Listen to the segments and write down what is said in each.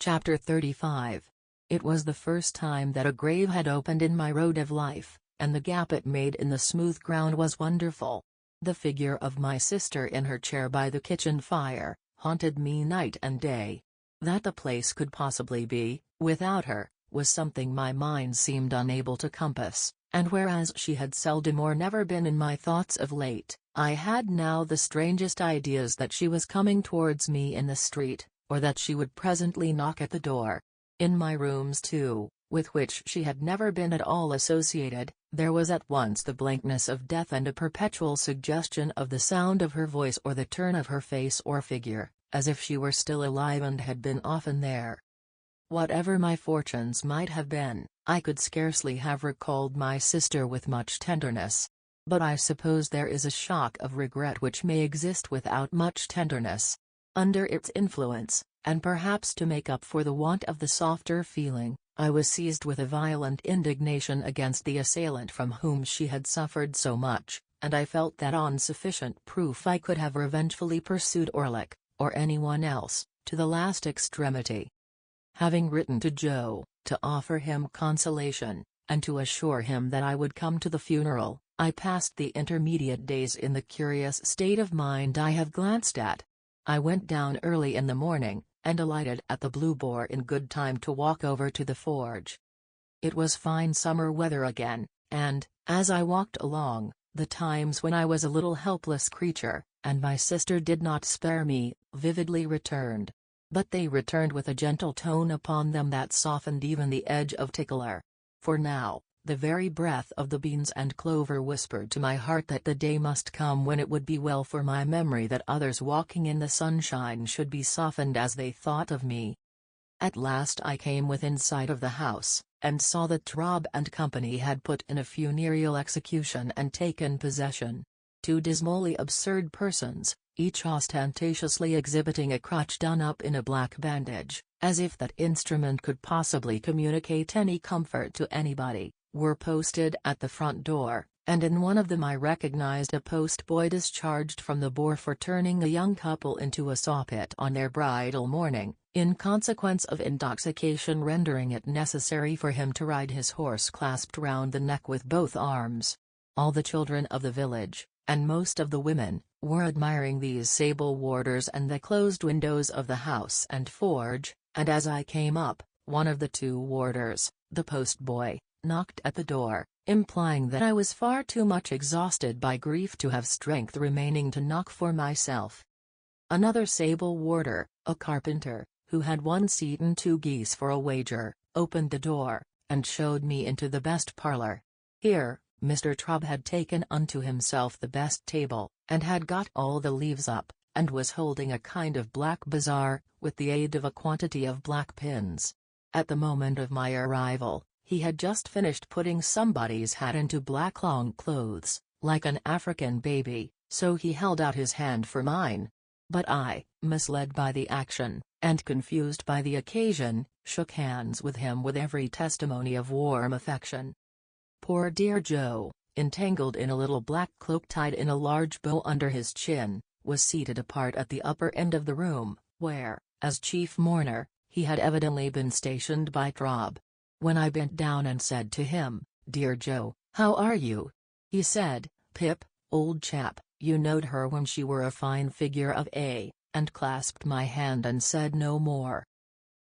Chapter 35. It was the first time that a grave had opened in my road of life, and the gap it made in the smooth ground was wonderful. The figure of my sister in her chair by the kitchen fire haunted me night and day. That the place could possibly be, without her, was something my mind seemed unable to compass, and whereas she had seldom or never been in my thoughts of late, I had now the strangest ideas that she was coming towards me in the street, or that she would presently knock at the door. In my rooms too, with which she had never been at all associated, there was at once the blankness of death and a perpetual suggestion of the sound of her voice or the turn of her face or figure, as if she were still alive and had been often there. Whatever my fortunes might have been, I could scarcely have recalled my sister with much tenderness. But I suppose there is a shock of regret which may exist without much tenderness. Under its influence, and perhaps to make up for the want of the softer feeling, I was seized with a violent indignation against the assailant from whom she had suffered so much, and I felt that on sufficient proof I could have revengefully pursued Orlick, or anyone else, to the last extremity. Having written to Joe, to offer him consolation, and to assure him that I would come to the funeral, I passed the intermediate days in the curious state of mind I have glanced at. I went down early in the morning, and alighted at the Blue Boar in good time to walk over to the forge. It was fine summer weather again, and, as I walked along, the times when I was a little helpless creature, and my sister did not spare me, vividly returned. But they returned with a gentle tone upon them that softened even the edge of tickler. For now, the very breath of the beans and clover whispered to my heart that the day must come when it would be well for my memory that others walking in the sunshine should be softened as they thought of me. At last I came within sight of the house, and saw that Traub and Company had put in a funereal execution and taken possession. Two dismally absurd persons, each ostentatiously exhibiting a crutch done up in a black bandage, as if that instrument could possibly communicate any comfort to anybody, were posted at the front door, and in one of them I recognized a post-boy discharged from the Boar for turning a young couple into a sawpit on their bridal morning, in consequence of intoxication rendering it necessary for him to ride his horse clasped round the neck with both arms. All the children of the village, and most of the women, were admiring these sable warders and the closed windows of the house and forge, and as I came up, one of the two warders, the post-boy, knocked at the door, implying that I was far too much exhausted by grief to have strength remaining to knock for myself. Another sable warder, a carpenter, who had one seat and two geese for a wager, opened the door, and showed me into the best parlor. Here, Mr. Traub had taken unto himself the best table, and had got all the leaves up, and was holding a kind of black bazaar, with the aid of a quantity of black pins. At the moment of my arrival, he had just finished putting somebody's hat into black long clothes, like an African baby, so he held out his hand for mine. But I, misled by the action, and confused by the occasion, shook hands with him with every testimony of warm affection. Poor dear Joe, entangled in a little black cloak tied in a large bow under his chin, was seated apart at the upper end of the room, where, as chief mourner, he had evidently been stationed by Traub. When I bent down and said to him, "Dear Joe, how are you?" he said, "Pip, old chap, you knowed her when she were a fine figure of a," and clasped my hand and said no more.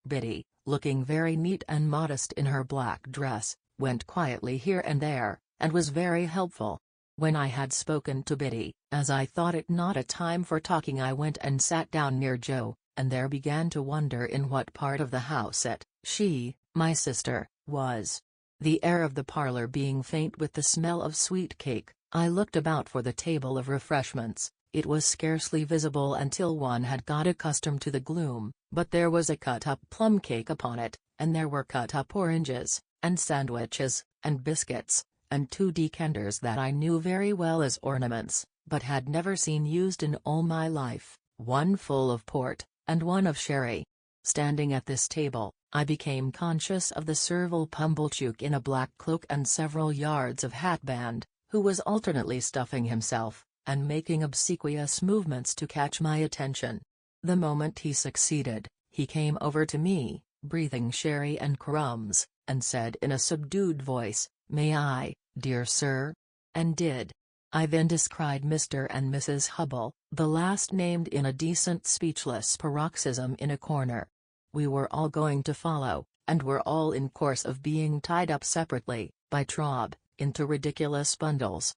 Biddy, looking very neat and modest in her black dress, went quietly here and there, and was very helpful. When I had spoken to Biddy, as I thought it not a time for talking, I went and sat down near Joe, and there began to wonder in what part of the house she, my sister, was. The air of the parlor being faint with the smell of sweet cake, I looked about for the table of refreshments. It was scarcely visible until one had got accustomed to the gloom, but there was a cut-up plum cake upon it, and there were cut-up oranges, and sandwiches, and biscuits, and two decanters that I knew very well as ornaments, but had never seen used in all my life, one full of port, and one of sherry. Standing at this table, I became conscious of the servile Pumblechook in a black cloak and several yards of hatband, who was alternately stuffing himself, and making obsequious movements to catch my attention. The moment he succeeded, he came over to me, breathing sherry and crumbs, and said in a subdued voice, "May I, dear sir?" And did. I then descried Mr. and Mrs. Hubble, the last named in a decent speechless paroxysm in a corner. We were all going to follow, and were all in course of being tied up separately, by Trob, into ridiculous bundles.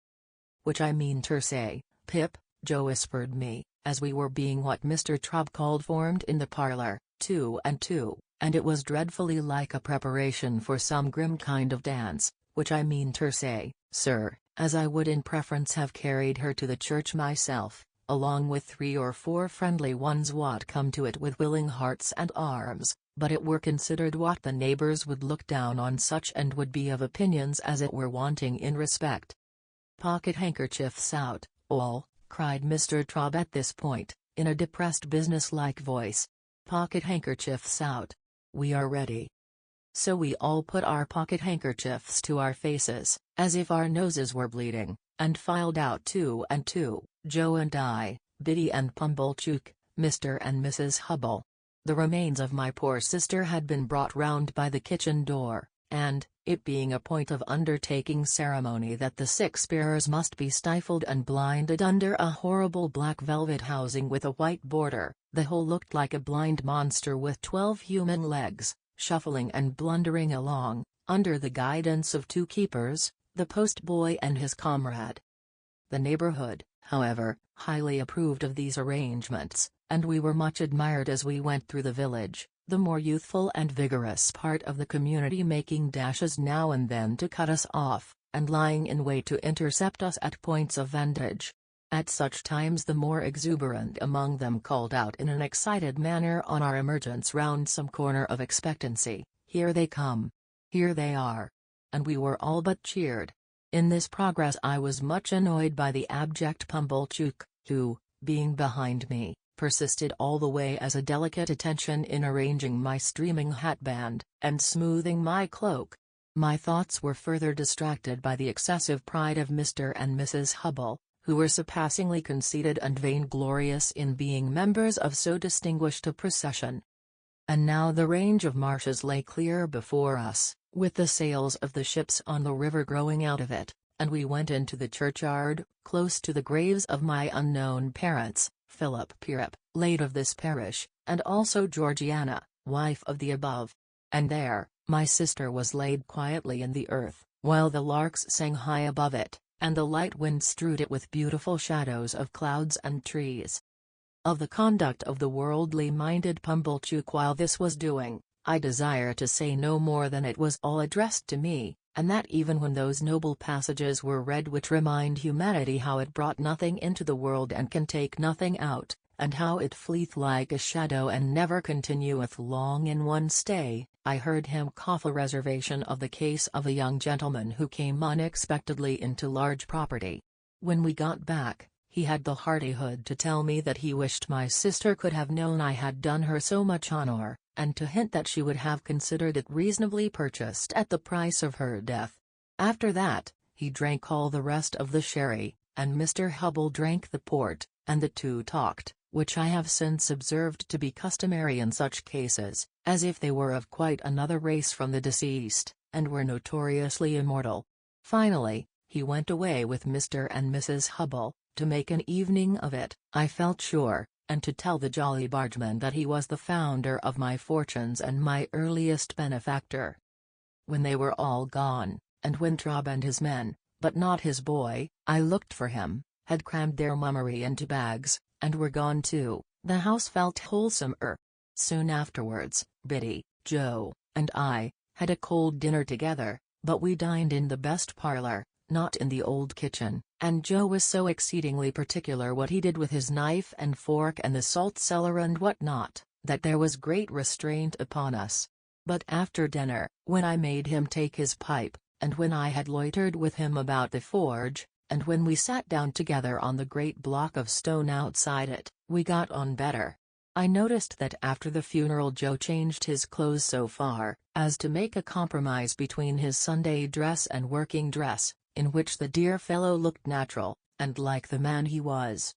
"Which I mean ter say, Pip," Joe whispered me, as we were being what Mr. Trob called formed in the parlour, 2 and 2, and it was dreadfully like a preparation for some grim kind of dance, "which I mean ter say, sir, as I would in preference have carried her to the church myself, along with 3 or 4 friendly ones what come to it with willing hearts and arms, but it were considered what the neighbours would look down on such and would be of opinions as it were wanting in respect." "Pocket handkerchiefs out, all," cried Mr. Trob at this point, in a depressed business-like voice. "Pocket handkerchiefs out. We are ready." So we all put our pocket handkerchiefs to our faces, as if our noses were bleeding, and filed out 2 and 2, Joe and I, Biddy and Pumblechook, Mr. and Mrs. Hubble. The remains of my poor sister had been brought round by the kitchen door, and, it being a point of undertaking ceremony that the 6 bearers must be stifled and blinded under a horrible black velvet housing with a white border, the whole looked like a blind monster with 12 human legs, shuffling and blundering along, under the guidance of 2 keepers, the post-boy and his comrade. The neighborhood, however, highly approved of these arrangements, and we were much admired as we went through the village, the more youthful and vigorous part of the community making dashes now and then to cut us off, and lying in wait to intercept us at points of vantage. At such times the more exuberant among them called out in an excited manner on our emergence round some corner of expectancy, "Here they come! Here they are!" And we were all but cheered. In this progress I was much annoyed by the abject Pumblechook, who, being behind me, persisted all the way as a delicate attention in arranging my streaming hatband, and smoothing my cloak. My thoughts were further distracted by the excessive pride of Mr. and Mrs. Hubble, who were surpassingly conceited and vainglorious in being members of so distinguished a procession. And now the range of marshes lay clear before us, with the sails of the ships on the river growing out of it, and we went into the churchyard, close to the graves of my unknown parents, Philip Pirrip, late of this parish, and also Georgiana, wife of the above. And there, my sister was laid quietly in the earth, while the larks sang high above it, and the light wind strewed it with beautiful shadows of clouds and trees. Of the conduct of the worldly-minded Pumblechook while this was doing, I desire to say no more than it was all addressed to me, and that even when those noble passages were read which remind humanity how it brought nothing into the world and can take nothing out, and how it fleeth like a shadow and never continueth long in one stay, I heard him cough a reservation of the case of a young gentleman who came unexpectedly into large property. When we got back, he had the hardihood to tell me that he wished my sister could have known I had done her so much honor, and to hint that she would have considered it reasonably purchased at the price of her death. After that, he drank all the rest of the sherry, and Mr. Hubble drank the port, and the 2 talked, which I have since observed to be customary in such cases, as if they were of quite another race from the deceased, and were notoriously immortal. Finally, he went away with Mr. and Mrs. Hubble, to make an evening of it, I felt sure, and to tell the jolly bargeman that he was the founder of my fortunes and my earliest benefactor. When they were all gone, and when Trob and his men, but not his boy, I looked for him, had crammed their mummery into bags, and were gone too, the house felt wholesomer. Soon afterwards, Biddy, Joe, and I, had a cold dinner together, but we dined in the best parlour, not in the old kitchen, and Joe was so exceedingly particular what he did with his knife and fork and the salt cellar and what not, that there was great restraint upon us. But after dinner, when I made him take his pipe, and when I had loitered with him about the forge, and when we sat down together on the great block of stone outside it, we got on better. I noticed that after the funeral Joe changed his clothes so far as to make a compromise between his Sunday dress and working dress, in which the dear fellow looked natural, and like the man he was.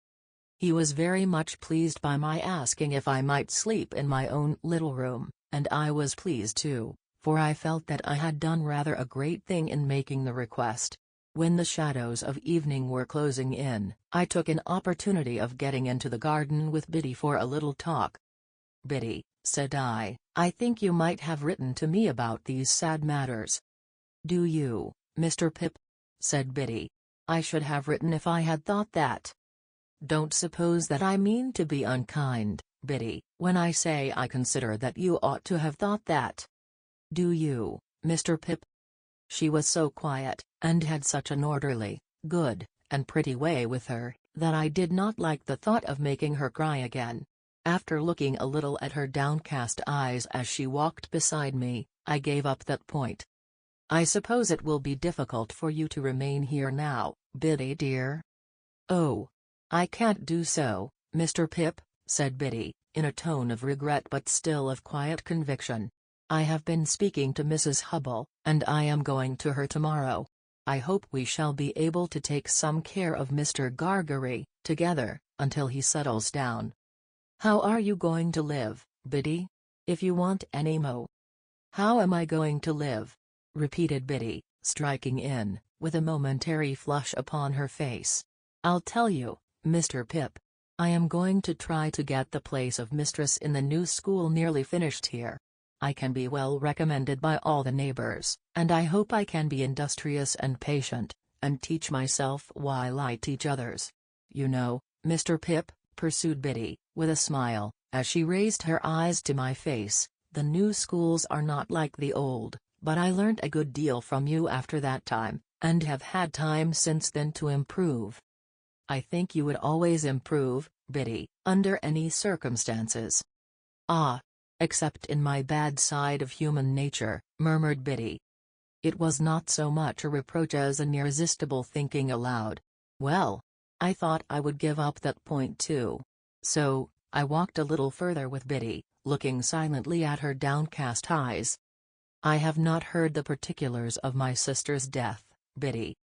He was very much pleased by my asking if I might sleep in my own little room, and I was pleased too, for I felt that I had done rather a great thing in making the request. When the shadows of evening were closing in, I took an opportunity of getting into the garden with Biddy for a little talk. "Biddy," said I think you might have written to me about these sad matters." "Do you, Mr. Pip?" said Biddy. "I should have written if I had thought that. Don't suppose that I mean to be unkind, Biddy, when I say I consider that you ought to have thought that. Do you, Mr. Pip?" She was so quiet, and had such an orderly, good, and pretty way with her, that I did not like the thought of making her cry again. After looking a little at her downcast eyes as she walked beside me, I gave up that point. "I suppose it will be difficult for you to remain here now, Biddy dear?" "Oh, I can't do so, Mr. Pip," said Biddy, in a tone of regret but still of quiet conviction. "I have been speaking to Mrs. Hubble, and I am going to her tomorrow. I hope we shall be able to take some care of Mr. Gargery, together, until he settles down." "How are you going to live, Biddy? If you want any mo—" "How am I going to live?" repeated Biddy, striking in, with a momentary flush upon her face. "I'll tell you, Mr. Pip. I am going to try to get the place of mistress in the new school nearly finished here. I can be well recommended by all the neighbors, and I hope I can be industrious and patient, and teach myself while I teach others. You know, Mr. Pip," pursued Biddy, with a smile, as she raised her eyes to my face, "the new schools are not like the old, but I learnt a good deal from you after that time, and have had time since then to improve." "I think you would always improve, Biddy, under any circumstances." "Ah, except in my bad side of human nature," murmured Biddy. It was not so much a reproach as an irresistible thinking aloud. Well, I thought I would give up that point too. So, I walked a little further with Biddy, looking silently at her downcast eyes. "I have not heard the particulars of my sister's death, Biddy."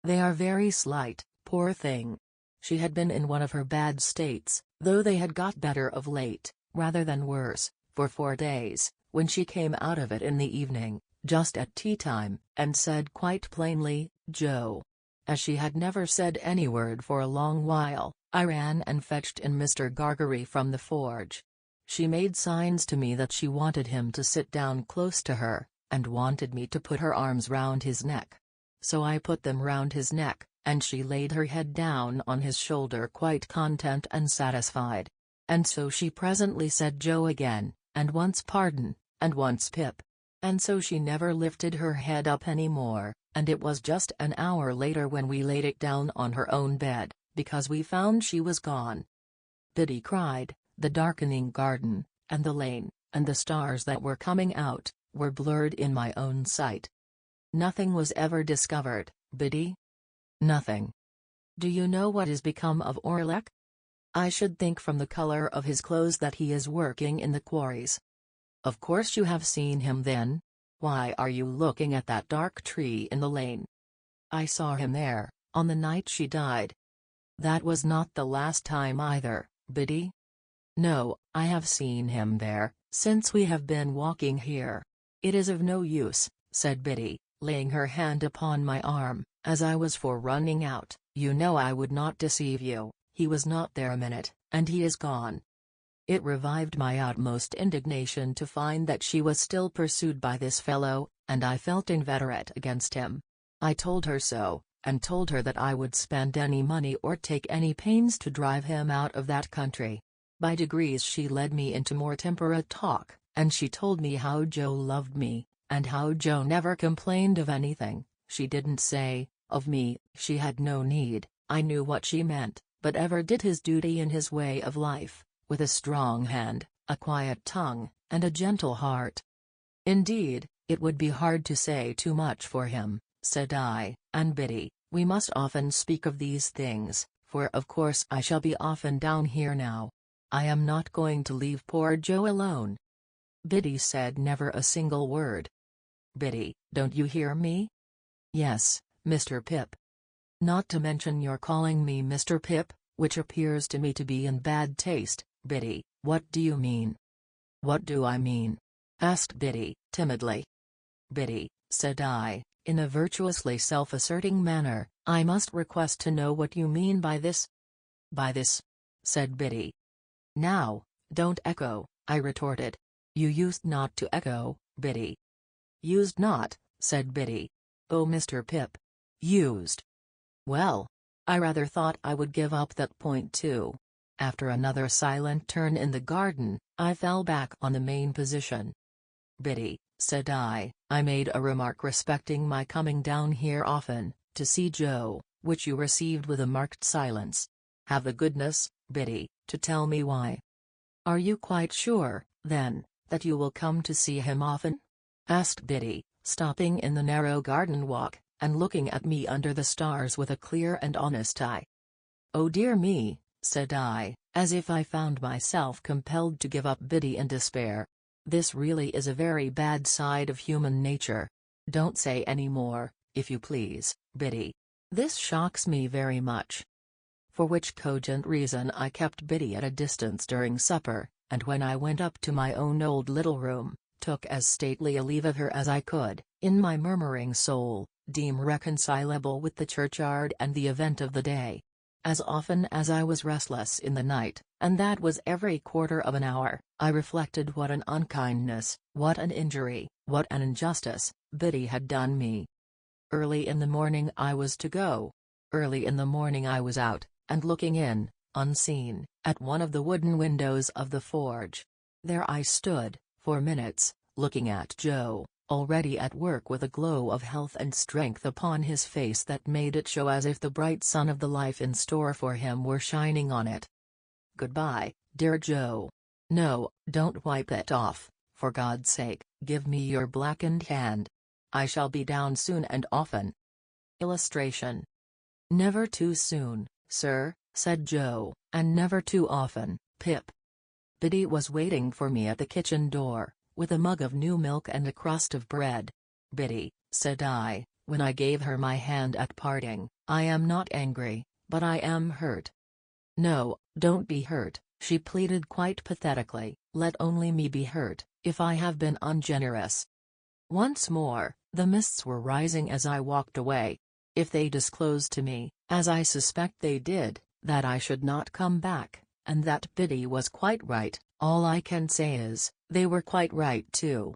"They are very slight, poor thing. She had been in one of her bad states, though they had got better of late, rather than worse, for 4 days, when she came out of it in the evening, just at tea-time, and said quite plainly, 'Joe.' As she had never said any word for a long while, I ran and fetched in Mr. Gargery from the forge. She made signs to me that she wanted him to sit down close to her, and wanted me to put her arms round his neck. So I put them round his neck, and she laid her head down on his shoulder quite content and satisfied. And so she presently said 'Joe' again, and once 'Pardon,' and once 'Pip.' And so she never lifted her head up any more, and it was just an hour later when we laid it down on her own bed, because we found she was gone." Biddy cried. The darkening garden, and the lane, and the stars that were coming out, were blurred in my own sight. "Nothing was ever discovered, Biddy?" "Nothing." "Do you know what is become of Orlick?" "I should think from the color of his clothes that he is working in the quarries." "Of course you have seen him then? Why are you looking at that dark tree in the lane?" "I saw him there, on the night she died." "That was not the last time either, Biddy?" "No, I have seen him there, since we have been walking here. It is of no use," said Biddy, laying her hand upon my arm, as I was for running out. "You know I would not deceive you. He was not there a minute, and he is gone." It revived my utmost indignation to find that she was still pursued by this fellow, and I felt inveterate against him. I told her so, and told her that I would spend any money or take any pains to drive him out of that country. By degrees she led me into more temperate talk, and she told me how Joe loved me, and how Joe never complained of anything. She didn't say, of me, she had no need, I knew what she meant, but ever did his duty in his way of life, with a strong hand, a quiet tongue, and a gentle heart. "Indeed, it would be hard to say too much for him," said I, "and Biddy, we must often speak of these things, for of course I shall be often down here now. I am not going to leave poor Joe alone." Biddy said never a single word. "Biddy, don't you hear me?" "Yes, Mr. Pip." "Not to mention your calling me Mr. Pip, which appears to me to be in bad taste. Biddy, what do you mean?" "What do I mean?" asked Biddy, timidly. "Biddy," said I, in a virtuously self-asserting manner, "I must request to know what you mean by this." "By this?" said Biddy. "Now, don't echo," I retorted. "You used not to echo, Biddy." "Used not," said Biddy. "Oh, Mr. Pip. Used. Well, I rather thought I would give up that point too." After another silent turn in the garden, I fell back on the main position. "Biddy," said I made a remark respecting my coming down here often, to see Joe, which you received with a marked silence. Have the goodness, Biddy, to tell me why." "Are you quite sure, then, that you will come to see him often?" asked Biddy, stopping in the narrow garden walk, and looking at me under the stars with a clear and honest eye. "Oh dear me," said I, as if I found myself compelled to give up Biddy in despair. "This really is a very bad side of human nature. Don't say any more, if you please, Biddy. This shocks me very much." For which cogent reason I kept Biddy at a distance during supper, and when I went up to my own old little room, took as stately a leave of her as I could, in my murmuring soul, deem reconcilable with the churchyard and the event of the day. As often as I was restless in the night, and that was every quarter of an hour, I reflected what an unkindness, what an injury, what an injustice, Biddy had done me. Early in the morning I was to go. Early in the morning I was out, and looking in, unseen, at one of the wooden windows of the forge. There I stood, for minutes, looking at Joe, already at work with a glow of health and strength upon his face that made it show as if the bright sun of the life in store for him were shining on it. "Goodbye, dear Joe. No, don't wipe it off, for God's sake, give me your blackened hand. I shall be down soon and often." Illustration. "Never too soon, sir," said Joe, "and never too often, Pip." Biddy was waiting for me at the kitchen door, with a mug of new milk and a crust of bread. "Biddy," said I, when I gave her my hand at parting, "I am not angry, but I am hurt." "No, don't be hurt," she pleaded quite pathetically, "let only me be hurt, if I have been ungenerous." Once more, the mists were rising as I walked away. If they disclosed to me, as I suspect they did, that I should not come back, and that Biddy was quite right, all I can say is, they were quite right too.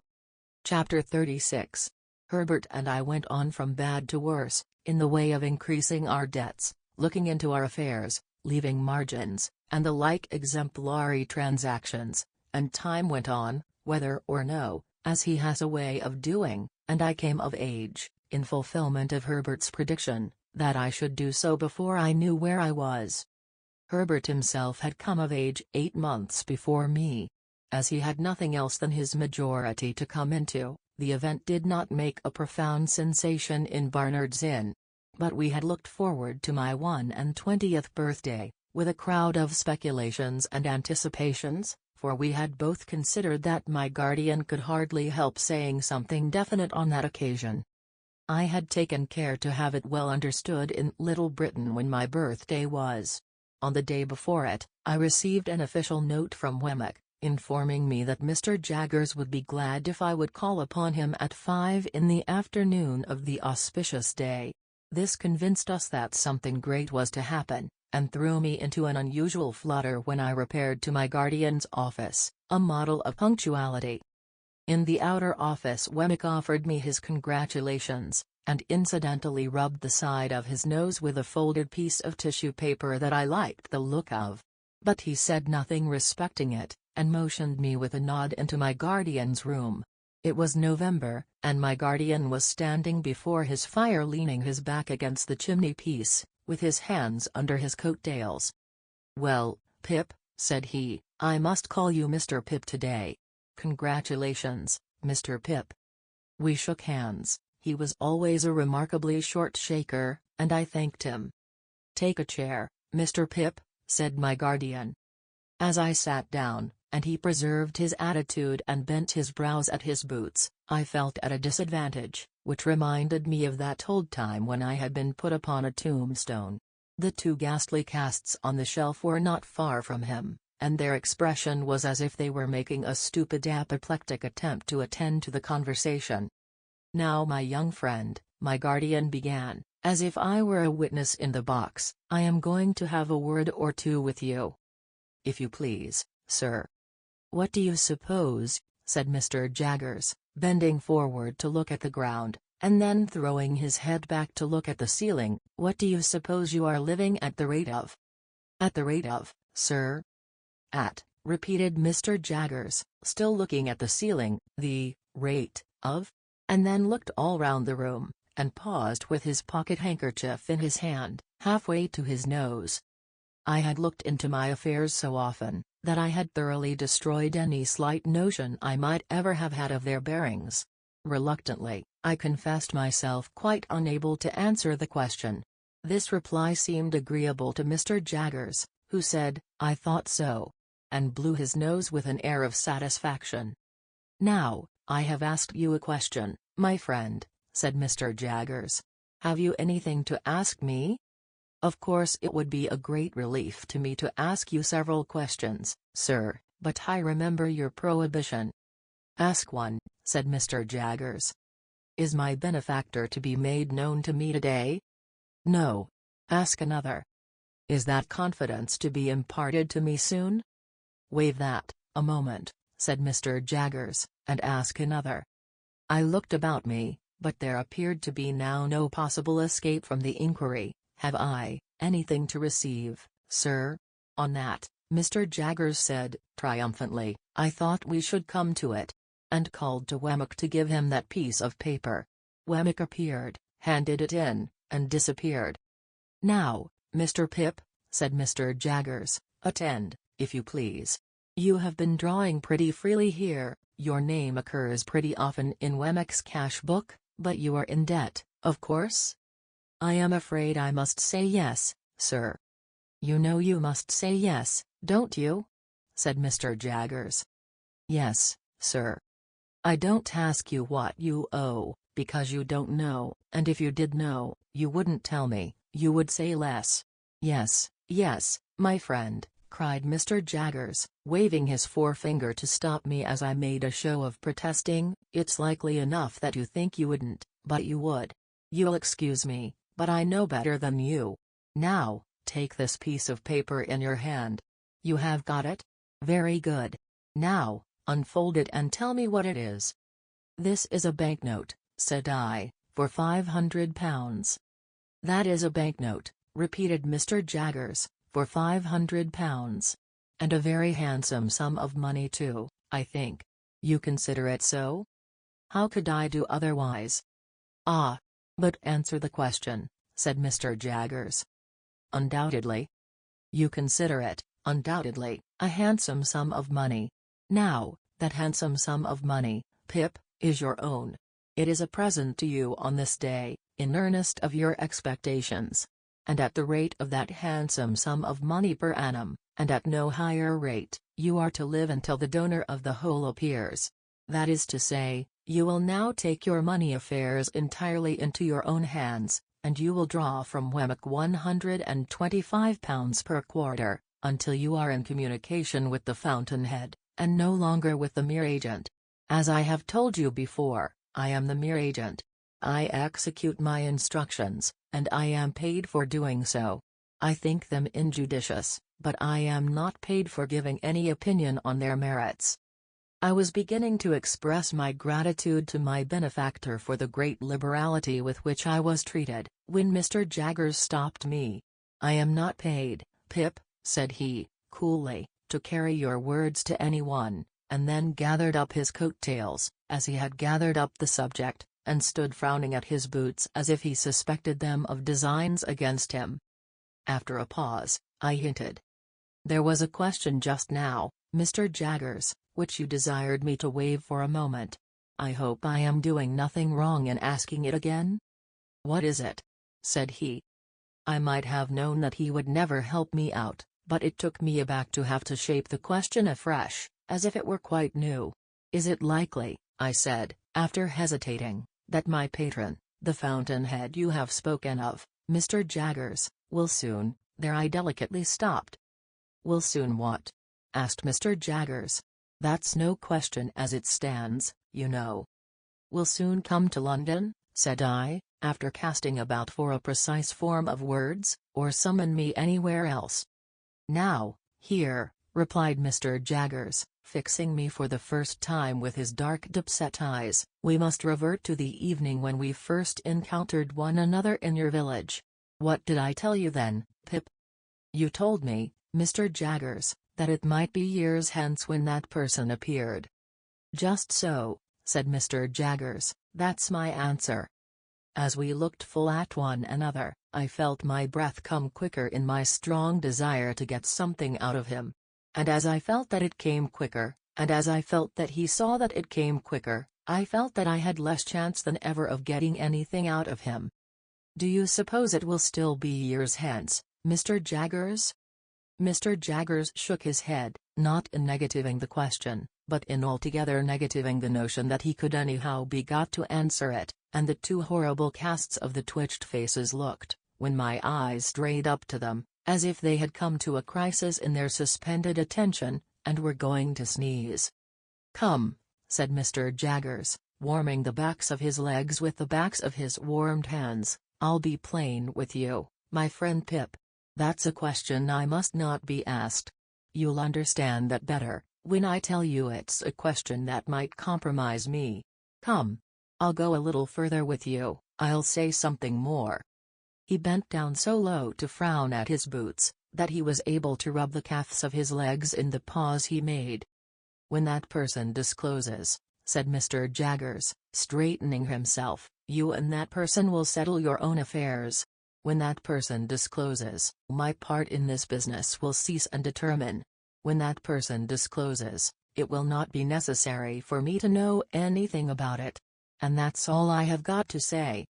Chapter 36. Herbert and I went on from bad to worse, in the way of increasing our debts, looking into our affairs, leaving margins, and the like exemplary transactions, and time went on, whether or no, as he has a way of doing, and I came of age, in fulfillment of Herbert's prediction, that I should do so before I knew where I was. Herbert himself had come of age 8 months before me. As he had nothing else than his majority to come into, the event did not make a profound sensation in Barnard's Inn. But we had looked forward to my 21st birthday, with a crowd of speculations and anticipations, for we had both considered that my guardian could hardly help saying something definite on that occasion. I had taken care to have it well understood in Little Britain when my birthday was. On the day before it, I received an official note from Wemmick, informing me that Mr. Jaggers would be glad if I would call upon him at 5 in the afternoon of the auspicious day. This convinced us that something great was to happen, and threw me into an unusual flutter when I repaired to my guardian's office, a model of punctuality. In the outer office Wemmick offered me his congratulations, and incidentally rubbed the side of his nose with a folded piece of tissue paper that I liked the look of. But he said nothing respecting it, and motioned me with a nod into my guardian's room. It was November, and my guardian was standing before his fire leaning his back against the chimney-piece, with his hands under his coat-tails. "Well, Pip," said he, "I must call you Mr. Pip today. Congratulations, Mr. Pip." We shook hands. He was always a remarkably short shaker, and I thanked him. "Take a chair, Mr. Pip," said my guardian. As I sat down, and he preserved his attitude and bent his brows at his boots, I felt at a disadvantage, which reminded me of that old time when I had been put upon a tombstone. The two ghastly casts on the shelf were not far from him, and their expression was as if they were making a stupid apoplectic attempt to attend to the conversation. "Now my young friend," my guardian began, as if I were a witness in the box, "I am going to have a word or two with you." "If you please, sir." "What do you suppose?" said Mr. Jaggers, bending forward to look at the ground, and then throwing his head back to look at the ceiling. "What do you suppose you are living at the rate of?" "At the rate of, sir?" "At," repeated Mr. Jaggers, still looking at the ceiling, "the rate of?" and then looked all round the room, and paused with his pocket-handkerchief in his hand, halfway to his nose. I had looked into my affairs so often, that I had thoroughly destroyed any slight notion I might ever have had of their bearings. Reluctantly, I confessed myself quite unable to answer the question. This reply seemed agreeable to Mr. Jaggers, who said, "I thought so," and blew his nose with an air of satisfaction. "Now, I have asked you a question, my friend," said Mr. Jaggers. "Have you anything to ask me?" "Of course it would be a great relief to me to ask you several questions, sir, but I remember your prohibition." "Ask one," said Mr. Jaggers. "Is my benefactor to be made known to me today?" "No." "Ask another." "Is that confidence to be imparted to me soon?" "Waive that, a moment," said Mr. Jaggers, "and ask another." I looked about me, but there appeared to be now no possible escape from the inquiry, "Have I anything to receive, sir?" On that, Mr. Jaggers said, triumphantly, "I thought we should come to it," and called to Wemmick to give him that piece of paper. Wemmick appeared, handed it in, and disappeared. "Now, Mr. Pip," said Mr. Jaggers, "attend, if you please. You have been drawing pretty freely here, your name occurs pretty often in Wemmick's cash book, but you are in debt, of course?" "I am afraid I must say yes, sir." "You know you must say yes, don't you?" said Mr. Jaggers. "Yes, sir." "I don't ask you what you owe, because you don't know, and if you did know, you wouldn't tell me, you would say less." "Yes, yes, my friend," cried Mr. Jaggers, waving his forefinger to stop me as I made a show of protesting, "it's likely enough that you think you wouldn't, but you would. You'll excuse me, but I know better than you. Now, take this piece of paper in your hand. You have got it? Very good. Now, unfold it and tell me what it is." "This is a banknote," said I, "for £500. "That is a banknote," repeated Mr. Jaggers, "for £500. And a very handsome sum of money too, I think. You consider it so?" "How could I do otherwise?" "Ah! But answer the question," said Mr. Jaggers. "Undoubtedly." "You consider it, undoubtedly, a handsome sum of money. Now, that handsome sum of money, Pip, is your own. It is a present to you on this day, in earnest of your expectations. And at the rate of that handsome sum of money per annum, and at no higher rate, you are to live until the donor of the whole appears. That is to say, you will now take your money affairs entirely into your own hands, and you will draw from Wemmick £125 per quarter, until you are in communication with the fountainhead, and no longer with the mere agent. As I have told you before, I am the mere agent. I execute my instructions, and I am paid for doing so. I think them injudicious, but I am not paid for giving any opinion on their merits." I was beginning to express my gratitude to my benefactor for the great liberality with which I was treated, when Mr. Jaggers stopped me. "I am not paid, Pip," said he, coolly, "to carry your words to anyone," and then gathered up his coat-tails, as he had gathered up the subject, and stood frowning at his boots as if he suspected them of designs against him. After a pause, I hinted. "There was a question just now, Mr. Jaggers, which you desired me to waive for a moment. I hope I am doing nothing wrong in asking it again?" "What is it?" said he. I might have known that he would never help me out, but it took me aback to have to shape the question afresh, as if it were quite new. "Is it likely," I said, after hesitating, "that my patron, the fountainhead you have spoken of, Mr. Jaggers, "Will soon," there I delicately stopped. "Will soon what?" asked Mr. Jaggers. "That's no question as it stands, you know." "Will soon come to London," said I, after casting about for a precise form of words, "or summon me anywhere else?" "Now, here," replied Mr. Jaggers, fixing me for the first time with his dark deep-set eyes, "we must revert to the evening when we first encountered one another in your village. What did I tell you then, Pip?" "You told me, Mr. Jaggers, that it might be years hence when that person appeared." "Just so," said Mr. Jaggers, "that's my answer." As we looked full at one another, I felt my breath come quicker in my strong desire to get something out of him. And as I felt that it came quicker, and as I felt that he saw that it came quicker, I felt that I had less chance than ever of getting anything out of him. "Do you suppose it will still be years hence, Mr. Jaggers?" Mr. Jaggers shook his head, not in negativing the question, but in altogether negativing the notion that he could anyhow be got to answer it, and the two horrible casts of the twitched faces looked, when my eyes strayed up to them, as if they had come to a crisis in their suspended attention, and were going to sneeze. "Come," said Mr. Jaggers, warming the backs of his legs with the backs of his warmed hands, "I'll be plain with you, my friend Pip. That's a question I must not be asked. You'll understand that better, when I tell you it's a question that might compromise me. Come. I'll go a little further with you, I'll say something more." He bent down so low to frown at his boots, that he was able to rub the calves of his legs in the pause he made. "When that person discloses," said Mr. Jaggers, straightening himself, "you and that person will settle your own affairs. When that person discloses, my part in this business will cease and determine. When that person discloses, it will not be necessary for me to know anything about it. And that's all I have got to say."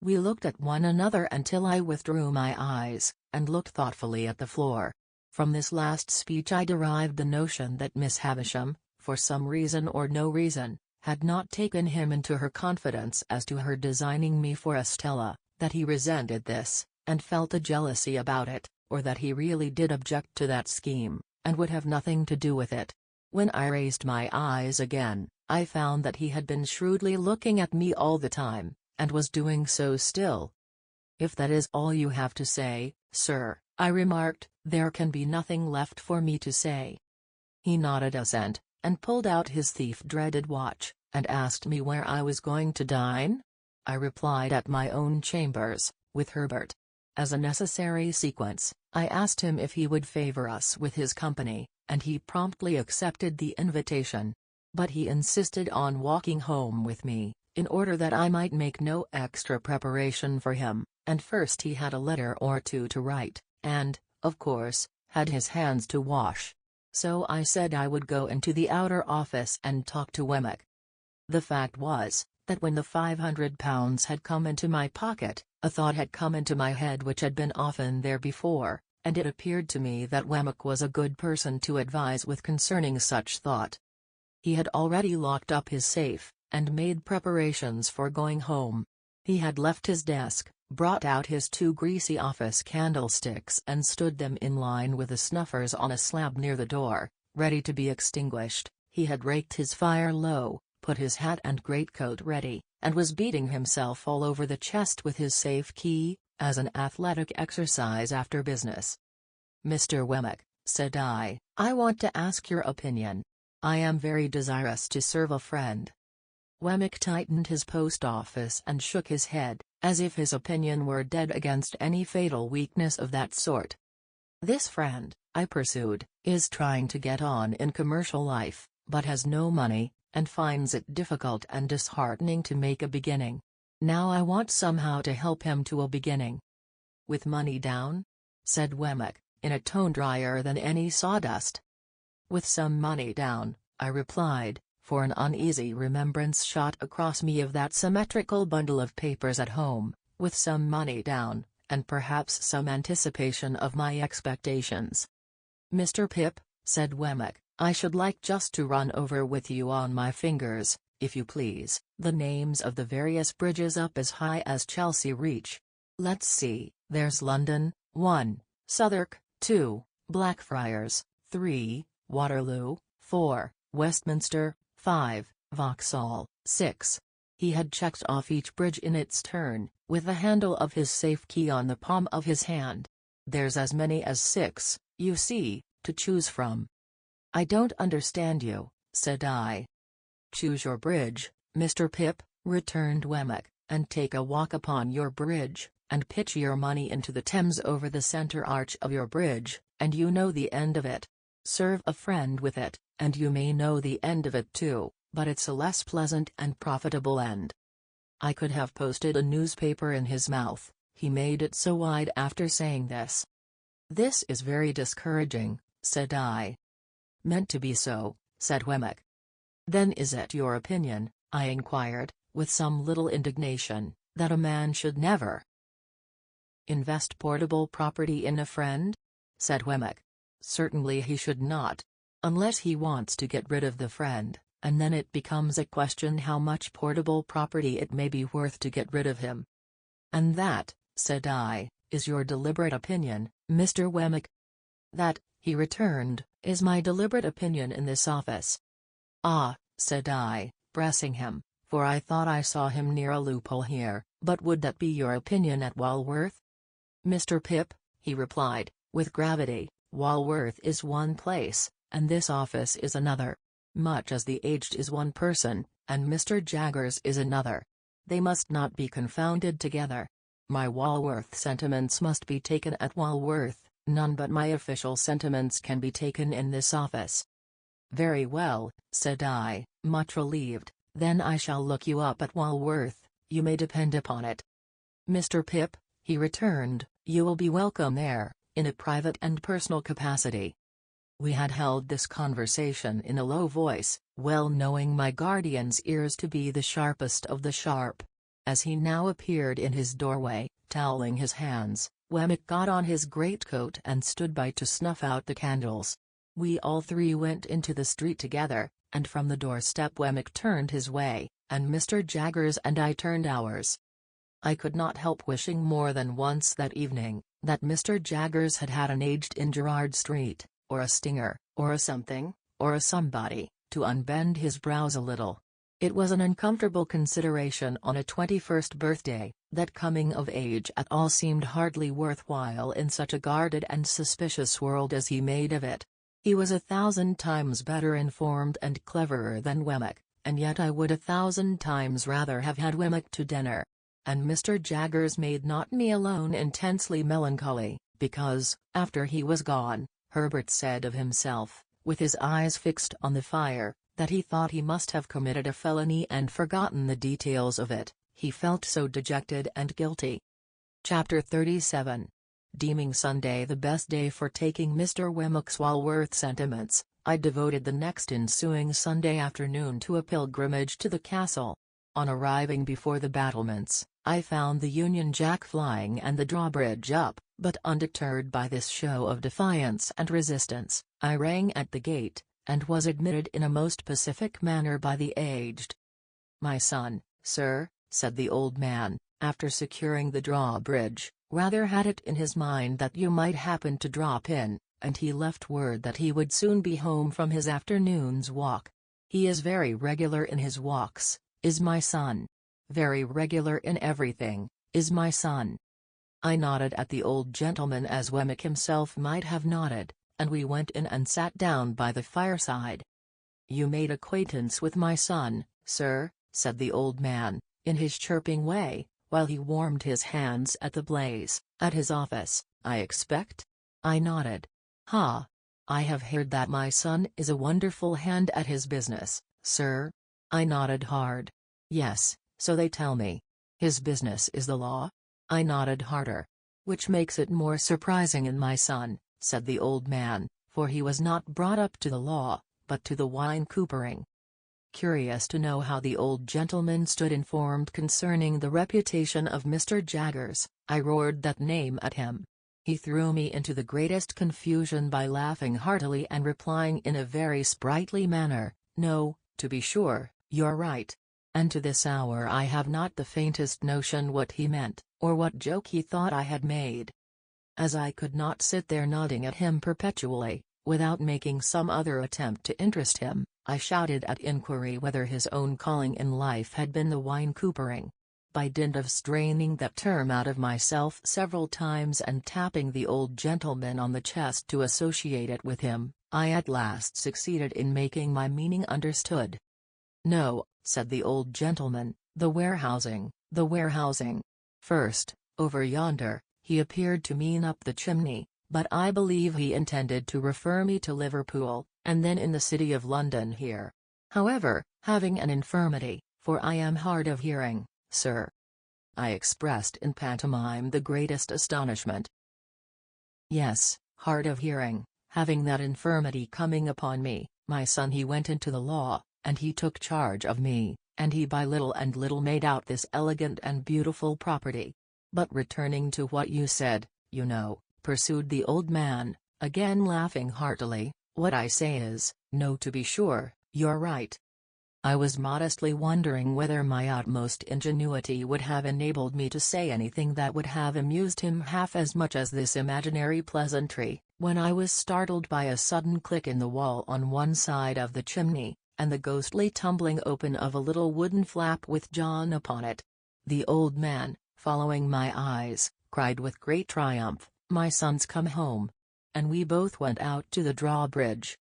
We looked at one another until I withdrew my eyes, and looked thoughtfully at the floor. From this last speech I derived the notion that Miss Havisham, for some reason or no reason, had not taken him into her confidence as to her designing me for Estella, that he resented this, and felt a jealousy about it, or that he really did object to that scheme, and would have nothing to do with it. When I raised my eyes again, I found that he had been shrewdly looking at me all the time, and was doing so still. "If that is all you have to say, sir," I remarked, "there can be nothing left for me to say." He nodded assent, and pulled out his thief-dreaded watch, and asked me where I was going to dine. I replied at my own chambers, with Herbert. As a necessary sequence, I asked him if he would favor us with his company, and he promptly accepted the invitation. But he insisted on walking home with me, in order that I might make no extra preparation for him, and first he had a letter or two to write, and, of course, had his hands to wash. So I said I would go into the outer office and talk to Wemmick. The fact was, that when the £500 had come into my pocket, a thought had come into my head which had been often there before, and it appeared to me that Wemmick was a good person to advise with concerning such thought. He had already locked up his safe, and made preparations for going home. He had left his desk, brought out his 2 greasy office candlesticks and stood them in line with the snuffers on a slab near the door, ready to be extinguished. He had raked his fire low, put his hat and greatcoat ready, and was beating himself all over the chest with his safe key, as an athletic exercise after business. "Mr. Wemmick," said I want to ask your opinion. I am very desirous to serve a friend." Wemmick tightened his post-office and shook his head, as if his opinion were dead against any fatal weakness of that sort. "This friend," I pursued, "is trying to get on in commercial life, but has no money, and finds it difficult and disheartening to make a beginning. Now I want somehow to help him to a beginning." "With money down?" said Wemmick, in a tone drier than any sawdust. "With some money down," I replied, for an uneasy remembrance shot across me of that symmetrical bundle of papers at home, "with some money down, and perhaps some anticipation of my expectations." "Mr. Pip," said Wemmick, "I should like just to run over with you on my fingers, if you please, the names of the various bridges up as high as Chelsea Reach. Let's see, there's London, 1. Southwark, 2. Blackfriars, 3. Waterloo, 4. Westminster, 5. Vauxhall, 6. He had checked off each bridge in its turn, with the handle of his safe key on the palm of his hand. There's as many as 6, you see, to choose from. I don't understand you, said I. Choose your bridge, Mr. Pip, returned Wemmick, and take a walk upon your bridge, and pitch your money into the Thames over the centre arch of your bridge, and you know the end of it. Serve a friend with it, and you may know the end of it too, but it's a less pleasant and profitable end. I could have posted a newspaper in his mouth, he made it so wide after saying this. This is very discouraging, said I. Meant to be so, said Wemmick. Then is it your opinion, I inquired, with some little indignation, that a man should never invest portable property in a friend? Said Wemmick. Certainly he should not. Unless he wants to get rid of the friend, and then it becomes a question how much portable property it may be worth to get rid of him. And that, said I, is your deliberate opinion, Mr. Wemmick? That, he returned, is my deliberate opinion in this office. Ah, said I, pressing him, for I thought I saw him near a loophole here, but would that be your opinion at Walworth? Mr. Pip, he replied, with gravity, Walworth is one place, and this office is another. Much as the aged is one person, and Mr. Jaggers is another. They must not be confounded together. My Walworth sentiments must be taken at Walworth, none but my official sentiments can be taken in this office. Very well, said I, much relieved, then I shall look you up at Walworth, you may depend upon it. Mr. Pip, he returned, you will be welcome there, in a private and personal capacity. We had held this conversation in a low voice, well knowing my guardian's ears to be the sharpest of the sharp. As he now appeared in his doorway, toweling his hands, Wemmick got on his greatcoat and stood by to snuff out the candles. We all three went into the street together, and from the doorstep Wemmick turned his way, and Mr. Jaggers and I turned ours. I could not help wishing more than once that evening, that Mr. Jaggers had had an aged in Gerrard Street, or a stinger, or a something, or a somebody, to unbend his brows a little. It was an uncomfortable consideration on a 21st birthday, that coming of age at all seemed hardly worthwhile in such a guarded and suspicious world as he made of it. He was 1,000 times better informed and cleverer than Wemmick, and yet I would 1,000 times rather have had Wemmick to dinner. And Mr. Jaggers made not me alone intensely melancholy, because, after he was gone, Herbert said of himself, with his eyes fixed on the fire, that he thought he must have committed a felony and forgotten the details of it, he felt so dejected and guilty. Chapter 37. Deeming Sunday the best day for taking Mr. Wemmick's Walworth sentiments, I devoted the next ensuing Sunday afternoon to a pilgrimage to the castle. On arriving before the battlements, I found the Union Jack flying and the drawbridge up, but undeterred by this show of defiance and resistance, I rang at the gate, and was admitted in a most pacific manner by the aged. My son, sir, said the old man, after securing the drawbridge, rather had it in his mind that you might happen to drop in, and he left word that he would soon be home from his afternoon's walk. He is very regular in his walks, is my son. Very regular in everything, is my son. I nodded at the old gentleman as Wemmick himself might have nodded, and we went in and sat down by the fireside. You made acquaintance with my son, sir, said the old man, in his chirping way, while he warmed his hands at the blaze, at his office, I expect? I nodded. Ha! I have heard that my son is a wonderful hand at his business, sir. I nodded hard. Yes, so they tell me. His business is the law? I nodded harder. Which makes it more surprising in my son, said the old man, for he was not brought up to the law, but to the wine coopering. Curious to know how the old gentleman stood informed concerning the reputation of Mr. Jaggers, I roared that name at him. He threw me into the greatest confusion by laughing heartily and replying in a very sprightly manner, "No, to be sure, you're right." And to this hour I have not the faintest notion what he meant, or what joke he thought I had made. As I could not sit there nodding at him perpetually, without making some other attempt to interest him, I shouted at inquiry whether his own calling in life had been the wine coopering. By dint of straining that term out of myself several times and tapping the old gentleman on the chest to associate it with him, I at last succeeded in making my meaning understood. "No," said the old gentleman, the warehousing. First, over yonder." He appeared to mean up the chimney, but I believe he intended to refer me to Liverpool, and then in the city of London here. However, having an infirmity, for I am hard of hearing, sir." I expressed in pantomime the greatest astonishment. "Yes, hard of hearing, having that infirmity coming upon me, my son, he went into the law, and he took charge of me, and he by little and little made out this elegant and beautiful property. But returning to what you said, you know," pursued the old man, again laughing heartily, "what I say is, no, to be sure, you're right." I was modestly wondering whether my utmost ingenuity would have enabled me to say anything that would have amused him half as much as this imaginary pleasantry, when I was startled by a sudden click in the wall on one side of the chimney, and the ghostly tumbling open of a little wooden flap with John upon it. The old man, following my eyes, cried with great triumph, "My son's come home!" And we both went out to the drawbridge.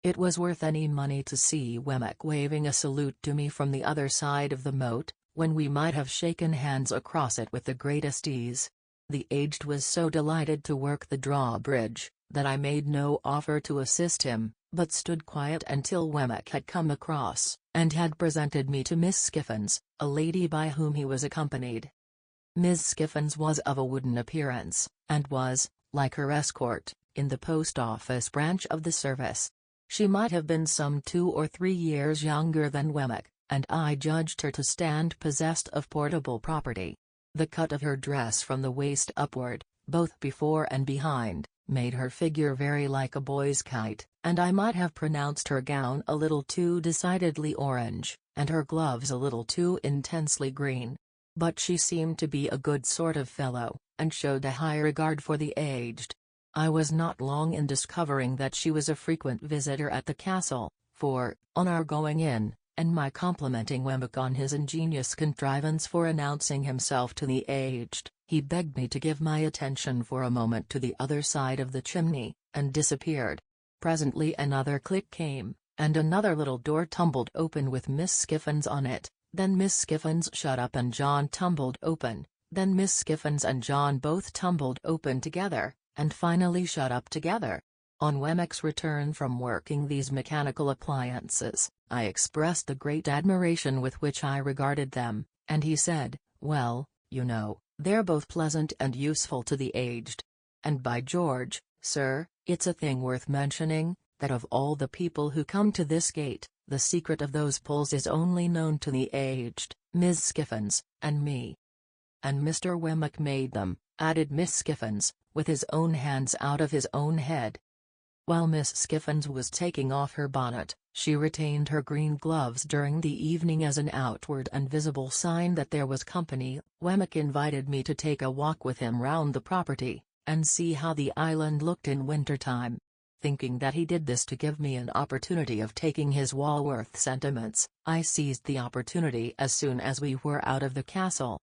It was worth any money to see Wemmick waving a salute to me from the other side of the moat, when we might have shaken hands across it with the greatest ease. The aged was so delighted to work the drawbridge, that I made no offer to assist him, but stood quiet until Wemmick had come across, and had presented me to Miss Skiffins, a lady by whom he was accompanied. Miss Skiffins was of a wooden appearance, and was, like her escort, in the post office branch of the service. She might have been some 2 or 3 years younger than Wemmick, and I judged her to stand possessed of portable property. The cut of her dress from the waist upward, both before and behind, made her figure very like a boy's kite, and I might have pronounced her gown a little too decidedly orange, and her gloves a little too intensely green. But she seemed to be a good sort of fellow, and showed a high regard for the aged. I was not long in discovering that she was a frequent visitor at the castle, for, on our going in, and my complimenting Wemmick on his ingenious contrivance for announcing himself to the aged, he begged me to give my attention for a moment to the other side of the chimney, and disappeared. Presently another click came, and another little door tumbled open with Miss Skiffins on it. Then Miss Skiffins shut up and John tumbled open, then Miss Skiffins and John both tumbled open together, and finally shut up together. On Wemmick's return from working these mechanical appliances, I expressed the great admiration with which I regarded them, and he said, "Well, you know, they're both pleasant and useful to the aged. And by George, sir, it's a thing worth mentioning, that of all the people who come to this gate, the secret of those pulls is only known to the aged, Miss Skiffins, and me." "And Mr. Wemmick made them," added Miss Skiffins, "with his own hands out of his own head." While Miss Skiffins was taking off her bonnet, she retained her green gloves during the evening as an outward and visible sign that there was company. Wemmick invited me to take a walk with him round the property, and see how the island looked in winter time. Thinking that he did this to give me an opportunity of taking his Walworth sentiments, I seized the opportunity as soon as we were out of the castle.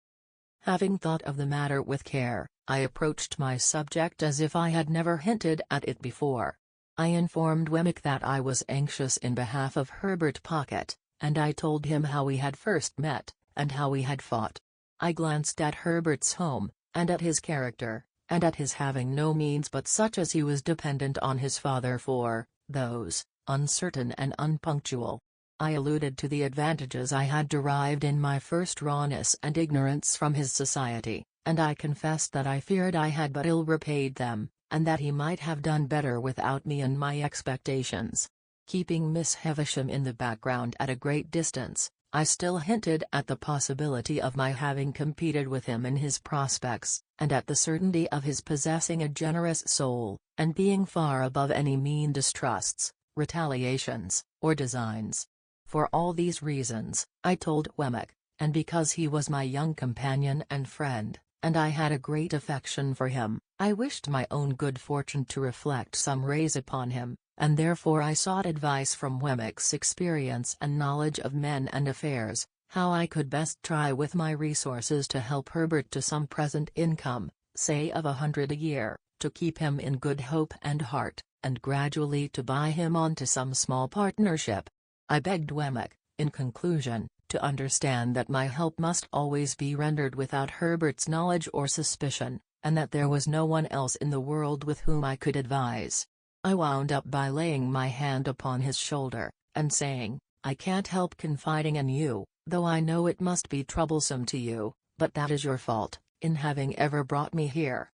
Having thought of the matter with care, I approached my subject as if I had never hinted at it before. I informed Wemmick that I was anxious in behalf of Herbert Pocket, and I told him how we had first met, and how we had fought. I glanced at Herbert's home, and at his character, and at his having no means but such as he was dependent on his father for, those, uncertain and unpunctual. I alluded to the advantages I had derived in my first rawness and ignorance from his society, and I confessed that I feared I had but ill repaid them, and that he might have done better without me and my expectations. Keeping Miss Havisham in the background at a great distance, I still hinted at the possibility of my having competed with him in his prospects, and at the certainty of his possessing a generous soul, and being far above any mean distrusts, retaliations, or designs. For all these reasons, I told Wemmick, and because he was my young companion and friend, and I had a great affection for him. I wished my own good fortune to reflect some rays upon him, and therefore I sought advice from Wemmick's experience and knowledge of men and affairs, how I could best try with my resources to help Herbert to some present income, say of 100 a year, to keep him in good hope and heart, and gradually to buy him on to some small partnership. I begged Wemmick, in conclusion, to understand that my help must always be rendered without Herbert's knowledge or suspicion, and that there was no one else in the world with whom I could advise. I wound up by laying my hand upon his shoulder, and saying, "I can't help confiding in you, though I know it must be troublesome to you, but that is your fault, in having ever brought me here."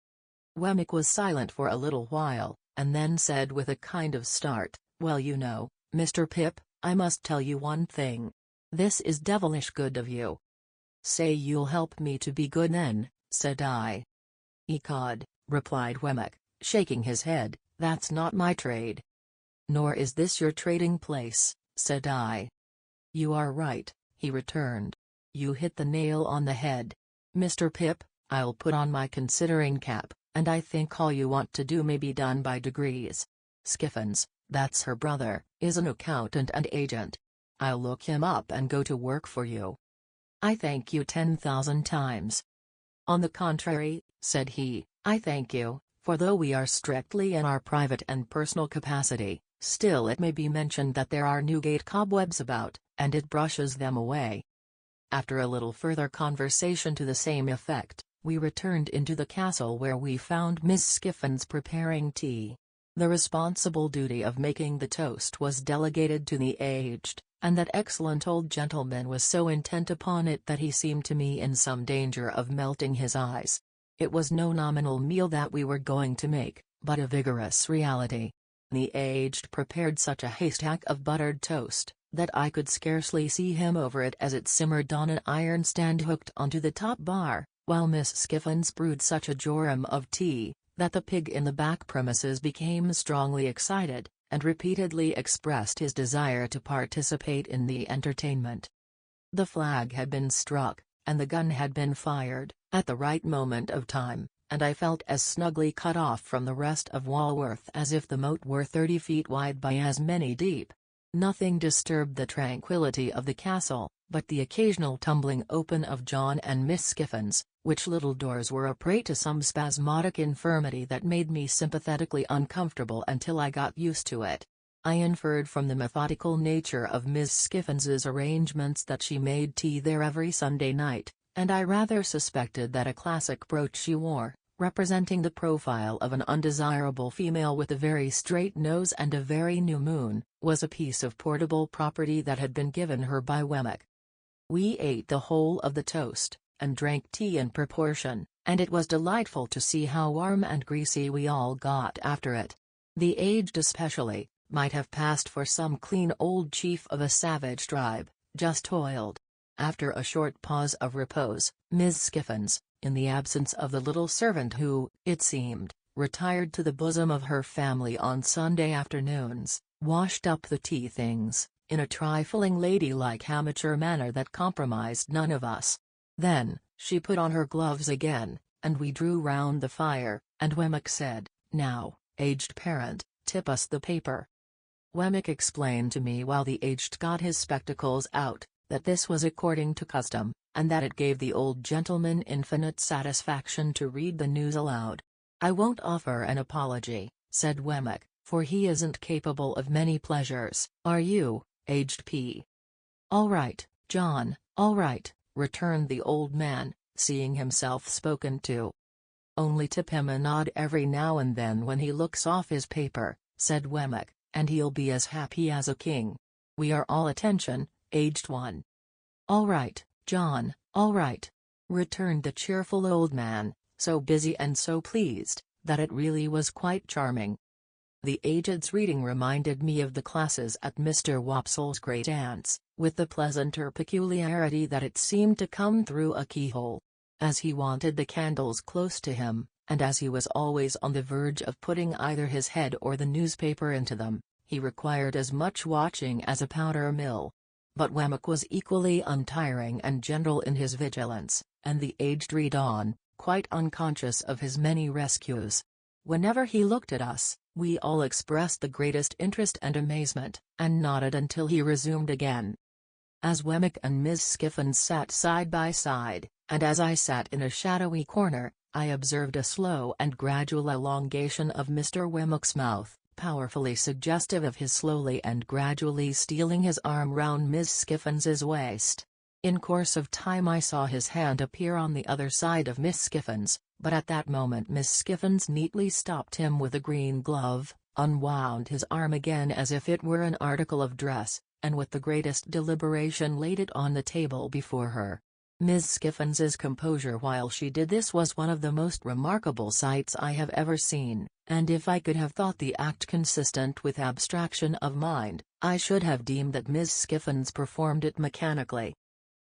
Wemmick was silent for a little while, and then said with a kind of start, "Well, you know, Mr. Pip, I must tell you one thing. This is devilish good of you." "Say you'll help me to be good then," said I. "Ecod," replied Wemmick, shaking his head, "that's not my trade." "Nor is this your trading place," said I. "You are right," he returned. "You hit the nail on the head. Mr. Pip, I'll put on my considering cap, and I think all you want to do may be done by degrees. Skiffins, that's her brother, is an accountant and agent. I'll look him up and go to work for you." "I thank you 10,000 times." "On the contrary," said he, "I thank you, for though we are strictly in our private and personal capacity, still it may be mentioned that there are Newgate cobwebs about, and it brushes them away." After a little further conversation to the same effect, we returned into the castle where we found Miss Skiffins preparing tea. The responsible duty of making the toast was delegated to the aged, and that excellent old gentleman was so intent upon it that he seemed to me in some danger of melting his eyes. It was no nominal meal that we were going to make, but a vigorous reality. The aged prepared such a haystack of buttered toast, that I could scarcely see him over it as it simmered on an iron stand hooked onto the top bar, while Miss Skiffins brewed such a jorum of tea, that the pig in the back premises became strongly excited, and repeatedly expressed his desire to participate in the entertainment. The flag had been struck, and the gun had been fired, at the right moment of time, and I felt as snugly cut off from the rest of Walworth as if the moat were 30 feet wide by as many deep. Nothing disturbed the tranquillity of the castle, but the occasional tumbling open of John and Miss Skiffins, which little doors were a prey to some spasmodic infirmity that made me sympathetically uncomfortable until I got used to it. I inferred from the methodical nature of Miss Skiffins's arrangements that she made tea there every Sunday night, and I rather suspected that a classic brooch she wore, representing the profile of an undesirable female with a very straight nose and a very new moon, was a piece of portable property that had been given her by Wemmick. We ate the whole of the toast, and drank tea in proportion, and it was delightful to see how warm and greasy we all got after it. The aged especially, might have passed for some clean old chief of a savage tribe, just oiled. After a short pause of repose, Miss Skiffins, in the absence of the little servant who, it seemed, retired to the bosom of her family on Sunday afternoons, washed up the tea things, in a trifling ladylike amateur manner that compromised none of us. Then, she put on her gloves again, and we drew round the fire, and Wemmick said, "Now, aged parent, tip us the paper." Wemmick explained to me while the aged got his spectacles out, that this was according to custom, and that it gave the old gentleman infinite satisfaction to read the news aloud. "I won't offer an apology," said Wemmick, "for he isn't capable of many pleasures, are you, aged P?" "All right, John, all right," returned the old man, seeing himself spoken to. "Only tip him a nod every now and then when he looks off his paper," said Wemmick, "and he'll be as happy as a king. We are all attention, aged one." "All right, John, all right," returned the cheerful old man, so busy and so pleased, that it really was quite charming. The aged's reading reminded me of the classes at Mr. Wopsle's great-aunt's, with the pleasanter peculiarity that it seemed to come through a keyhole. As he wanted the candles close to him, and as he was always on the verge of putting either his head or the newspaper into them, he required as much watching as a powder mill. But Wemmick was equally untiring and gentle in his vigilance, and the aged read on, quite unconscious of his many rescues. Whenever he looked at us, we all expressed the greatest interest and amazement, and nodded until he resumed again. As Wemmick and Miss Skiffins sat side by side, and as I sat in a shadowy corner, I observed a slow and gradual elongation of Mr. Wemmick's mouth, powerfully suggestive of his slowly and gradually stealing his arm round Miss Skiffins's waist. In course of time I saw his hand appear on the other side of Miss Skiffins, but at that moment Miss Skiffins neatly stopped him with a green glove, unwound his arm again as if it were an article of dress, and with the greatest deliberation laid it on the table before her. Miss Skiffins's composure while she did this was one of the most remarkable sights I have ever seen, and if I could have thought the act consistent with abstraction of mind, I should have deemed that Miss Skiffins performed it mechanically.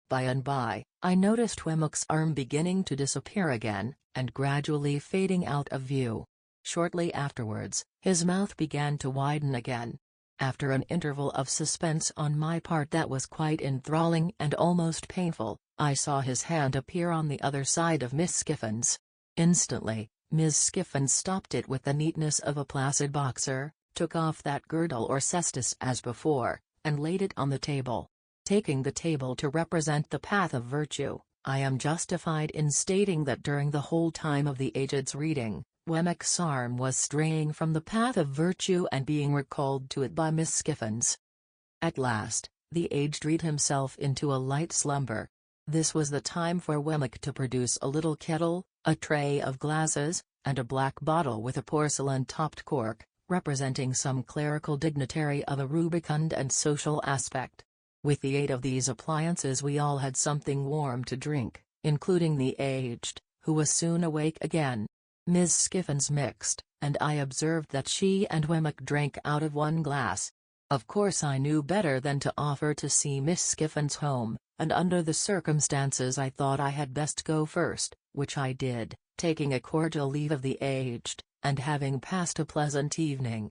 By and by, I noticed Wemmick's arm beginning to disappear again, and gradually fading out of view. Shortly afterwards, his mouth began to widen again. After an interval of suspense on my part that was quite enthralling and almost painful, I saw his hand appear on the other side of Miss Skiffins. Instantly, Miss Skiffins stopped it with the neatness of a placid boxer, took off that girdle or cestus as before, and laid it on the table. Taking the table to represent the path of virtue, I am justified in stating that during the whole time of the aged's reading, Wemmick's arm was straying from the path of virtue and being recalled to it by Miss Skiffins. At last, the aged read himself into a light slumber. This was the time for Wemmick to produce a little kettle, a tray of glasses, and a black bottle with a porcelain-topped cork, representing some clerical dignitary of a rubicund and social aspect. With the aid of these appliances we all had something warm to drink, including the aged, who was soon awake again. Miss Skiffins mixed, and I observed that she and Wemmick drank out of one glass. Of course I knew better than to offer to see Miss Skiffins home, and under the circumstances I thought I had best go first, which I did, taking a cordial leave of the aged, and having passed a pleasant evening.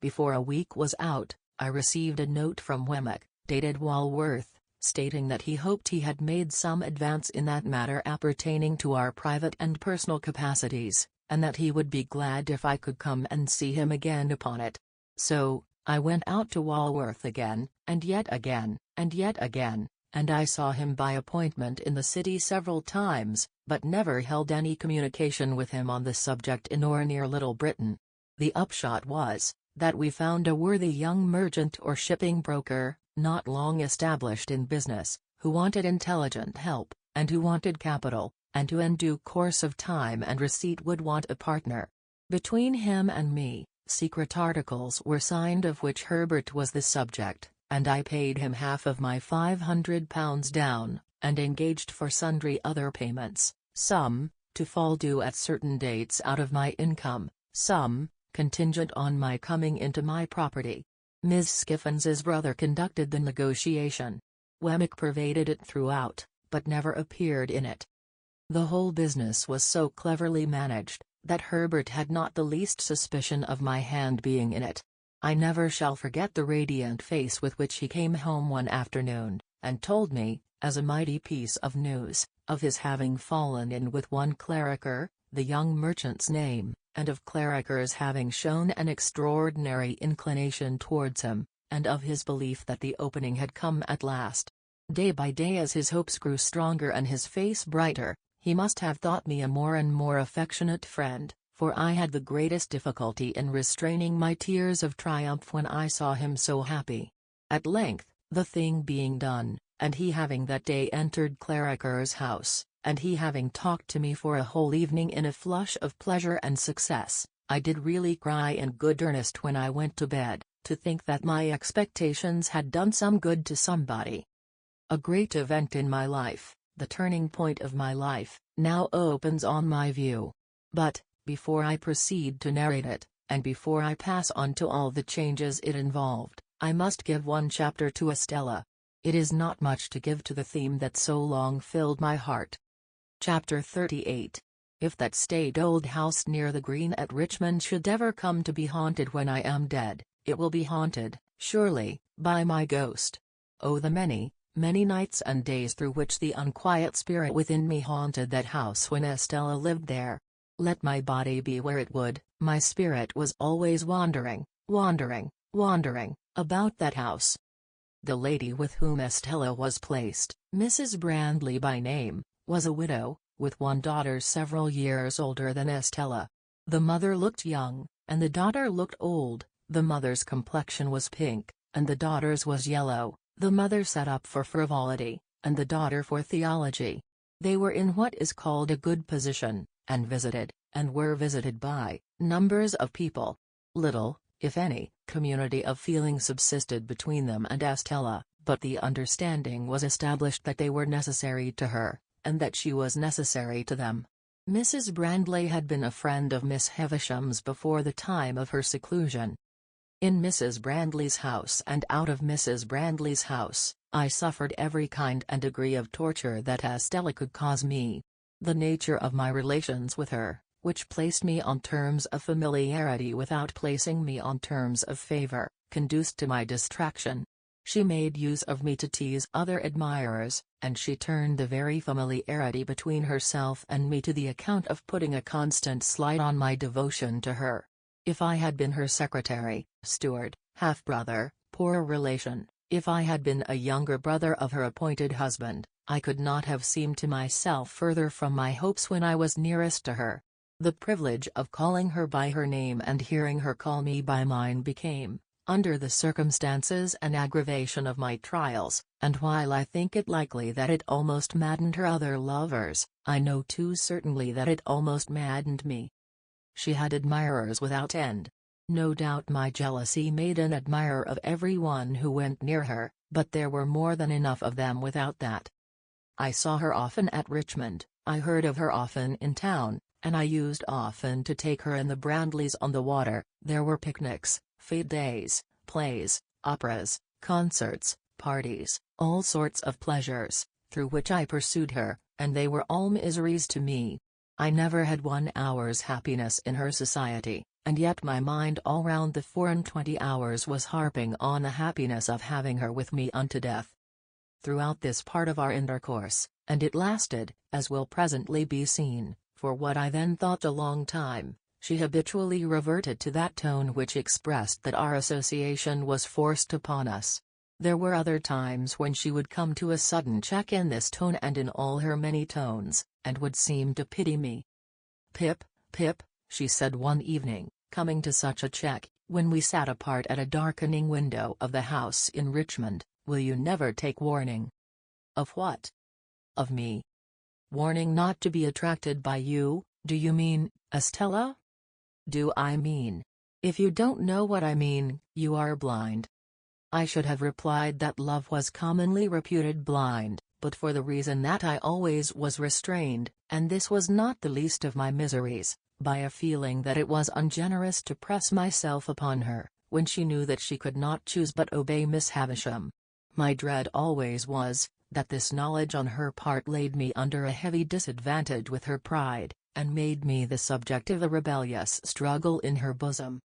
Before a week was out, I received a note from Wemmick, dated Walworth, stating that he hoped he had made some advance in that matter appertaining to our private and personal capacities, and that he would be glad if I could come and see him again upon it. So, I went out to Walworth again, and yet again, and yet again, and I saw him by appointment in the city several times, but never held any communication with him on the subject in or near Little Britain. The upshot was, that we found a worthy young merchant or shipping broker, not long established in business, who wanted intelligent help, and who wanted capital, and who in due course of time and receipt would want a partner. Between him and me, secret articles were signed of which Herbert was the subject, and I paid him half of my £500 down, and engaged for sundry other payments, some, to fall due at certain dates out of my income, some, contingent on my coming into my property. Miss Skiffins's brother conducted the negotiation. Wemmick pervaded it throughout, but never appeared in it. The whole business was so cleverly managed, that Herbert had not the least suspicion of my hand being in it. I never shall forget the radiant face with which he came home one afternoon, and told me, as a mighty piece of news, of his having fallen in with one Clarriker, the young merchant's name, and of Clarriker's having shown an extraordinary inclination towards him, and of his belief that the opening had come at last. Day by day as his hopes grew stronger and his face brighter, he must have thought me a more and more affectionate friend, for I had the greatest difficulty in restraining my tears of triumph when I saw him so happy. At length, the thing being done, and he having that day entered Clarriker's house, and he having talked to me for a whole evening in a flush of pleasure and success, I did really cry in good earnest when I went to bed, to think that my expectations had done some good to somebody. A great event in my life, the turning point of my life, now opens on my view. But, before I proceed to narrate it, and before I pass on to all the changes it involved, I must give one chapter to Estella. It is not much to give to the theme that so long filled my heart. Chapter 38. If that staid old house near the Green at Richmond should ever come to be haunted when I am dead, it will be haunted, surely, by my ghost. Oh, the many, many nights and days through which the unquiet spirit within me haunted that house when Estella lived there. Let my body be where it would, my spirit was always wandering, about that house. The lady with whom Estella was placed, Mrs. Brandley by name, was a widow, with one daughter several years older than Estella. The mother looked young, and the daughter looked old. The mother's complexion was pink, and the daughter's was yellow. The mother set up for frivolity, and the daughter for theology. They were in what is called a good position, and were visited by, numbers of people. Little, if any, community of feeling subsisted between them and Estella, but the understanding was established that they were necessary to her, and that she was necessary to them. Mrs. Brandley had been a friend of Miss Havisham's before the time of her seclusion. In Mrs. Brandley's house and out of Mrs. Brandley's house, I suffered every kind and degree of torture that Estella could cause me. The nature of my relations with her, which placed me on terms of familiarity without placing me on terms of favor, conduced to my distraction. She made use of me to tease other admirers, and she turned the very familiarity between herself and me to the account of putting a constant slight on my devotion to her. If I had been her secretary, steward, half-brother, poor relation, if I had been a younger brother of her appointed husband, I could not have seemed to myself further from my hopes when I was nearest to her. The privilege of calling her by her name and hearing her call me by mine became, under the circumstances, an aggravation of my trials, and while I think it likely that it almost maddened her other lovers, I know too certainly that it almost maddened me. She had admirers without end. No doubt my jealousy made an admirer of every one who went near her, but there were more than enough of them without that. I saw her often at Richmond, I heard of her often in town, and I used often to take her and the Brandleys on the water. There were picnics, fete days, plays, operas, concerts, parties, all sorts of pleasures, through which I pursued her, and they were all miseries to me. I never had 1 hour's happiness in her society, and yet my mind all round the 24 hours was harping on the happiness of having her with me unto death. Throughout this part of our intercourse, and it lasted, as will presently be seen, for what I then thought a long time, she habitually reverted to that tone which expressed that our association was forced upon us. There were other times when she would come to a sudden check in this tone and in all her many tones, and would seem to pity me. "Pip, Pip," she said one evening, coming to such a check, when we sat apart at a darkening window of the house in Richmond, "will you never take warning?" "Of what?" "Of me." "Warning not to be attracted by you, do you mean, Estella?" "Do I mean? If you don't know what I mean, you are blind." I should have replied that love was commonly reputed blind, but for the reason that I always was restrained, and this was not the least of my miseries, by a feeling that it was ungenerous to press myself upon her, when she knew that she could not choose but obey Miss Havisham. My dread always was, that this knowledge on her part laid me under a heavy disadvantage with her pride, and made me the subject of a rebellious struggle in her bosom.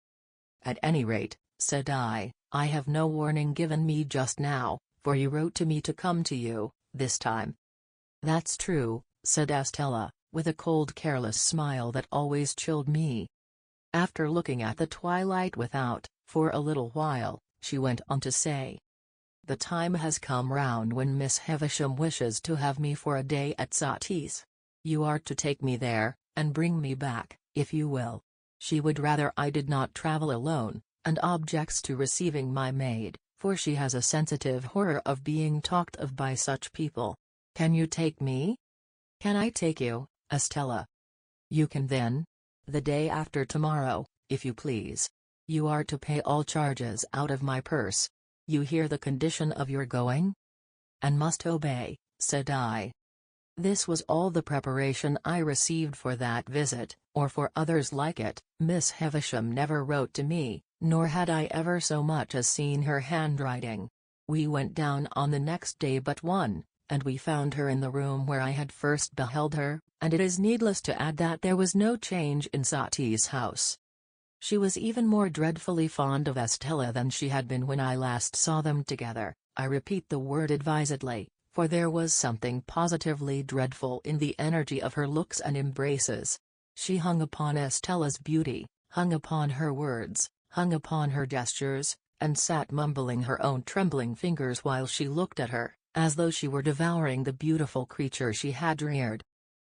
"At any rate," said I have no warning given me just now, for you wrote to me to come to you, this time." "That's true," said Estella, with a cold careless smile that always chilled me. After looking at the twilight without, for a little while, she went on to say, "The time has come round when Miss Havisham wishes to have me for a day at Satis. You are to take me there, and bring me back, if you will. She would rather I did not travel alone, and objects to receiving my maid, for she has a sensitive horror of being talked of by such people. Can you take me?" "Can I take you, Estella?" "You can then. The day after tomorrow, if you please. You are to pay all charges out of my purse. You hear the condition of your going?" "And must obey," said I. This was all the preparation I received for that visit, or for others like it. Miss Havisham never wrote to me, nor had I ever so much as seen her handwriting. We went down on the next day but one, and we found her in the room where I had first beheld her, and it is needless to add that there was no change in Sati's house. She was even more dreadfully fond of Estella than she had been when I last saw them together, I repeat the word advisedly, for there was something positively dreadful in the energy of her looks and embraces. She hung upon Estella's beauty, hung upon her words, hung upon her gestures, and sat mumbling her own trembling fingers while she looked at her, as though she were devouring the beautiful creature she had reared.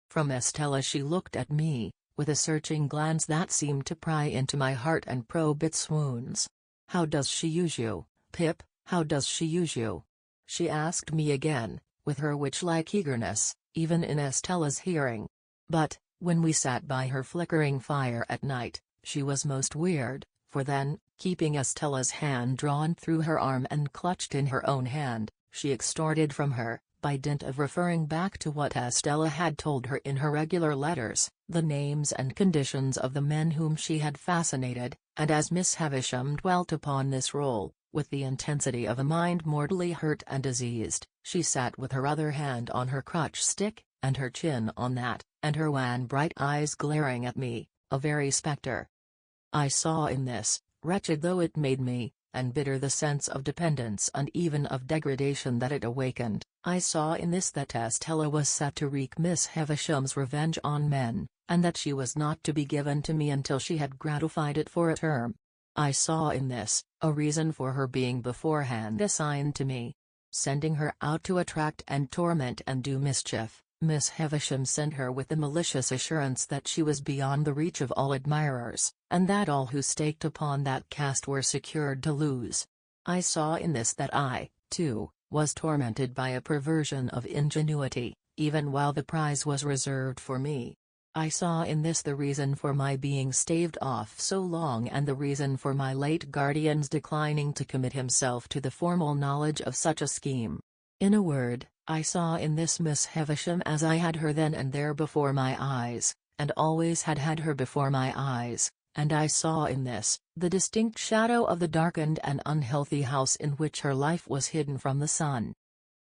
From Estella she looked at me, with a searching glance that seemed to pry into my heart and probe its wounds. "How does she use you, Pip, how does she use you?" she asked me again, with her witch-like eagerness, even in Estella's hearing. But, when we sat by her flickering fire at night, she was most weird, for then, keeping Estella's hand drawn through her arm and clutched in her own hand, she extorted from her, by dint of referring back to what Estella had told her in her regular letters, the names and conditions of the men whom she had fascinated, and as Miss Havisham dwelt upon this role, with the intensity of a mind mortally hurt and diseased, she sat with her other hand on her crutch stick, and her chin on that, and her wan bright eyes glaring at me, a very spectre. I saw in this, wretched though it made me, and bitter the sense of dependence and even of degradation that it awakened, I saw in this that Estella was set to wreak Miss Havisham's revenge on men, and that she was not to be given to me until she had gratified it for a term. I saw in this, a reason for her being beforehand assigned to me. Sending her out to attract and torment and do mischief, Miss Havisham sent her with the malicious assurance that she was beyond the reach of all admirers, and that all who staked upon that cast were secured to lose. I saw in this that I, too, was tormented by a perversion of ingenuity, even while the prize was reserved for me. I saw in this the reason for my being staved off so long and the reason for my late guardian's declining to commit himself to the formal knowledge of such a scheme. In a word, I saw in this Miss Havisham as I had her then and there before my eyes, and always had had her before my eyes, and I saw in this, the distinct shadow of the darkened and unhealthy house in which her life was hidden from the sun.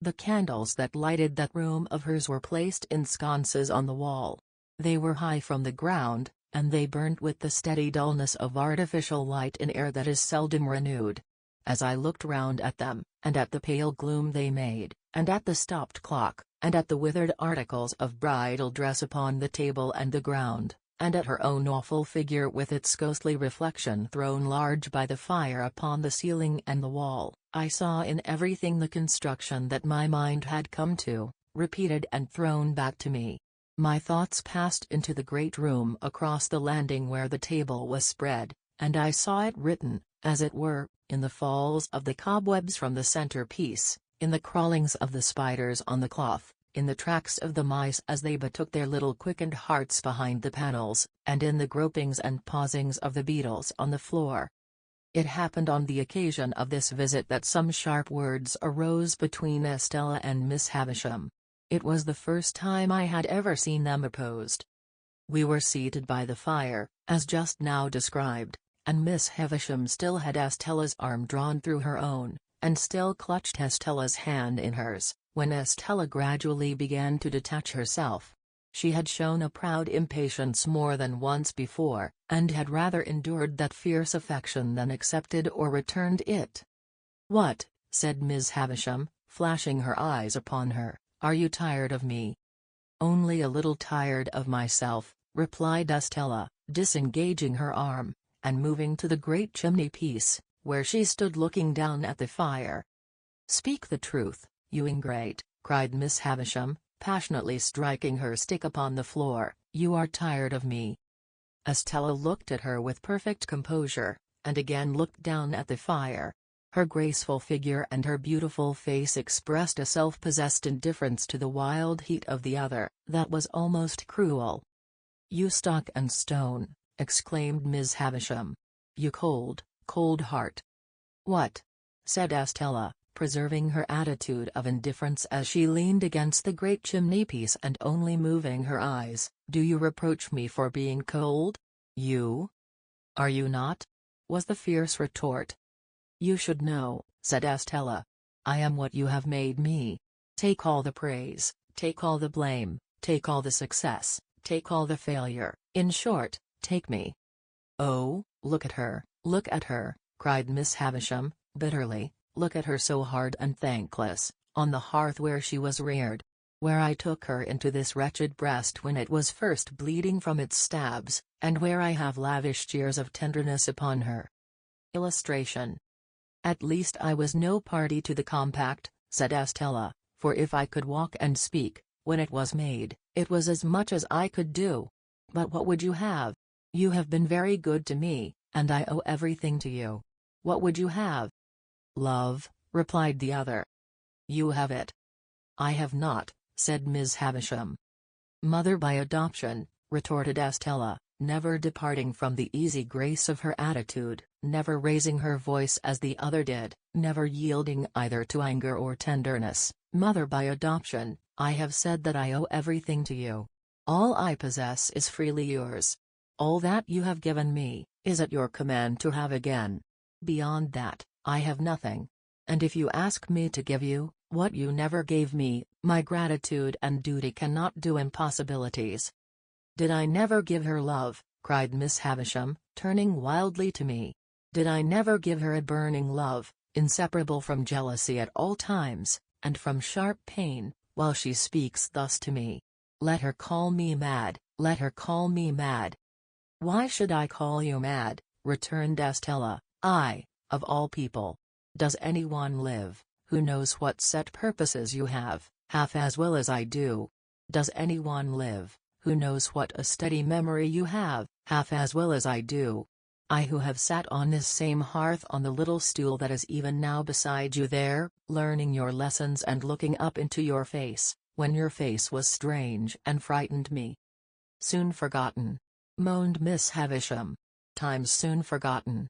The candles that lighted that room of hers were placed in sconces on the wall. They were high from the ground, and they burnt with the steady dullness of artificial light in air that is seldom renewed. As I looked round at them, and at the pale gloom they made, and at the stopped clock, and at the withered articles of bridal dress upon the table and the ground, and at her own awful figure with its ghostly reflection thrown large by the fire upon the ceiling and the wall, I saw in everything the construction that my mind had come to, repeated and thrown back to me. My thoughts passed into the great room across the landing where the table was spread, and I saw it written, as it were, in the falls of the cobwebs from the centerpiece, in the crawlings of the spiders on the cloth, in the tracks of the mice as they betook their little quickened hearts behind the panels, and in the gropings and pausings of the beetles on the floor. It happened on the occasion of this visit that some sharp words arose between Estella and Miss Havisham. It was the first time I had ever seen them opposed. We were seated by the fire, as just now described, and Miss Havisham still had Estella's arm drawn through her own, and still clutched Estella's hand in hers, when Estella gradually began to detach herself. She had shown a proud impatience more than once before, and had rather endured that fierce affection than accepted or returned it. "What," said Miss Havisham, flashing her eyes upon her, "are you tired of me?" "Only a little tired of myself," replied Estella, disengaging her arm, and moving to the great chimney-piece, where she stood looking down at the fire. "Speak the truth, you ingrate," cried Miss Havisham, passionately striking her stick upon the floor, "you are tired of me." Estella looked at her with perfect composure, and again looked down at the fire. Her graceful figure and her beautiful face expressed a self-possessed indifference to the wild heat of the other, that was almost cruel. "You stock and stone," exclaimed Miss Havisham. "You cold, cold heart." "What?" said Estella, preserving her attitude of indifference as she leaned against the great chimney-piece and only moving her eyes. "Do you reproach me for being cold? You? Are you not?" was the fierce retort. "You should know," said Estella. "I am what you have made me. Take all the praise, take all the blame, take all the success, take all the failure, in short, take me." "Oh, look at her," cried Miss Havisham, bitterly. Look at her so hard and thankless, on the hearth where she was reared. Where I took her into this wretched breast when it was first bleeding from its stabs, and where I have lavished years of tenderness upon her. Illustration. At least I was no party to the compact, said Estella, for if I could walk and speak, when it was made, it was as much as I could do. But what would you have? You have been very good to me, and I owe everything to you. What would you have? Love, replied the other. You have it. I have not, said Miss Havisham. Mother by adoption, retorted Estella, never departing from the easy grace of her attitude, never raising her voice as the other did, never yielding either to anger or tenderness. Mother by adoption, I have said that I owe everything to you. All I possess is freely yours. All that you have given me, is at your command to have again. Beyond that, I have nothing. And if you ask me to give you, what you never gave me, my gratitude and duty cannot do impossibilities. Did I never give her love? Cried Miss Havisham, turning wildly to me. Did I never give her a burning love, inseparable from jealousy at all times, and from sharp pain, while she speaks thus to me? Let her call me mad, let her call me mad. Why should I call you mad? Returned Estella. I, of all people. Does anyone live, who knows what set purposes you have, half as well as I do? Does anyone live, who knows what a steady memory you have, half as well as I do? I who have sat on this same hearth on the little stool that is even now beside you there, learning your lessons and looking up into your face, when your face was strange and frightened me. Soon forgotten, moaned Miss Havisham. Times soon forgotten.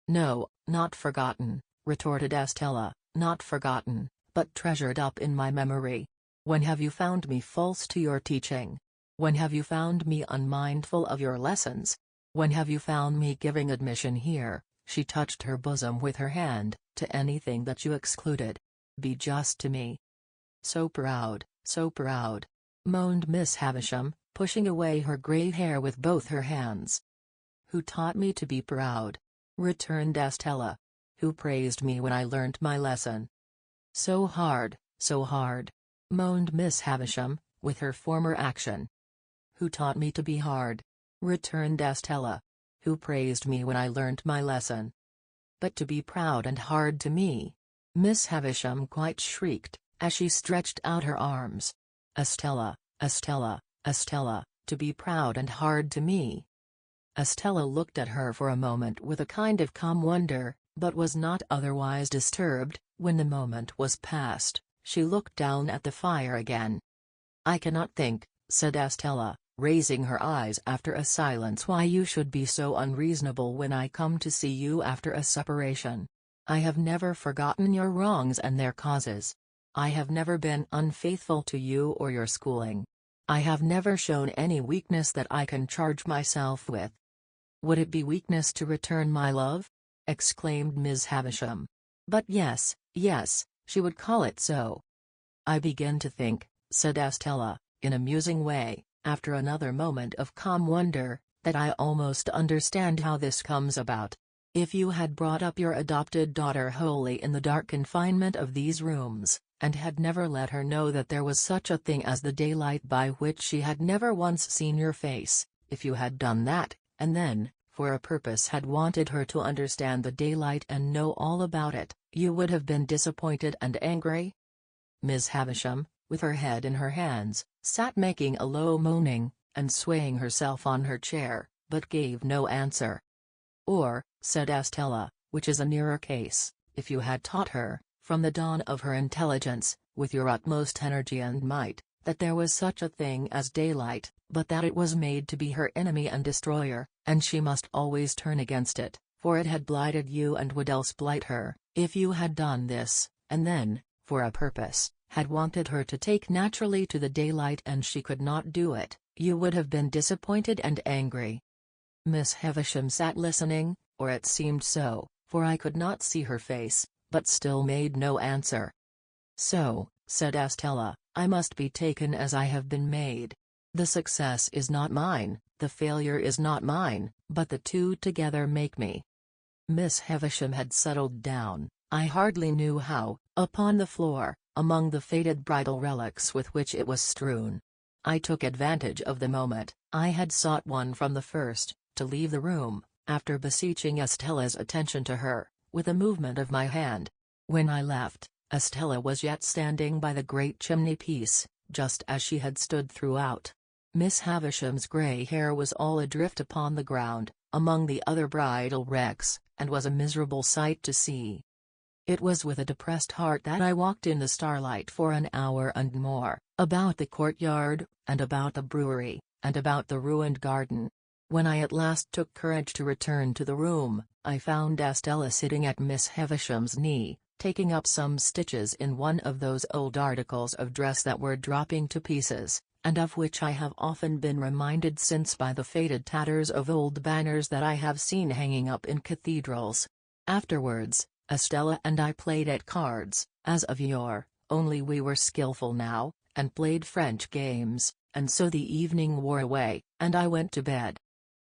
No, not forgotten, retorted Estella, not forgotten, but treasured up in my memory. When have you found me false to your teaching? When have you found me unmindful of your lessons? When have you found me giving admission here, she touched her bosom with her hand, to anything that you excluded? Be just to me. So proud, moaned Miss Havisham, pushing away her grey hair with both her hands. Who taught me to be proud? Returned Estella. Who praised me when I learnt my lesson? So hard, moaned Miss Havisham, with her former action. Who taught me to be hard? Returned Estella. Who praised me when I learnt my lesson? But to be proud and hard to me! Miss Havisham quite shrieked, as she stretched out her arms. Estella, to be proud and hard to me! Estella looked at her for a moment with a kind of calm wonder, but was not otherwise disturbed. When the moment was past, she looked down at the fire again. I cannot think, said Estella, raising her eyes after a silence, why you should be so unreasonable when I come to see you after a separation. I have never forgotten your wrongs and their causes. I have never been unfaithful to you or your schooling. I have never shown any weakness that I can charge myself with. Would it be weakness to return my love? Exclaimed Miss Havisham. But yes, she would call it so. I begin to think, said Estella, in a musing way, after another moment of calm wonder, that I almost understand how this comes about. If you had brought up your adopted daughter wholly in the dark confinement of these rooms, and had never let her know that there was such a thing as the daylight by which she had never once seen your face, if you had done that, and then, for a purpose had wanted her to understand the daylight and know all about it, you would have been disappointed and angry? Miss Havisham, with her head in her hands, sat making a low moaning, and swaying herself on her chair, but gave no answer. Or, said Estella, which is a nearer case, if you had taught her, from the dawn of her intelligence, with your utmost energy and might, that there was such a thing as daylight, but that it was made to be her enemy and destroyer, and she must always turn against it, for it had blighted you and would else blight her, if you had done this, and then, for a purpose, had wanted her to take naturally to the daylight and she could not do it, you would have been disappointed and angry. Miss Havisham sat listening, or it seemed so, for I could not see her face, but still made no answer. So, said Estella, I must be taken as I have been made. The success is not mine, the failure is not mine, but the two together make me. Miss Havisham had settled down, I hardly knew how, upon the floor, among the faded bridal relics with which it was strewn. I took advantage of the moment, I had sought one from the first, to leave the room, after beseeching Estella's attention to her, with a movement of my hand. When I left, Estella was yet standing by the great chimney-piece, just as she had stood throughout. Miss Havisham's grey hair was all adrift upon the ground, among the other bridal wrecks, and was a miserable sight to see. It was with a depressed heart that I walked in the starlight for an hour and more, about the courtyard, and about the brewery, and about the ruined garden. When I at last took courage to return to the room, I found Estella sitting at Miss Havisham's knee, taking up some stitches in one of those old articles of dress that were dropping to pieces, and of which I have often been reminded since by the faded tatters of old banners that I have seen hanging up in cathedrals. Afterwards, Estella and I played at cards, as of yore, only we were skillful now, and played French games, and so the evening wore away, and I went to bed.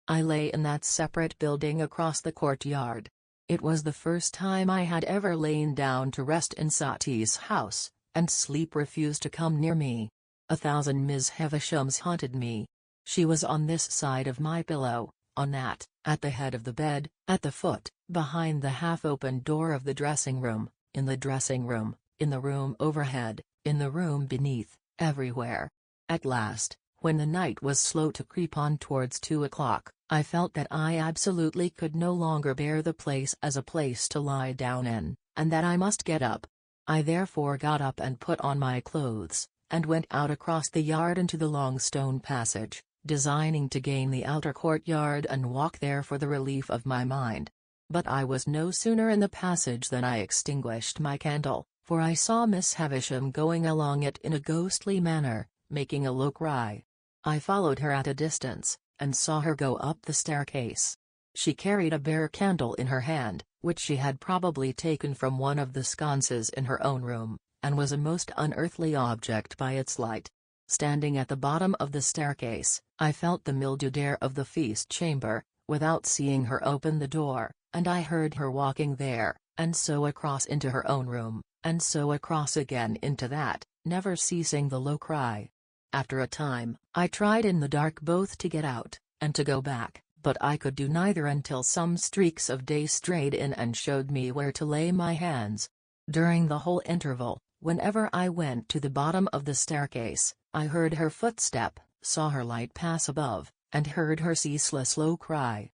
I lay in that separate building across the courtyard. It was the first time I had ever lain down to rest in Sati's house, and sleep refused to come near me. 1,000 Miss Havishams haunted me. She was on this side of my pillow, on that, at the head of the bed, at the foot, behind the half-open door of the dressing-room, in the dressing-room, in the room overhead, in the room beneath, everywhere. At last, when the night was slow to creep on towards 2 o'clock, I felt that I absolutely could no longer bear the place as a place to lie down in, and that I must get up. I therefore got up and put on my clothes, and went out across the yard into the long stone passage, designing to gain the outer courtyard and walk there for the relief of my mind. But I was no sooner in the passage than I extinguished my candle, for I saw Miss Havisham going along it in a ghostly manner, making a low cry. I followed her at a distance, and saw her go up the staircase. She carried a bare candle in her hand, which she had probably taken from one of the sconces in her own room, and was a most unearthly object by its light. Standing at the bottom of the staircase, I felt the mildewed air of the feast chamber, without seeing her open the door, and I heard her walking there, and so across into her own room, and so across again into that, never ceasing the low cry. After a time, I tried in the dark both to get out, and to go back, but I could do neither until some streaks of day strayed in and showed me where to lay my hands. During the whole interval, whenever I went to the bottom of the staircase, I heard her footstep, saw her light pass above, and heard her ceaseless low cry.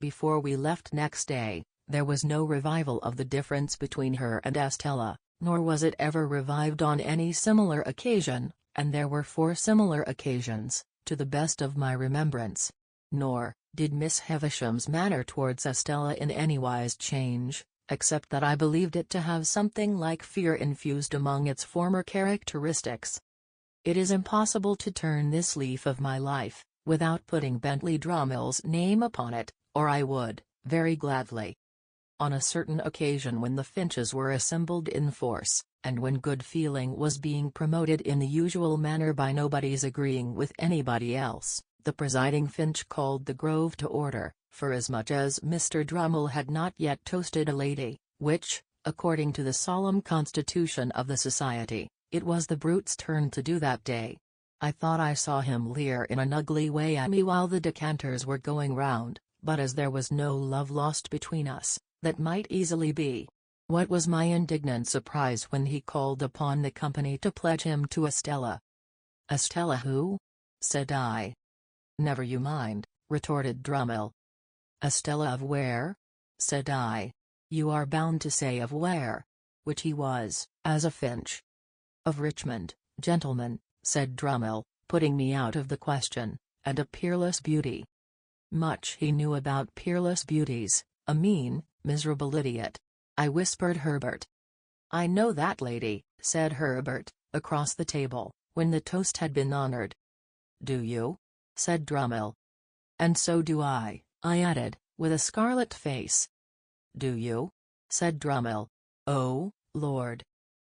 Before we left next day, there was no revival of the difference between her and Estella, nor was it ever revived on any similar occasion, and there were 4 similar occasions, to the best of my remembrance. Nor did Miss Havisham's manner towards Estella in any wise change, except that I believed it to have something like fear infused among its former characteristics. It is impossible to turn this leaf of my life, without putting Bentley Drummill's name upon it, or I would, very gladly. On a certain occasion when the Finches were assembled in force, and when good feeling was being promoted in the usual manner by nobody's agreeing with anybody else, the presiding Finch called the Grove to order, forasmuch as Mr. Drummle had not yet toasted a lady, which, according to the solemn constitution of the society, it was the brute's turn to do that day. I thought I saw him leer in an ugly way at me while the decanters were going round, but as there was no love lost between us, that might easily be. What was my indignant surprise when he called upon the company to pledge him to Estella. "Estella who?" said I. "Never you mind," retorted Drummle. "Estella of where?" said I. "You are bound to say of where," which he was, as a Finch. "Of Richmond, gentlemen," said Drummle, putting me out of the question, "and a peerless beauty." Much he knew about peerless beauties, a mean, miserable idiot. I whispered Herbert. "I know that lady," said Herbert, across the table, when the toast had been honored. "Do you?" said Drummle. "And so do I," I added, with a scarlet face. "Do you?" said Drummle. "Oh, Lord!"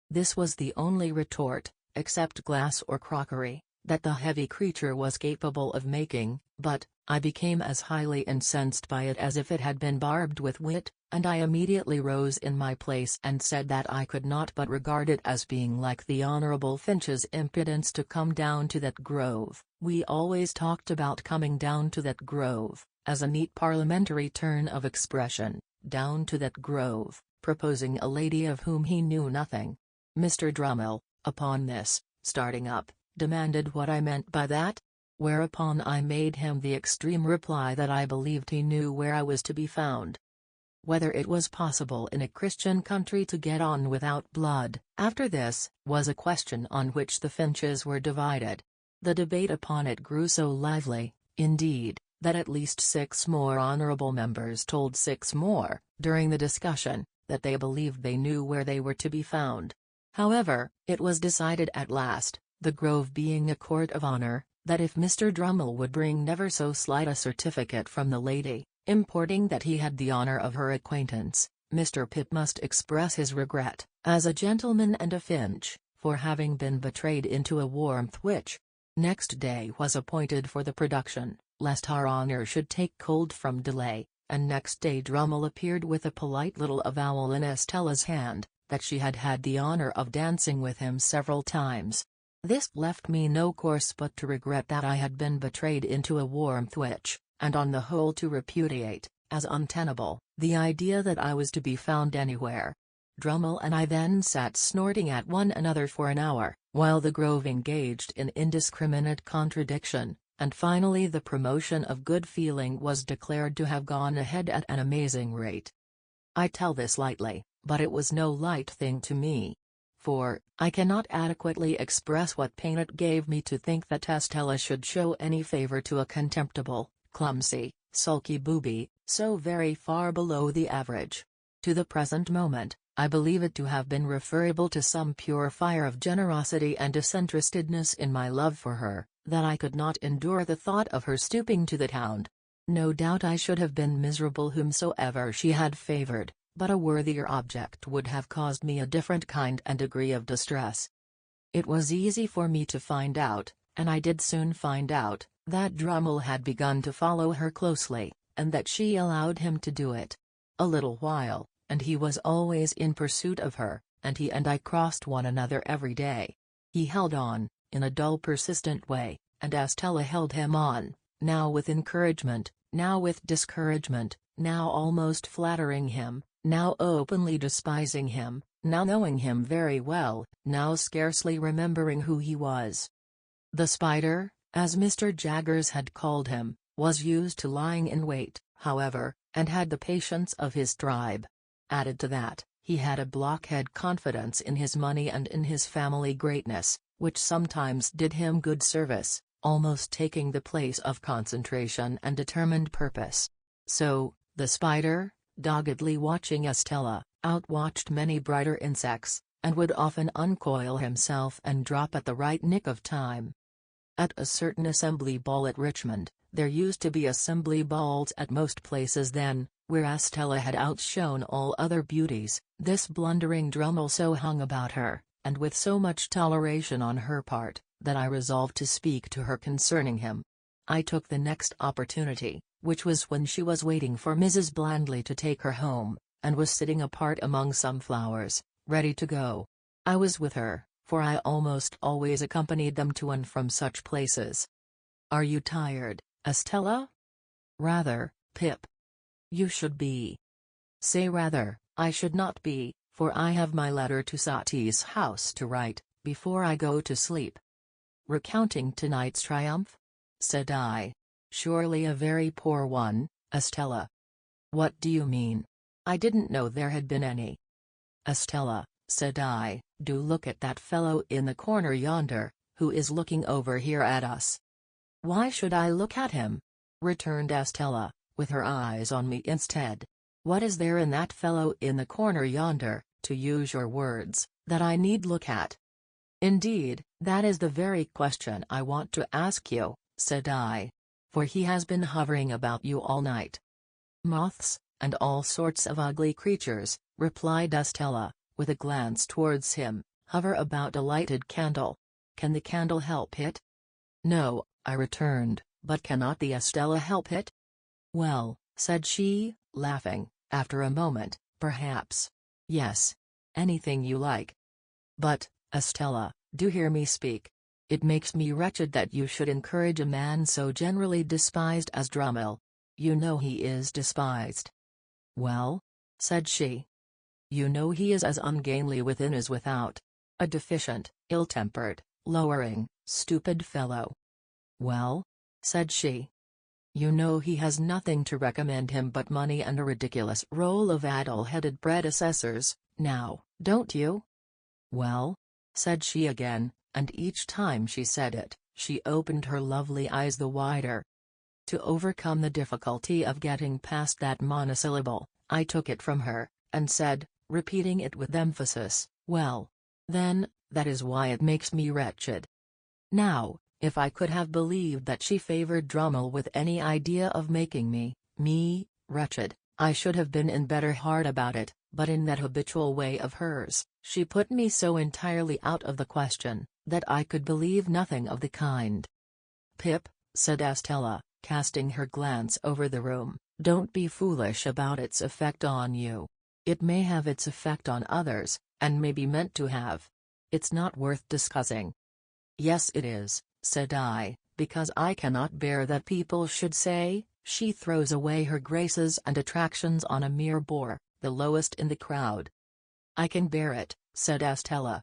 This was the only retort, except glass or crockery, that the heavy creature was capable of making, but I became as highly incensed by it as if it had been barbed with wit, and I immediately rose in my place and said that I could not but regard it as being like the Honourable Finch's impudence to come down to that grove. We always talked about coming down to that grove, as a neat parliamentary turn of expression, down to that grove, proposing a lady of whom he knew nothing. Mr. Drummle, upon this, starting up, demanded what I meant by that? Whereupon I made him the extreme reply that I believed he knew where I was to be found. Whether it was possible in a Christian country to get on without blood, after this, was a question on which the Finches were divided. The debate upon it grew so lively, indeed, that at least 6 more honourable members told 6 more, during the discussion, that they believed they knew where they were to be found. However, it was decided at last, the Grove being a court of honour, that if Mr. Drummle would bring never so slight a certificate from the lady, importing that he had the honour of her acquaintance, Mr. Pip must express his regret, as a gentleman and a Finch, for having been betrayed into a warmth which, next day was appointed for the production, lest our honour should take cold from delay, and next day Drummle appeared with a polite little avowal in Estella's hand, that she had had the honour of dancing with him several times. This left me no course but to regret that I had been betrayed into a warmth which, and on the whole to repudiate, as untenable, the idea that I was to be found anywhere. Drummle and I then sat snorting at one another for an hour, while the Grove engaged in indiscriminate contradiction, and finally the promotion of good feeling was declared to have gone ahead at an amazing rate. I tell this lightly, but it was no light thing to me. For, I cannot adequately express what pain it gave me to think that Estella should show any favour to a contemptible, clumsy, sulky booby, so very far below the average. To the present moment, I believe it to have been referable to some pure fire of generosity and disinterestedness in my love for her, that I could not endure the thought of her stooping to that hound. No doubt I should have been miserable whomsoever she had favoured, but a worthier object would have caused me a different kind and degree of distress. It was easy for me to find out, and I did soon find out, that Drummle had begun to follow her closely, and that she allowed him to do it. A little while, and he was always in pursuit of her, and he and I crossed one another every day. He held on, in a dull persistent way, and Estella held him on, now with encouragement, now with discouragement, now almost flattering him, now openly despising him, now knowing him very well, now scarcely remembering who he was. The Spider, as Mr. Jaggers had called him, was used to lying in wait, however, and had the patience of his tribe. Added to that, he had a blockhead confidence in his money and in his family greatness, which sometimes did him good service, almost taking the place of concentration and determined purpose. So, the Spider, doggedly watching Estella, outwatched many brighter insects, and would often uncoil himself and drop at the right nick of time. At a certain assembly ball at Richmond, there used to be assembly balls at most places then, where Estella had outshone all other beauties, this blundering Drummle so hung about her, and with so much toleration on her part, that I resolved to speak to her concerning him. I took the next opportunity, which was when she was waiting for Mrs. Blandley to take her home, and was sitting apart among some flowers, ready to go. I was with her, for I almost always accompanied them to and from such places. "Are you tired, Estella?" "Rather, Pip." "You should be." "Say rather, I should not be, for I have my letter to Sati's house to write, before I go to sleep." "Recounting tonight's triumph?" said I. "Surely a very poor one, Estella." "What do you mean? I didn't know there had been any." "Estella," said I, "do look at that fellow in the corner yonder, who is looking over here at us." "Why should I look at him?" returned Estella, with her eyes on me instead. "What is there in that fellow in the corner yonder, to use your words, that I need look at?" "Indeed, that is the very question I want to ask you," said I. "For he has been hovering about you all night." "Moths, and all sorts of ugly creatures," replied Estella, with a glance towards him, "hover about a lighted candle. Can the candle help it?" "No," I returned, "but cannot the Estella help it?" "Well," said she, laughing, after a moment, "perhaps. Yes. Anything you like. But, Estella, do hear me speak. It makes me wretched that you should encourage a man so generally despised as Drummle. You know he is despised." "Well?" said she. "You know he is as ungainly within as without. A deficient, ill-tempered, lowering, stupid fellow." "Well?" said she. "You know he has nothing to recommend him but money and a ridiculous roll of addle-headed predecessors, now, don't you?" "Well?" said she again, and each time she said it, she opened her lovely eyes the wider. To overcome the difficulty of getting past that monosyllable, I took it from her, and said, repeating it with emphasis, "Well, then, that is why it makes me wretched." Now, if I could have believed that she favored Drummle with any idea of making me, wretched, I should have been in better heart about it, but in that habitual way of hers, she put me so entirely out of the question, that I could believe nothing of the kind. "Pip," said Estella, casting her glance over the room, "don't be foolish about its effect on you. It may have its effect on others, and may be meant to have. It's not worth discussing." "Yes it is," said I, "because I cannot bear that people should say, she throws away her graces and attractions on a mere bore, the lowest in the crowd." "I can bear it," said Estella.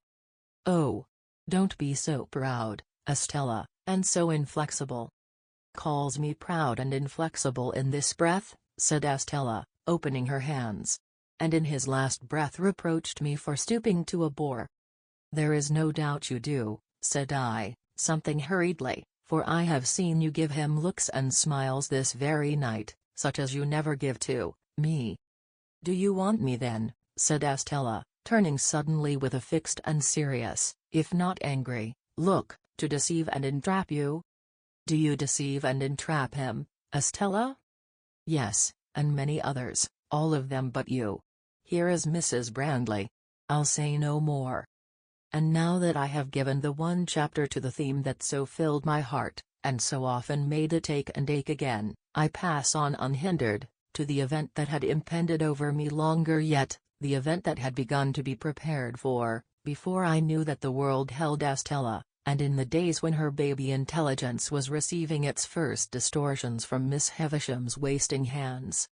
"Oh! Don't be so proud, Estella, and so inflexible." "Calls me proud and inflexible in this breath," said Estella, opening her hands. "And in his last breath reproached me for stooping to a bore." "There is no doubt you do," said I, something hurriedly, "for I have seen you give him looks and smiles this very night, such as you never give to me." "Do you want me then," said Estella, turning suddenly with a fixed and serious, if not angry, look, "to deceive and entrap you?" "Do you deceive and entrap him, Estella?" "Yes, and many others, all of them but you. Here is Mrs. Brandley. I'll say no more. And now that I have given the one chapter to the theme that so filled my heart, and so often made it ache and ache again, I pass on unhindered, to the event that had impended over me longer yet, the event that had begun to be prepared for, before I knew that the world held Estella, and in the days when her baby intelligence was receiving its first distortions from Miss Havisham's wasting hands.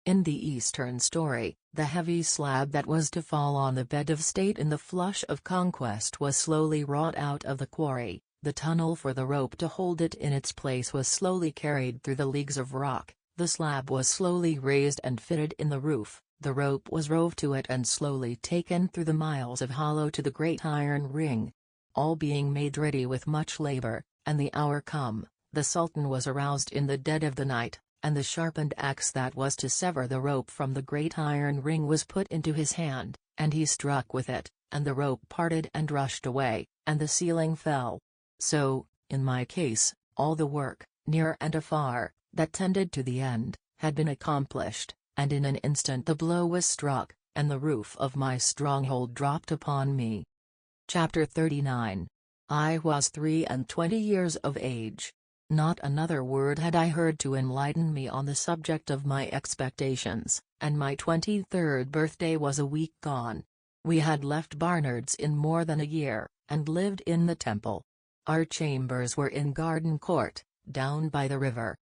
In the Eastern story, the heavy slab that was to fall on the bed of state in the flush of conquest was slowly wrought out of the quarry, the tunnel for the rope to hold it in its place was slowly carried through the leagues of rock, the slab was slowly raised and fitted in the roof, the rope was rove to it and slowly taken through the miles of hollow to the great iron ring. All being made ready with much labor, and the hour come, the Sultan was aroused in the dead of the night, and the sharpened axe that was to sever the rope from the great iron ring was put into his hand, and he struck with it, and the rope parted and rushed away, and the ceiling fell. So, in my case, all the work, near and afar, that tended to the end, had been accomplished, and in an instant the blow was struck, and the roof of my stronghold dropped upon me. Chapter 39. I was 23 years of age. Not another word had I heard to enlighten me on the subject of my expectations, and my 23rd birthday was a week gone. We had left Barnard's in more than a year, and lived in the Temple. Our chambers were in Garden Court, down by the river.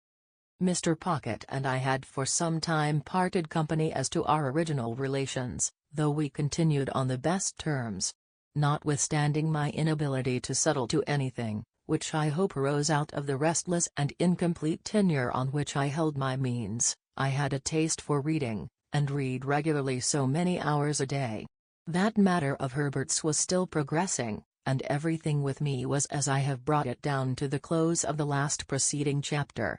Mr. Pocket and I had for some time parted company as to our original relations, though we continued on the best terms. Notwithstanding my inability to settle to anything, which I hope arose out of the restless and incomplete tenure on which I held my means, I had a taste for reading, and read regularly so many hours a day. That matter of Herbert's was still progressing, and everything with me was as I have brought it down to the close of the last preceding chapter.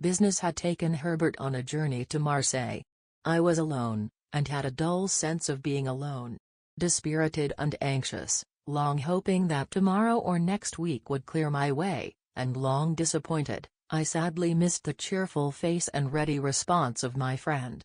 Business had taken Herbert on a journey to Marseille. I was alone, and had a dull sense of being alone. Dispirited and anxious, long hoping that tomorrow or next week would clear my way, and long disappointed, I sadly missed the cheerful face and ready response of my friend.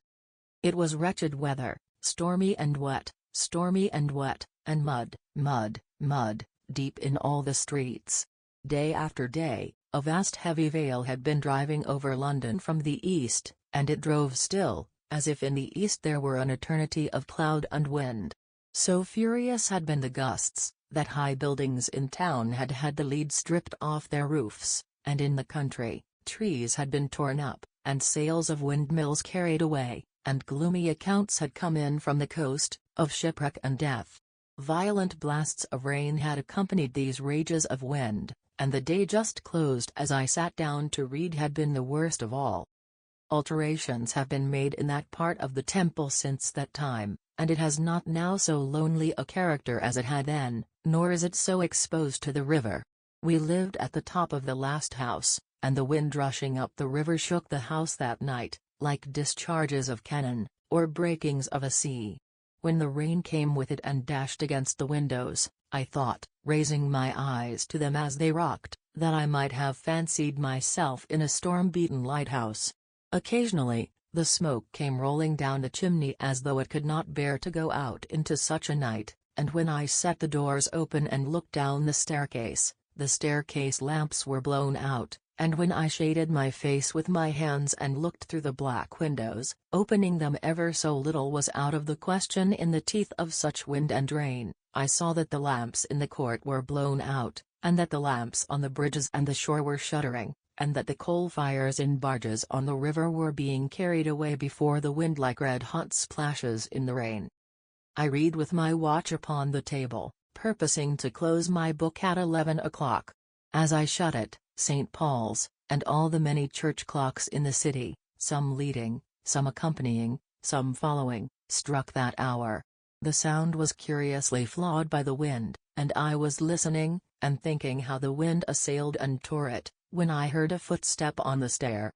It was wretched weather, stormy and wet, and mud, mud, deep in all the streets. Day after day, a vast heavy veil had been driving over London from the east, and it drove still, as if in the east there were an eternity of cloud and wind. So furious had been the gusts, that high buildings in town had had the leads stripped off their roofs, and in the country, trees had been torn up, and sails of windmills carried away, and gloomy accounts had come in from the coast, of shipwreck and death. Violent blasts of rain had accompanied these rages of wind, and the day just closed as I sat down to read had been the worst of all. Alterations have been made in that part of the temple since that time, and it has not now so lonely a character as it had then, nor is it so exposed to the river. We lived at the top of the last house, and the wind rushing up the river shook the house that night, like discharges of cannon, or breakings of a sea. When the rain came with it and dashed against the windows, I thought, raising my eyes to them as they rocked, that I might have fancied myself in a storm-beaten lighthouse. Occasionally, the smoke came rolling down the chimney as though it could not bear to go out into such a night, and when I set the doors open and looked down the staircase lamps were blown out, and when I shaded my face with my hands and looked through the black windows, opening them ever so little was out of the question in the teeth of such wind and rain, I saw that the lamps in the court were blown out, and that the lamps on the bridges and the shore were shuddering, and that the coal fires in barges on the river were being carried away before the wind like red-hot splashes in the rain. I read with my watch upon the table, purposing to close my book at 11 o'clock. As I shut it, St. Paul's, and all the many church clocks in the city, some leading, some accompanying, some following, struck that hour. The sound was curiously flawed by the wind, and I was listening, and thinking how the wind assailed and tore it, when I heard a footstep on the stair.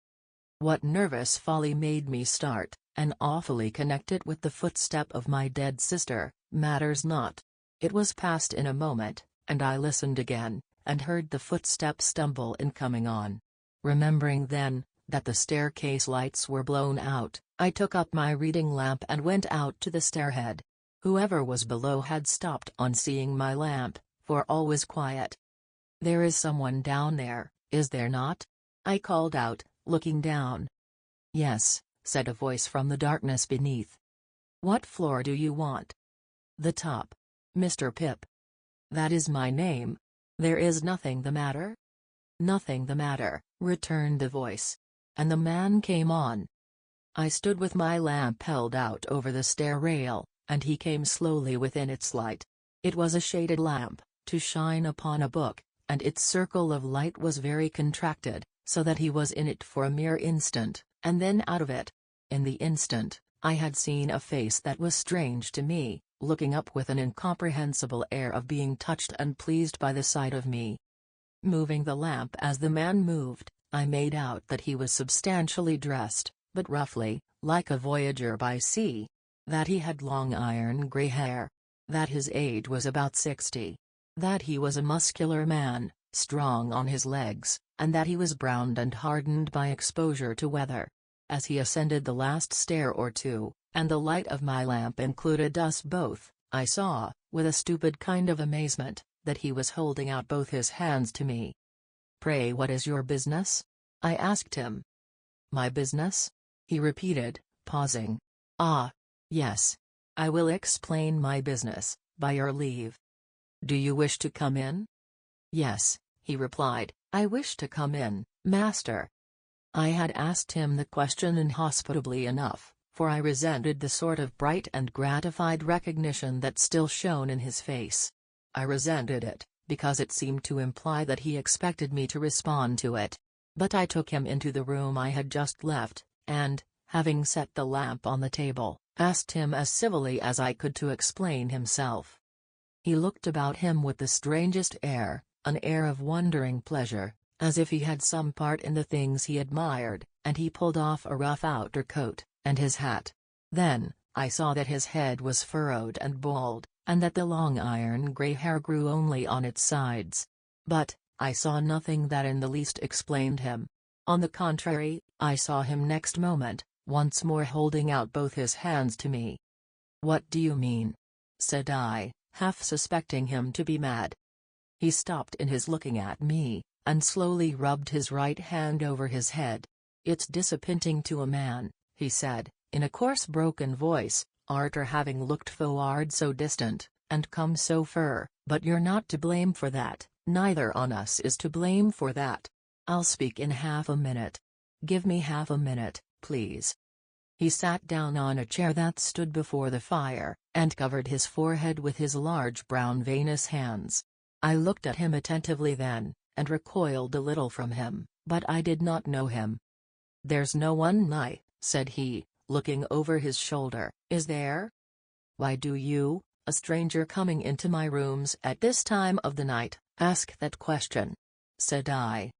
What nervous folly made me start, and awfully connect it with the footstep of my dead sister, matters not. It was past in a moment, and I listened again, and heard the footstep stumble in coming on. Remembering then, that the staircase lights were blown out, I took up my reading lamp and went out to the stairhead. Whoever was below had stopped on seeing my lamp, for all was quiet. "There is someone down there, is there not?" I called out, looking down. "Yes," said a voice from the darkness beneath. "What floor do you want?" "The top, Mr. Pip." "That is my name. There is nothing the matter?" "Nothing the matter," returned the voice. And the man came on. I stood with my lamp held out over the stair rail, and he came slowly within its light. It was a shaded lamp, to shine upon a book, and its circle of light was very contracted, so that he was in it for a mere instant, and then out of it. In the instant, I had seen a face that was strange to me, looking up with an incomprehensible air of being touched and pleased by the sight of me. Moving the lamp as the man moved, I made out that he was substantially dressed, but roughly, like a voyager by sea; that he had long iron grey hair; that his age was about 60; that he was a muscular man, strong on his legs, and that he was browned and hardened by exposure to weather. As he ascended the last stair or two, and the light of my lamp included us both, I saw, with a stupid kind of amazement, that he was holding out both his hands to me. "Pray, what is your business?" I asked him. "My business?" he repeated, pausing. "Ah, yes. I will explain my business, by your leave." "Do you wish to come in?" "Yes," he replied, "I wish to come in, master." I had asked him the question inhospitably enough, for I resented the sort of bright and gratified recognition that still shone in his face. I resented it, because it seemed to imply that he expected me to respond to it. But I took him into the room I had just left, and, having set the lamp on the table, asked him as civilly as I could to explain himself. He looked about him with the strangest air, an air of wondering pleasure, as if he had some part in the things he admired, and he pulled off a rough outer coat, and his hat. Then, I saw that his head was furrowed and bald, and that the long iron grey hair grew only on its sides. But, I saw nothing that in the least explained him. On the contrary, I saw him next moment, once more holding out both his hands to me. "What do you mean?" said I, half suspecting him to be mad. He stopped in his looking at me, and slowly rubbed his right hand over his head. "It's disappointing to a man," he said, in a coarse broken voice, "arter having looked forward so distant, and come so fur, but you're not to blame for that, neither on us is to blame for that. I'll speak in half a minute. Give me half a minute, please." He sat down on a chair that stood before the fire, and covered his forehead with his large brown veinous hands. I looked at him attentively then, and recoiled a little from him, but I did not know him. "There's no one nigh," said he, looking over his shoulder, "is there? Why do you, a stranger coming into my rooms at this time of the night, ask that question?" said I.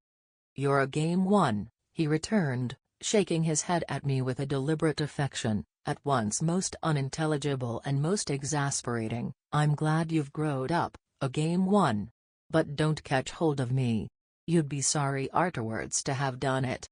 "You're a game one," he returned, shaking his head at me with a deliberate affection, at once most unintelligible and most exasperating. "I'm glad you've growed up, a game one. But don't catch hold of me. You'd be sorry arterwards to have done it."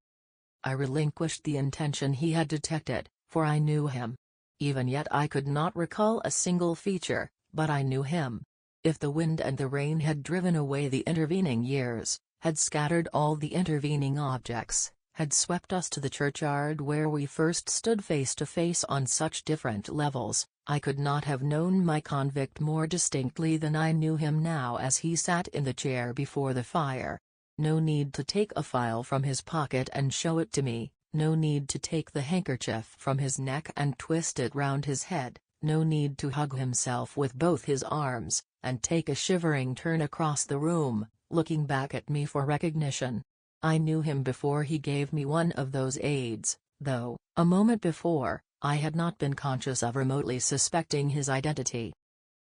I relinquished the intention he had detected, for I knew him. Even yet I could not recall a single feature, but I knew him. If the wind and the rain had driven away the intervening years, had scattered all the intervening objects, had swept us to the churchyard where we first stood face to face on such different levels, I could not have known my convict more distinctly than I knew him now as he sat in the chair before the fire. No need to take a file from his pocket and show it to me, no need to take the handkerchief from his neck and twist it round his head, no need to hug himself with both his arms, and take a shivering turn across the room, looking back at me for recognition. I knew him before he gave me one of those aids, though, a moment before, I had not been conscious of remotely suspecting his identity.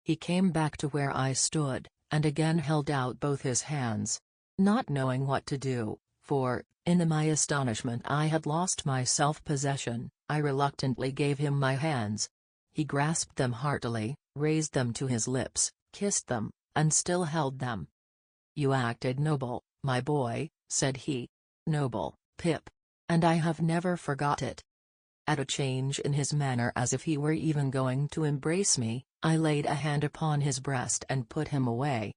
He came back to where I stood, and again held out both his hands. Not knowing what to do, for, in my astonishment I had lost my self-possession, I reluctantly gave him my hands. He grasped them heartily, raised them to his lips, kissed them, and still held them. "You acted noble, my boy," said he. "Noble, Pip. And I have never forgot it." At a change in his manner, as if he were even going to embrace me, I laid a hand upon his breast and put him away.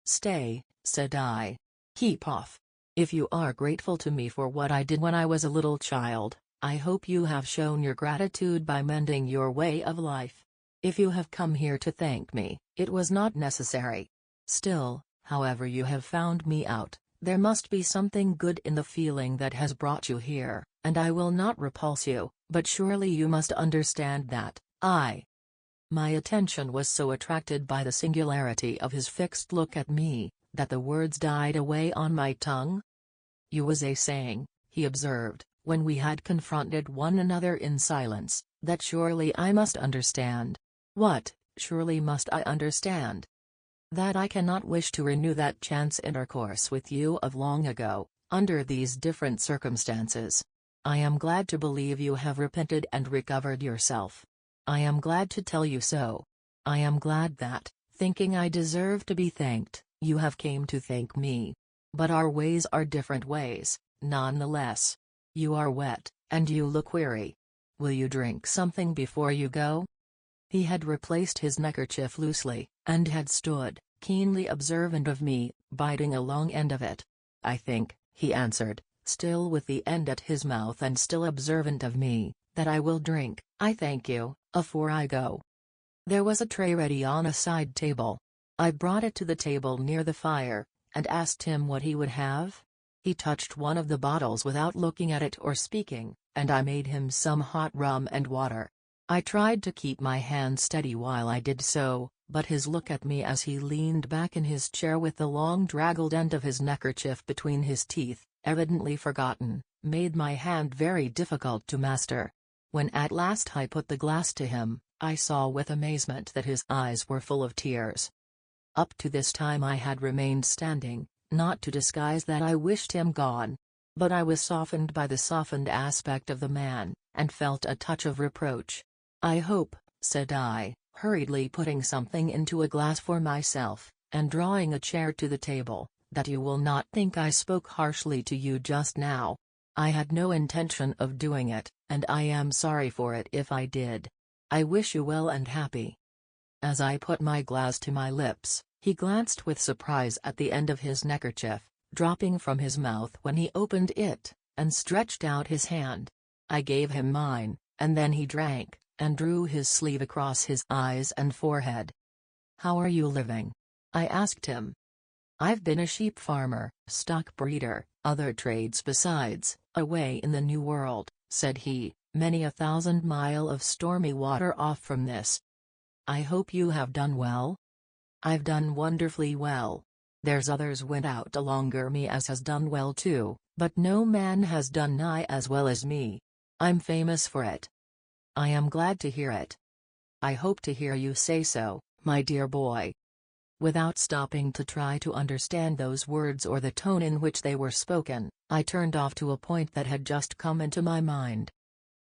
"Stay," said I. "Keep off. If you are grateful to me for what I did when I was a little child, I hope you have shown your gratitude by mending your way of life. If you have come here to thank me, it was not necessary. Still, however you have found me out, there must be something good in the feeling that has brought you here, and I will not repulse you, but surely you must understand that, My attention was so attracted by the singularity of his fixed look at me, that the words died away on my tongue. "You was a saying," he observed, when we had confronted one another in silence, "that surely I must understand." "What, surely must I understand?" "That I cannot wish to renew that chance intercourse with you of long ago, under these different circumstances. I am glad to believe you have repented and recovered yourself. I am glad to tell you so. I am glad that, thinking I deserve to be thanked, you have came to thank me. But our ways are different ways, none the less. You are wet, and you look weary. Will you drink something before you go?" He had replaced his neckerchief loosely, and had stood, keenly observant of me, biting a long end of it. "I think," he answered, still with the end at his mouth and still observant of me, "that I will drink, I thank you, afore I go." There was a tray ready on a side table. I brought it to the table near the fire, and asked him what he would have. He touched one of the bottles without looking at it or speaking, and I made him some hot rum and water. I tried to keep my hand steady while I did so, but his look at me as he leaned back in his chair with the long draggled end of his neckerchief between his teeth, evidently forgotten, made my hand very difficult to master. When at last I put the glass to him, I saw with amazement that his eyes were full of tears. Up to this time I had remained standing, not to disguise that I wished him gone. But I was softened by the softened aspect of the man, and felt a touch of reproach. "I hope," said I, hurriedly putting something into a glass for myself, and drawing a chair to the table, "that you will not think I spoke harshly to you just now. I had no intention of doing it, and I am sorry for it if I did. I wish you well and happy." As I put my glass to my lips, He glanced with surprise at the end of his neckerchief, dropping from his mouth when he opened it, and stretched out his hand. I gave him mine, and then he drank, and drew his sleeve across his eyes and forehead. "How are you living?" I asked him. "I've been a sheep farmer, stock breeder, other trades besides, away in the New World," said he, "many 1,000 miles of stormy water off from this." "I hope you have done well?" "I've done wonderfully well. There's others went out alonger me as has done well too, but no man has done nigh as well as me. I'm famous for it." "I am glad to hear it." "I hope to hear you say so, my dear boy." Without stopping to try to understand those words or the tone in which they were spoken, I turned off to a point that had just come into my mind.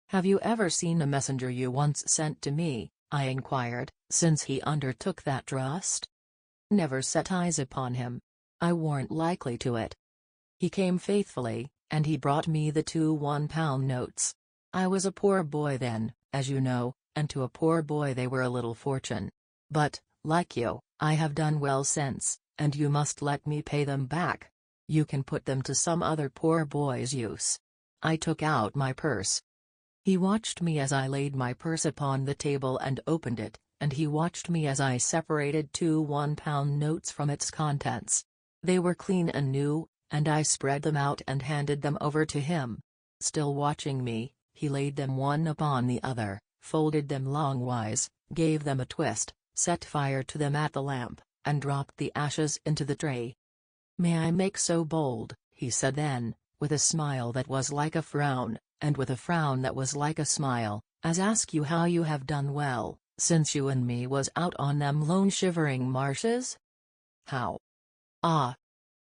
"Have you ever seen a messenger you once sent to me?" I inquired, since he undertook that trust. "Never set eyes upon him. I warn't likely to it. He came faithfully, and he brought me the 2 £1 notes. I was a poor boy then, as you know, and to a poor boy they were a little fortune. But, like you, I have done well since, and you must let me pay them back. You can put them to some other poor boy's use." I took out my purse. He watched me as I laid my purse upon the table and opened it, and he watched me as I separated 2 £1 notes from its contents. They were clean and new, and I spread them out and handed them over to him. Still watching me, he laid them one upon the other, folded them longwise, gave them a twist, set fire to them at the lamp, and dropped the ashes into the tray. "May I make so bold," he said then, with a smile that was like a frown, and with a frown that was like a smile, "as ask you how you have done well, since you and me was out on them lone shivering marshes?" "How?" "Ah."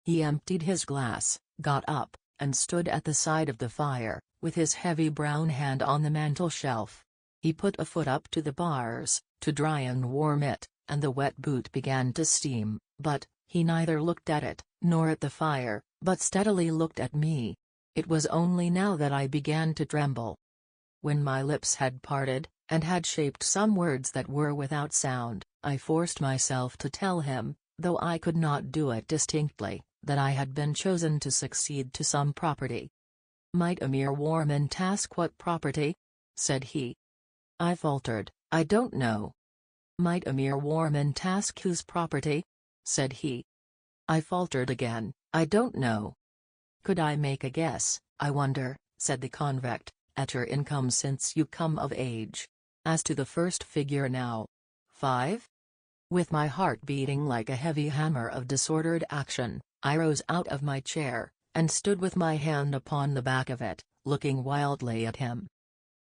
He emptied his glass, got up, and stood at the side of the fire, with his heavy brown hand on the mantel-shelf. He put a foot up to the bars, to dry and warm it, and the wet boot began to steam, but he neither looked at it, nor at the fire, but steadily looked at me. It was only now that I began to tremble. When my lips had parted, and had shaped some words that were without sound, I forced myself to tell him, though I could not do it distinctly, that I had been chosen to succeed to some property. "Might a mere warman task what property?" said he. I faltered, "I don't know." "Might a mere warman task whose property?" said he. I faltered again, "I don't know." "Could I make a guess, I wonder," said the convict, "at your income since you come of age? As to the first figure now. 5? With my heart beating like a heavy hammer of disordered action, I rose out of my chair, and stood with my hand upon the back of it, looking wildly at him.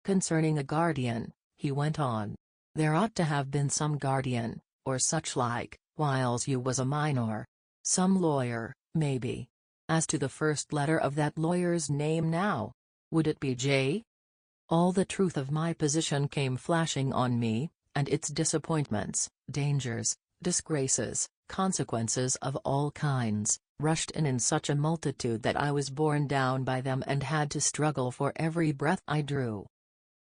"Concerning a guardian," he went on. "There ought to have been some guardian, or such like, whiles you was a minor. Some lawyer, maybe. As to the first letter of that lawyer's name now? Would it be J?" All the truth of my position came flashing on me, and its disappointments, dangers, disgraces, consequences of all kinds, rushed in such a multitude that I was borne down by them and had to struggle for every breath I drew.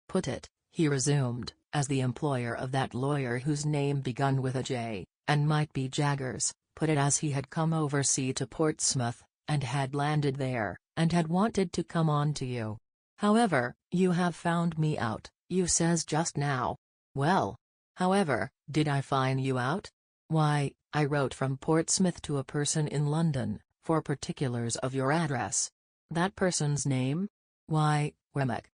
"Put it," he resumed, "as the employer of that lawyer whose name begun with a J, and might be Jaggers, put it as he had come oversea to Portsmouth, and had landed there, and had wanted to come on to you. However, you have found me out, you says just now. Well, however, did I find you out? Why, I wrote from Portsmouth to a person in London, for particulars of your address. That person's name? Why, Remick.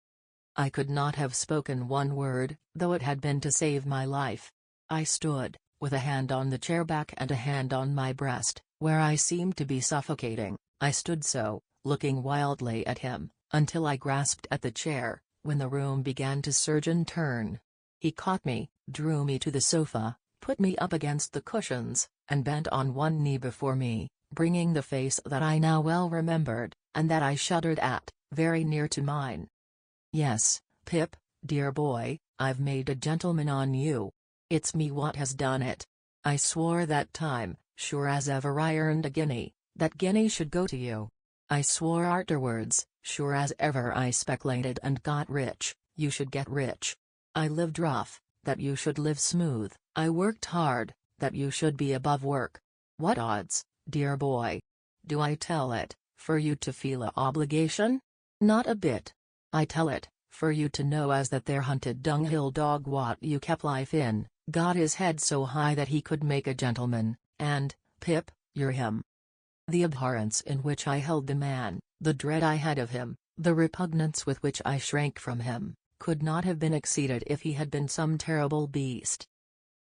I could not have spoken one word, though it had been to save my life. I stood, with a hand on the chair back and a hand on my breast, where I seemed to be suffocating. I stood so, looking wildly at him, until I grasped at the chair, when the room began to surge and turn. He caught me, drew me to the sofa, put me up against the cushions, and bent on one knee before me, bringing the face that I now well remembered, and that I shuddered at, very near to mine. "Yes, Pip, dear boy, I've made a gentleman on you. It's me what has done it. I swore that time, sure as ever I earned a guinea, that guinea should go to you. I swore arterwards, sure as ever I speculated and got rich, you should get rich. I lived rough, that you should live smooth. I worked hard, that you should be above work. What odds, dear boy? Do I tell it, for you to feel a obligation? Not a bit. I tell it, for you to know as that there hunted dunghill dog what you kept life in, got his head so high that he could make a gentleman, and, Pip, you're him. The abhorrence in which I held the man, the dread I had of him, the repugnance with which I shrank from him, could not have been exceeded if he had been some terrible beast.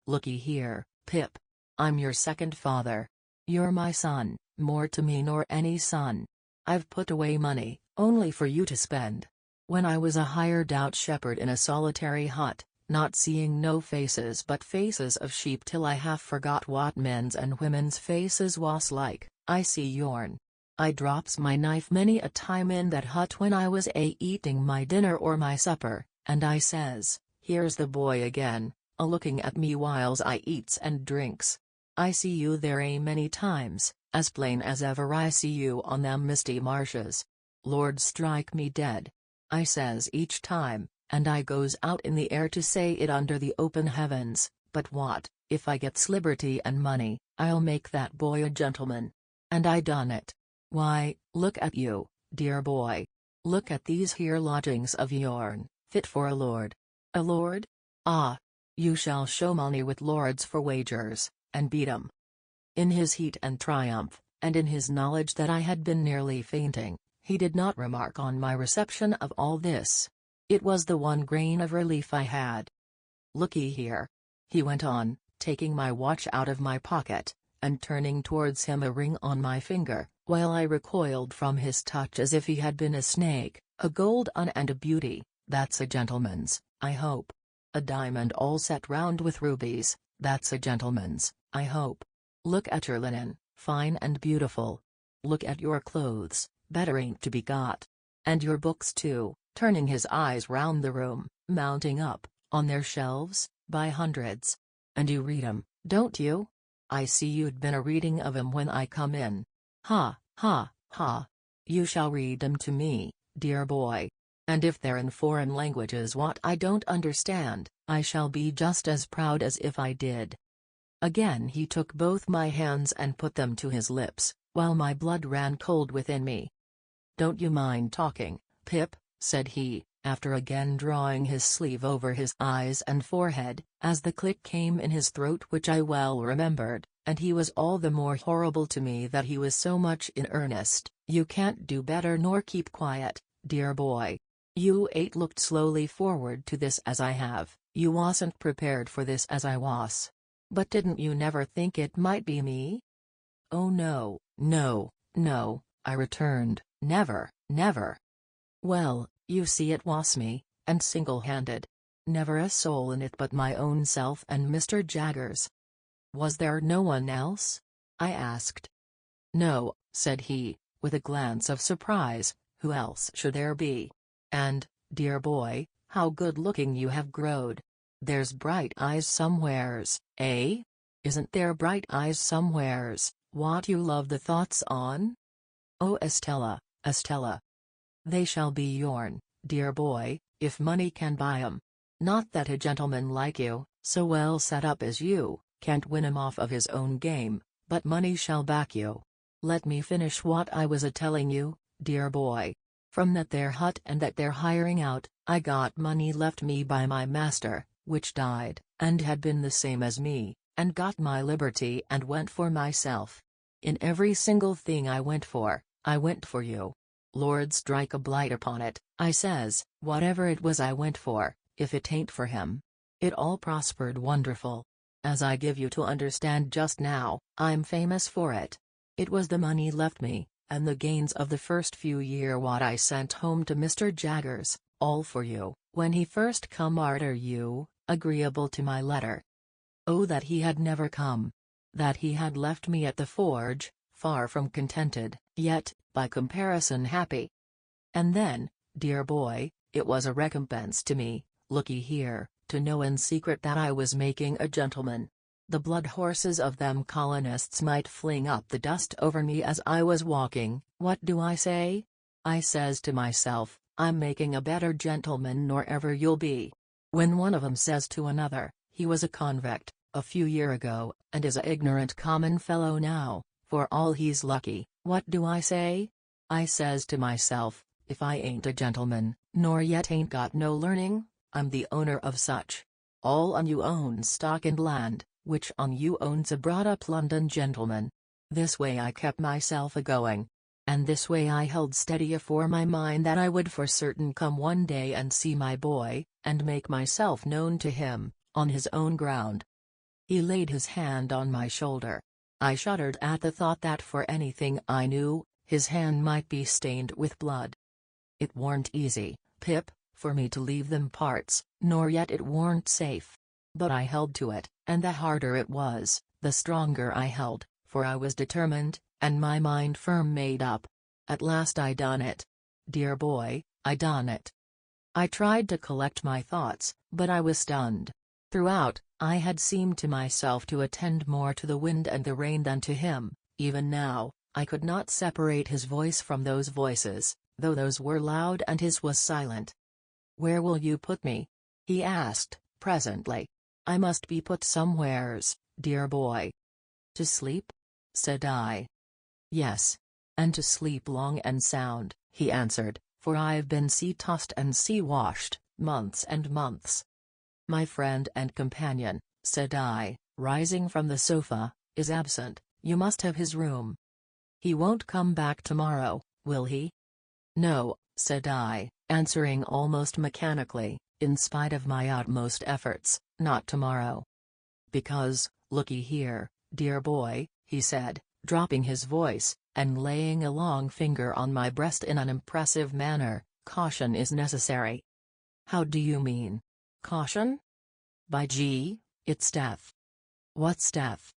Looky here, Pip. I'm your second father. You're my son, more to me nor any son. I've put away money, only for you to spend. When I was a hired out shepherd in a solitary hut, not seeing no faces but faces of sheep till I half forgot what men's and women's faces was like, I see yourn. I drops my knife many a time in that hut when I was eating my dinner or my supper, and I says, here's the boy again, a-looking at me whiles I eats and drinks. I see you there many times, as plain as ever I see you on them misty marshes. Lord strike me dead. I says each time, and I goes out in the air to say it under the open heavens, but what, if I gets liberty and money, I'll make that boy a gentleman. And I done it. Why, look at you, dear boy. Look at these here lodgings of yourn, fit for a lord. A lord? Ah! You shall show money with lords for wagers, and beat 'em. In his heat and triumph, and in his knowledge that I had been nearly fainting, he did not remark on my reception of all this. It was the one grain of relief I had. Looky here. He went on, taking my watch out of my pocket, and turning towards him a ring on my finger, while I recoiled from his touch as if he had been a snake, a gold un and a beauty, that's a gentleman's, I hope. A diamond all set round with rubies, that's a gentleman's, I hope. Look at your linen, fine and beautiful. Look at your clothes, better ain't to be got. And your books too, turning his eyes round the room, mounting up, on their shelves, by hundreds. And you read 'em, don't you? I see you'd been a-reading of 'em when I come in. Ha, ha, ha. You shall read 'em to me, dear boy. And if they're in foreign languages what I don't understand, I shall be just as proud as if I did. Again he took both my hands and put them to his lips, while my blood ran cold within me. Don't you mind talking, Pip, said he, after again drawing his sleeve over his eyes and forehead, as the click came in his throat which I well remembered, and he was all the more horrible to me that he was so much in earnest. You can't do better nor keep quiet, dear boy. You ain't looked slowly forward to this as I have, you wasn't prepared for this as I was. But didn't you never think it might be me? Oh no, no, no, I returned, never, never. Well, you see it was me, and single-handed. Never a soul in it but my own self and Mr. Jaggers. Was there no one else? I asked. No, said he, with a glance of surprise, who else should there be? And, dear boy, how good-looking you have growed. There's bright eyes somewheres, eh? Isn't there bright eyes somewheres, what you love the thoughts on? Oh Estella, Estella. They shall be yourn, dear boy, if money can buy 'em. Not that a gentleman like you, so well set up as you, can't win 'em off of his own game, but money shall back you. Let me finish what I was a-telling you, dear boy. From that there hut and that there hiring out, I got money left me by my master, which died, and had been the same as me, and got my liberty and went for myself. In every single thing I went for you. Lord strike a blight upon it, I says, whatever it was I went for, if it ain't for him. It all prospered wonderful. As I give you to understand just now, I'm famous for it. It was the money left me, and the gains of the first few year what I sent home to Mr. Jaggers, all for you, when he first come arter you, agreeable to my letter. Oh that he had never come! That he had left me at the forge, far from contented, yet, by comparison happy. And then, dear boy, it was a recompense to me, looky here, to know in secret that I was making a gentleman. The blood horses of them colonists might fling up the dust over me as I was walking. What do I say? I says to myself, I'm making a better gentleman nor ever you'll be. When one of 'em says to another, he was a convict, a few year ago, and is a ignorant common fellow now, for all he's lucky. What do I say? I says to myself, if I ain't a gentleman, nor yet ain't got no learning, I'm the owner of such. All on you owns stock and land, which on you owns a brought-up London gentleman. This way I kept myself a-going. And this way I held steady afore my mind that I would for certain come one day and see my boy, and make myself known to him, on his own ground. He laid his hand on my shoulder. I shuddered at the thought that for anything I knew, his hand might be stained with blood. It warn't easy, Pip, for me to leave them parts, nor yet it warn't safe. But I held to it, and the harder it was, the stronger I held, for I was determined, and my mind firm made up. At last I done it. Dear boy, I done it. I tried to collect my thoughts, but I was stunned. Throughout, I had seemed to myself to attend more to the wind and the rain than to him. Even now, I could not separate his voice from those voices, though those were loud and his was silent. "Where will you put me?" he asked, presently. "I must be put somewheres, dear boy." "To sleep?" said I. "Yes. And to sleep long and sound," he answered, "for I've been sea-tossed and sea-washed, months and months." "My friend and companion," said I, rising from the sofa, "is absent. You must have his room." "He won't come back tomorrow, will he?" "No," said I, answering almost mechanically, in spite of my utmost efforts, "not tomorrow." "Because, looky here, dear boy," he said, dropping his voice, and laying a long finger on my breast in an impressive manner, "caution is necessary." "How do you mean? Caution?" "By G, it's death." "What's death?"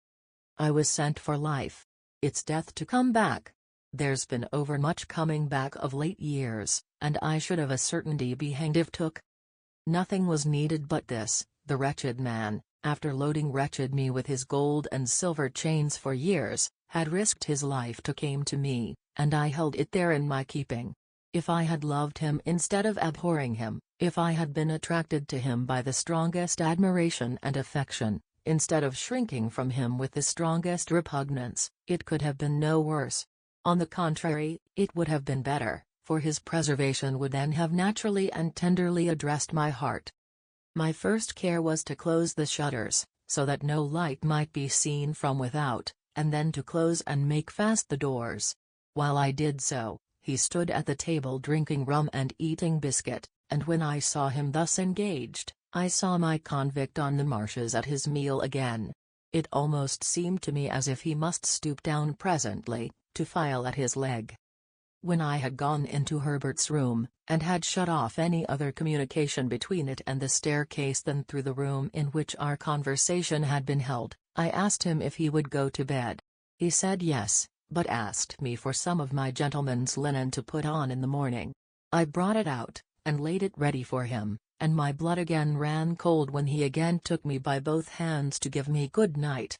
"I was sent for life. It's death to come back. There's been overmuch coming back of late years, and I should of a certainty be hanged if took. Nothing was needed but this. The wretched man, after loading wretched me with his gold and silver chains for years, had risked his life to came to me, and I held it there in my keeping. If I had loved him instead of abhorring him, if I had been attracted to him by the strongest admiration and affection, instead of shrinking from him with the strongest repugnance, it could have been no worse. On the contrary, it would have been better, for his preservation would then have naturally and tenderly addressed my heart. My first care was to close the shutters, so that no light might be seen from without, and then to close and make fast the doors. While I did so, he stood at the table drinking rum and eating biscuit, and when I saw him thus engaged, I saw my convict on the marshes at his meal again. It almost seemed to me as if he must stoop down presently, to file at his leg. When I had gone into Herbert's room, and had shut off any other communication between it and the staircase than through the room in which our conversation had been held, I asked him if he would go to bed. He said yes, but asked me for some of my gentleman's linen to put on in the morning. I brought it out, and laid it ready for him, and my blood again ran cold when he again took me by both hands to give me good night.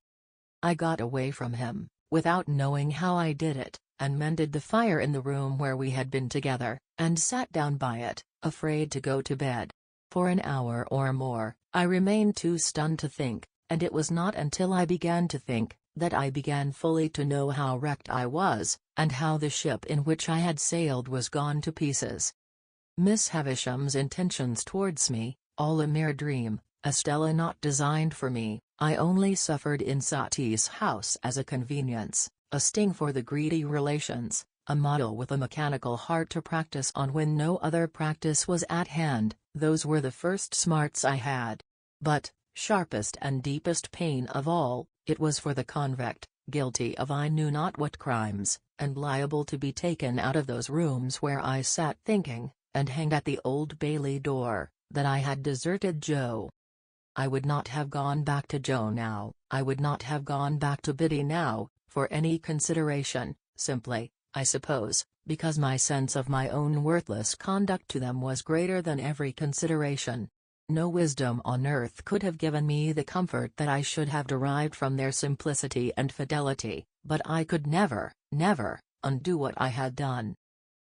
I got away from him, without knowing how I did it, and mended the fire in the room where we had been together, and sat down by it, afraid to go to bed. For an hour or more, I remained too stunned to think, and it was not until I began to think, that I began fully to know how wrecked I was, and how the ship in which I had sailed was gone to pieces. Miss Havisham's intentions towards me, all a mere dream, a Stella not designed for me, I only suffered in Sati's house as a convenience, a sting for the greedy relations, a model with a mechanical heart to practice on when no other practice was at hand. Those were the first smarts I had. But, sharpest and deepest pain of all, it was for the convict, guilty of I knew not what crimes, and liable to be taken out of those rooms where I sat thinking, and hanged at the Old Bailey door, that I had deserted Joe. I would not have gone back to Joe now, I would not have gone back to Biddy now, for any consideration, simply, I suppose, because my sense of my own worthless conduct to them was greater than every consideration. No wisdom on earth could have given me the comfort that I should have derived from their simplicity and fidelity, but I could never, never, undo what I had done.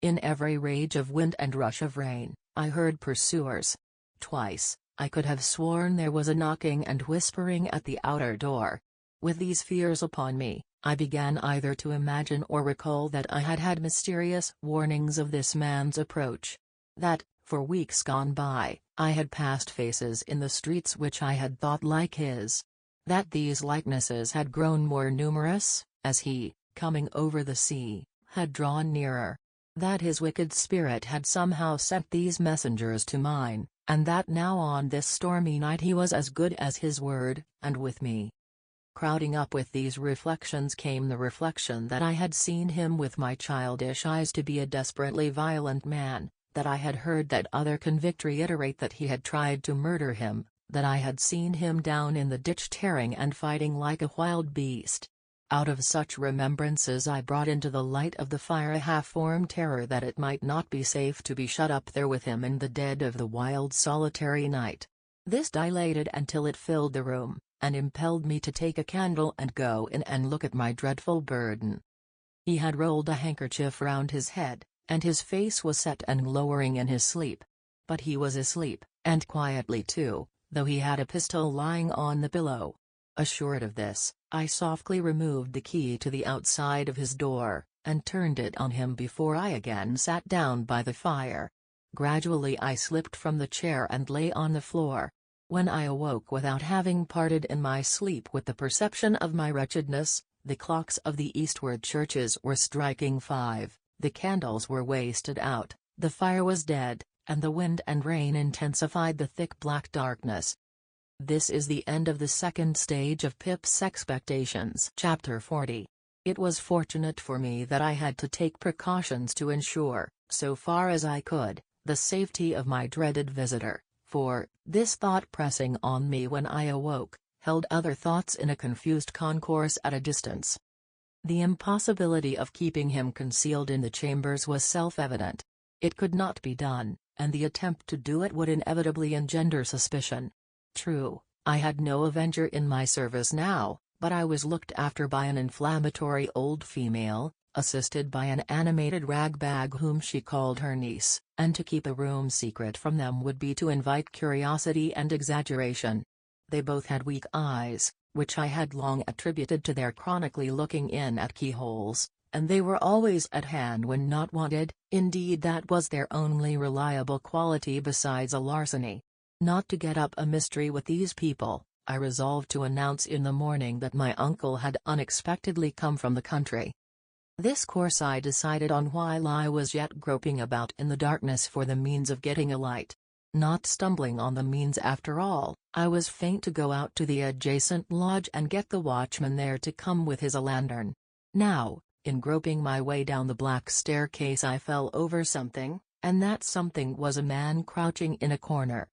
In every rage of wind and rush of rain, I heard pursuers. Twice, I could have sworn there was a knocking and whispering at the outer door. With these fears upon me, I began either to imagine or recall that I had had mysterious warnings of this man's approach. That, for weeks gone by, I had passed faces in the streets which I had thought like his. That these likenesses had grown more numerous, as he, coming over the sea, had drawn nearer. That his wicked spirit had somehow sent these messengers to mine, and that now on this stormy night he was as good as his word, and with me. Crowding up with these reflections came the reflection that I had seen him with my childish eyes to be a desperately violent man, that I had heard that other convict reiterate that he had tried to murder him, that I had seen him down in the ditch tearing and fighting like a wild beast. Out of such remembrances I brought into the light of the fire a half-formed terror that it might not be safe to be shut up there with him in the dead of the wild solitary night. This dilated until it filled the room, and impelled me to take a candle and go in and look at my dreadful burden. He had rolled a handkerchief round his head, and his face was set and lowering in his sleep. But he was asleep, and quietly too, though he had a pistol lying on the pillow. Assured of this, I softly removed the key to the outside of his door, and turned it on him before I again sat down by the fire. Gradually I slipped from the chair and lay on the floor. When I awoke without having parted in my sleep with the perception of my wretchedness, the clocks of the eastward churches were striking 5, the candles were wasted out, the fire was dead, and the wind and rain intensified the thick black darkness. This is the end of the second stage of Pip's expectations. Chapter 40. It was fortunate for me that I had to take precautions to ensure, so far as I could, the safety of my dreaded visitor, for, this thought pressing on me when I awoke, held other thoughts in a confused concourse at a distance. The impossibility of keeping him concealed in the chambers was self-evident. It could not be done, and the attempt to do it would inevitably engender suspicion. True, I had no avenger in my service now, but I was looked after by an inflammatory old female, assisted by an animated ragbag whom she called her niece, and to keep a room secret from them would be to invite curiosity and exaggeration. They both had weak eyes, which I had long attributed to their chronically looking in at keyholes, and they were always at hand when not wanted. Indeed, that was their only reliable quality besides a larceny. Not to get up a mystery with these people, I resolved to announce in the morning that my uncle had unexpectedly come from the country. This course I decided on while I was yet groping about in the darkness for the means of getting a light. Not stumbling on the means after all, I was fain to go out to the adjacent lodge and get the watchman there to come with his lantern. Now, in groping my way down the black staircase I fell over something, and that something was a man crouching in a corner.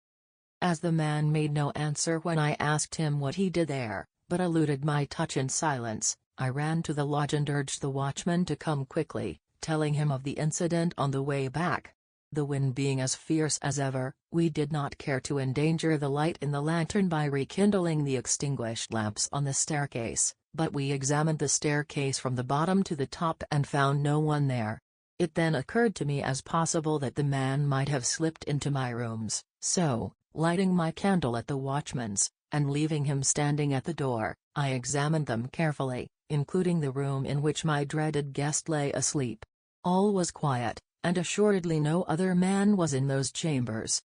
As the man made no answer when I asked him what he did there, but eluded my touch in silence, I ran to the lodge and urged the watchman to come quickly, telling him of the incident on the way back. The wind being as fierce as ever, we did not care to endanger the light in the lantern by rekindling the extinguished lamps on the staircase, but we examined the staircase from the bottom to the top and found no one there. It then occurred to me as possible that the man might have slipped into my rooms, so, lighting my candle at the watchman's, and leaving him standing at the door, I examined them carefully, including the room in which my dreaded guest lay asleep. All was quiet, and assuredly no other man was in those chambers.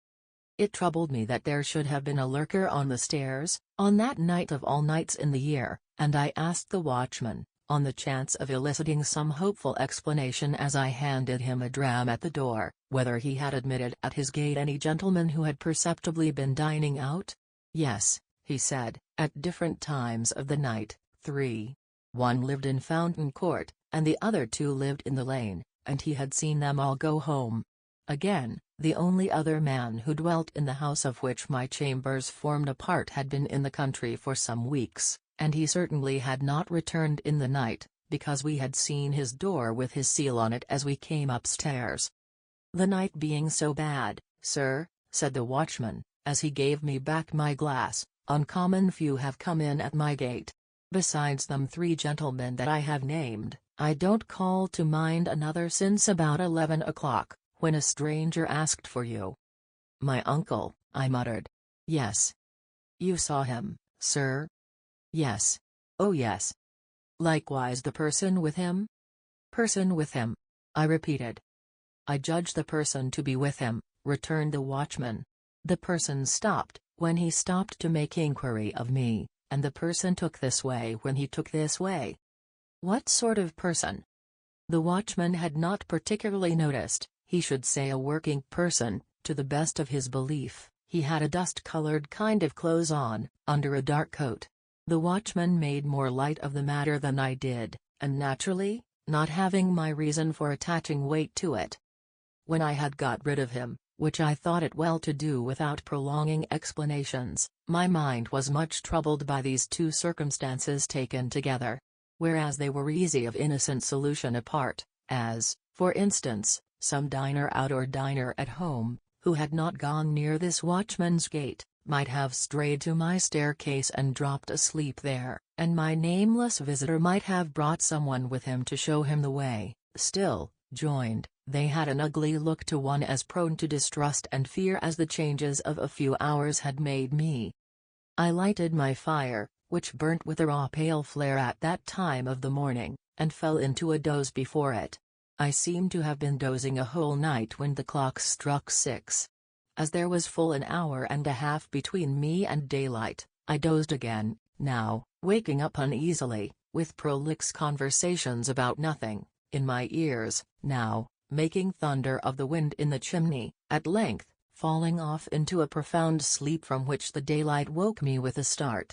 It troubled me that there should have been a lurker on the stairs, on that night of all nights in the year, and I asked the watchman, on the chance of eliciting some hopeful explanation as I handed him a dram at the door, whether he had admitted at his gate any gentleman who had perceptibly been dining out? Yes, he said, at different times of the night, 3. One lived in Fountain Court, and the other 2 lived in the lane, and he had seen them all go home. Again, the only other man who dwelt in the house of which my chambers formed a part had been in the country for some weeks, and he certainly had not returned in the night, because we had seen his door with his seal on it as we came upstairs. The night being so bad, sir, said the watchman, as he gave me back my glass, uncommon few have come in at my gate. Besides them 3 gentlemen that I have named, I don't call to mind another since about 11 o'clock, when a stranger asked for you. My uncle, I muttered. Yes. You saw him, sir? Yes. Oh yes. Likewise the person with him? Person with him, I repeated. I judge the person to be with him, returned the watchman. The person stopped, when he stopped to make inquiry of me, and the person took this way when he took this way. What sort of person? The watchman had not particularly noticed, he should say a working person, to the best of his belief. He had a dust-colored kind of clothes on, under a dark coat. The watchman made more light of the matter than I did, and naturally, not having my reason for attaching weight to it. When I had got rid of him, which I thought it well to do without prolonging explanations, my mind was much troubled by these two circumstances taken together. Whereas they were easy of innocent solution apart, as, for instance, some diner out or diner at home, who had not gone near this watchman's gate, might have strayed to my staircase and dropped asleep there, and my nameless visitor might have brought someone with him to show him the way. Still, joined, they had an ugly look to one as prone to distrust and fear as the changes of a few hours had made me. I lighted my fire, which burnt with a raw pale flare at that time of the morning, and fell into a doze before it. I seemed to have been dozing a whole night when the clock struck 6. As there was full an hour and a half between me and daylight, I dozed again, now, waking up uneasily, with prolix conversations about nothing, in my ears, now, making thunder of the wind in the chimney, at length, falling off into a profound sleep from which the daylight woke me with a start.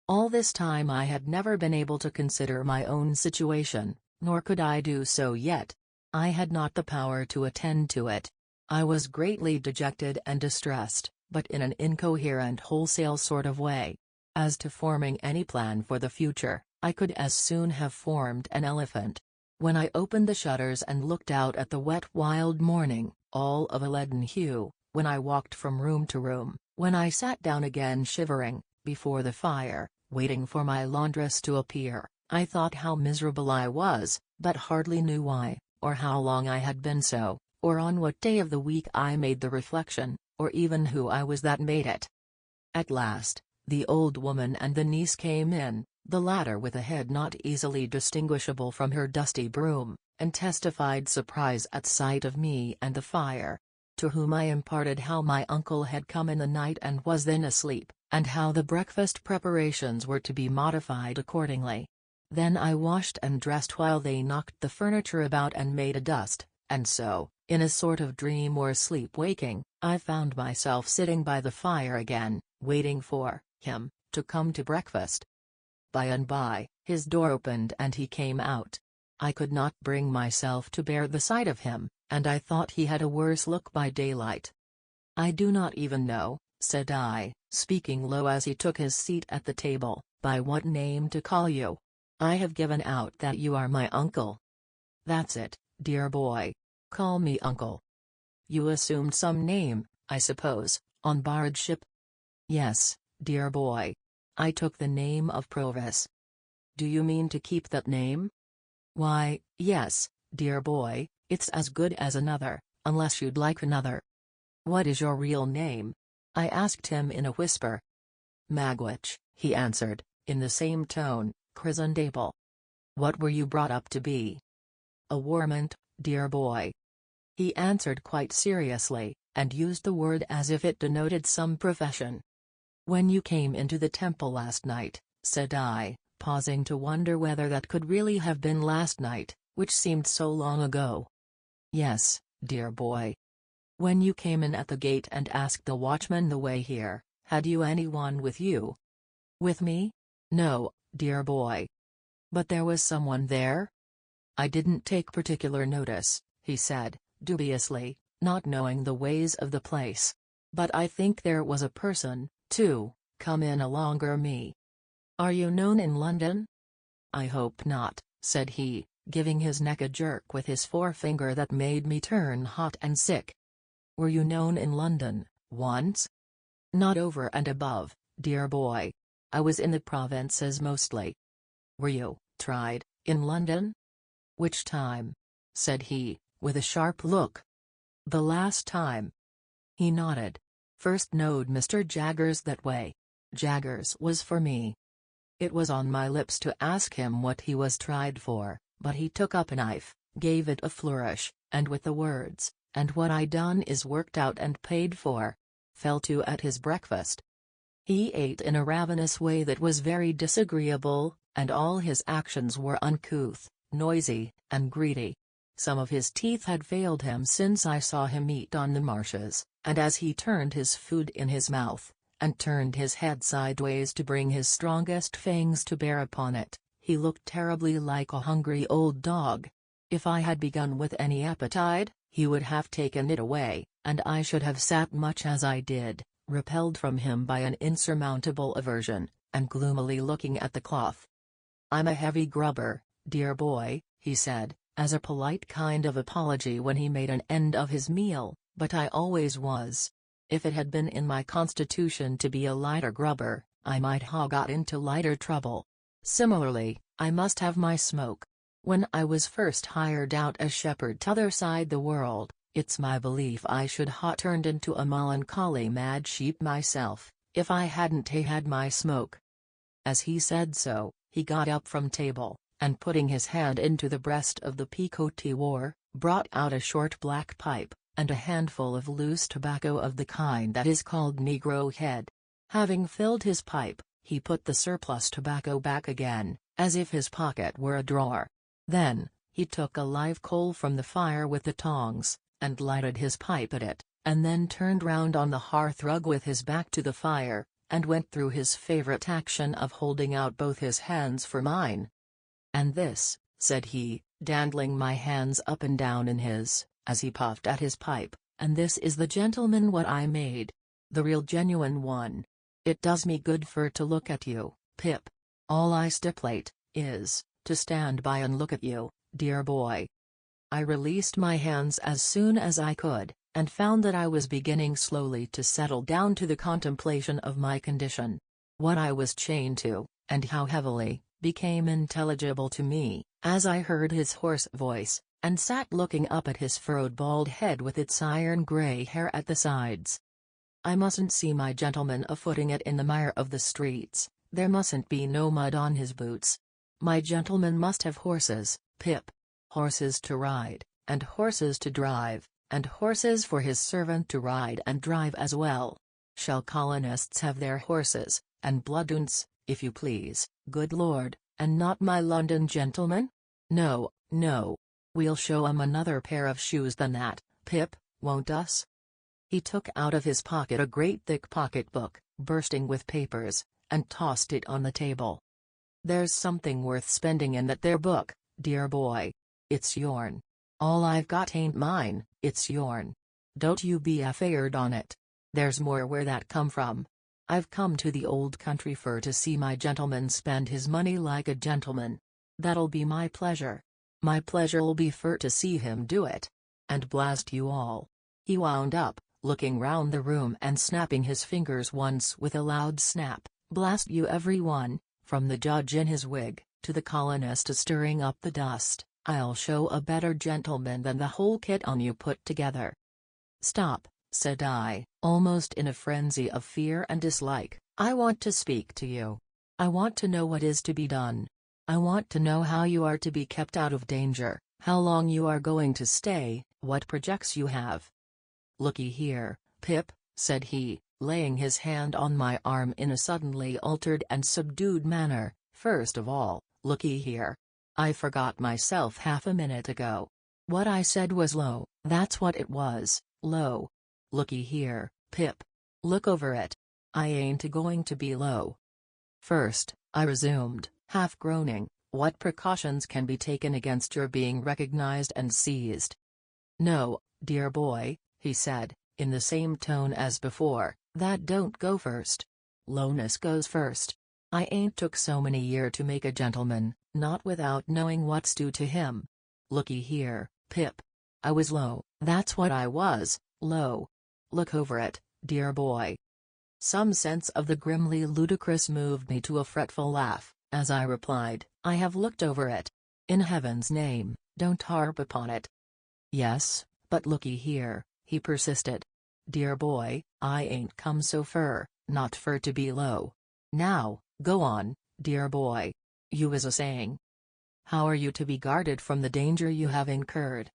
All this time I had never been able to consider my own situation, nor could I do so yet. I had not the power to attend to it. I was greatly dejected and distressed, but in an incoherent wholesale sort of way. As to forming any plan for the future, I could as soon have formed an elephant. When I opened the shutters and looked out at the wet wild morning, all of a leaden hue, when I walked from room to room, when I sat down again shivering, before the fire, waiting for my laundress to appear, I thought how miserable I was, but hardly knew why, or how long I had been so, or on what day of the week I made the reflection, or even who I was that made it. At last, the old woman and the niece came in, the latter with a head not easily distinguishable from her dusty broom, and testified surprise at sight of me and the fire. To whom I imparted how my uncle had come in the night and was then asleep, and how the breakfast preparations were to be modified accordingly. Then I washed and dressed while they knocked the furniture about and made a dust, and so, in a sort of dream or sleep-waking, I found myself sitting by the fire again, waiting for him to come to breakfast. By and by, his door opened and he came out. I could not bring myself to bear the sight of him, and I thought he had a worse look by daylight. "I do not even know," said I, speaking low as he took his seat at the table, "by what name to call you. I have given out that you are my uncle." "That's it, dear boy. Call me uncle." "You assumed some name, I suppose, on board ship?" "Yes, dear boy. I took the name of Provis." "Do you mean to keep that name?" "Why, yes, dear boy, it's as good as another, unless you'd like another." "What is your real name?" I asked him in a whisper. "Magwitch," he answered, in the same tone, "Chrysandable." "What were you brought up to be?" "A warmint, dear boy." He answered quite seriously, and used the word as if it denoted some profession. "When you came into the temple last night," said I, pausing to wonder whether that could really have been last night, which seemed so long ago. "Yes, dear boy." "When you came in at the gate and asked the watchman the way here, had you anyone with you?" "With me? No, dear boy." "But there was someone there?" "I didn't take particular notice," he said, dubiously, not knowing the ways of the place. "But I think there was a person, too, come in alonger me." "Are you known in London?" "I hope not," said he, giving his neck a jerk with his forefinger that made me turn hot and sick. "Were you known in London, once?" "Not over and above, dear boy. I was in the provinces mostly." "Were you tried in London?" "Which time?" said he, with a sharp look. "The last time." He nodded. First knowed Mr. Jaggers that way. Jaggers was for me. It was on my lips to ask him what he was tried for, but he took up a knife, gave it a flourish, and with the words, "And what I done is worked out and paid for," fell to at his breakfast. He ate in a ravenous way that was very disagreeable, and all his actions were uncouth, noisy, and greedy. Some of his teeth had failed him since I saw him eat on the marshes, and as he turned his food in his mouth, and turned his head sideways to bring his strongest fangs to bear upon it, he looked terribly like a hungry old dog. If I had begun with any appetite, he would have taken it away, and I should have sat much as I did, repelled from him by an insurmountable aversion, and gloomily looking at the cloth. "I'm a heavy grubber, dear boy," he said, as a polite kind of apology when he made an end of his meal, "but I always was. If it had been in my constitution to be a lighter grubber, I might ha' got into lighter trouble. Similarly, I must have my smoke. When I was first hired out as shepherd t'other side the world, it's my belief I should ha' turned into a melancholy mad sheep myself, if I hadn't had my smoke." As he said so, he got up from table, and putting his hand into the breast of the peacoat he wore, brought out a short black pipe, and a handful of loose tobacco of the kind that is called Negro head. Having filled his pipe, he put the surplus tobacco back again, as if his pocket were a drawer. Then, he took a live coal from the fire with the tongs, and lighted his pipe at it, and then turned round on the hearthrug with his back to the fire, and went through his favorite action of holding out both his hands for mine. "And this," said he, dandling my hands up and down in his, as he puffed at his pipe, "and this is the gentleman what I made. The real genuine one. It does me good for to look at you, Pip. All I stipulate, is, to stand by and look at you, dear boy." I released my hands as soon as I could, and found that I was beginning slowly to settle down to the contemplation of my condition. What I was chained to, and how heavily, became intelligible to me, as I heard his hoarse voice, and sat looking up at his furrowed bald head with its iron-grey hair at the sides. "I mustn't see my gentleman a-footing it in the mire of the streets, there mustn't be no mud on his boots. My gentleman must have horses, Pip. Horses to ride, and horses to drive, and horses for his servant to ride and drive as well. Shall colonists have their horses, and bloodoons, if you please, good Lord, and not my London gentlemen? No, no. We'll show 'em another pair of shoes than that, Pip, won't us?" He took out of his pocket a great thick pocket-book, bursting with papers, and tossed it on the table. "There's something worth spending in that there book, dear boy. It's yourn. All I've got ain't mine, it's yourn. Don't you be afeard on it. There's more where that come from. I've come to the old country fur to see my gentleman spend his money like a gentleman. That'll be my pleasure. My pleasure'll be fur to see him do it. And blast you all," he wound up, looking round the room and snapping his fingers once with a loud snap, "blast you every one, from the judge in his wig, to the colonist stirring up the dust. I'll show a better gentleman than the whole kit on you put together." "Stop," said I, almost in a frenzy of fear and dislike, "I want to speak to you. I want to know what is to be done. I want to know how you are to be kept out of danger, how long you are going to stay, what projects you have." "Looky here, Pip," said he, laying his hand on my arm in a suddenly altered and subdued manner, "first of all, looky here. I forgot myself half a minute ago. What I said was low, that's what it was, low. Looky here, Pip. Look over it. I ain't going to be low. First," I resumed, half groaning, "what precautions can be taken against your being recognized and seized?" "No, dear boy," he said, in the same tone as before, "that don't go first. Lowness goes first. I ain't took so many year to make a gentleman, not without knowing what's due to him. Looky here, Pip. I was low, that's what I was, low. Look over it, dear boy." Some sense of the grimly ludicrous moved me to a fretful laugh, as I replied, "I have looked over it. In heaven's name, don't harp upon it." "Yes, but looky here," he persisted. dear boy, I ain't come so fur, not fur to be low. Now, go on, dear boy. You was a saying. How are you to be guarded from the danger you have incurred?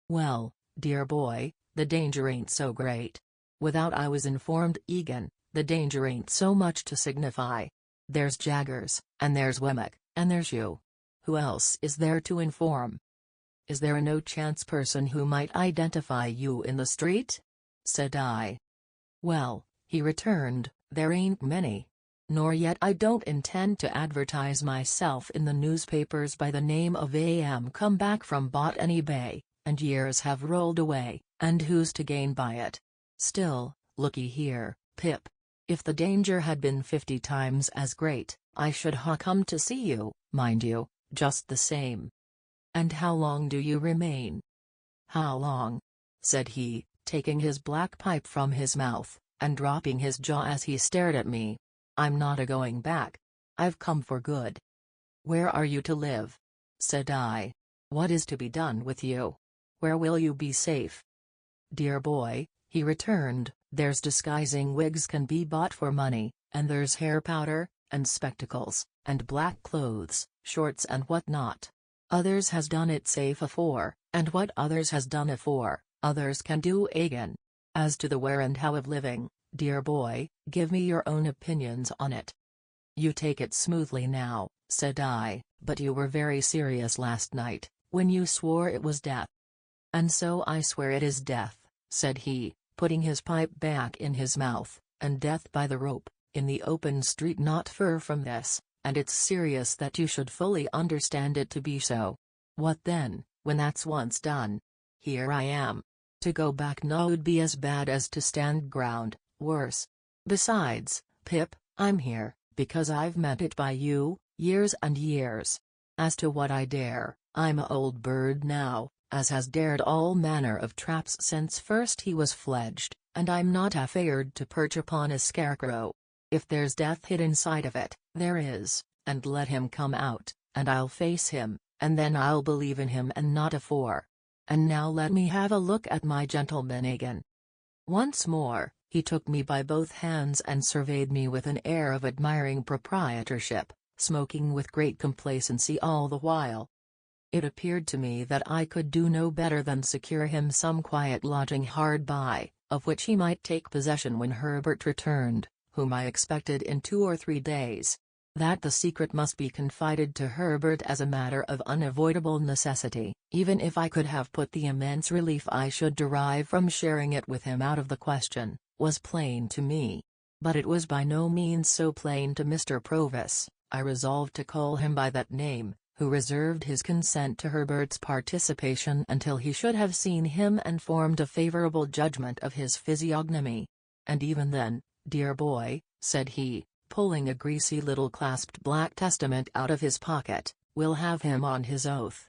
Well, dear boy, the danger ain't so great. Without I was informed Egan, the danger ain't so much to signify. There's Jaggers, and there's Wemmick, and there's you. Who else is there to inform? Is there a no-chance person who might identify you in the street? Said I. Well, he returned, there ain't many. Nor yet I don't intend to advertise myself in the newspapers by the name of A.M. come back from Botany Bay, and years have rolled away, and who's to gain by it? Still, looky here, Pip. If the danger had been 50 times as great, I should ha' come to see you, mind you, just the same. And how long do you remain? How long? Said he, taking his black pipe from his mouth, and dropping his jaw as he stared at me. I'm not a-going back. I've come for good. Where are you to live? Said I. What is to be done with you? Where will you be safe? Dear boy, he returned, there's disguising wigs can be bought for money, and there's hair powder, and spectacles, and black clothes, shorts and what not. Others has done it safe afore, and what others has done afore, others can do again. As to the where and how of living, dear boy, give me your own opinions on it. You take it smoothly now, said I, but you were very serious last night, when you swore it was death. And so I swear it is death, said he, putting his pipe back in his mouth, and death by the rope, in the open street not far from this, and it's serious that you should fully understand it to be so. What then, when that's once done? Here I am. To go back now would be as bad as to stand ground, worse. Besides, Pip, I'm here, because I've meant it by you, years and years. As to what I dare, I'm a old bird now, as has dared all manner of traps since first he was fledged, and I'm not afeard to perch upon a scarecrow. If there's death hid inside of it, there is, and let him come out, and I'll face him, and then I'll believe in him and not afore. And now let me have a look at my gentleman again. Once more, he took me by both hands and surveyed me with an air of admiring proprietorship, smoking with great complacency all the while. It appeared to me that I could do no better than secure him some quiet lodging hard by, of which he might take possession when Herbert returned, whom I expected in 2 or 3 days. That the secret must be confided to Herbert as a matter of unavoidable necessity, even if I could have put the immense relief I should derive from sharing it with him out of the question, was plain to me. But it was by no means so plain to Mr. Provis. I resolved to call him by that name, who reserved his consent to Herbert's participation until he should have seen him and formed a favorable judgment of his physiognomy. And even then, dear boy, said he, pulling a greasy little clasped black testament out of his pocket, we'll have him on his oath.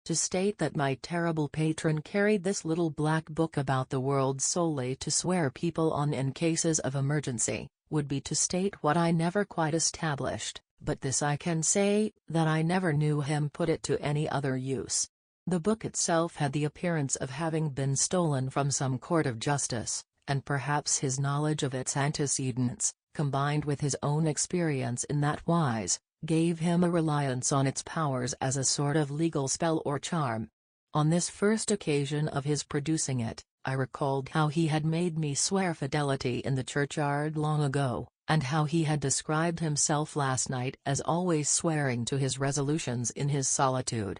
To state that my terrible patron carried this little black book about the world solely to swear people on in cases of emergency, would be to state what I never quite established, but this I can say, that I never knew him put it to any other use. The book itself had the appearance of having been stolen from some court of justice, and perhaps his knowledge of its antecedents, combined with his own experience in that wise, gave him a reliance on its powers as a sort of legal spell or charm. On this first occasion of his producing it, I recalled how he had made me swear fidelity in the churchyard long ago, and how he had described himself last night as always swearing to his resolutions in his solitude.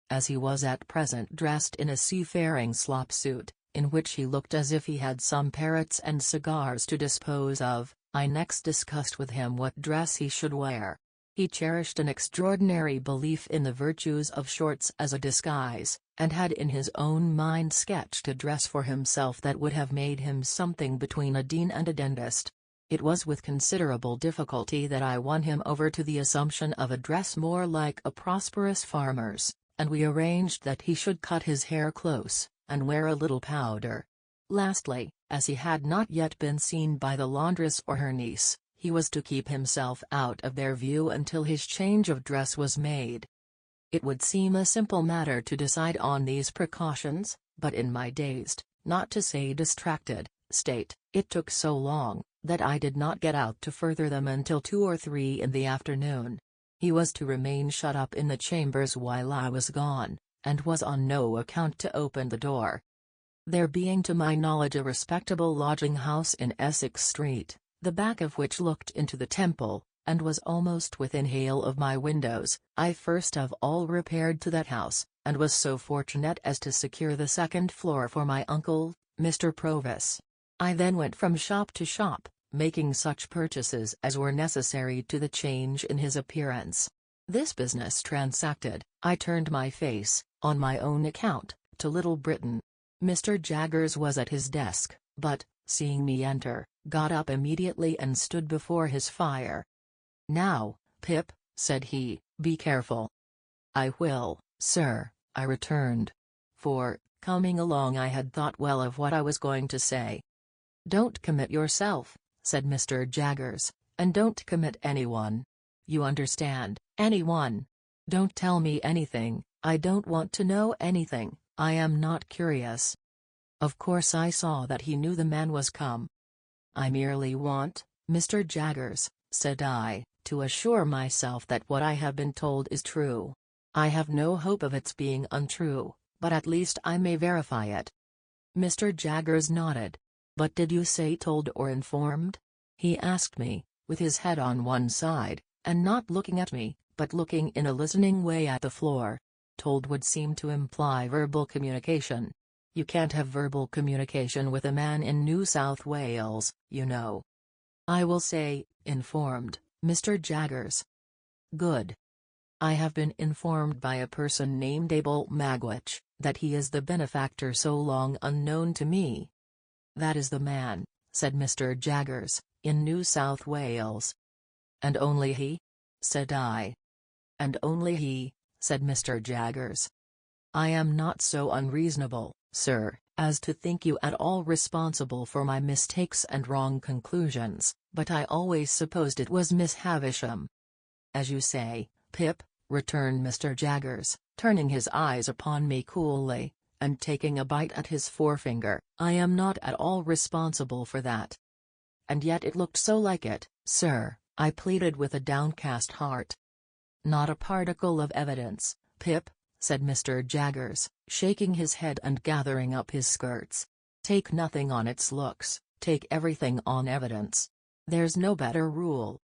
As he was at present dressed in a seafaring slop suit, in which he looked as if he had some parrots and cigars to dispose of, I next discussed with him what dress he should wear. He cherished an extraordinary belief in the virtues of shorts as a disguise, and had in his own mind sketched a dress for himself that would have made him something between a dean and a dentist. It was with considerable difficulty that I won him over to the assumption of a dress more like a prosperous farmer's, and we arranged that he should cut his hair close, and wear a little powder. Lastly, as he had not yet been seen by the laundress or her niece, he was to keep himself out of their view until his change of dress was made. It would seem a simple matter to decide on these precautions, but in my dazed, not to say distracted, state, it took so long, that I did not get out to further them until 2 or 3 in the afternoon. He was to remain shut up in the chambers while I was gone, and was on no account to open the door. There being to my knowledge a respectable lodging-house in Essex Street, the back of which looked into the Temple, and was almost within hail of my windows, I first of all repaired to that house, and was so fortunate as to secure the 2nd floor for my uncle, Mr. Provis. I then went from shop to shop, making such purchases as were necessary to the change in his appearance. This business transacted, I turned my face, on my own account, to Little Britain. Mr. Jaggers was at his desk, but, seeing me enter, got up immediately and stood before his fire. "Now, Pip," said he, "be careful." "I will, sir," I returned. For, coming along, I had thought well of what I was going to say. "Don't commit yourself," said Mr. Jaggers, "and don't commit anyone. You understand, anyone. Don't tell me anything, I don't want to know anything, I am not curious." Of course I saw that he knew the man was come. "I merely want, Mr. Jaggers," said I, "to assure myself that what I have been told is true. I have no hope of its being untrue, but at least I may verify it." Mr. Jaggers nodded. "But did you say told or informed?" he asked me, with his head on one side, and not looking at me, but looking in a listening way at the floor. Told would seem to imply verbal communication. You can't have verbal communication with a man in New South Wales, you know. "I will say, informed, Mr. Jaggers." "Good. I have been informed by a person named Abel Magwitch, that he is the benefactor so long unknown to me." "That is the man," said Mr. Jaggers, "in New South Wales." "And only he?" said I. "And only he," said Mr. Jaggers. "I am not so unreasonable, sir, as to think you at all responsible for my mistakes and wrong conclusions, but I always supposed it was Miss Havisham." "As you say, Pip," returned Mr. Jaggers, turning his eyes upon me coolly, and taking a bite at his forefinger, "I am not at all responsible for that." "And yet it looked so like it, sir," I pleaded with a downcast heart. "Not a particle of evidence, Pip," said Mr. Jaggers, shaking his head and gathering up his skirts. "Take nothing on its looks, take everything on evidence. There's no better rule."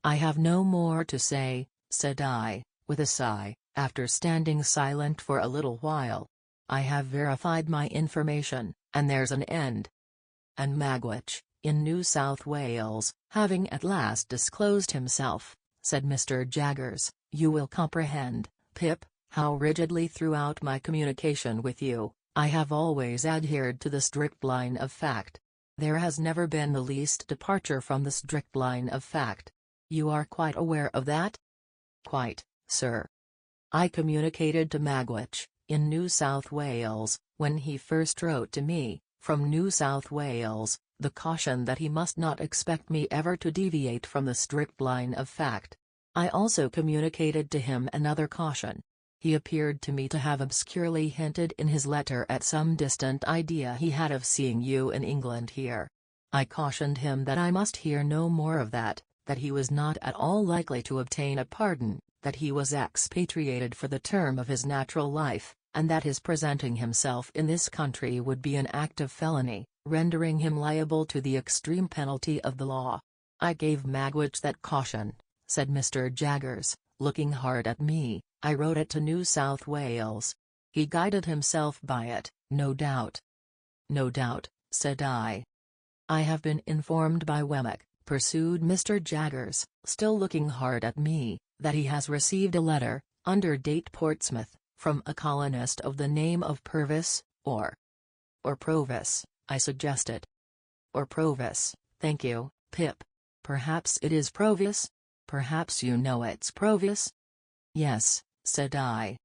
"I have no more to say," said I, with a sigh, after standing silent for a little while. "I have verified my information, and there's an end." "And Magwitch, in New South Wales, having at last disclosed himself," said Mr. Jaggers, "you will comprehend, Pip, how rigidly throughout my communication with you, I have always adhered to the strict line of fact. There has never been the least departure from the strict line of fact. You are quite aware of that?" "Quite, sir. I communicated to Magwitch, in New South Wales, when he first wrote to me, from New South Wales, the caution that he must not expect me ever to deviate from the strict line of fact. I also communicated to him another caution. He appeared to me to have obscurely hinted in his letter at some distant idea he had of seeing you in England here. I cautioned him that I must hear no more of that he was not at all likely to obtain a pardon, that he was expatriated for the term of his natural life, and that his presenting himself in this country would be an act of felony, rendering him liable to the extreme penalty of the law. I gave Magwitch that caution," said Mr. Jaggers, looking hard at me. "I wrote it to New South Wales. He guided himself by it, no doubt." "No doubt," said I. "I have been informed by Wemmick," pursued Mr. Jaggers, still looking hard at me, "that he has received a letter, under date Portsmouth, from a colonist of the name of Purvis, or Provis," I suggested. "Or Provis, thank you, Pip. Perhaps it is Provis? Perhaps you know it's Provis?" "Yes," said I.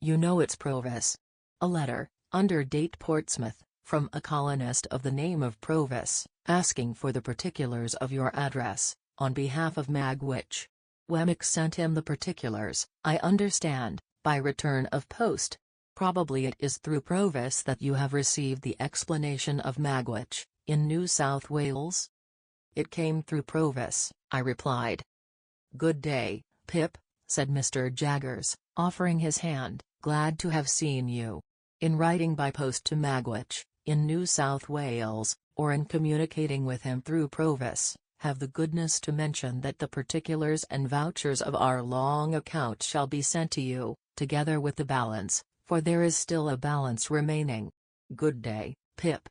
"You know it's Provis. A letter, under date Portsmouth, from a colonist of the name of Provis, asking for the particulars of your address, on behalf of Magwitch. Wemmick sent him the particulars, I understand, by return of post. Probably it is through Provis that you have received the explanation of Magwitch, in New South Wales? It came through Provis, I replied. Good day, Pip, said Mr. Jaggers, offering his hand. Glad to have seen you. In writing by post to Magwitch, in New South Wales, or in communicating with him through Provis, have the goodness to mention that the particulars and vouchers of our long account shall be sent to you, together with the balance, for there is still a balance remaining. Good day, Pip.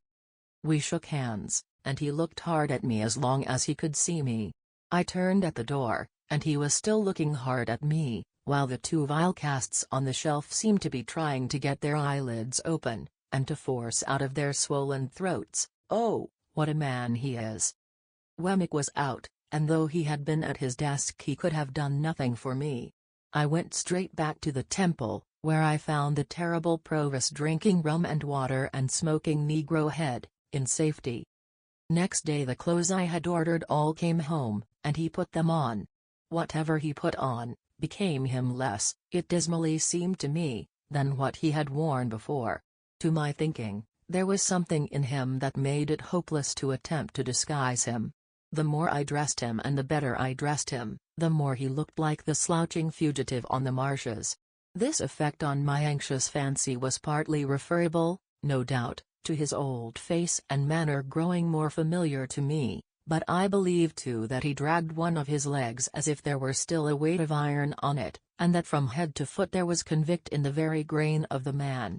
We shook hands, and he looked hard at me as long as he could see me. I turned at the door, and he was still looking hard at me, while the two vial casts on the shelf seemed to be trying to get their eyelids open, and to force out of their swollen throats, "Oh, what a man he is!" Wemmick was out, and though he had been at his desk he could have done nothing for me. I went straight back to the temple, where I found the terrible Provis drinking rum and water and smoking Negro head, in safety. Next day the clothes I had ordered all came home, and he put them on. Whatever he put on, became him less, it dismally seemed to me, than what he had worn before. To my thinking, there was something in him that made it hopeless to attempt to disguise him. The more I dressed him and the better I dressed him, the more he looked like the slouching fugitive on the marshes. This effect on my anxious fancy was partly referable, no doubt, to his old face and manner growing more familiar to me, but I believe too that he dragged one of his legs as if there were still a weight of iron on it, and that from head to foot there was convict in the very grain of the man.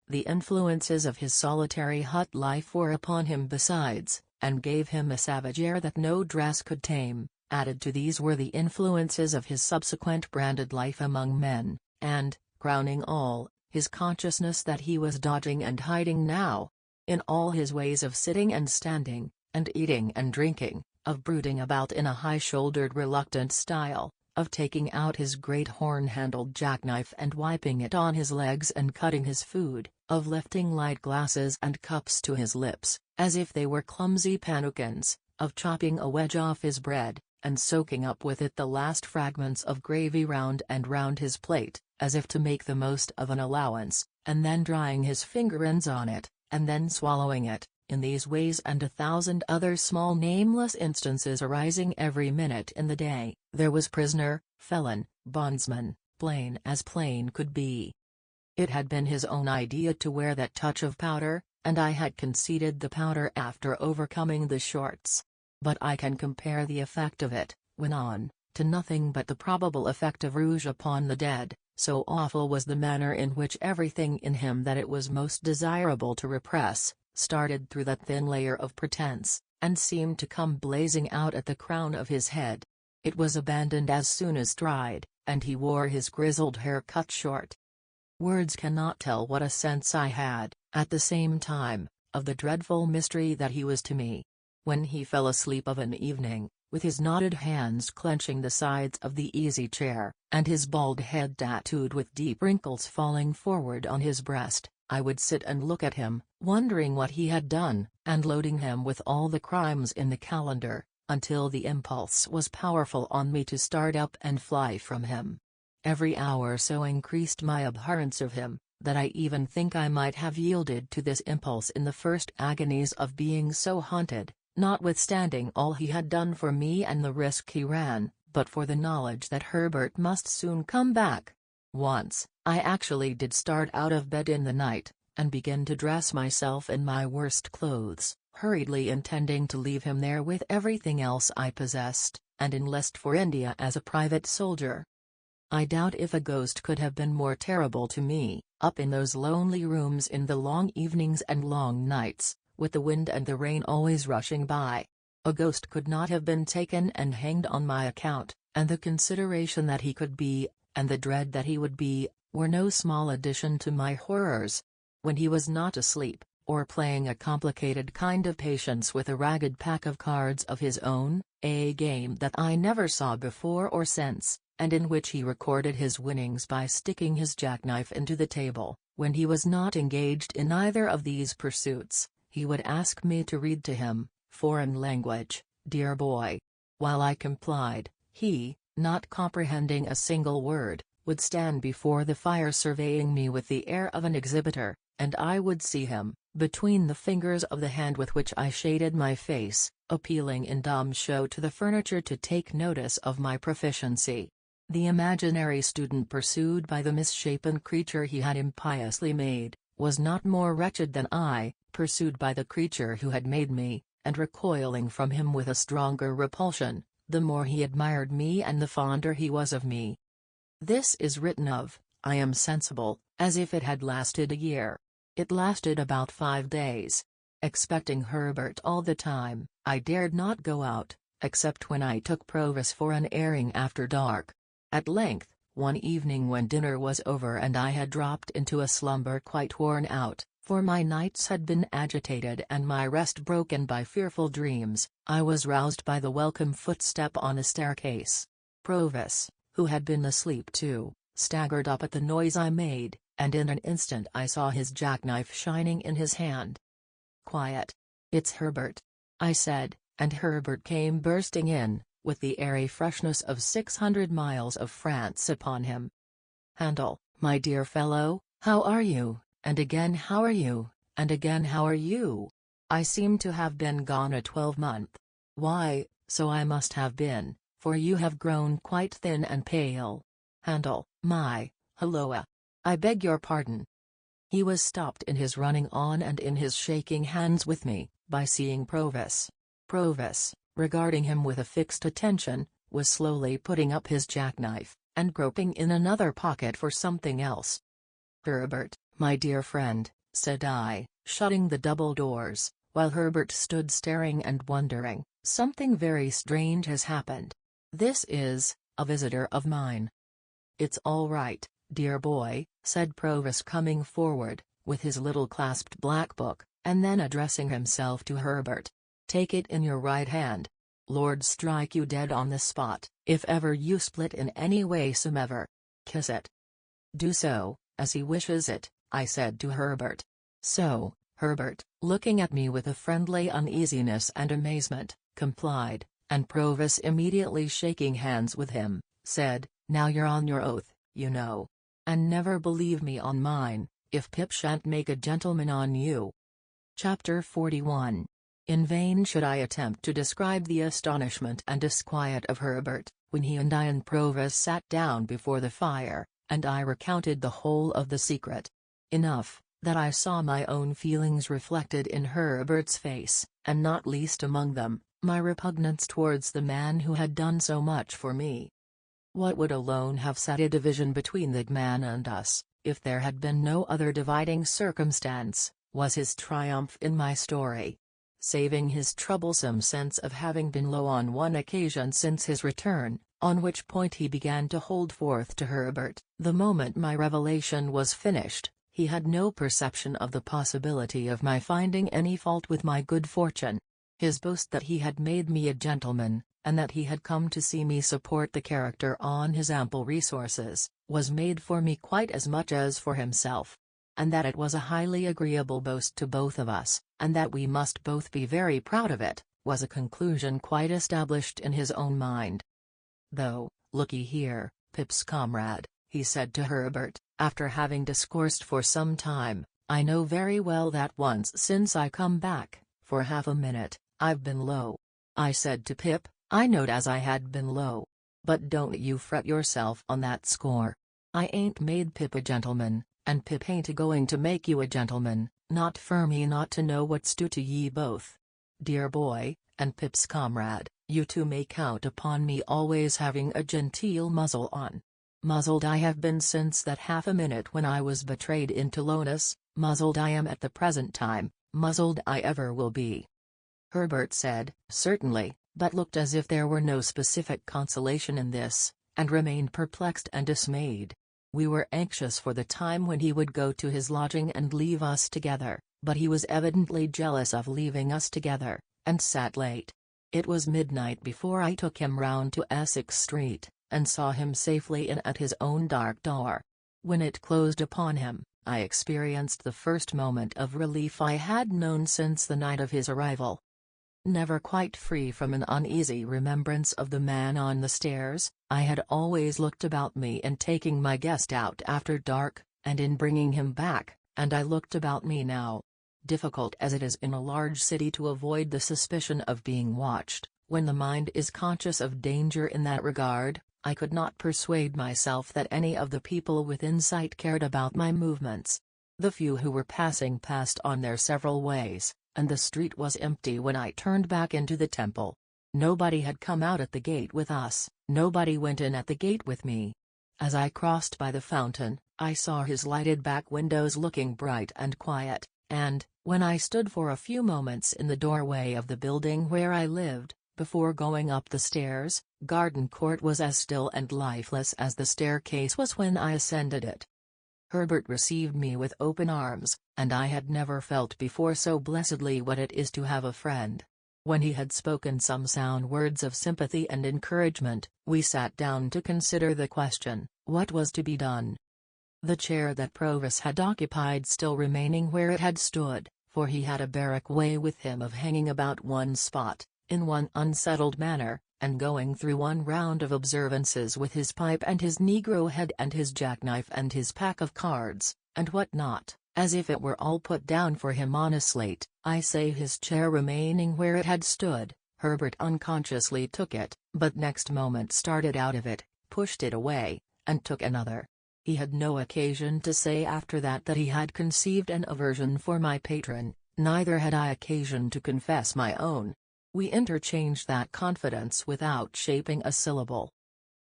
The influences of his solitary hut life were upon him besides, and gave him a savage air that no dress could tame. Added to these were the influences of his subsequent branded life among men, and, crowning all, his consciousness that he was dodging and hiding now. In all his ways of sitting and standing, and eating and drinking, of brooding about in a high-shouldered reluctant style, of taking out his great horn-handled jackknife and wiping it on his legs and cutting his food, of lifting light glasses and cups to his lips, as if they were clumsy pannikins, of chopping a wedge off his bread, and soaking up with it the last fragments of gravy round and round his plate, as if to make the most of an allowance, and then drying his finger ends on it, and then swallowing it. In these ways and 1,000 other small nameless instances arising every minute in the day, there was prisoner, felon, bondsman, plain as plain could be. It had been his own idea to wear that touch of powder, and I had conceded the powder after overcoming the shorts. But I can compare the effect of it, when on, to nothing but the probable effect of rouge upon the dead, so awful was the manner in which everything in him that it was most desirable to repress, started through that thin layer of pretense, and seemed to come blazing out at the crown of his head. It was abandoned as soon as dried, and he wore his grizzled hair cut short. Words cannot tell what a sense I had, at the same time, of the dreadful mystery that he was to me. When he fell asleep of an evening, with his knotted hands clenching the sides of the easy-chair, and his bald head tattooed with deep wrinkles falling forward on his breast, I would sit and look at him, wondering what he had done, and loading him with all the crimes in the calendar, until the impulse was powerful on me to start up and fly from him. Every hour so increased my abhorrence of him, that I even think I might have yielded to this impulse in the first agonies of being so haunted, notwithstanding all he had done for me and the risk he ran, but for the knowledge that Herbert must soon come back. Once, I actually did start out of bed in the night, and begin to dress myself in my worst clothes, hurriedly intending to leave him there with everything else I possessed, and enlist for India as a private soldier. I doubt if a ghost could have been more terrible to me, up in those lonely rooms in the long evenings and long nights, with the wind and the rain always rushing by. A ghost could not have been taken and hanged on my account, and the consideration that he could be, and the dread that he would be, were no small addition to my horrors. When he was not asleep, or playing a complicated kind of patience with a ragged pack of cards of his own, a game that I never saw before or since, and in which he recorded his winnings by sticking his jackknife into the table, when he was not engaged in either of these pursuits, he would ask me to read to him, foreign language, dear boy. While I complied, he, not comprehending a single word, would stand before the fire surveying me with the air of an exhibitor, and I would see him, between the fingers of the hand with which I shaded my face, appealing in dumb show to the furniture to take notice of my proficiency. The imaginary student pursued by the misshapen creature he had impiously made, was not more wretched than I, pursued by the creature who had made me, and recoiling from him with a stronger repulsion, the more he admired me and the fonder he was of me. This is written of, I am sensible, as if it had lasted a year. It lasted about 5 days. Expecting Herbert all the time, I dared not go out, except when I took Provis for an airing after dark. At length, one evening when dinner was over and I had dropped into a slumber quite worn out, for my nights had been agitated and my rest broken by fearful dreams, I was roused by the welcome footstep on the staircase. Provis, who had been asleep too, staggered up at the noise I made, and in an instant I saw his jackknife shining in his hand. "Quiet. It's Herbert," I said, and Herbert came bursting in, with the airy freshness of 600 miles of France upon him. "Handel, my dear fellow, how are you? And again how are you? And again how are you? I seem to have been gone a 12-month. Why, so I must have been, for you have grown quite thin and pale. Handel, my, halloa. I beg your pardon." He was stopped in his running on and in his shaking hands with me, by seeing Provis. Provis, regarding him with a fixed attention, was slowly putting up his jackknife, and groping in another pocket for something else. "Herbert, my dear friend," said I, shutting the double doors, while Herbert stood staring and wondering, "something very strange has happened. This is, a visitor of mine." "It's all right, dear boy," said Provis coming forward, with his little clasped black book, and then addressing himself to Herbert. "Take it in your right hand. Lord strike you dead on the spot, if ever you split in any way somever. Kiss it." "Do so, as he wishes it," I said to Herbert. So, Herbert, looking at me with a friendly uneasiness and amazement, complied, and Provis immediately shaking hands with him, said, "Now you're on your oath, you know. And never believe me on mine, if Pip shan't make a gentleman on you." Chapter 41. In vain should I attempt to describe the astonishment and disquiet of Herbert, when he and I and Provis sat down before the fire, and I recounted the whole of the secret. Enough, that I saw my own feelings reflected in Herbert's face, and not least among them, my repugnance towards the man who had done so much for me. What would alone have set a division between the man and us, if there had been no other dividing circumstance, was his triumph in my story. Saving his troublesome sense of having been low on one occasion since his return, on which point he began to hold forth to Herbert, the moment my revelation was finished, he had no perception of the possibility of my finding any fault with my good fortune. His boast that he had made me a gentleman, and that he had come to see me support the character on his ample resources, was made for me quite as much as for himself. And that it was a highly agreeable boast to both of us, and that we must both be very proud of it, was a conclusion quite established in his own mind. "Though, look'ee here, Pip's comrade," he said to Herbert, after having discoursed for some time, "I know very well that once since I come back, for half a minute, I've been low." I said to Pip, "I knowed as I had been low. But don't you fret yourself on that score. I ain't made Pip a gentleman, and Pip ain't a-going to make you a gentleman, not for me not to know what's due to ye both. Dear boy, and Pip's comrade, you two may count upon me always having a genteel muzzle on. Muzzled I have been since that half a minute when I was betrayed into lowness, muzzled I am at the present time, muzzled I ever will be." Herbert said, "Certainly," but looked as if there were no specific consolation in this, and remained perplexed and dismayed. We were anxious for the time when he would go to his lodging and leave us together, but he was evidently jealous of leaving us together, and sat late. It was midnight before I took him round to Essex Street, and saw him safely in at his own dark door. When it closed upon him, I experienced the first moment of relief I had known since the night of his arrival. Never quite free from an uneasy remembrance of the man on the stairs, I had always looked about me in taking my guest out after dark, and in bringing him back, and I looked about me now. Difficult as it is in a large city to avoid the suspicion of being watched, when the mind is conscious of danger in that regard, I could not persuade myself that any of the people within sight cared about my movements. The few who were passing passed on their several ways, and the street was empty when I turned back into the temple. Nobody had come out at the gate with us, nobody went in at the gate with me. As I crossed by the fountain, I saw his lighted back windows looking bright and quiet, and, when I stood for a few moments in the doorway of the building where I lived, before going up the stairs, Garden Court was as still and lifeless as the staircase was when I ascended it. Herbert received me with open arms, and I had never felt before so blessedly what it is to have a friend. When he had spoken some sound words of sympathy and encouragement, we sat down to consider the question, what was to be done? The chair that Provis had occupied still remaining where it had stood, for he had a barrack way with him of hanging about one spot, in one unsettled manner, and going through one round of observances with his pipe and his negro head and his jackknife and his pack of cards, and what not, as if it were all put down for him on a slate. I say his chair remaining where it had stood, Herbert unconsciously took it, but next moment started out of it, pushed it away, and took another. He had no occasion to say after that he had conceived an aversion for my patron, neither had I occasion to confess my own. We interchanged that confidence without shaping a syllable.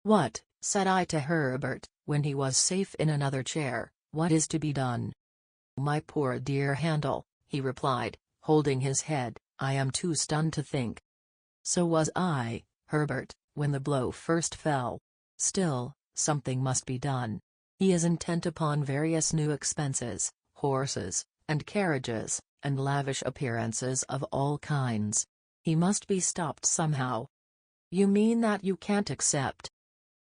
"What," said I to Herbert, when he was safe in another chair, "what is to be done?" "My poor dear Handel," he replied, holding his head, "I am too stunned to think." "So was I, Herbert, when the blow first fell. Still, something must be done. He is intent upon various new expenses, horses, and carriages, and lavish appearances of all kinds. He must be stopped somehow." "You mean that you can't accept?"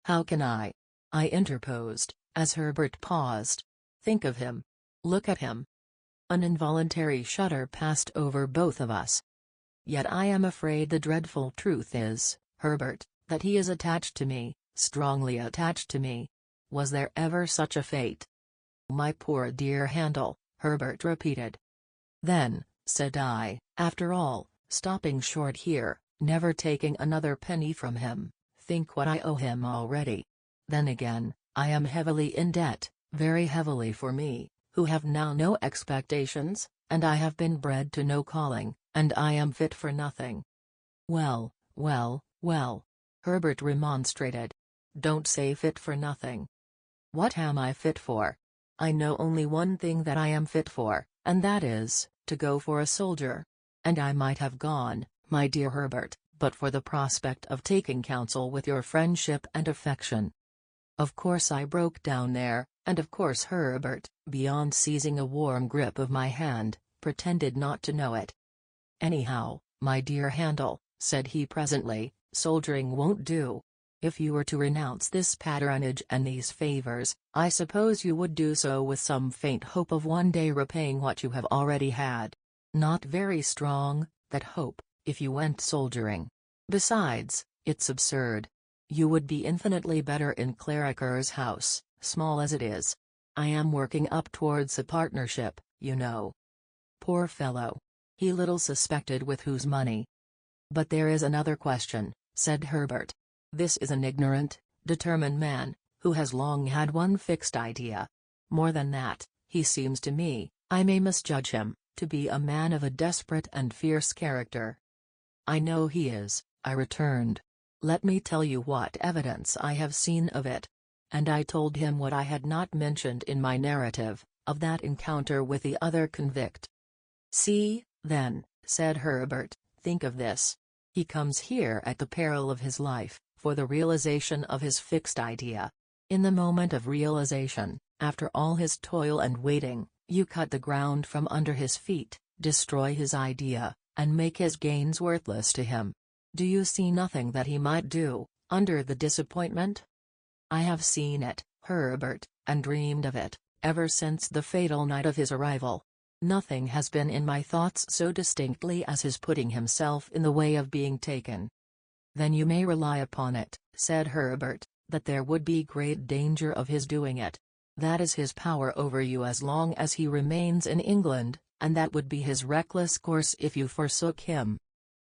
"How can I?" I interposed, as Herbert paused. "Think of him. Look at him." An involuntary shudder passed over both of us. "Yet I am afraid the dreadful truth is, Herbert, that he is attached to me, strongly attached to me. Was there ever such a fate?" "My poor dear Handel," Herbert repeated. "Then," said I, after all, stopping short here, never taking another penny from him, "think what I owe him already. Then again, I am heavily in debt, very heavily for me, who have now no expectations, and I have been bred to no calling, and I am fit for nothing." "Well, well, well," Herbert remonstrated. "Don't say fit for nothing. What am I fit for? I know only one thing that I am fit for, and that is, to go for a soldier. And I might have gone, my dear Herbert, but for the prospect of taking counsel with your friendship and affection. Of course I broke down there, and of course Herbert, beyond seizing a warm grip of my hand, pretended not to know it. Anyhow, my dear Handel, said he presently, soldiering won't do. If you were to renounce this patronage and these favors, I suppose you would do so with some faint hope of one day repaying what you have already had. Not very strong, that hope, if you went soldiering. Besides, it's absurd. You would be infinitely better in Clarriker's house, small as it is. I am working up towards a partnership, you know. Poor fellow. He little suspected with whose money. But there is another question, said Herbert. This is an ignorant, determined man, who has long had one fixed idea. More than that, he seems to me, I may misjudge him, to be a man of a desperate and fierce character. I know he is, I returned. Let me tell you what evidence I have seen of it. And I told him what I had not mentioned in my narrative, of that encounter with the other convict. See, then, said Herbert, think of this. He comes here at the peril of his life, for the realization of his fixed idea. In the moment of realization, after all his toil and waiting, you cut the ground from under his feet, destroy his idea, and make his gains worthless to him. Do you see nothing that he might do, under the disappointment? I have seen it, Herbert, and dreamed of it, ever since the fatal night of his arrival. Nothing has been in my thoughts so distinctly as his putting himself in the way of being taken. Then you may rely upon it, said Herbert, that there would be great danger of his doing it. That is his power over you as long as he remains in England, and that would be his reckless course if you forsook him."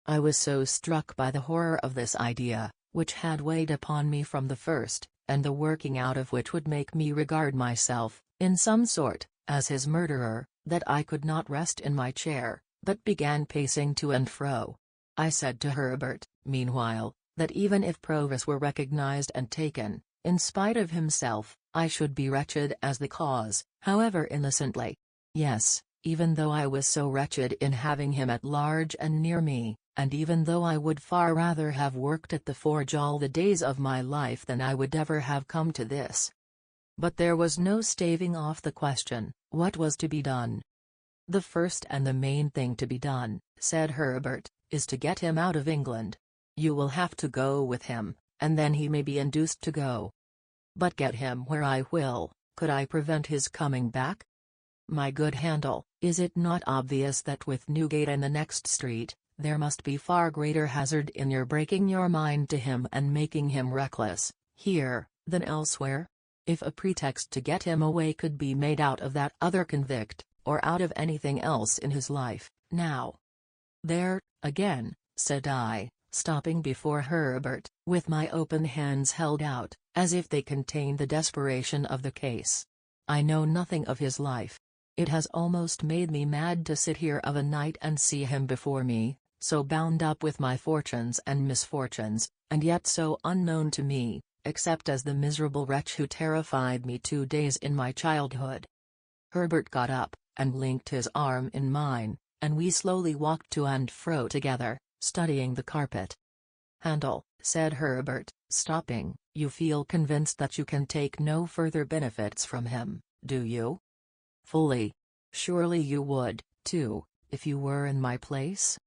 I was so struck by the horror of this idea, which had weighed upon me from the first, and the working out of which would make me regard myself, in some sort, as his murderer, that I could not rest in my chair, but began pacing to and fro. I said to Herbert, meanwhile, that even if Provis were recognized and taken, in spite of himself, I should be wretched as the cause, however innocently. Yes, even though I was so wretched in having him at large and near me, and even though I would far rather have worked at the forge all the days of my life than I would ever have come to this. But there was no staving off the question. What was to be done? "The first and the main thing to be done," said Herbert, "is to get him out of England. You will have to go with him, and then he may be induced to go. But get him where I will, could I prevent his coming back? My good Handel, is it not obvious that with Newgate and the next street, there must be far greater hazard in your breaking your mind to him and making him reckless, here, than elsewhere? If a pretext to get him away could be made out of that other convict, or out of anything else in his life, now—" "There, again," said I, stopping before Herbert, with my open hands held out, as if they contained the desperation of the case. "I know nothing of his life. It has almost made me mad to sit here of a night and see him before me, so bound up with my fortunes and misfortunes, and yet so unknown to me, except as the miserable wretch who terrified me 2 days in my childhood." Herbert got up, and linked his arm in mine, and we slowly walked to and fro together, studying the carpet. "Handel," said Herbert, stopping, "you feel convinced that you can take no further benefits from him, do you?" "Fully. Surely you would, too, if you were in my place?"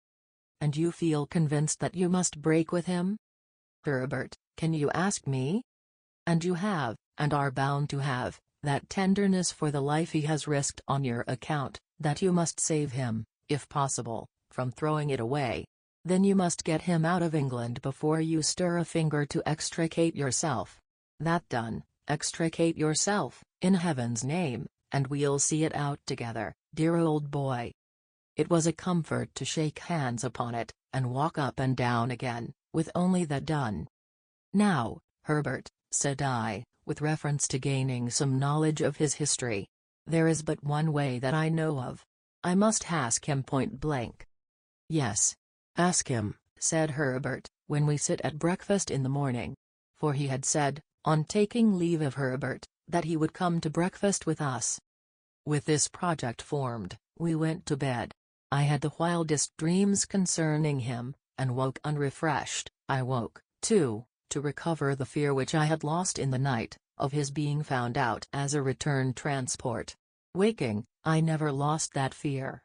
"And you feel convinced that you must break with him?" "Herbert, can you ask me? And you have, and are bound to have, that tenderness for the life he has risked on your account, that you must save him, if possible, from throwing it away. Then you must get him out of England before you stir a finger to extricate yourself. That done, extricate yourself, in heaven's name, and we'll see it out together, dear old boy." It was a comfort to shake hands upon it, and walk up and down again, with only that done. "Now, Herbert," said I, with reference to gaining some knowledge of his history, "there is but one way that I know of. I must ask him point blank." "Yes. Ask him," said Herbert, "when we sit at breakfast in the morning." For he had said, on taking leave of Herbert, that he would come to breakfast with us. With this project formed, we went to bed. I had the wildest dreams concerning him, and woke unrefreshed. I woke, too, to recover the fear which I had lost in the night, of his being found out as a return transport. Waking, I never lost that fear.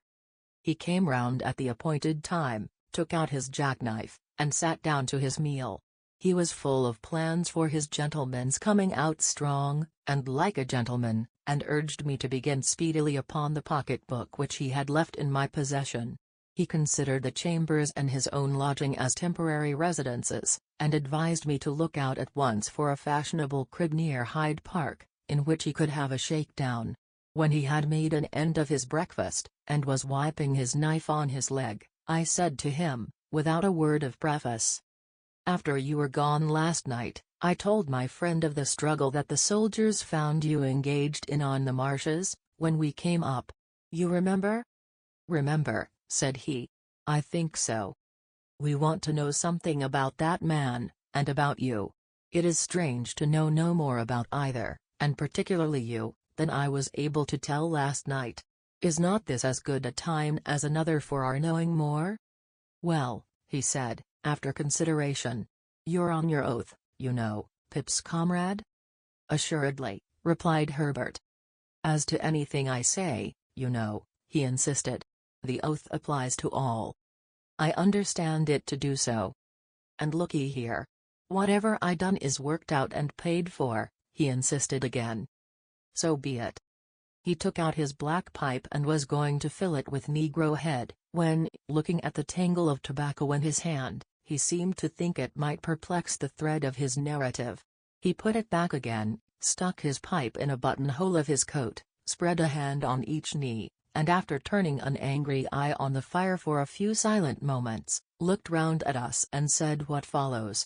He came round at the appointed time, took out his jackknife, and sat down to his meal. He was full of plans for his gentleman's coming out strong, and like a gentleman, and urged me to begin speedily upon the pocket-book which he had left in my possession. He considered the chambers and his own lodging as temporary residences, and advised me to look out at once for a fashionable crib near Hyde Park, in which he could have a shakedown. When he had made an end of his breakfast, and was wiping his knife on his leg, I said to him, without a word of preface, "After you were gone last night, I told my friend of the struggle that the soldiers found you engaged in on the marshes, when we came up. You remember?" "Remember," said he. "I think so. We want to know something about that man, and about you. It is strange to know no more about either, and particularly you, than I was able to tell last night. Is not this as good a time as another for our knowing more?" "Well," he said, after consideration, "you're on your oath, you know, Pip's comrade?" "Assuredly," replied Herbert. "As to anything I say, you know," he insisted, "the oath applies to all." "I understand it to do so. And looky here. Whatever I done is worked out and paid for," he insisted again. "So be it." He took out his black pipe and was going to fill it with Negro head, when, looking at the tangle of tobacco in his hand, he seemed to think it might perplex the thread of his narrative. He put it back again, stuck his pipe in a buttonhole of his coat, spread a hand on each knee, and after turning an angry eye on the fire for a few silent moments, looked round at us and said what follows.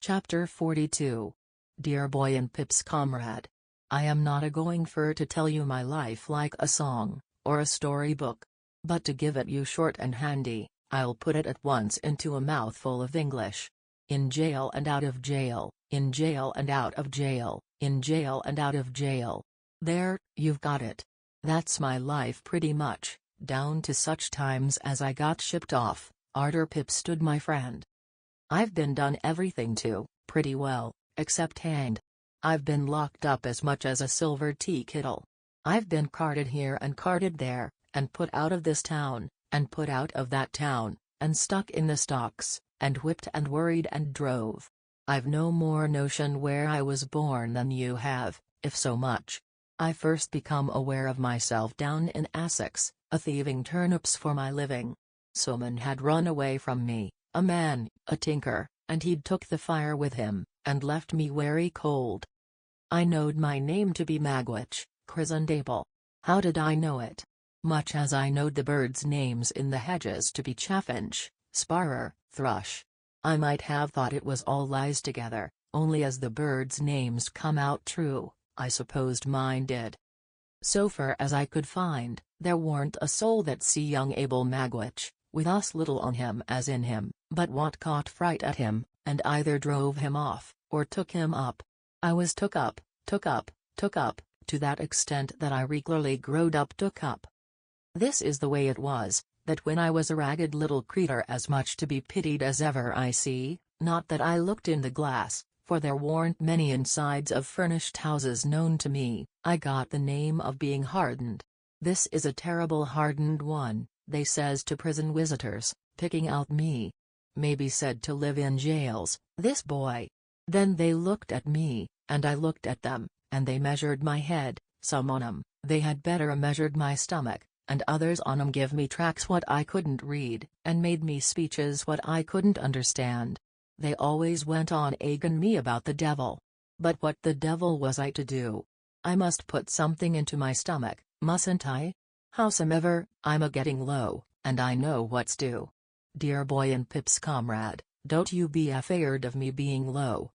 Chapter 42. Dear Boy and Pip's Comrade. I am not a-going for to tell you my life like a song, or a storybook. But to give it you short and handy, I'll put it at once into a mouthful of English. In jail and out of jail, in jail and out of jail, in jail and out of jail. There, you've got it. That's my life pretty much, down to such times as I got shipped off, arter Pip stood my friend. I've been done everything to, pretty well, except hanged. I've been locked up as much as a silver tea kettle. I've been carted here and carted there, and put out of this town, and put out of that town, and stuck in the stocks, and whipped and worried and drove. I've no more notion where I was born than you have, if so much. I first become aware of myself down in Essex, a-thieving turnips for my living. Someone had run away from me, a man, a tinker, and he'd took the fire with him, and left me very cold. I knowed my name to be Magwitch, Chrysanthemum. How did I know it? Much as I knowed the birds' names in the hedges to be chaffinch, sparrer, thrush. I might have thought it was all lies together, only as the birds' names come out true, I supposed mine did. So far as I could find, there warn't a soul that see young Abel Magwitch, with us little on him as in him, but what caught fright at him, and either drove him off, or took him up. I was took up, to that extent that I regularly growed up took up. This is the way it was, that when I was a ragged little creetur as much to be pitied as ever I see, not that I looked in the glass, for there warn't many insides of furnished houses known to me, I got the name of being hardened. This is a terrible hardened one, they says to prison visitors, picking out me. May be said to live in jails, this boy. Then they looked at me, and I looked at them, and they measured my head, some on 'em, they had better measured my stomach, and others on 'em give me tracts what I couldn't read, and made me speeches what I couldn't understand. They always went on egging me about the devil. But what the devil was I to do? I must put something into my stomach, mustn't I? Howsomever, I'm a-getting low, and I know what's due. Dear Boy and Pip's Comrade, don't you be afeard of me being low.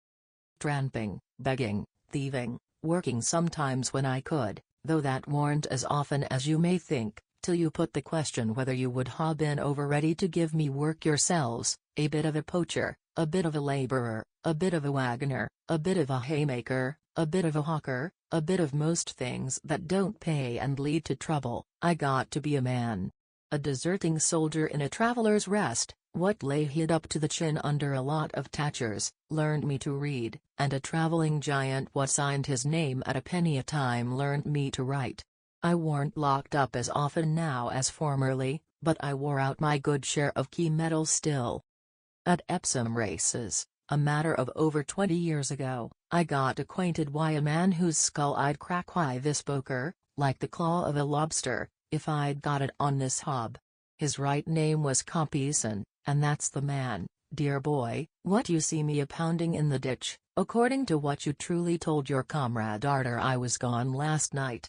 Tramping, begging, thieving, working sometimes when I could, though that warn't as often as you may think, till you put the question whether you would ha' been over ready to give me work yourselves, a bit of a poacher, a bit of a labourer, a bit of a waggoner, a bit of a haymaker, a bit of a hawker, a bit of most things that don't pay and lead to trouble. I got to be a man. A deserting soldier in a traveller's rest, what lay hid up to the chin under a lot of tatchers, learned me to read, and a travelling giant what signed his name at a penny a time learned me to write. I warn't locked up as often now as formerly, but I wore out my good share of key medals still. At Epsom races, a matter of over 20 years ago, I got acquainted why a man whose skull I'd crack why this poker, like the claw of a lobster, if I'd got it on this hob. His right name was Compeyson, and that's the man, dear boy, what you see me a-pounding in the ditch, according to what you truly told your comrade arter I was gone last night.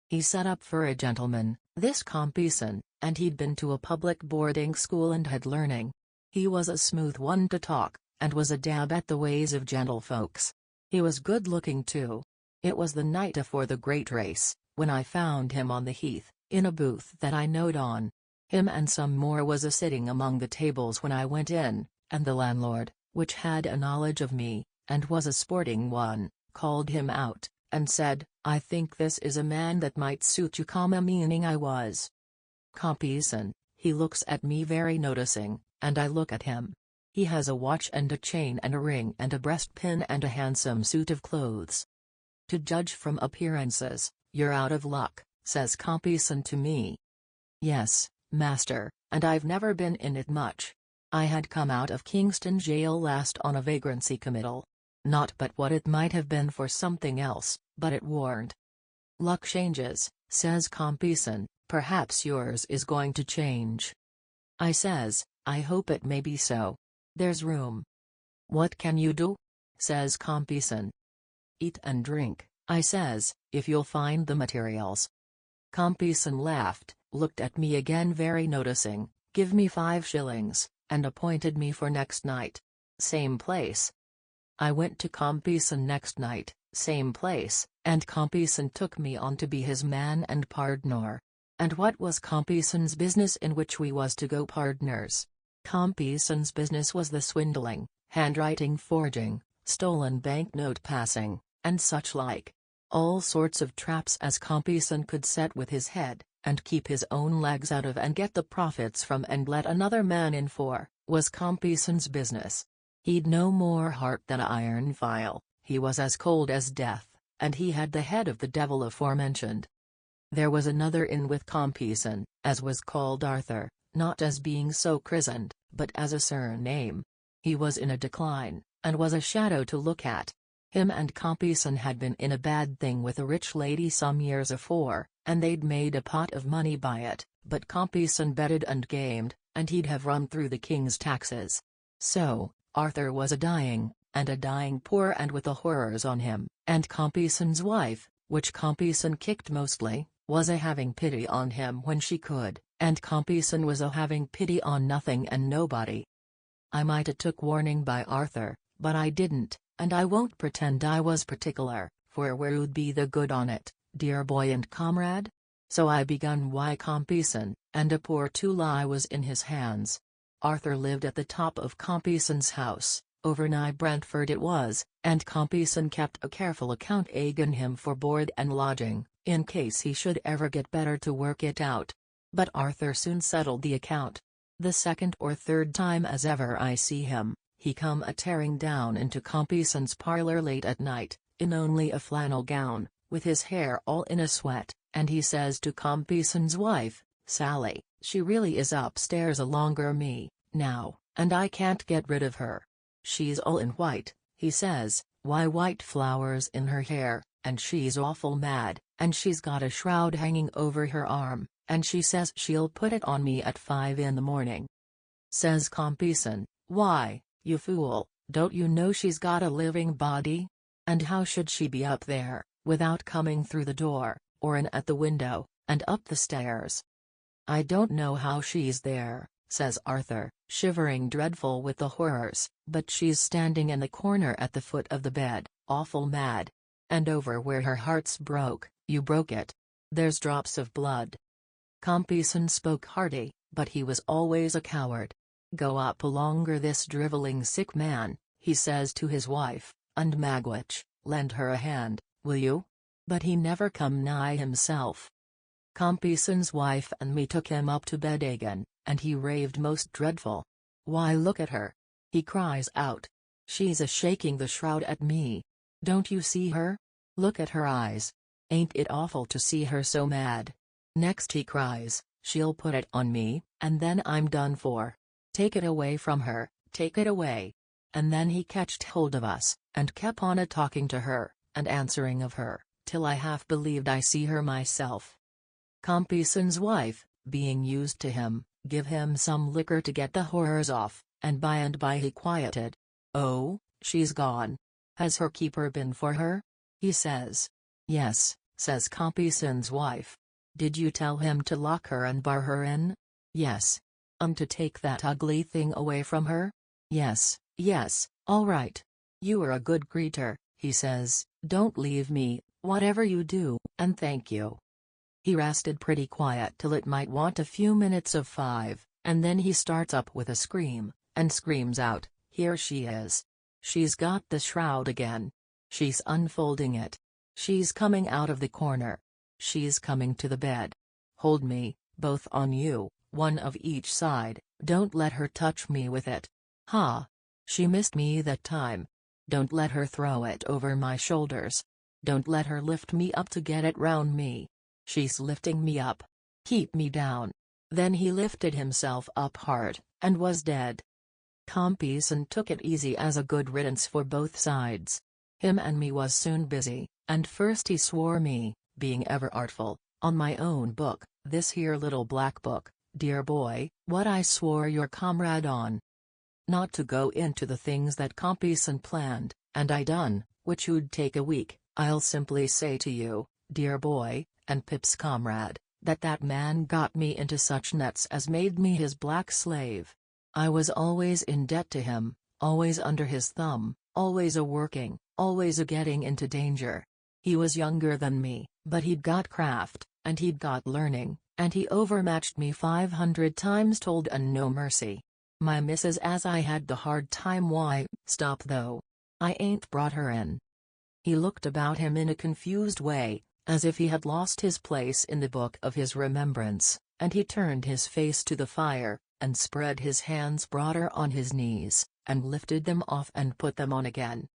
He set up for a gentleman, this Compeyson, and he'd been to a public boarding school and had learning. He was a smooth one to talk, and was a dab at the ways of gentlefolks. He was good-looking too. It was the night afore the great race, when I found him on the heath, in a booth that I knowed on. Him and some more was a-sitting among the tables when I went in, and the landlord, which had a knowledge of me, and was a sporting one, called him out, and said, I think this is a man that might suit you, meaning I was. Compeyson, he looks at me very noticing, and I look at him. He has a watch and a chain and a ring and a breastpin and a handsome suit of clothes. To judge from appearances, you're out of luck, says Compeyson to me. Yes, master, and I've never been in it much. I had come out of Kingston jail last on a vagrancy committal. Not but what it might have been for something else, but it warn't. Luck changes, says Compeyson, perhaps yours is going to change. I says, I hope it may be so. There's room. What can you do? Says Compeyson. "Eat and drink," I says, "if you'll find the materials." Compeyson laughed, looked at me again very noticing, give me 5 shillings, and appointed me for next night. Same place. I went to Compeyson next night, same place, and Compeyson took me on to be his man and pardner. And what was Compeyson's business in which we was to go pardners? Compeyson's business was the swindling, handwriting forging, stolen banknote passing, and such like. All sorts of traps as Compeyson could set with his head, and keep his own legs out of and get the profits from and let another man in for, was Compeyson's business. He'd no more heart than an iron file, he was as cold as death, and he had the head of the devil aforementioned. There was another in with Compeyson, as was called Arthur, not as being so christened, but as a surname. He was in a decline, and was a shadow to look at. Him and Compeyson had been in a bad thing with a rich lady some years afore, and they'd made a pot of money by it, but Compeyson betted and gamed, and he'd have run through the king's taxes. So, Arthur was a-dying poor and with the horrors on him, and Compeyson's wife, which Compeyson kicked mostly, was a-having pity on him when she could, and Compeyson was a-having pity on nothing and nobody. I might a took warning by Arthur, but I didn't. And I won't pretend I was particular, for where would be the good on it, dear boy and comrade? So I begun why Compeyson, and a poor tool I was in his hands. Arthur lived at the top of Compeyson's house, over nigh Brentford it was, and Compeyson kept a careful account agin him for board and lodging, in case he should ever get better to work it out. But Arthur soon settled the account. The second or third time as ever I see him, he come a-tearing down into Compeyson's parlour late at night, in only a flannel gown, with his hair all in a sweat, and he says to Compeyson's wife, "Sally, she really is upstairs alonger me, now, and I can't get rid of her. She's all in white," he says, "why white flowers in her hair, and she's awful mad, and she's got a shroud hanging over her arm, and she says she'll put it on me at 5 in the morning." Says Compeyson, "Why, you fool, don't you know she's got a living body? And how should she be up there, without coming through the door, or in at the window, and up the stairs?" "I don't know how she's there," says Arthur, shivering dreadful with the horrors, "but she's standing in the corner at the foot of the bed, awful mad. And over where her heart's broke, you broke it. There's drops of blood." Compeyson spoke hearty, but he was always a coward. "Go up alonger this drivelling sick man," he says to his wife, "and Magwitch, lend her a hand, will you?" But he never come nigh himself. Compeyson's wife and me took him up to bed again, and he raved most dreadful. "Why, look at her!" he cries out. "She's a-shaking the shroud at me. Don't you see her? Look at her eyes. Ain't it awful to see her so mad?" Next he cries, "She'll put it on me, and then I'm done for. Take it away from her, take it away." And then he catched hold of us, and kept on a-talking to her, and answering of her, till I half believed I see her myself. Compeyson's wife, being used to him, give him some liquor to get the horrors off, and by he quieted. "Oh, she's gone. Has her keeper been for her?" he says. "Yes," says Compeyson's wife. "Did you tell him to lock her and bar her in?" "Yes." To take that ugly thing away from her?" "Yes, yes, all right. You are a good creetur," he says, "don't leave me, whatever you do, and thank you." He rested pretty quiet till it might want a few minutes of 5, and then he starts up with a scream, and screams out, "Here she is. She's got the shroud again. She's unfolding it. She's coming out of the corner. She's coming to the bed. Hold me, both on you, one of each side, don't let her touch me with it. Ha! She missed me that time. Don't let her throw it over my shoulders. Don't let her lift me up to get it round me. She's lifting me up. Keep me down." Then he lifted himself up hard, and was dead. Compeyson took it easy as a good riddance for both sides. Him and me was soon busy, and first he swore me, being ever artful, on my own book, this here little black book, dear boy, what I swore your comrade on. Not to go into the things that Compeyson planned, and I done, which would take a week, I'll simply say to you, dear boy, and Pip's comrade, that man got me into such nets as made me his black slave. I was always in debt to him, always under his thumb, always a-working, always a-getting into danger. He was younger than me, but he'd got craft, and he'd got learning, and he overmatched me 500 times told, and no mercy. My missus as I had the hard time, why, stop though. I ain't brought her in. He looked about him in a confused way, as if he had lost his place in the book of his remembrance, and he turned his face to the fire, and spread his hands broader on his knees, and lifted them off and put them on again.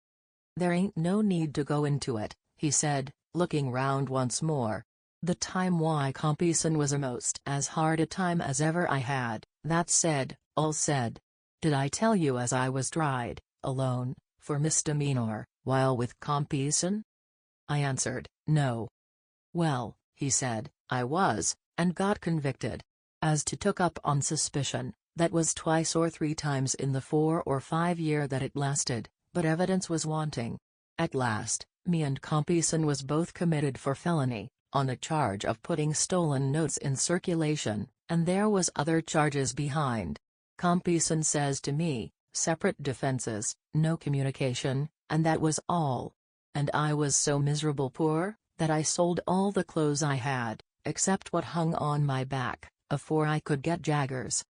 There ain't no need to go into it, he said, looking round once more. The time why Compeyson was a'most as hard a time as ever I had, that said, all said. Did I tell you as I was tried, alone, for misdemeanor, while with Compeyson? I answered, no. Well, he said, I was, and got convicted. As to took up on suspicion, that was twice or three times in the 4 or 5 year that it lasted, but evidence was wanting. At last, me and Compeyson was both committed for felony, on a charge of putting stolen notes in circulation, and there was other charges behind. Compeyson says to me, separate defenses, no communication, and that was all. And I was so miserable poor, that I sold all the clothes I had, except what hung on my back, afore I could get jaggers.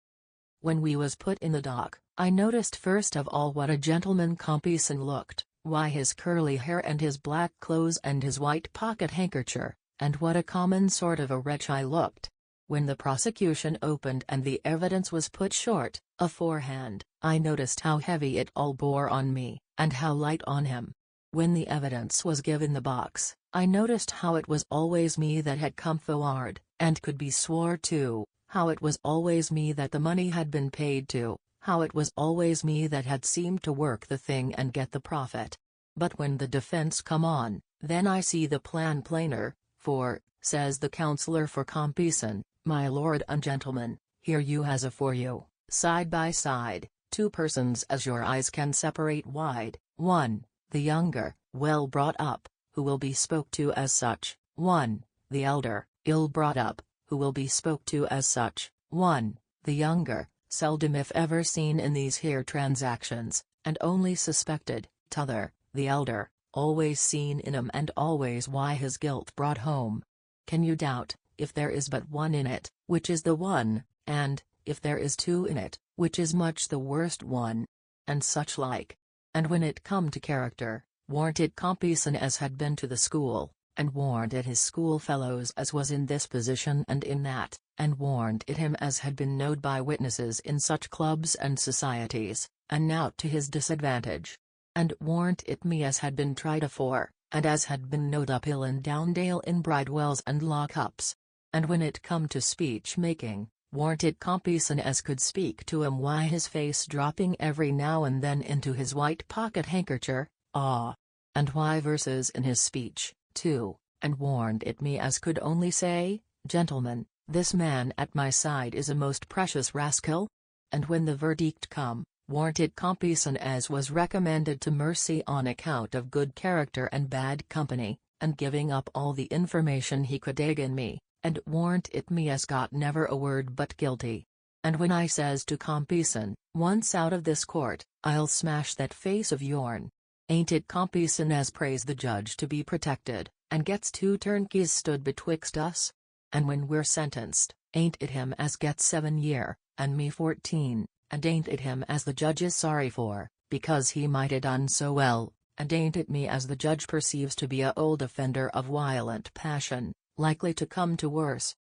When we was put in the dock, I noticed first of all what a gentleman Compeyson looked, why his curly hair and his black clothes and his white pocket handkercher, and what a common sort of a wretch I looked. When the prosecution opened and the evidence was put short, aforehand, I noticed how heavy it all bore on me, and how light on him. When the evidence was given the box, I noticed how it was always me that had come forward, and could be swore to, how it was always me that the money had been paid to, how it was always me that had seemed to work the thing and get the profit. But when the defense come on, then I see the plan plainer, for, says the counselor for Compeyson, my lord and gentlemen, here you has afore you, side by side, 2 persons as your eyes can separate wide, 1, the younger, well brought up, who will be spoke to as such, 1, the elder, ill brought up, who will be spoke to as such, 1, the younger, seldom if ever seen in these here transactions, and only suspected, t'other, the elder, always seen in 'em and always why his guilt brought home. Can you doubt, if there is but one in it, which is the one, and, if there is 2 in it, which is much the worst one? And such like. And when it come to character, warn't it Compeyson as had been to the school, and warn't it his schoolfellows as was in this position and in that, and warn't it him as had been knowed by witnesses in such clubs and societies, and now to his disadvantage? And warn't it me as had been tried afore, and as had been knowed up hill and down dale in bridewells and lockups? And when it come to speech-making, warn't it Compeyson as could speak to him why his face dropping every now and then into his white pocket handkercher, and why verses in his speech, too, and warn't it me as could only say, gentlemen, this man at my side is a most precious rascal? And when the verdict come, warn't it Compeyson as was recommended to mercy on account of good character and bad company, and giving up all the information he could dig in me, and warn't it me as got never a word but guilty? And when I says to Compeyson, once out of this court, I'll smash that face of yourn, ain't it Compeyson as prays the judge to be protected, and gets 2 turnkeys stood betwixt us? And when we're sentenced, ain't it him as gets 7 year, and me 14? And ain't it him as the judge is sorry for, because he might a done so well, and ain't it me as the judge perceives to be a old offender of violent passion, likely to come to worse?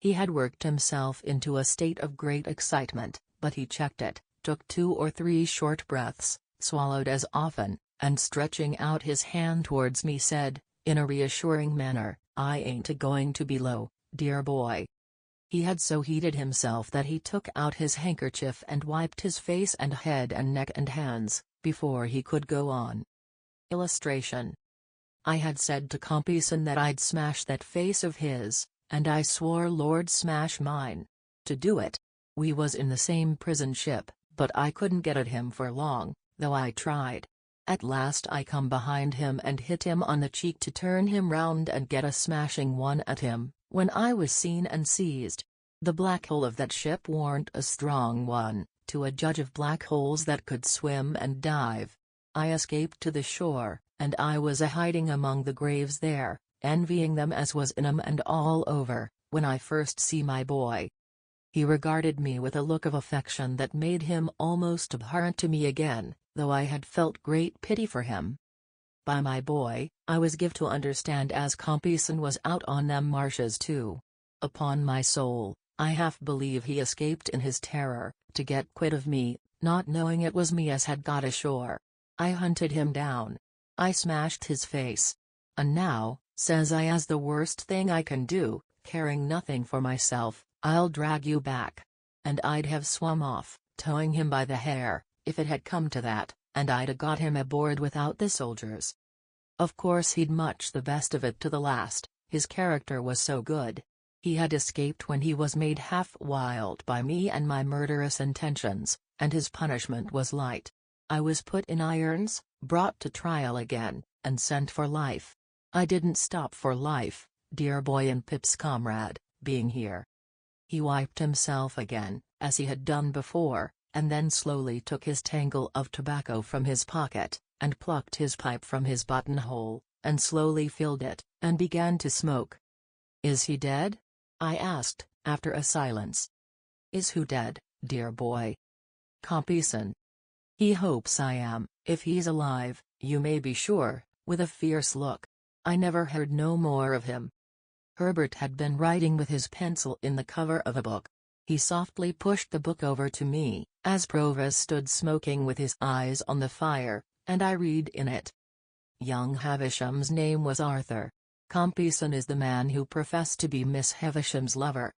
He had worked himself into a state of great excitement, but he checked it, took 2 or 3 short breaths, swallowed as often, and stretching out his hand towards me said, in a reassuring manner, I ain't a-going to be low, dear boy. He had so heated himself that he took out his handkerchief and wiped his face and head and neck and hands, before he could go on. Illustration. I had said to Compeyson that I'd smash that face of his, and I swore Lord smash mine. To do it. We was in the same prison ship, but I couldn't get at him for long, though I tried. At last I come behind him and hit him on the cheek to turn him round and get a smashing one at him, when I was seen and seized. The black hole of that ship warn't a strong one, to a judge of black holes that could swim and dive. I escaped to the shore, and I was a-hiding among the graves there, envying them as was in 'em and all over, when I first see my boy. He regarded me with a look of affection that made him almost abhorrent to me again, though I had felt great pity for him. By my boy, I was give to understand as Compeyson was out on them marshes too. Upon my soul, I half believe he escaped in his terror, to get quit of me, not knowing it was me as had got ashore. I hunted him down. I smashed his face. And now, says I, as the worst thing I can do, caring nothing for myself, I'll drag you back. And I'd have swum off, towing him by the hair, if it had come to that, and I'd a got him aboard without the soldiers. Of course he'd much the best of it to the last, his character was so good. He had escaped when he was made half wild by me and my murderous intentions, and his punishment was light. I was put in irons, brought to trial again, and sent for life. I didn't stop for life, dear boy and Pip's comrade, being here. He wiped himself again, as he had done before, and then slowly took his tangle of tobacco from his pocket, and plucked his pipe from his buttonhole, and slowly filled it, and began to smoke. "Is he dead?" I asked, after a silence. "Is who dead, dear boy?" "Compeyson." "He hopes I am, if he's alive, you may be sure," with a fierce look. I never heard no more of him. Herbert had been writing with his pencil in the cover of a book. He softly pushed the book over to me, as Provis stood smoking with his eyes on the fire, and I read in it. Young Havisham's name was Arthur. Compeyson is the man who professed to be Miss Havisham's lover.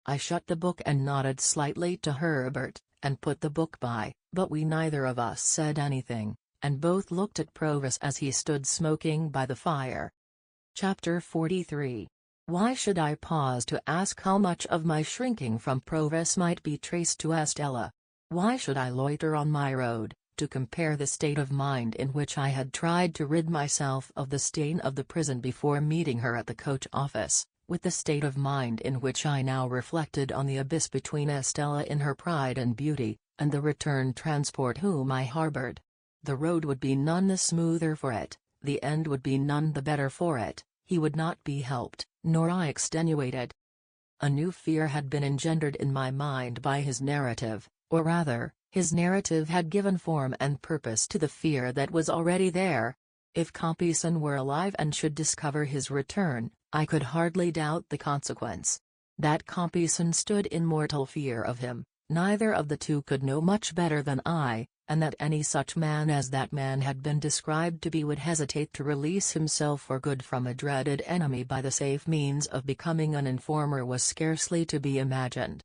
I shut the book and nodded slightly to Herbert, and put the book by, but we neither of us said anything, and both looked at Provis as he stood smoking by the fire. Chapter 43. Why should I pause to ask how much of my shrinking from Provis might be traced to Estella? Why should I loiter on my road, to compare the state of mind in which I had tried to rid myself of the stain of the prison before meeting her at the coach office, with the state of mind in which I now reflected on the abyss between Estella in her pride and beauty, and the return transport whom I harbored? The road would be none the smoother for it, the end would be none the better for it. He would not be helped, nor I extenuated. A new fear had been engendered in my mind by his narrative, or rather, his narrative had given form and purpose to the fear that was already there. If Compeyson were alive and should discover his return, I could hardly doubt the consequence. That Compeyson stood in mortal fear of him, neither of the two could know much better than I, and that any such man as that man had been described to be would hesitate to release himself for good from a dreaded enemy by the safe means of becoming an informer was scarcely to be imagined.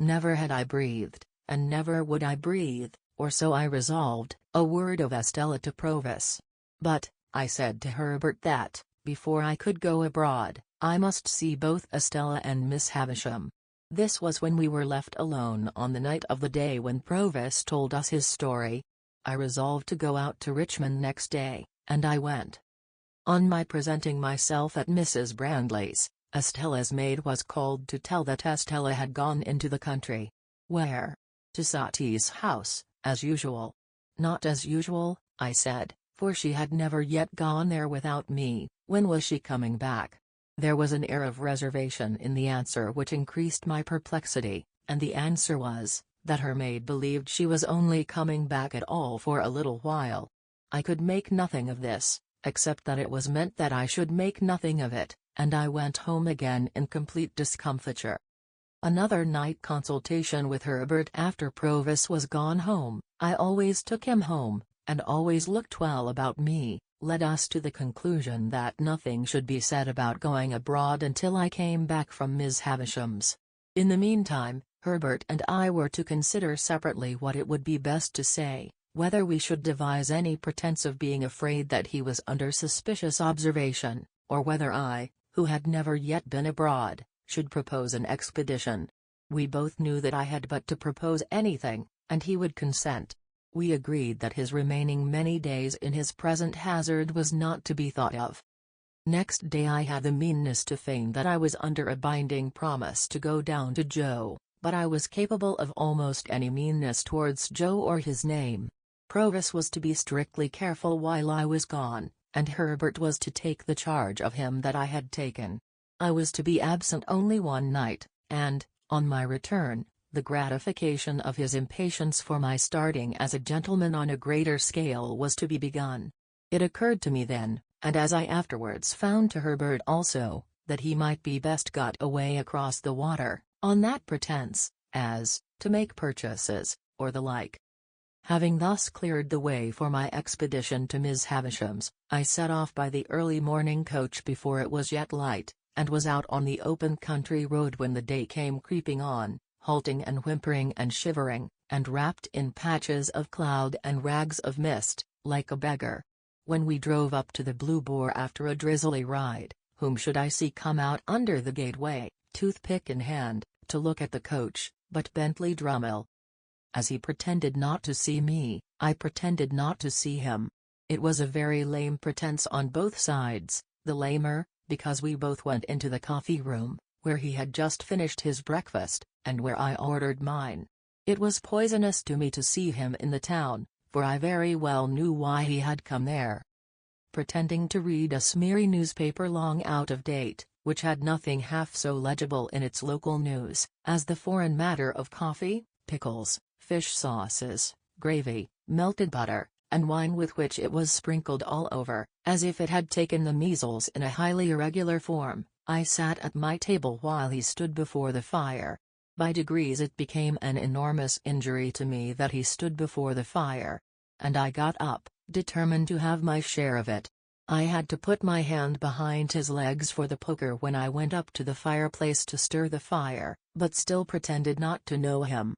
Never had I breathed, and never would I breathe, or so I resolved, a word of Estella to Provis. But, I said to Herbert that, before I could go abroad, I must see both Estella and Miss Havisham. This was when we were left alone on the night of the day when Provis told us his story. I resolved to go out to Richmond next day, and I went. On my presenting myself at Mrs. Brandley's, Estella's maid was called to tell that Estella had gone into the country. Where? To Sati's house, as usual. Not as usual, I said, for she had never yet gone there without me. When was she coming back? There was an air of reservation in the answer which increased my perplexity, and the answer was, that her maid believed she was only coming back at all for a little while. I could make nothing of this, except that it was meant that I should make nothing of it, and I went home again in complete discomfiture. Another night consultation with Herbert after Provis was gone home, I always took him home, and always looked well about me, led us to the conclusion that nothing should be said about going abroad until I came back from Miss Havisham's. In the meantime, Herbert and I were to consider separately what it would be best to say, whether we should devise any pretense of being afraid that he was under suspicious observation, or whether I, who had never yet been abroad, should propose an expedition. We both knew that I had but to propose anything, and he would consent. We agreed that his remaining many days in his present hazard was not to be thought of. Next day I had the meanness to feign that I was under a binding promise to go down to Joe, but I was capable of almost any meanness towards Joe or his name. Provis was to be strictly careful while I was gone, and Herbert was to take the charge of him that I had taken. I was to be absent only one night, and, on my return, the gratification of his impatience for my starting as a gentleman on a greater scale was to be begun. It occurred to me then, and as I afterwards found to Herbert also, that he might be best got away across the water, on that pretence, as, to make purchases, or the like. Having thus cleared the way for my expedition to Miss Havisham's, I set off by the early morning coach before it was yet light, and was out on the open country road when the day came creeping on, halting and whimpering and shivering, and wrapped in patches of cloud and rags of mist, like a beggar. When we drove up to the Blue Boar after a drizzly ride, whom should I see come out under the gateway, toothpick in hand, to look at the coach, but Bentley Drummle. As he pretended not to see me, I pretended not to see him. It was a very lame pretense on both sides, the lamer, because we both went into the coffee room, where he had just finished his breakfast, and where I ordered mine. It was poisonous to me to see him in the town, for I very well knew why he had come there. Pretending to read a smeary newspaper long out of date, which had nothing half so legible in its local news, as the foreign matter of coffee, pickles, fish sauces, gravy, melted butter, and wine with which it was sprinkled all over, as if it had taken the measles in a highly irregular form, I sat at my table while he stood before the fire. By degrees it became an enormous injury to me that he stood before the fire. And I got up, determined to have my share of it. I had to put my hand behind his legs for the poker when I went up to the fireplace to stir the fire, but still pretended not to know him.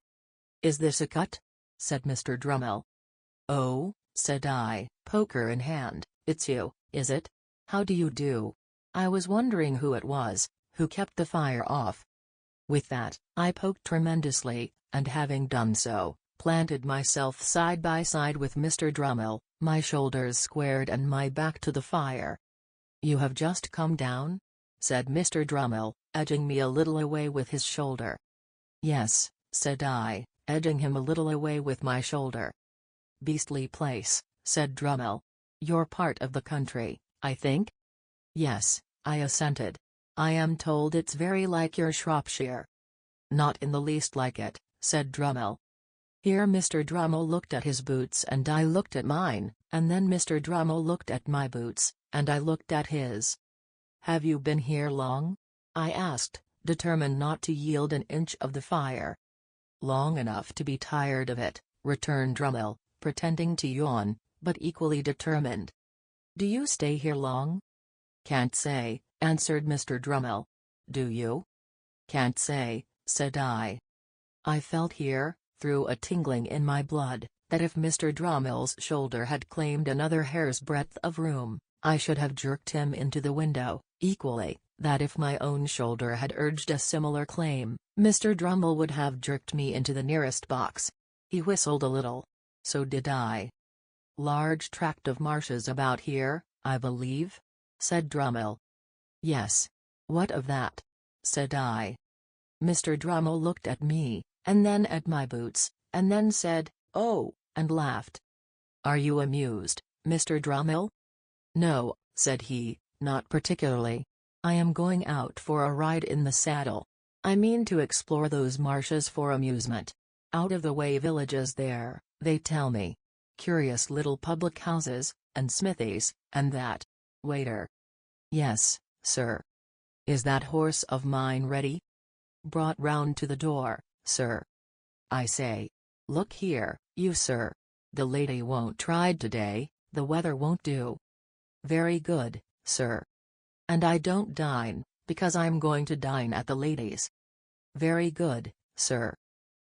"Is this a cut?" said Mr. Drummle. "Oh," said I, poker in hand, "it's you, is it? How do you do?" I was wondering who it was, who kept the fire off. With that, I poked tremendously, and having done so, planted myself side by side with Mr. Drummle, my shoulders squared and my back to the fire. "You have just come down?" said Mr. Drummle, edging me a little away with his shoulder. "Yes," said I, edging him a little away with my shoulder. "Beastly place," said Drummle. "Your part of the country, I think?" "Yes," I assented. "I am told it's very like your Shropshire." "Not in the least like it," said Drummle. Here Mr. Drummle looked at his boots and I looked at mine, and then Mr. Drummle looked at my boots, and I looked at his. "Have you been here long?" I asked, determined not to yield an inch of the fire. "Long enough to be tired of it," returned Drummle, pretending to yawn, but equally determined. "Do you stay here long?" "Can't say," answered Mr. Drummle. "Do you?" "Can't say," said I. I felt here, through a tingling in my blood, that if Mr. Drummle's shoulder had claimed another hair's breadth of room, I should have jerked him into the window, equally, that if my own shoulder had urged a similar claim, Mr. Drummle would have jerked me into the nearest box. He whistled a little. So did I. "Large tract of marshes about here, I believe?" said Drummle. "Yes. What of that?" said I. Mr. Drummle looked at me, and then at my boots, and then said, "Oh," and laughed. "Are you amused, Mr. Drummle?" "No," said he, "not particularly. I am going out for a ride in the saddle. I mean to explore those marshes for amusement. Out-of-the-way villages there, they tell me. Curious little public houses, and smithies, and that. Waiter." "Yes, sir." "Is that horse of mine ready?" "Brought round to the door, sir." "I say. Look here, you sir. The lady won't ride today, the weather won't do." "Very good, sir." "And I don't dine, because I'm going to dine at the lady's." "Very good, sir."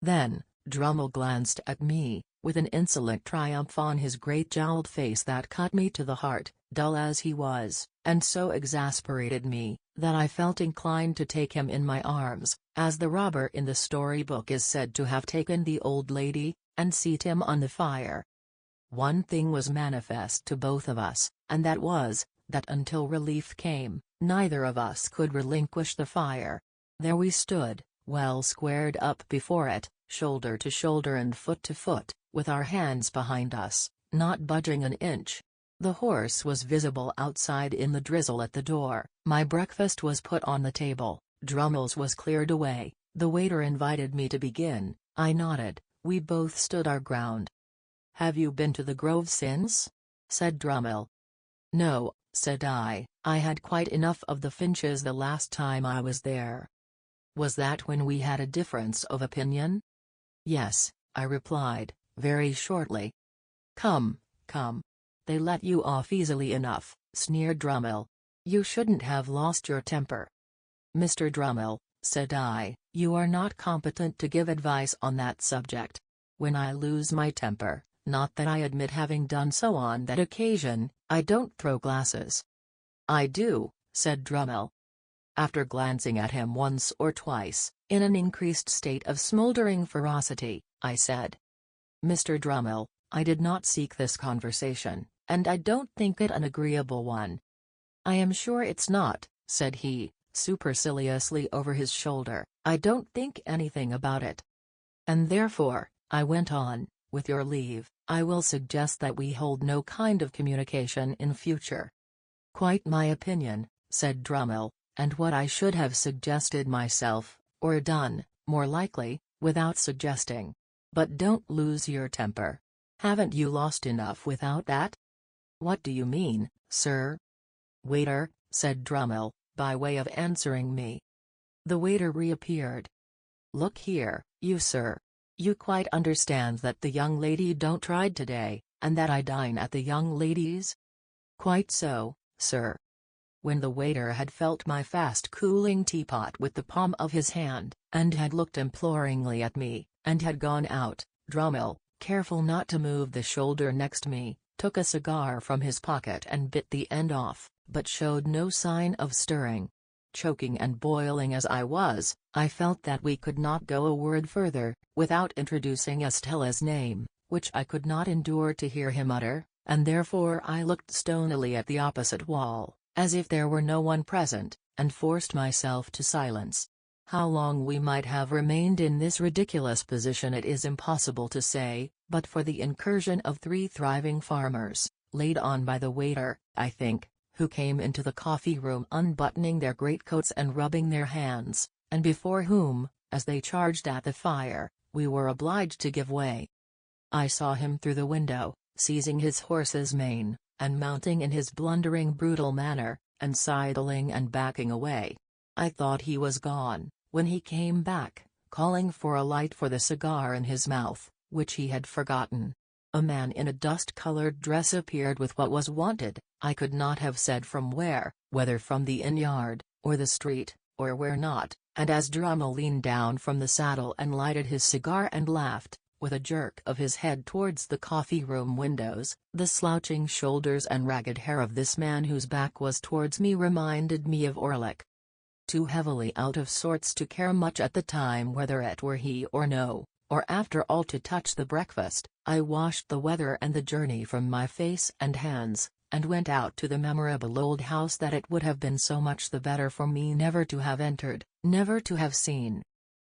Then, Drummle glanced at me, with an insolent triumph on his great jowled face that cut me to the heart, dull as he was, and so exasperated me, that I felt inclined to take him in my arms, as the robber in the storybook is said to have taken the old lady, and seat him on the fire. One thing was manifest to both of us, and that was, that until relief came, neither of us could relinquish the fire. There we stood, well squared up before it, shoulder to shoulder and foot to foot, with our hands behind us, not budging an inch. The horse was visible outside in the drizzle at the door, my breakfast was put on the table, Drummle's was cleared away, the waiter invited me to begin, I nodded, we both stood our ground. "Have you been to the Grove since?" said Drummle. "No," said I had quite enough of the Finches the last time I was there. "Was that when we had a difference of opinion?" "Yes," I replied, very shortly. Come. They let you off easily enough," sneered Drummle. "You shouldn't have lost your temper." "Mr. Drummle," said I, "you are not competent to give advice on that subject. When I lose my temper, not that I admit having done so on that occasion, I don't throw glasses." "I do," said Drummle. After glancing at him once or twice, in an increased state of smoldering ferocity, I said, "Mr. Drummle, I did not seek this conversation, and I don't think it an agreeable one." "I am sure it's not," said he, superciliously over his shoulder, "I don't think anything about it. And therefore," I went on, "with your leave, I will suggest that we hold no kind of communication in future." "Quite my opinion," said Drummle, "and what I should have suggested myself, or done, more likely, without suggesting. But don't lose your temper. Haven't you lost enough without that?" "What do you mean, sir?" "Waiter," said Drummle, by way of answering me. The waiter reappeared. "Look here, you sir. You quite understand that the young lady don't ride today, and that I dine at the young lady's?" "Quite so, sir." When the waiter had felt my fast-cooling teapot with the palm of his hand, and had looked imploringly at me, and had gone out, Drummle, careful not to move the shoulder next me, took a cigar from his pocket and bit the end off, but showed no sign of stirring. Choking and boiling as I was, I felt that we could not go a word further, without introducing Estella's name, which I could not endure to hear him utter, and therefore I looked stonily at the opposite wall, as if there were no one present, and forced myself to silence. How long we might have remained in this ridiculous position it is impossible to say, but for the incursion of 3 thriving farmers, laid on by the waiter, I think, who came into the coffee-room unbuttoning their greatcoats and rubbing their hands, and before whom, as they charged at the fire, we were obliged to give way. I saw him through the window, seizing his horse's mane, and mounting in his blundering brutal manner, and sidling and backing away. I thought he was gone, when he came back, calling for a light for the cigar in his mouth, which he had forgotten. A man in a dust-colored dress appeared with what was wanted, I could not have said from where, whether from the inn-yard, or the street, or where not, and as Drummle leaned down from the saddle and lighted his cigar and laughed, with a jerk of his head towards the coffee-room windows, the slouching shoulders and ragged hair of this man whose back was towards me reminded me of Orlick. Too heavily out of sorts to care much at the time whether it were he or no, or after all to touch the breakfast, I washed the weather and the journey from my face and hands, and went out to the memorable old house that it would have been so much the better for me never to have entered, never to have seen.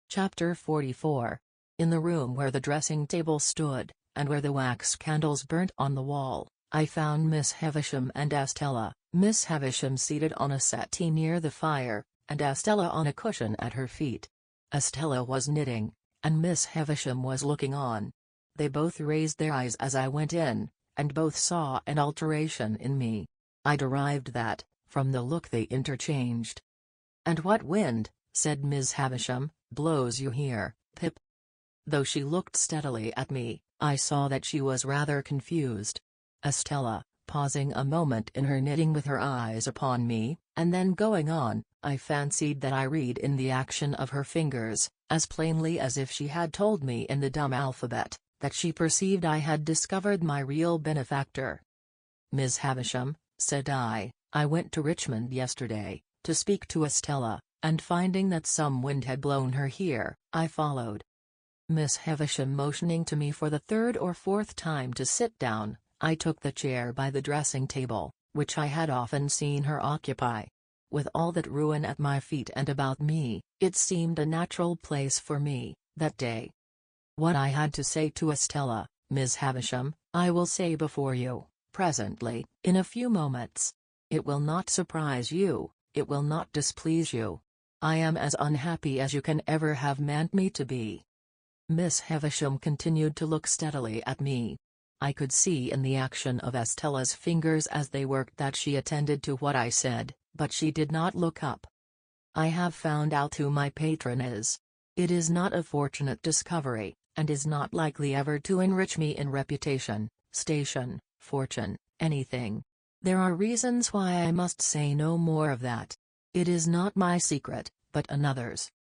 Chapter 44. In the room where the dressing-table stood, and where the wax candles burnt on the wall, I found Miss Havisham and Estella, Miss Havisham seated on a settee near the fire, and Estella on a cushion at her feet. Estella was knitting, and Miss Havisham was looking on. They both raised their eyes as I went in, and both saw an alteration in me. I derived that, from the look they interchanged. "And what wind," said Miss Havisham, "blows you here, Pip?" Though she looked steadily at me, I saw that she was rather confused. Estella, pausing a moment in her knitting with her eyes upon me, and then going on, I fancied that I read in the action of her fingers, as plainly as if she had told me in the dumb alphabet, that she perceived I had discovered my real benefactor. "Miss Havisham," said I went to Richmond yesterday, to speak to Estella, and finding that some wind had blown her here, I followed. Miss Havisham motioning to me for the third or fourth time to sit down, I took the chair by the dressing table, which I had often seen her occupy. With all that ruin at my feet and about me, it seemed a natural place for me, that day. What I had to say to Estella, Miss Havisham, I will say before you, presently, in a few moments. It will not surprise you, it will not displease you. I am as unhappy as you can ever have meant me to be. Miss Havisham continued to look steadily at me. I could see in the action of Estella's fingers as they worked that she attended to what I said, but she did not look up. I have found out who my patron is. It is not a fortunate discovery, and is not likely ever to enrich me in reputation, station, fortune, anything. There are reasons why I must say no more of that. It is not my secret, but another's.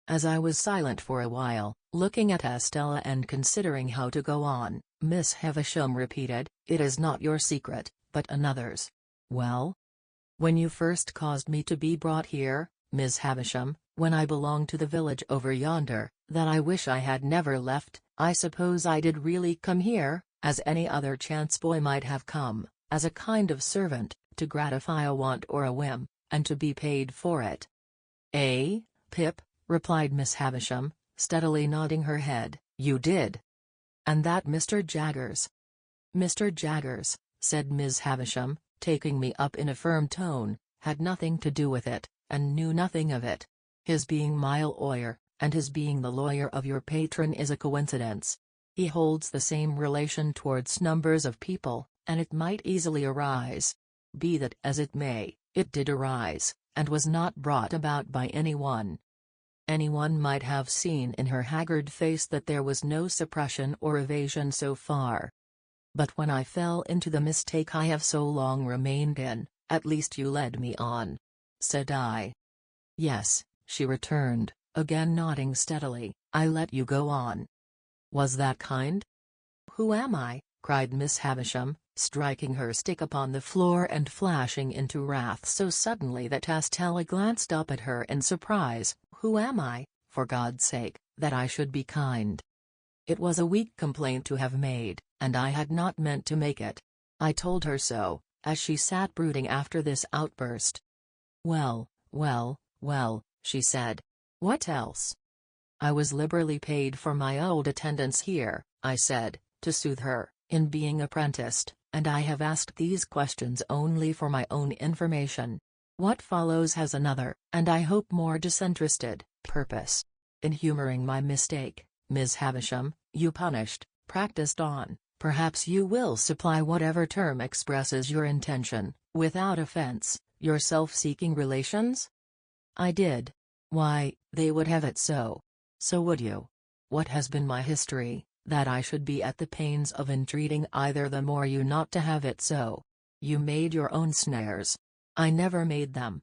As I was silent for a while, looking at Estella and considering how to go on, Miss Havisham repeated, "It is not your secret, but another's." Well? When you first caused me to be brought here, Miss Havisham, when I belonged to the village over yonder, that I wish I had never left, I suppose I did really come here, as any other chance boy might have come, as a kind of servant, to gratify a want or a whim, and to be paid for it. "Eh, Pip?" replied Miss Havisham, steadily nodding her head, "you did. And that Mr. Jaggers." "Mr. Jaggers," said Miss Havisham, taking me up in a firm tone, "had nothing to do with it, and knew nothing of it. His being my lawyer, and his being the lawyer of your patron is a coincidence. He holds the same relation towards numbers of people, and it might easily arise. Be that as it may, it did arise, and was not brought about by anyone." Anyone might have seen in her haggard face that there was no suppression or evasion so far. "But when I fell into the mistake I have so long remained in, at least you led me on," said I. "Yes," she returned, again nodding steadily, "I let you go on." "Was that kind?" "Who am I?" cried Miss Havisham, striking her stick upon the floor and flashing into wrath so suddenly that Estella glanced up at her in surprise. "Who am I, for God's sake, that I should be kind?" It was a weak complaint to have made, and I had not meant to make it. I told her so, as she sat brooding after this outburst. "Well, well, well," she said. "What else?" "I was liberally paid for my old attendance here," I said, to soothe her, "in being apprenticed, and I have asked these questions only for my own information. What follows has another, and I hope more disinterested, purpose. In humoring my mistake, Miss Havisham, you practiced on, perhaps you will supply whatever term expresses your intention, without offense, your self-seeking relations?" "I did. Why, they would have it so. So would you. What has been my history, that I should be at the pains of entreating either them or you not to have it so? You made your own snares. I never made them."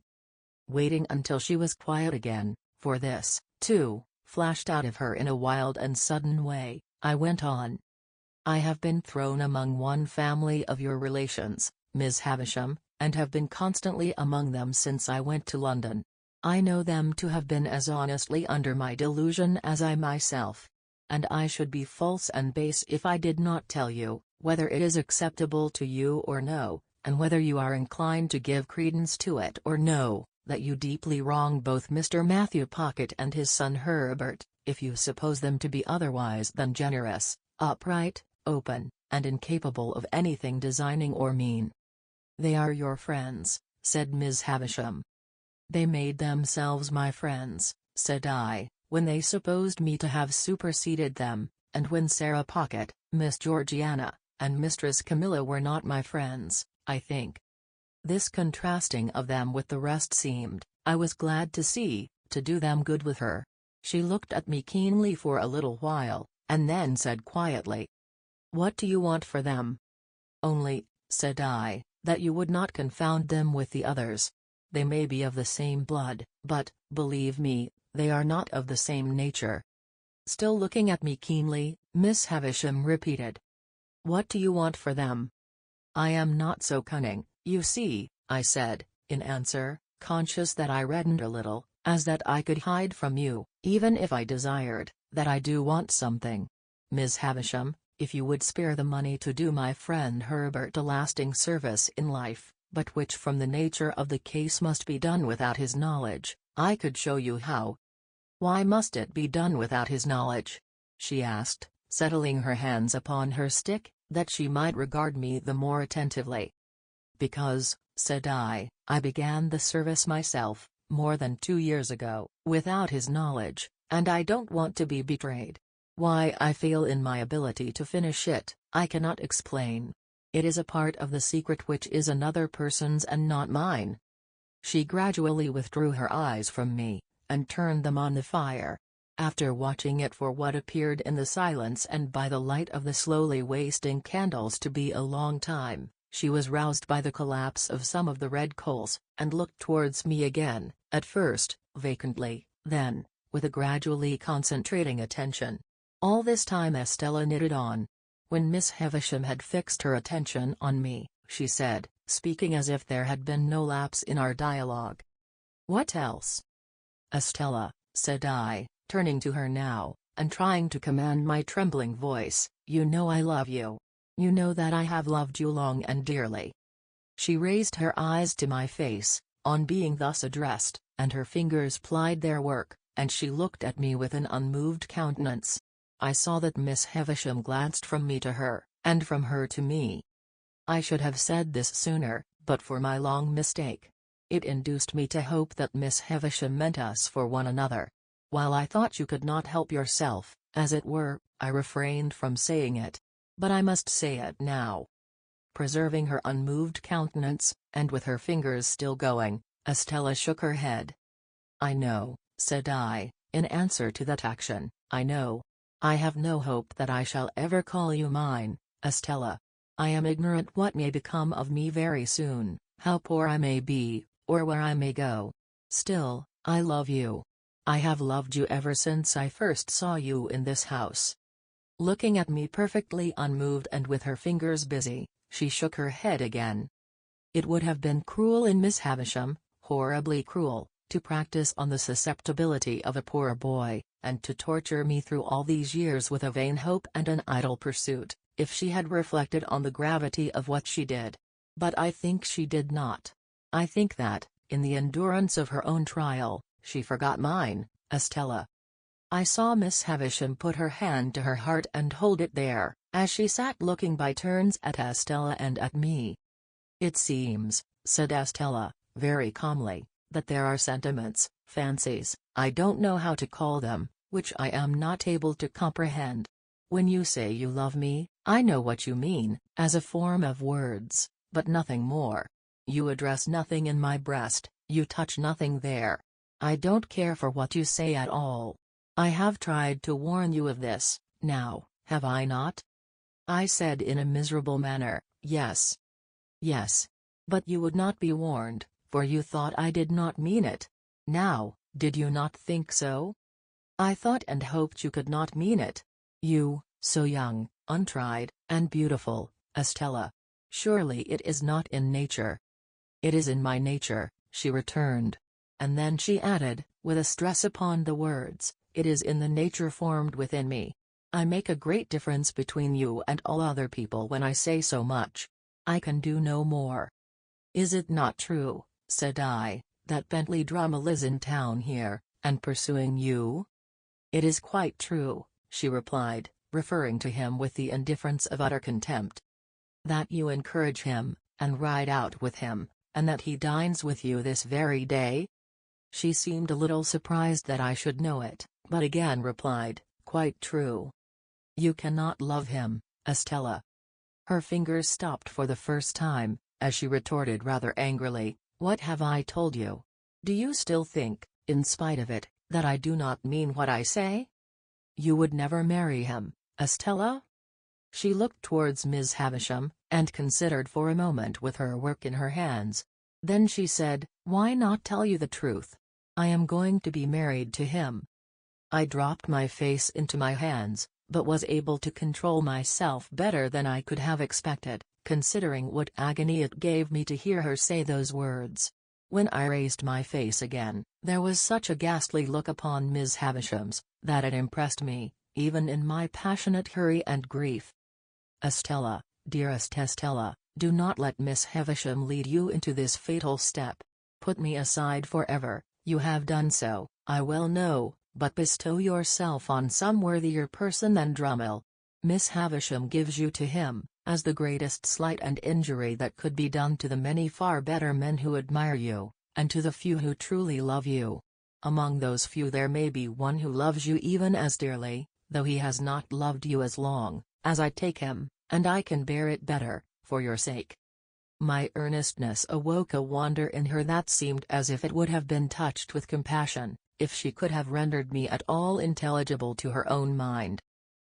Waiting until she was quiet again, for this, too, flashed out of her in a wild and sudden way, I went on. "I have been thrown among one family of your relations, Miss Havisham, and have been constantly among them since I went to London. I know them to have been as honestly under my delusion as I myself. And I should be false and base if I did not tell you, whether it is acceptable to you or no, and whether you are inclined to give credence to it or no, that you deeply wrong both Mr. Matthew Pocket and his son Herbert, if you suppose them to be otherwise than generous, upright, open, and incapable of anything designing or mean." "They are your friends," said Miss Havisham. "They made themselves my friends," said I, "when they supposed me to have superseded them, and when Sarah Pocket, Miss Georgiana, and Mistress Camilla were not my friends, I think." This contrasting of them with the rest seemed, I was glad to see, to do them good with her. She looked at me keenly for a little while, and then said quietly, "What do you want for them?" "Only," said I, "that you would not confound them with the others. They may be of the same blood, but, believe me, they are not of the same nature." Still looking at me keenly, Miss Havisham repeated, "What do you want for them?" "I am not so cunning, you see," I said, in answer, conscious that I reddened a little, as that I could hide from you, even if I desired, that I do want something. Miss Havisham, if you would spare the money to do my friend Herbert a lasting service in life, but which from the nature of the case must be done without his knowledge, I could show you how." "Why must it be done without his knowledge?" she asked, settling her hands upon her stick, that she might regard me the more attentively. "Because," said I began the service myself, more than 2 years ago, without his knowledge, and I don't want to be betrayed. Why I fail in my ability to finish it, I cannot explain. It is a part of the secret which is another person's and not mine." She gradually withdrew her eyes from me, and turned them on the fire. After watching it for what appeared in the silence and by the light of the slowly wasting candles to be a long time, she was roused by the collapse of some of the red coals, and looked towards me again, at first, vacantly, then, with a gradually concentrating attention. All this time Estella knitted on. When Miss Havisham had fixed her attention on me, she said, speaking as if there had been no lapse in our dialogue. "What else?" "Estella," said I, turning to her now, and trying to command my trembling voice, "you know I love you. You know that I have loved you long and dearly." She raised her eyes to my face, on being thus addressed, and her fingers plied their work, and she looked at me with an unmoved countenance. I saw that Miss Havisham glanced from me to her, and from her to me. I should have said this sooner, but for my long mistake. It induced me to hope that Miss Havisham meant us for one another. While I thought you could not help yourself, as it were, I refrained from saying it. But I must say it now. Preserving her unmoved countenance, and with her fingers still going, Estella shook her head. "I know," said I, in answer to that action, "I know. I have no hope that I shall ever call you mine, Estella. I am ignorant what may become of me very soon, how poor I may be, or where I may go. Still, I love you. I have loved you ever since I first saw you in this house." Looking at me perfectly unmoved and with her fingers busy, she shook her head again. It would have been cruel in Miss Havisham, horribly cruel, to practice on the susceptibility of a poor boy, and to torture me through all these years with a vain hope and an idle pursuit, if she had reflected on the gravity of what she did. But I think she did not. I think that, in the endurance of her own trial, she forgot mine, Estella. I saw Miss Havisham put her hand to her heart and hold it there, as she sat looking by turns at Estella and at me. "It seems," said Estella, very calmly, "that there are sentiments, fancies, I don't know how to call them, which I am not able to comprehend. When you say you love me, I know what you mean, as a form of words, but nothing more. You address nothing in my breast, you touch nothing there. I don't care for what you say at all. I have tried to warn you of this, now, have I not?" I said in a miserable manner, "Yes. Yes. But you would not be warned, for you thought I did not mean it. Now, did you not think so?" "I thought and hoped you could not mean it. You, so young, untried, and beautiful, Estella. Surely it is not in nature." "It is in my nature," she returned. And then she added, with a stress upon the words, "It is in the nature formed within me. I make a great difference between you and all other people when I say so much. I can do no more." "Is it not true," said I, "that Bentley Drummle is in town here, and pursuing you?" "It is quite true," she replied, referring to him with the indifference of utter contempt. "That you encourage him, and ride out with him, and that he dines with you this very day?" She seemed a little surprised that I should know it, but again replied, "Quite true." "You cannot love him, Estella." Her fingers stopped for the first time, as she retorted rather angrily, "What have I told you? Do you still think, in spite of it, that I do not mean what I say? You would never marry him, Estella?" She looked towards Miss Havisham, and considered for a moment with her work in her hands. Then she said, "Why not tell you the truth? I am going to be married to him." I dropped my face into my hands, but was able to control myself better than I could have expected, considering what agony it gave me to hear her say those words. When I raised my face again, there was such a ghastly look upon Miss Havisham's, that it impressed me, even in my passionate hurry and grief. Estella, dearest Estella, do not let Miss Havisham lead you into this fatal step. Put me aside forever. You have done so, I well know, but bestow yourself on some worthier person than Drummle. Miss Havisham gives you to him, as the greatest slight and injury that could be done to the many far better men who admire you, and to the few who truly love you. Among those few there may be one who loves you even as dearly, though he has not loved you as long, as I take him, and I can bear it better, for your sake. My earnestness awoke a wonder in her that seemed as if it would have been touched with compassion, if she could have rendered me at all intelligible to her own mind.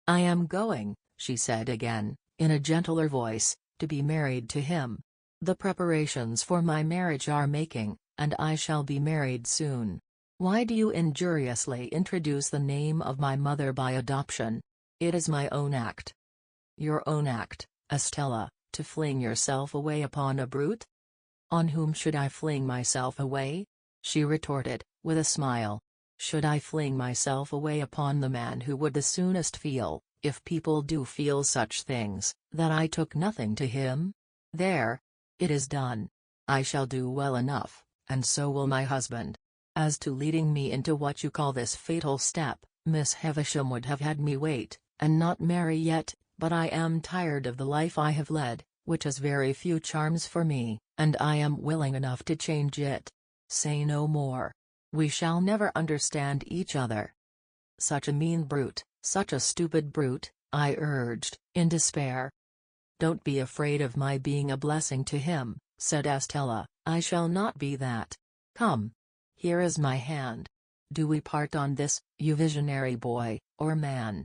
I am going, she said again, in a gentler voice, to be married to him. The preparations for my marriage are making, and I shall be married soon. Why do you injuriously introduce the name of my mother by adoption? It is my own act. Your own act, Estella, to fling yourself away upon a brute? On whom should I fling myself away? She retorted, with a smile. Should I fling myself away upon the man who would the soonest feel, if people do feel such things, that I took nothing to him? There. It is done. I shall do well enough, and so will my husband. As to leading me into what you call this fatal step, Miss Havisham would have had me wait, and not marry yet, but I am tired of the life I have led, which has very few charms for me, and I am willing enough to change it. Say no more. We shall never understand each other. Such a mean brute, such a stupid brute, I urged, in despair. Don't be afraid of my being a blessing to him, said Estella, I shall not be that. Come. Here is my hand. Do we part on this, you visionary boy, or man?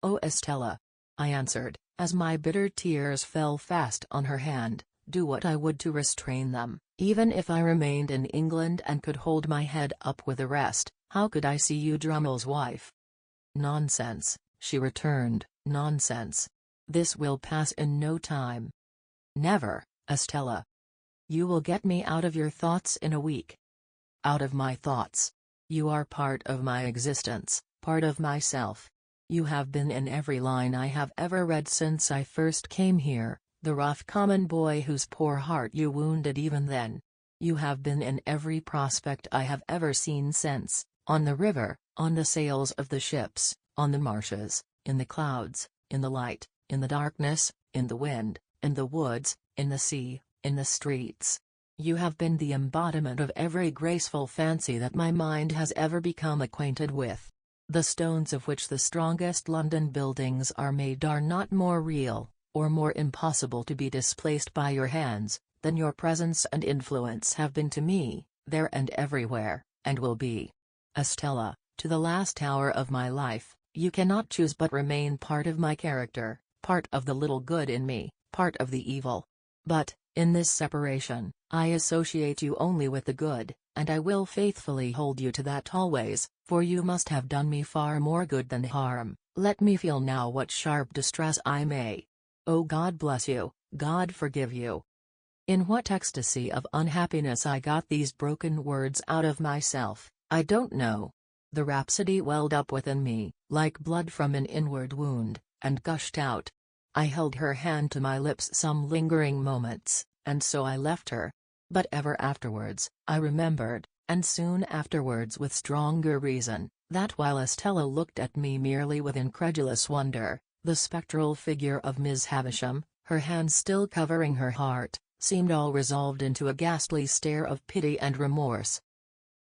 Oh Estella, I answered, as my bitter tears fell fast on her hand, do what I would to restrain them, even if I remained in England and could hold my head up with the rest, how could I see you Drummle's wife? Nonsense, she returned, nonsense. This will pass in no time. Never, Estella. You will get me out of your thoughts in a week. Out of my thoughts. You are part of my existence, part of myself. You have been in every line I have ever read since I first came here, the rough common boy whose poor heart you wounded even then. You have been in every prospect I have ever seen since, on the river, on the sails of the ships, on the marshes, in the clouds, in the light, in the darkness, in the wind, in the woods, in the sea, in the streets. You have been the embodiment of every graceful fancy that my mind has ever become acquainted with. The stones of which the strongest London buildings are made are not more real, or more impossible to be displaced by your hands, than your presence and influence have been to me, there and everywhere, and will be. Estella, to the last hour of my life, you cannot choose but remain part of my character, part of the little good in me, part of the evil. But, in this separation, I associate you only with the good, and I will faithfully hold you to that always, for you must have done me far more good than harm. Let me feel now what sharp distress I may. Oh God bless you, God forgive you. In what ecstasy of unhappiness I got these broken words out of myself, I don't know. The rhapsody welled up within me, like blood from an inward wound, and gushed out. I held her hand to my lips some lingering moments, and so I left her. But ever afterwards, I remembered, and soon afterwards with stronger reason, that while Estella looked at me merely with incredulous wonder, the spectral figure of Miss Havisham, her hands still covering her heart, seemed all resolved into a ghastly stare of pity and remorse.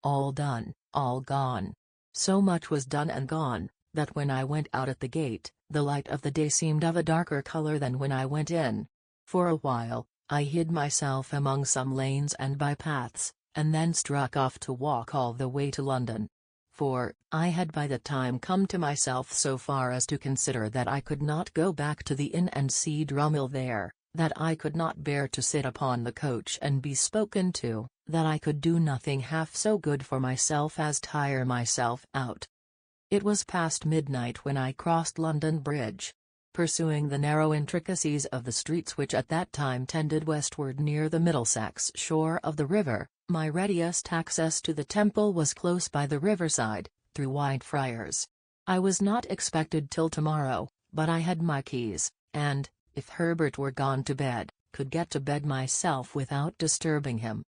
All done, all gone. So much was done and gone, that when I went out at the gate, the light of the day seemed of a darker color than when I went in. For a while, I hid myself among some lanes and bypaths, and then struck off to walk all the way to London. For, I had by the time come to myself so far as to consider that I could not go back to the inn and see Drummle there, that I could not bear to sit upon the coach and be spoken to, that I could do nothing half so good for myself as tire myself out. It was past midnight when I crossed London Bridge. Pursuing the narrow intricacies of the streets which at that time tended westward near the Middlesex shore of the river, My readiest access to the temple was close by the riverside, through Whitefriars. I was not expected till tomorrow, but I had my keys, and, if Herbert were gone to bed, could get to bed myself without disturbing him.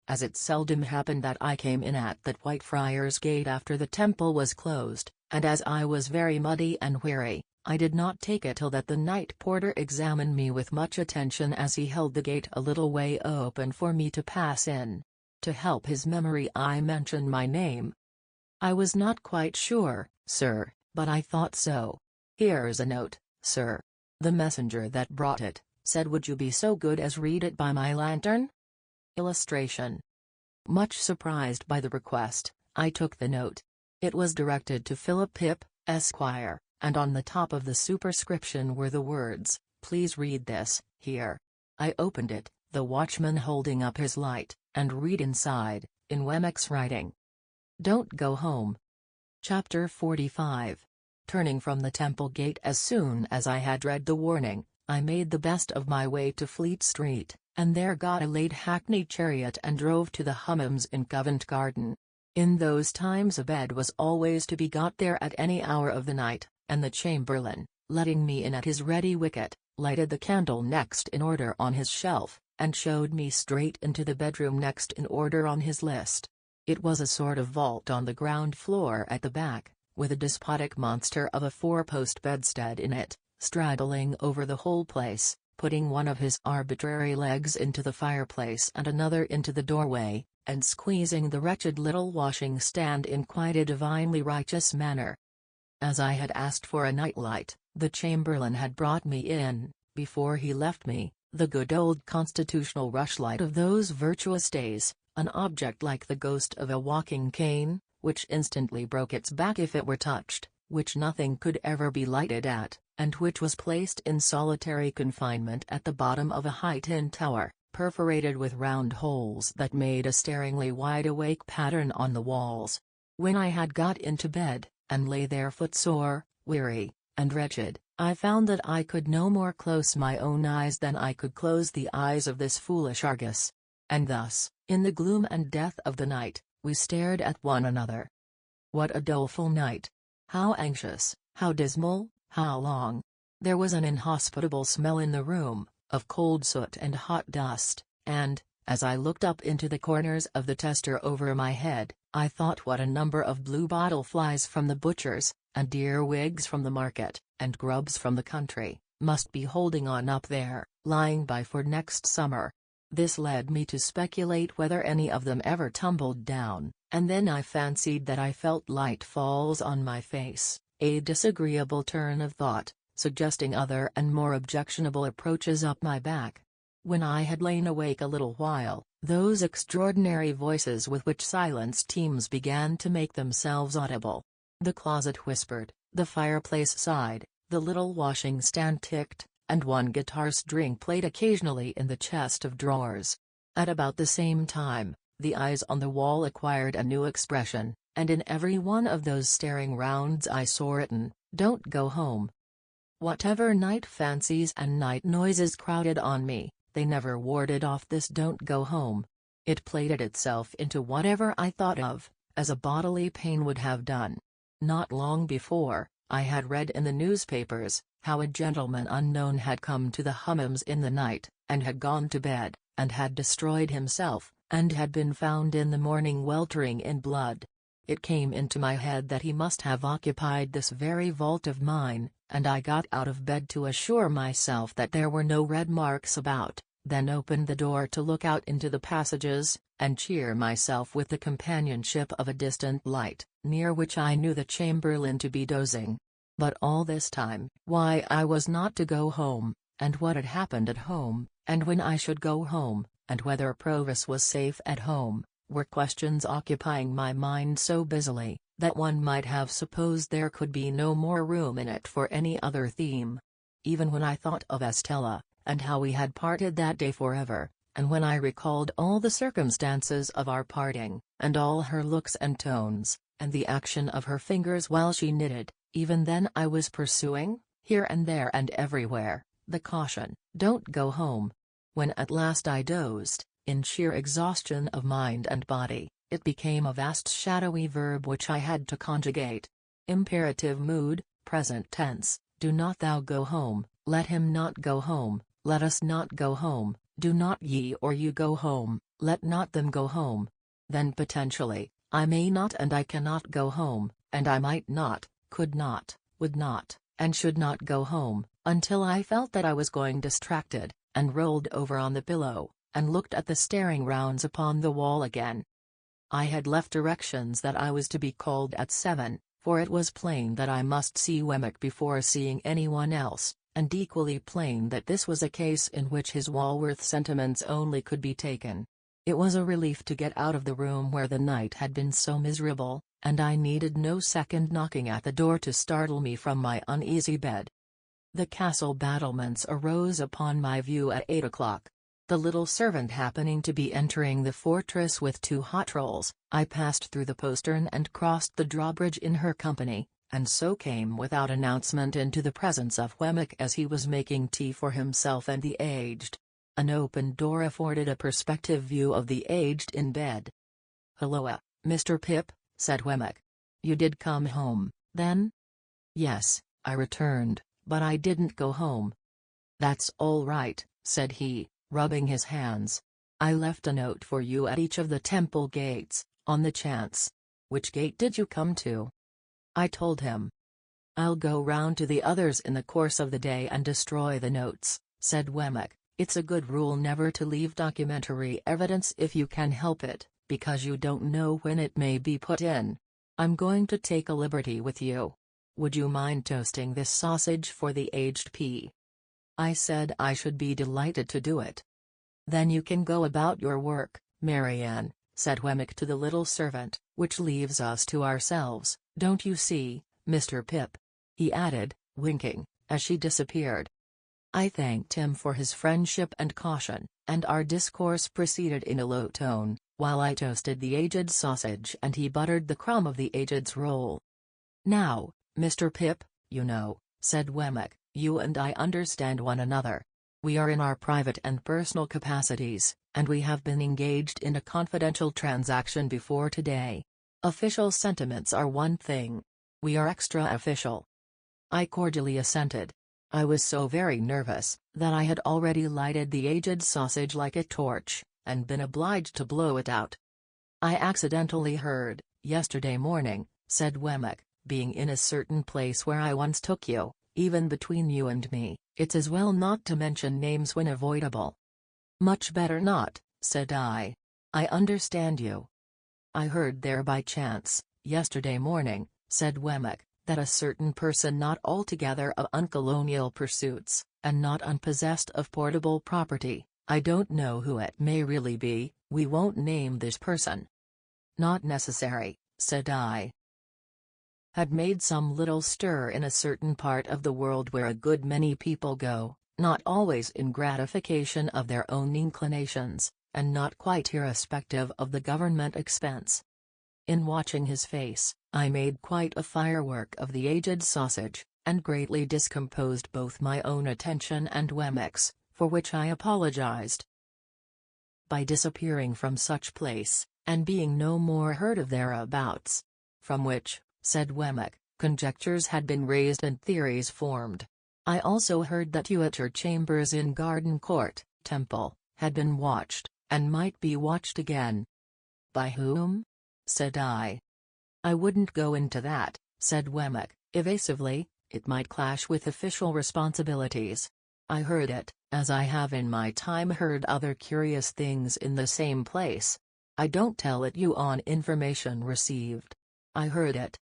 As it seldom happened that I came in at that Whitefriars gate after the temple was closed, and as I was very muddy and weary, I did not take it till that the night porter examined me with much attention as he held the gate a little way open for me to pass in. To help his memory I mentioned my name. "I was not quite sure, sir, but I thought so. Here's a note, sir. The messenger that brought it said would you be so good as read it by my lantern?" Illustration. Much surprised by the request, I took the note. It was directed to Philip Pip, Esquire, and on the top of the superscription were the words, "Please read this, here." I opened it, the watchman holding up his light, and read inside, in Wemmick's writing. "Don't go home." Chapter 45. Turning from the temple gate as soon as I had read the warning, I made the best of my way to Fleet Street, and there got a late hackney chariot and drove to the Hummums in Covent Garden. In those times a bed was always to be got there at any hour of the night, and the chamberlain, letting me in at his ready wicket, lighted the candle next in order on his shelf, and showed me straight into the bedroom next in order on his list. It was a sort of vault on the ground floor at the back, with a despotic monster of a four-post bedstead in it, straddling over the whole place, putting one of his arbitrary legs into the fireplace and another into the doorway, and squeezing the wretched little washing-stand in quite a divinely righteous manner. As I had asked for a nightlight, the chamberlain had brought me in, before he left me, the good old constitutional rushlight of those virtuous days, an object like the ghost of a walking cane, which instantly broke its back if it were touched, which nothing could ever be lighted at, and which was placed in solitary confinement at the bottom of a high tin tower, perforated with round holes that made a staringly wide-awake pattern on the walls. When I had got into bed, and lay there footsore, weary, and wretched, I found that I could no more close my own eyes than I could close the eyes of this foolish Argus. And thus, in the gloom and death of the night, we stared at one another. What a doleful night! How anxious, how dismal, how long! There was an inhospitable smell in the room, of cold soot and hot dust, and, as I looked up into the corners of the tester over my head, I thought what a number of blue-bottle flies from the butcher's, and earwigs from the market, and grubs from the country, must be holding on up there, lying by for next summer. This led me to speculate whether any of them ever tumbled down, and then I fancied that I felt light falls on my face, a disagreeable turn of thought, suggesting other and more objectionable approaches up my back. When I had lain awake a little while, those extraordinary voices with which silence teems began to make themselves audible. The closet whispered, the fireplace sighed, the little washing-stand ticked, and one guitar string played occasionally in the chest of drawers. At about the same time, the eyes on the wall acquired a new expression, and in every one of those staring rounds I saw written, "Don't go home." Whatever night fancies and night noises crowded on me, they never warded off this "don't go home." It plated itself into whatever I thought of, as a bodily pain would have done. Not long before, I had read in the newspapers, how a gentleman unknown had come to the Hummums in the night, and had gone to bed, and had destroyed himself, and had been found in the morning weltering in blood. It came into my head that he must have occupied this very vault of mine, and I got out of bed to assure myself that there were no red marks about, then opened the door to look out into the passages, and cheer myself with the companionship of a distant light, near which I knew the chamberlain to be dozing. But all this time, why I was not to go home, and what had happened at home, and when I should go home, and whether Provis was safe at home, were questions occupying my mind so busily, that one might have supposed there could be no more room in it for any other theme. Even when I thought of Estella, and how we had parted that day forever, and when I recalled all the circumstances of our parting, and all her looks and tones, and the action of her fingers while she knitted, even then I was pursuing, here and there and everywhere, the caution, "Don't go home." When at last I dozed, In sheer exhaustion of mind and body, it became a vast shadowy verb which I had to conjugate. Imperative mood, present tense, do not thou go home, let him not go home, let us not go home, do not ye or you go home, let not them go home. Then potentially, I may not and I cannot go home, and I might not, could not, would not, and should not go home, until I felt that I was going distracted, and rolled over on the pillow, and looked at the staring rounds upon the wall again. I had left directions that I was to be called at 7, for it was plain that I must see Wemmick before seeing anyone else, and equally plain that this was a case in which his Walworth sentiments only could be taken. It was a relief to get out of the room where the night had been so miserable, and I needed no second knocking at the door to startle me from my uneasy bed. The castle battlements arose upon my view at 8 o'clock. The little servant happening to be entering the fortress with 2 hot rolls, I passed through the postern and crossed the drawbridge in her company, and so came without announcement into the presence of Wemmick as he was making tea for himself and the aged. An open door afforded a perspective view of the aged in bed. "Hulloa, Mr. Pip," said Wemmick. "You did come home, then?" "Yes," I returned, "but I didn't go home." "That's all right," said he, rubbing his hands. "I left a note for you at each of the temple gates, on the chance. Which gate did you come to?" I told him. "I'll go round to the others in the course of the day and destroy the notes," said Wemmick. "It's a good rule never to leave documentary evidence if you can help it, because you don't know when it may be put in. I'm going to take a liberty with you. Would you mind toasting this sausage for the aged P?" I said I should be delighted to do it. "Then you can go about your work, Marianne," said Wemmick to the little servant, "which leaves us to ourselves, don't you see, Mr. Pip?" he added, winking, as she disappeared. I thanked him for his friendship and caution, and our discourse proceeded in a low tone, while I toasted the aged sausage and he buttered the crumb of the aged's roll. "Now, Mr. Pip, you know," said Wemmick, "you and I understand one another. We are in our private and personal capacities, and we have been engaged in a confidential transaction before today. Official sentiments are one thing. We are extra-official." I cordially assented. I was so very nervous, that I had already lighted the aged sausage like a torch, and been obliged to blow it out. "I accidentally heard, yesterday morning," said Wemmick, "being in a certain place where I once took you, even between you and me, it's as well not to mention names when avoidable." "Much better not," said I. "I understand you." "I heard there by chance, yesterday morning," said Wemmick, "that a certain person not altogether of uncolonial pursuits, and not unpossessed of portable property, I don't know who it may really be, we won't name this person." "Not necessary," said I. "Had made some little stir in a certain part of the world where a good many people go, not always in gratification of their own inclinations, and not quite irrespective of the government expense." In watching his face, I made quite a firework of the aged sausage, and greatly discomposed both my own attention and Wemmick's, for which I apologized. By disappearing from such place, and being no more heard of thereabouts, from which, said Wemmick, conjectures had been raised and theories formed. I also heard that you at your chambers in Garden Court, Temple, had been watched, and might be watched again. "By whom?" said I. "I wouldn't go into that," said Wemmick, evasively, "it might clash with official responsibilities. I heard it, as I have in my time heard other curious things in the same place. I don't tell it you on information received. I heard it."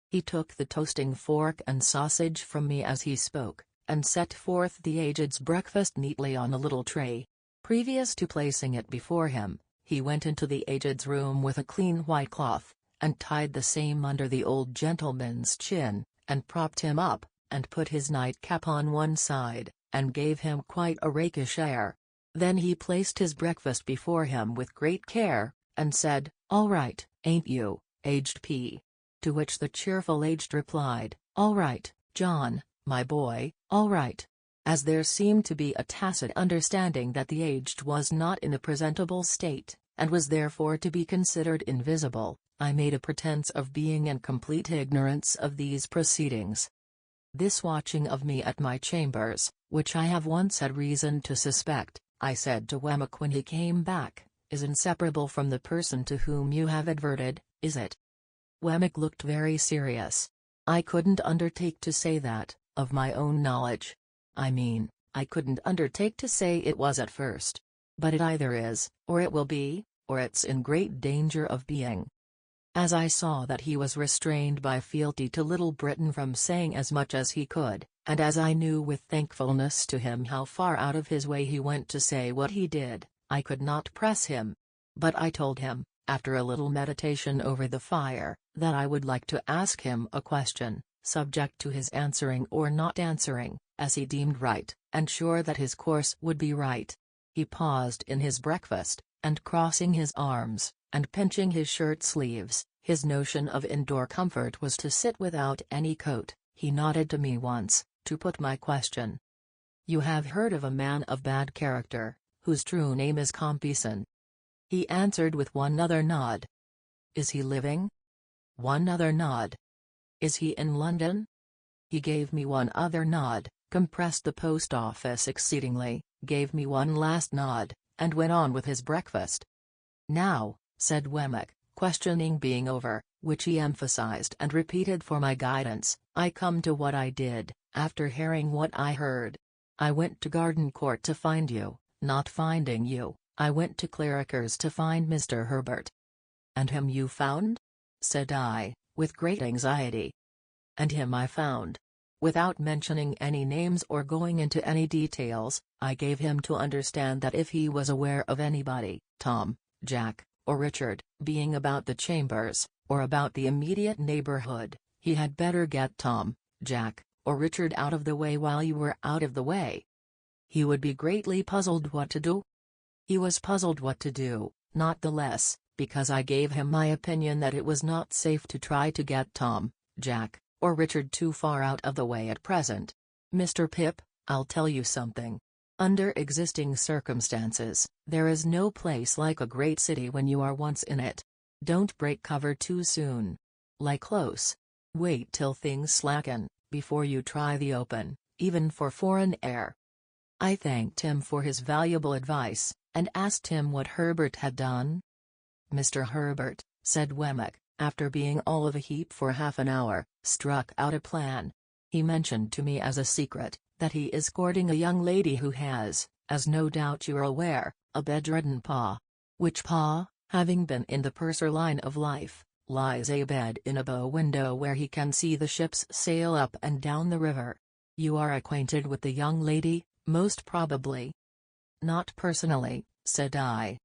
He took the toasting fork and sausage from me as he spoke, and set forth the aged's breakfast neatly on a little tray. Previous to placing it before him, he went into the aged's room with a clean white cloth, and tied the same under the old gentleman's chin, and propped him up, and put his nightcap on one side, and gave him quite a rakish air. Then he placed his breakfast before him with great care, and said, "All right, ain't you, aged P?" To which the cheerful aged replied, "All right, John, my boy, all right." As there seemed to be a tacit understanding that the aged was not in a presentable state, and was therefore to be considered invisible, I made a pretense of being in complete ignorance of these proceedings. This watching of me at my chambers, which I have once had reason to suspect, I said to Wemmick when he came back, is inseparable from the person to whom you have adverted, is it? Wemmick looked very serious. I couldn't undertake to say that, of my own knowledge. I mean, I couldn't undertake to say it was at first. But it either is, or it will be, or it's in great danger of being. As I saw that he was restrained by fealty to Little Britain from saying as much as he could, and as I knew with thankfulness to him how far out of his way he went to say what he did, I could not press him. But I told him, after a little meditation over the fire, that I would like to ask him a question, subject to his answering or not answering, as he deemed right, and sure that his course would be right. He paused in his breakfast, and crossing his arms, and pinching his shirt sleeves, his notion of indoor comfort was to sit without any coat. He nodded to me once, to put my question. You have heard of a man of bad character, whose true name is Compeyson? He answered with one other nod. Is he living? One other nod. Is he in London? He gave me one other nod, compressed the post office exceedingly, gave me one last nod, and went on with his breakfast. Now, said Wemmick, questioning being over, which he emphasized and repeated for my guidance, I come to what I did, after hearing what I heard. I went to Garden Court to find you, not finding you, I went to Clarriker's to find Mr. Herbert. And him you found? Said I, with great anxiety. And him I found. Without mentioning any names or going into any details, I gave him to understand that if he was aware of anybody, Tom, Jack, or Richard, being about the chambers, or about the immediate neighborhood, he had better get Tom, Jack, or Richard out of the way while you were out of the way. He would be greatly puzzled what to do. He was puzzled what to do, not the less, because I gave him my opinion that it was not safe to try to get Tom, Jack, or Richard too far out of the way at present. Mr. Pip, I'll tell you something. Under existing circumstances, there is no place like a great city when you are once in it. Don't break cover too soon. Lie close. Wait till things slacken, before you try the open, even for foreign air. I thanked him for his valuable advice, and asked him what Herbert had done. Mr. Herbert, said Wemmick, after being all of a heap for half an hour, struck out a plan. He mentioned to me as a secret, that he is courting a young lady who has, as no doubt you're aware, a bedridden pa. Which pa, having been in the purser line of life, lies abed in a bow window where he can see the ships sail up and down the river. You are acquainted with the young lady, most probably. Not personally, said I.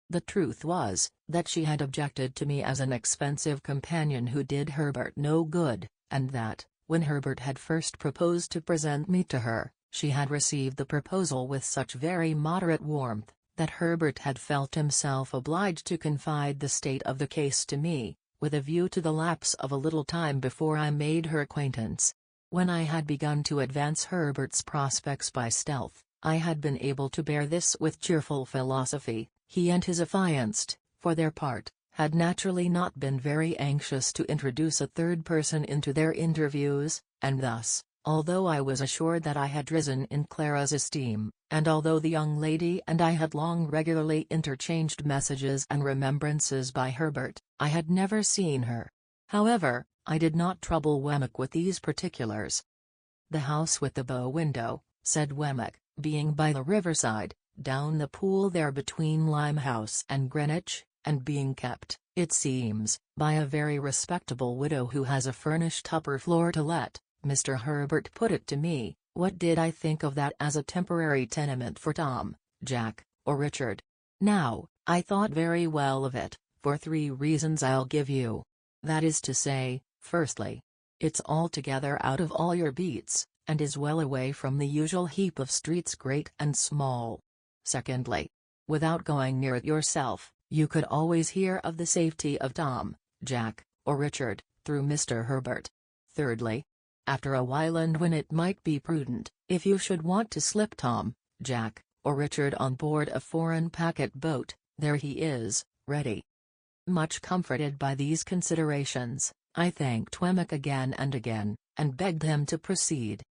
The truth was, that she had objected to me as an expensive companion who did Herbert no good, and that, when Herbert had first proposed to present me to her, she had received the proposal with such very moderate warmth, that Herbert had felt himself obliged to confide the state of the case to me, with a view to the lapse of a little time before I made her acquaintance. When I had begun to advance Herbert's prospects by stealth, I had been able to bear this with cheerful philosophy. He and his affianced, for their part, had naturally not been very anxious to introduce a third person into their interviews, and thus, although I was assured that I had risen in Clara's esteem, and although the young lady and I had long regularly interchanged messages and remembrances by Herbert, I had never seen her. However, I did not trouble Wemmick with these particulars. The house with the bow window, said Wemmick, being by the riverside, down the pool there between Limehouse and Greenwich, and being kept, it seems, by a very respectable widow who has a furnished upper floor to let. Mr. Herbert put it to me, what did I think of that as a temporary tenement for Tom, Jack, or Richard? Now, I thought very well of it, for 3 reasons I'll give you. That is to say, firstly, it's altogether out of all your beats, and is well away from the usual heap of streets great and small. Secondly, without going near it yourself, you could always hear of the safety of Tom, Jack, or Richard, through Mr. Herbert. Thirdly, after a while, and when it might be prudent, if you should want to slip Tom, Jack, or Richard on board a foreign packet boat, there he is, ready." Much comforted by these considerations, I thanked Wemmick again and again, and begged him to proceed.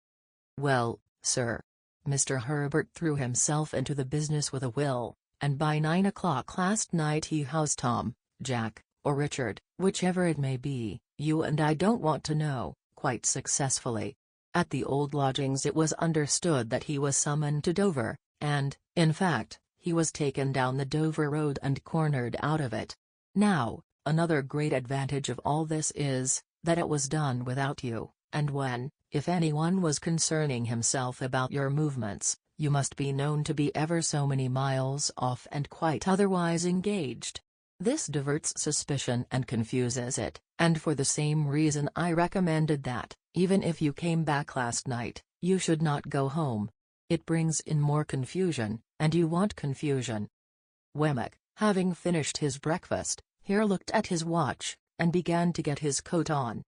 "Well, sir." Mr. Herbert threw himself into the business with a will, and by 9 o'clock last night he housed Tom, Jack, or Richard, whichever it may be, you and I don't want to know, quite successfully. At the old lodgings it was understood that he was summoned to Dover, and, in fact, he was taken down the Dover road and cornered out of it. Now, another great advantage of all this is, that it was done without you, and when, if anyone was concerning himself about your movements, you must be known to be ever so many miles off and quite otherwise engaged. This diverts suspicion and confuses it, and for the same reason I recommended that, even if you came back last night, you should not go home. It brings in more confusion, and you want confusion." Wemmick, having finished his breakfast, here looked at his watch, and began to get his coat on.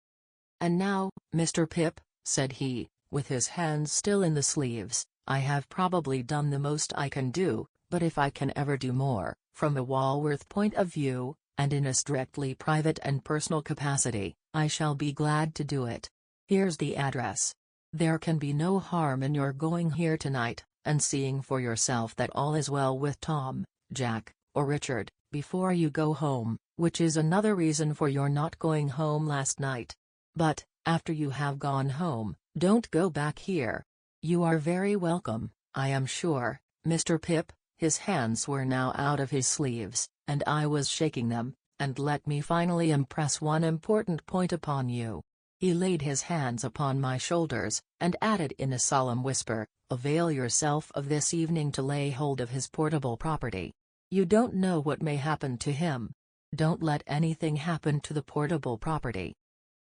"And now, Mr. Pip," said he, with his hands still in the sleeves, "I have probably done the most I can do, but if I can ever do more, from a Walworth point of view, and in a strictly private and personal capacity, I shall be glad to do it. Here's the address. There can be no harm in your going here tonight, and seeing for yourself that all is well with Tom, Jack, or Richard, before you go home, which is another reason for your not going home last night. But, after you have gone home, don't go back here. You are very welcome, I am sure, Mr. Pip." His hands were now out of his sleeves, and I was shaking them, "and let me finally impress one important point upon you." He laid his hands upon my shoulders, and added in a solemn whisper, "Avail yourself of this evening to lay hold of his portable property. You don't know what may happen to him. Don't let anything happen to the portable property."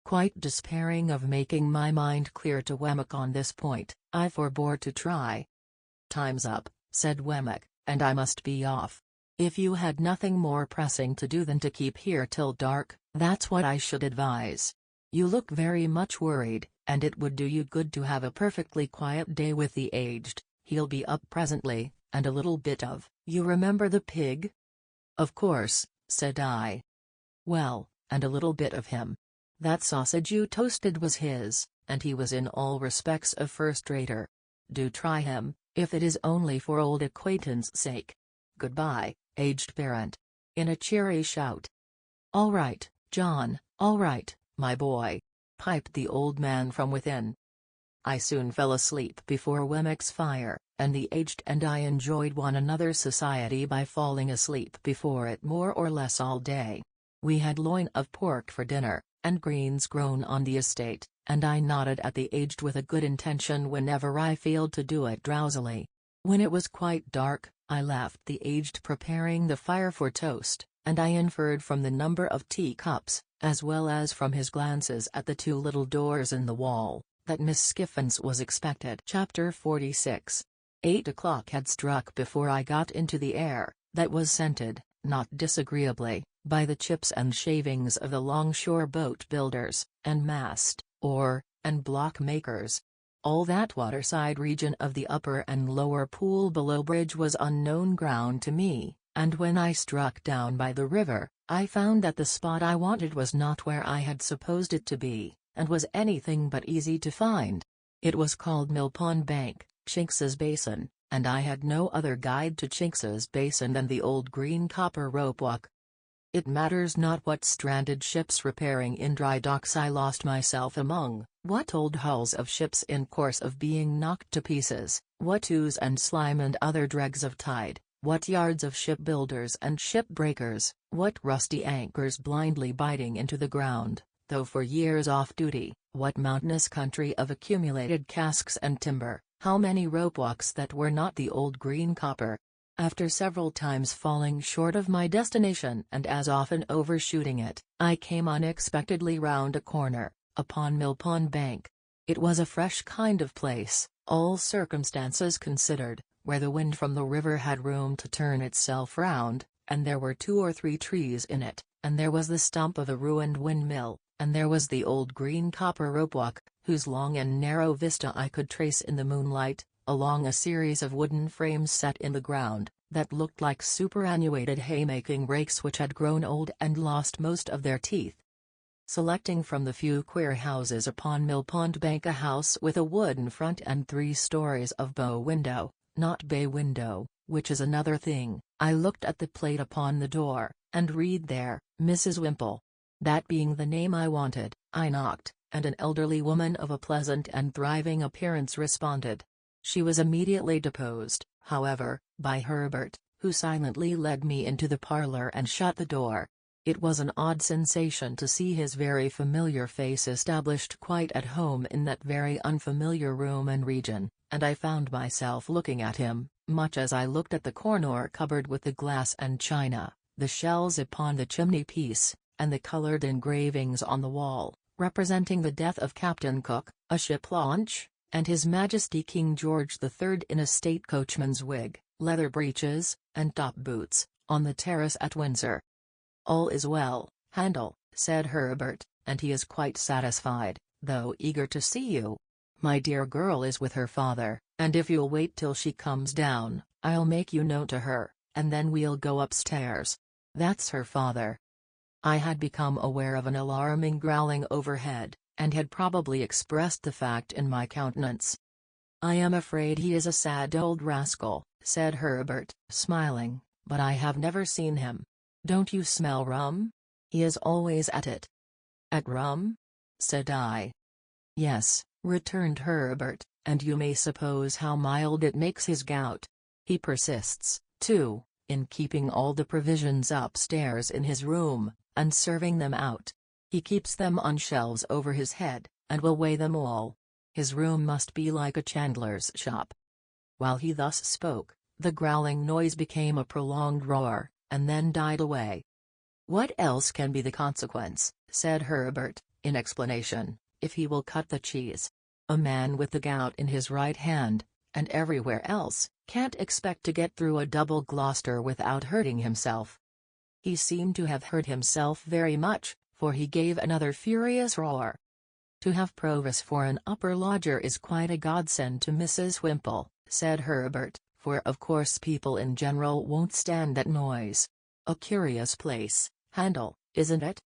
Quite despairing of making my mind clear to Wemmick on this point, I forbore to try. "Time's up," said Wemmick, "and I must be off. If you had nothing more pressing to do than to keep here till dark, that's what I should advise. You look very much worried, and it would do you good to have a perfectly quiet day with the aged. He'll be up presently, and a little bit of, you remember the pig?" "Of course," said I. "Well, and a little bit of him. That sausage you toasted was his, and he was in all respects a first-rater. Do try him, if it is only for old acquaintance' sake. Goodbye, aged parent." In a cheery shout. "All right, John, all right, my boy," piped the old man from within. I soon fell asleep before Wemmick's fire, and the aged and I enjoyed one another's society by falling asleep before it more or less all day. We had loin of pork for dinner, and greens grown on the estate, and I nodded at the aged with a good intention whenever I failed to do it drowsily. When it was quite dark, I left the aged preparing the fire for toast, and I inferred from the number of teacups, as well as from his glances at the two little doors in the wall, that Miss Skiffins was expected. Chapter 46. 8 o'clock had struck before I got into the air, that was scented, not disagreeably, by the chips and shavings of the longshore boat builders, and mast, oar, and block makers. All that waterside region of the upper and lower Pool below bridge was unknown ground to me, and when I struck down by the river, I found that the spot I wanted was not where I had supposed it to be, and was anything but easy to find. It was called Millpond Bank, Chinks's Basin, and I had no other guide to Chinks's Basin than the old green copper rope walk. It matters not what stranded ships repairing in dry docks I lost myself among, what old hulls of ships in course of being knocked to pieces, what ooze and slime and other dregs of tide, what yards of shipbuilders and shipbreakers, what rusty anchors blindly biting into the ground, though for years off duty, what mountainous country of accumulated casks and timber, how many rope walks that were not the old green copper. After several times falling short of my destination and as often overshooting it, I came unexpectedly round a corner, upon Millpond Bank. It was a fresh kind of place, all circumstances considered, where the wind from the river had room to turn itself round, and there were 2 or 3 trees in it, and there was the stump of a ruined windmill, and there was the old green copper rope walk, whose long and narrow vista I could trace in the moonlight, along a series of wooden frames set in the ground, that looked like superannuated haymaking rakes which had grown old and lost most of their teeth. Selecting from the few queer houses upon Mill Pond Bank a house with a wooden front and 3 stories of bow window, not bay window, which is another thing, I looked at the plate upon the door, and read there, Mrs. Wimple. That being the name I wanted, I knocked, and an elderly woman of a pleasant and thriving appearance responded. She was immediately deposed, however, by Herbert, who silently led me into the parlor and shut the door. It was an odd sensation to see his very familiar face established quite at home in that very unfamiliar room and region, and I found myself looking at him, much as I looked at the corner cupboard with the glass and china, the shells upon the chimney-piece, and the colored engravings on the wall, representing the death of Captain Cook, a ship launch, and His Majesty King George III in a state coachman's wig, leather breeches, and top boots, on the terrace at Windsor. "All is well, Handel," said Herbert, "and he is quite satisfied, though eager to see you. My dear girl is with her father, and if you'll wait till she comes down, I'll make you known to her, and then we'll go upstairs. That's her father." I had become aware of an alarming growling overhead, and had probably expressed the fact in my countenance. "I am afraid he is a sad old rascal," said Herbert, smiling, "but I have never seen him. Don't you smell rum? He is always at it." "At rum?" said I. "Yes," returned Herbert, "and you may suppose how mild it makes his gout. He persists, too, in keeping all the provisions upstairs in his room, and serving them out. He keeps them on shelves over his head, and will weigh them all. His room must be like a chandler's shop." While he thus spoke, the growling noise became a prolonged roar, and then died away. "What else can be the consequence," said Herbert, in explanation, "if he will cut the cheese? A man with the gout in his right hand, and everywhere else, can't expect to get through a double Gloucester without hurting himself." He seemed to have hurt himself very much, for he gave another furious roar. "To have Provis for an upper lodger is quite a godsend to Mrs. Wimple," said Herbert, "for of course people in general won't stand that noise. A curious place, Handel, isn't it?"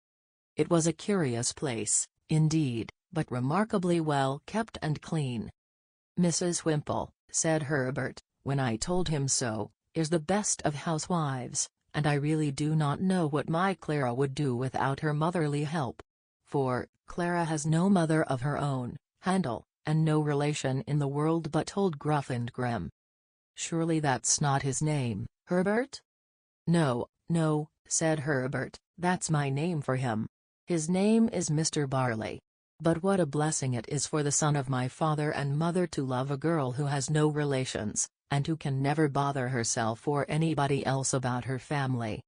It was a curious place, indeed, but remarkably well kept and clean. "Mrs. Wimple," said Herbert, when I told him so, "is the best of housewives, and I really do not know what my Clara would do without her motherly help. For, Clara has no mother of her own, Handel, and no relation in the world but old Gruff and Grim." "Surely that's not his name, Herbert?" "No, no," said Herbert, "that's my name for him. His name is Mr. Barley. But what a blessing it is for the son of my father and mother to love a girl who has no relations, and who can never bother herself or anybody else about her family."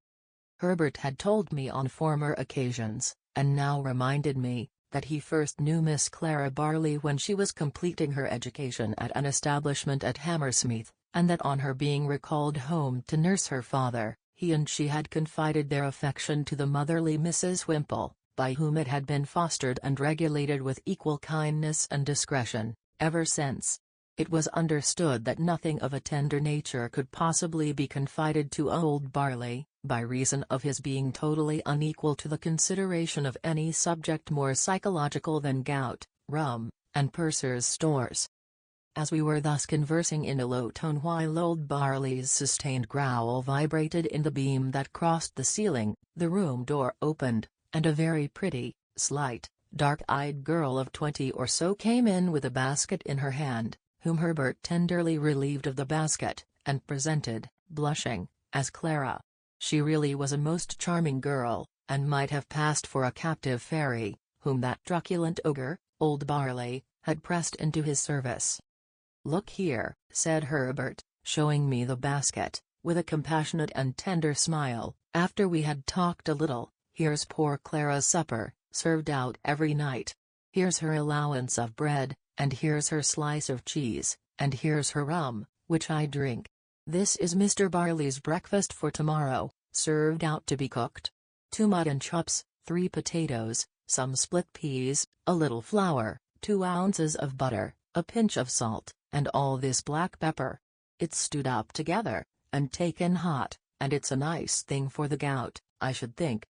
Herbert had told me on former occasions, and now reminded me, that he first knew Miss Clara Barley when she was completing her education at an establishment at Hammersmith, and that on her being recalled home to nurse her father, he and she had confided their affection to the motherly Mrs. Wimple, by whom it had been fostered and regulated with equal kindness and discretion, ever since. It was understood that nothing of a tender nature could possibly be confided to old Barley, by reason of his being totally unequal to the consideration of any subject more psychological than gout, rum, and purser's stores. As we were thus conversing in a low tone while old Barley's sustained growl vibrated in the beam that crossed the ceiling, the room door opened, and a very pretty, slight, dark-eyed girl of 20 or so came in with a basket in her hand, whom Herbert tenderly relieved of the basket, and presented, blushing, as Clara. She really was a most charming girl, and might have passed for a captive fairy, whom that truculent ogre, old Barley, had pressed into his service. "Look here," said Herbert, showing me the basket, with a compassionate and tender smile, after we had talked a little. "Here's poor Clara's supper, served out every night. Here's her allowance of bread, and here's her slice of cheese, and here's her rum, which I drink. This is Mr. Barley's breakfast for tomorrow, served out to be cooked. 2 mutton chops, 3 potatoes, some split peas, a little flour, 2 ounces of butter, a pinch of salt, and all this black pepper. It's stewed up together, and taken hot, and it's a nice thing for the gout, I should think."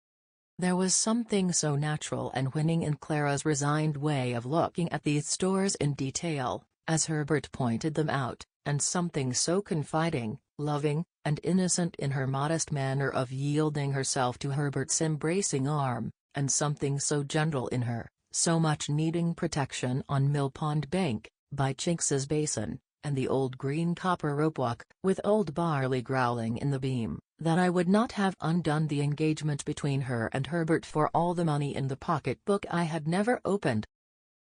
There was something so natural and winning in Clara's resigned way of looking at these stores in detail, as Herbert pointed them out, and something so confiding, loving, and innocent in her modest manner of yielding herself to Herbert's embracing arm, and something so gentle in her, so much needing protection on Mill Pond Bank, by Chinks's Basin, and the old green copper rope walk, with old Barley growling in the beam, that I would not have undone the engagement between her and Herbert for all the money in the pocket-book I had never opened.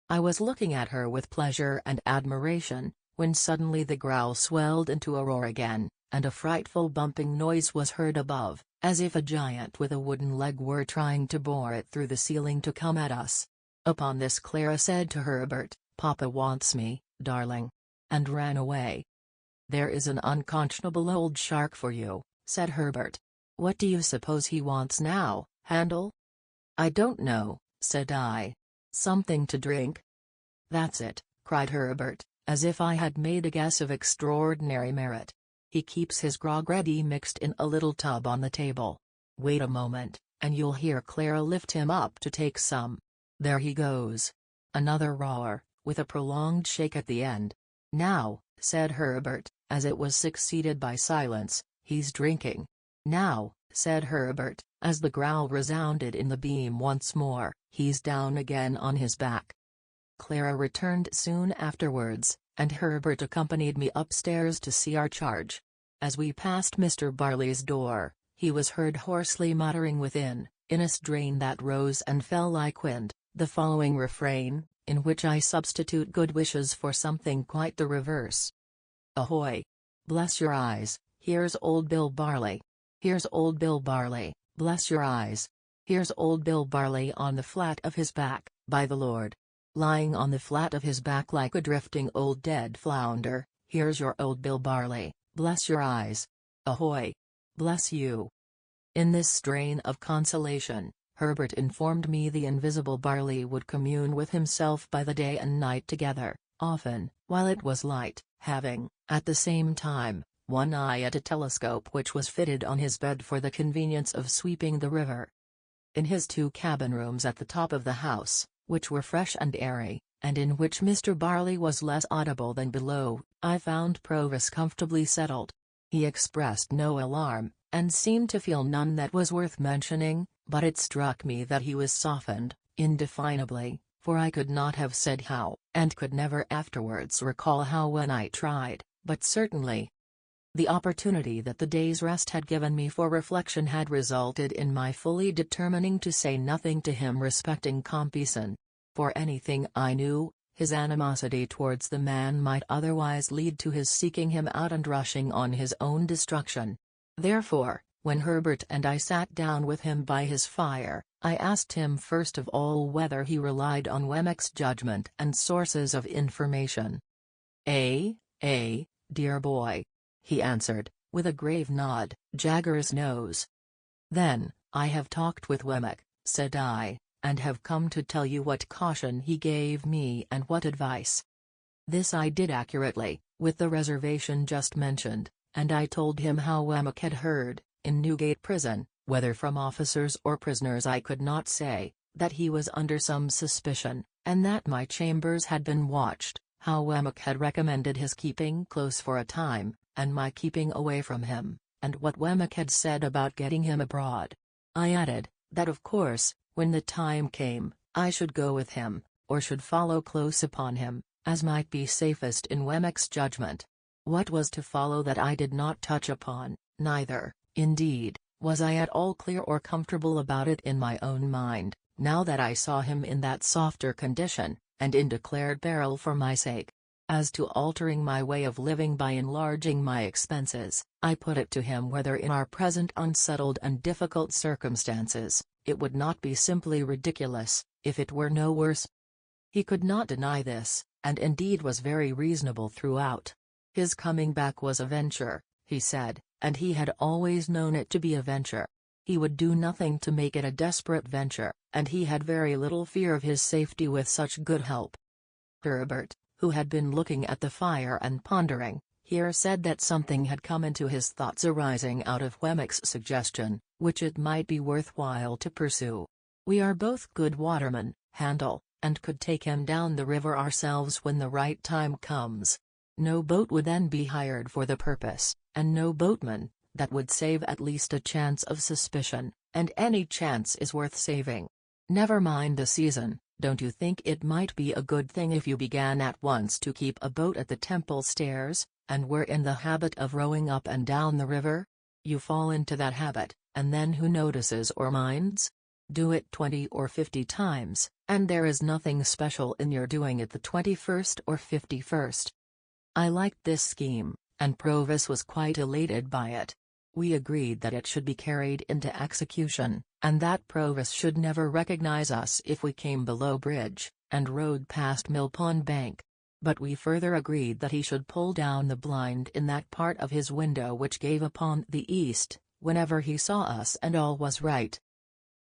I was looking at her with pleasure and admiration, when suddenly the growl swelled into a roar again, and a frightful bumping noise was heard above, as if a giant with a wooden leg were trying to bore it through the ceiling to come at us. Upon this Clara said to Herbert, "Papa wants me, darling," and ran away. "There is an unconscionable old shark for you," said Herbert. "What do you suppose he wants now, Handel?" "I don't know," said I. "Something to drink?" "That's it," cried Herbert, as if I had made a guess of extraordinary merit. "He keeps his grog ready mixed in a little tub on the table. Wait a moment, and you'll hear Clara lift him up to take some. There he goes." Another roar, with a prolonged shake at the end. "Now," said Herbert, as it was succeeded by silence, "he's drinking." "Now," said Herbert, as the growl resounded in the beam once more, "he's down again on his back." Clara returned soon afterwards, and Herbert accompanied me upstairs to see our charge. As we passed Mr. Barley's door, he was heard hoarsely muttering within, in a strain that rose and fell like wind, the following refrain, in which I substitute good wishes for something quite the reverse. "Ahoy! Bless your eyes, here's old Bill Barley. Here's old Bill Barley, bless your eyes. Here's old Bill Barley on the flat of his back, by the Lord. Lying on the flat of his back like a drifting old dead flounder, here's your old Bill Barley, bless your eyes. Ahoy! Bless you." In this strain of consolation, Herbert informed me the invisible Barley would commune with himself by the day and night together, often, while it was light, having, at the same time, one eye at a telescope which was fitted on his bed for the convenience of sweeping the river. In his 2 cabin rooms at the top of the house, which were fresh and airy, and in which Mr. Barley was less audible than below, I found Provis comfortably settled. He expressed no alarm, and seemed to feel none that was worth mentioning, but it struck me that he was softened, indefinably, for I could not have said how, and could never afterwards recall how when I tried, but certainly. The opportunity that the day's rest had given me for reflection had resulted in my fully determining to say nothing to him respecting Compeyson. For anything I knew, his animosity towards the man might otherwise lead to his seeking him out and rushing on his own destruction. Therefore, when Herbert and I sat down with him by his fire, I asked him first of all whether he relied on Wemmick's judgment and sources of information. Dear boy," he answered, with a grave nod, Jagger's nose. "Then, I have talked with Wemmick," said I, "and have come to tell you what caution he gave me and what advice." This I did accurately, with the reservation just mentioned, and I told him how Wemmick had heard, in Newgate Prison, whether from officers or prisoners I could not say, that he was under some suspicion, and that my chambers had been watched, how Wemmick had recommended his keeping close for a time, and my keeping away from him, and what Wemmick had said about getting him abroad. I added, that of course, when the time came, I should go with him, or should follow close upon him, as might be safest in Wemmick's judgment. What was to follow that I did not touch upon, neither, indeed, was I at all clear or comfortable about it in my own mind, now that I saw him in that softer condition, and in declared peril for my sake. As to altering my way of living by enlarging my expenses, I put it to him whether in our present unsettled and difficult circumstances, it would not be simply ridiculous, if it were no worse. He could not deny this, and indeed was very reasonable throughout. His coming back was a venture, he said, and he had always known it to be a venture. He would do nothing to make it a desperate venture, and he had very little fear of his safety with such good help. Herbert, who had been looking at the fire and pondering, here said that something had come into his thoughts arising out of Wemmick's suggestion, which it might be worthwhile to pursue. We are both good watermen, Handel, and could take him down the river ourselves when the right time comes. No boat would then be hired for the purpose, and no boatman. That would save at least a chance of suspicion, and any chance is worth saving. Never mind the season, don't you think it might be a good thing if you began at once to keep a boat at the temple stairs, and were in the habit of rowing up and down the river? You fall into that habit, and then who notices or minds? Do it 20 or 50 times, and there is nothing special in your doing it the 21st or 51st. I liked this scheme, and Provis was quite elated by it. We agreed that it should be carried into execution, and that Provis should never recognize us if we came below bridge, and rode past Mill Pond Bank. But we further agreed that he should pull down the blind in that part of his window which gave upon the east, whenever he saw us, and all was right.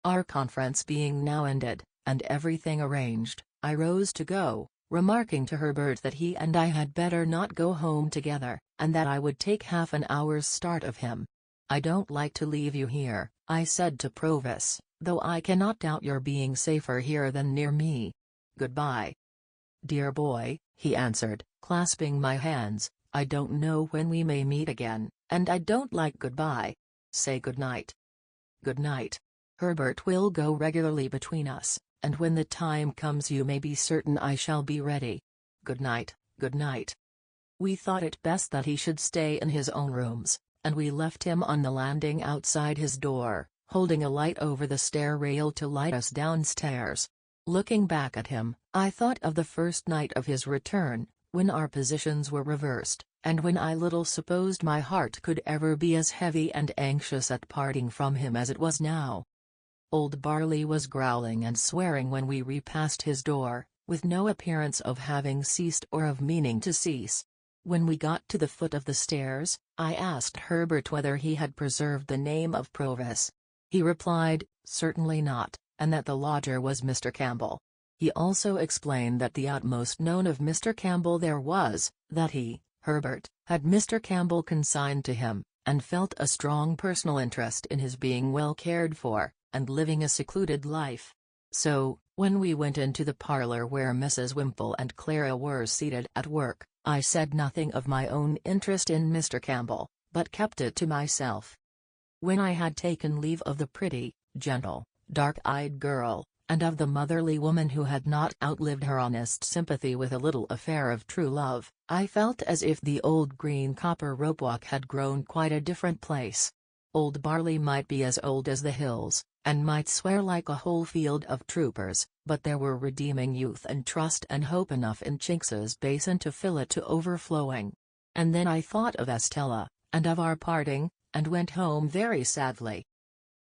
Our conference being now ended, and everything arranged, I rose to go, remarking to Herbert that he and I had better not go home together, and that I would take half an hour's start of him. I don't like to leave you here, I said to Provis, though I cannot doubt your being safer here than near me. Goodbye. Dear boy, he answered, clasping my hands, I don't know when we may meet again, and I don't like goodbye. Say good night. Good night. Herbert will go regularly between us, and when the time comes you may be certain I shall be ready. Good night, good night. We thought it best that he should stay in his own rooms, and we left him on the landing outside his door, holding a light over the stair rail to light us downstairs. Looking back at him, I thought of the first night of his return, when our positions were reversed, and when I little supposed my heart could ever be as heavy and anxious at parting from him as it was now. Old Barley was growling and swearing when we repassed his door, with no appearance of having ceased or of meaning to cease. When we got to the foot of the stairs, I asked Herbert whether he had preserved the name of Provis. He replied, certainly not, and that the lodger was Mr. Campbell. He also explained that the utmost known of Mr. Campbell there was, that he, Herbert, had Mr. Campbell consigned to him, and felt a strong personal interest in his being well cared for, and living a secluded life. So, when we went into the parlor where Mrs. Wimple and Clara were seated at work, I said nothing of my own interest in Mr. Campbell, but kept it to myself. When I had taken leave of the pretty, gentle, dark-eyed girl, and of the motherly woman who had not outlived her honest sympathy with a little affair of true love, I felt as if the old green copper rope walk had grown quite a different place. Old Barley might be as old as the hills, and might swear like a whole field of troopers, but there were redeeming youth and trust and hope enough in Chinks's basin to fill it to overflowing. And then I thought of Estella, and of our parting, and went home very sadly.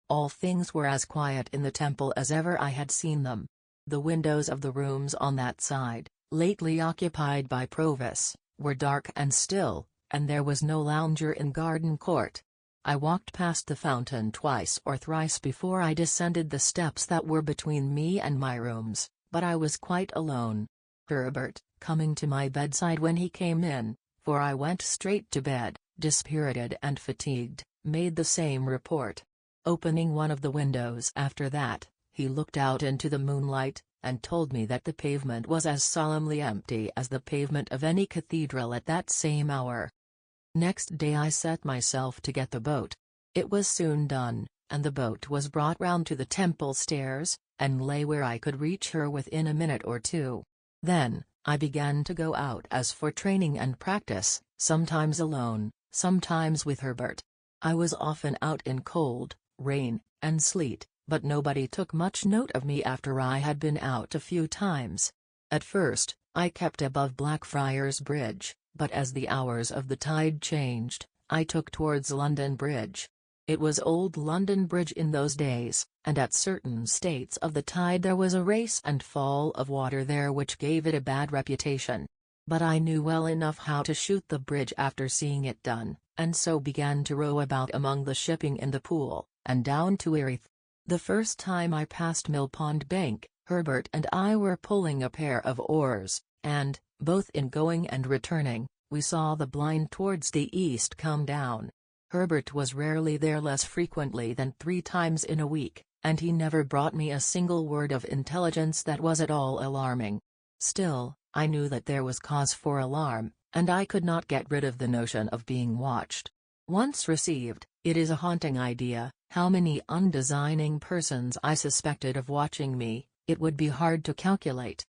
All things were as quiet in the temple as ever I had seen them. The windows of the rooms on that side, lately occupied by Provis, were dark and still, and there was no lounger in Garden Court. I walked past the fountain twice or thrice before I descended the steps that were between me and my rooms, but I was quite alone. Herbert, coming to my bedside when he came in, for I went straight to bed, dispirited and fatigued, made the same report. Opening one of the windows after that, he looked out into the moonlight, and told me that the pavement was as solemnly empty as the pavement of any cathedral at that same hour. Next day I set myself to get the boat. It was soon done, and the boat was brought round to the temple stairs, and lay where I could reach her within a minute or two. Then, I began to go out as for training and practice, sometimes alone, sometimes with Herbert. I was often out in cold, rain, and sleet, but nobody took much note of me after I had been out a few times. At first, I kept above Blackfriars Bridge, but as the hours of the tide changed, I took towards London Bridge. It was old London Bridge in those days, and at certain states of the tide there was a race and fall of water there which gave it a bad reputation. But I knew well enough how to shoot the bridge after seeing it done, and so began to row about among the shipping in the Pool, and down to Erith. The first time I passed Mill Pond Bank, Herbert and I were pulling a pair of oars, and, both in going and returning, we saw the blind towards the east come down. Herbert was rarely there, less frequently than 3 times in a week, and he never brought me a single word of intelligence that was at all alarming. Still, I knew that there was cause for alarm, and I could not get rid of the notion of being watched. Once received, it is a haunting idea. How many undesigning persons I suspected of watching me, it would be hard to calculate.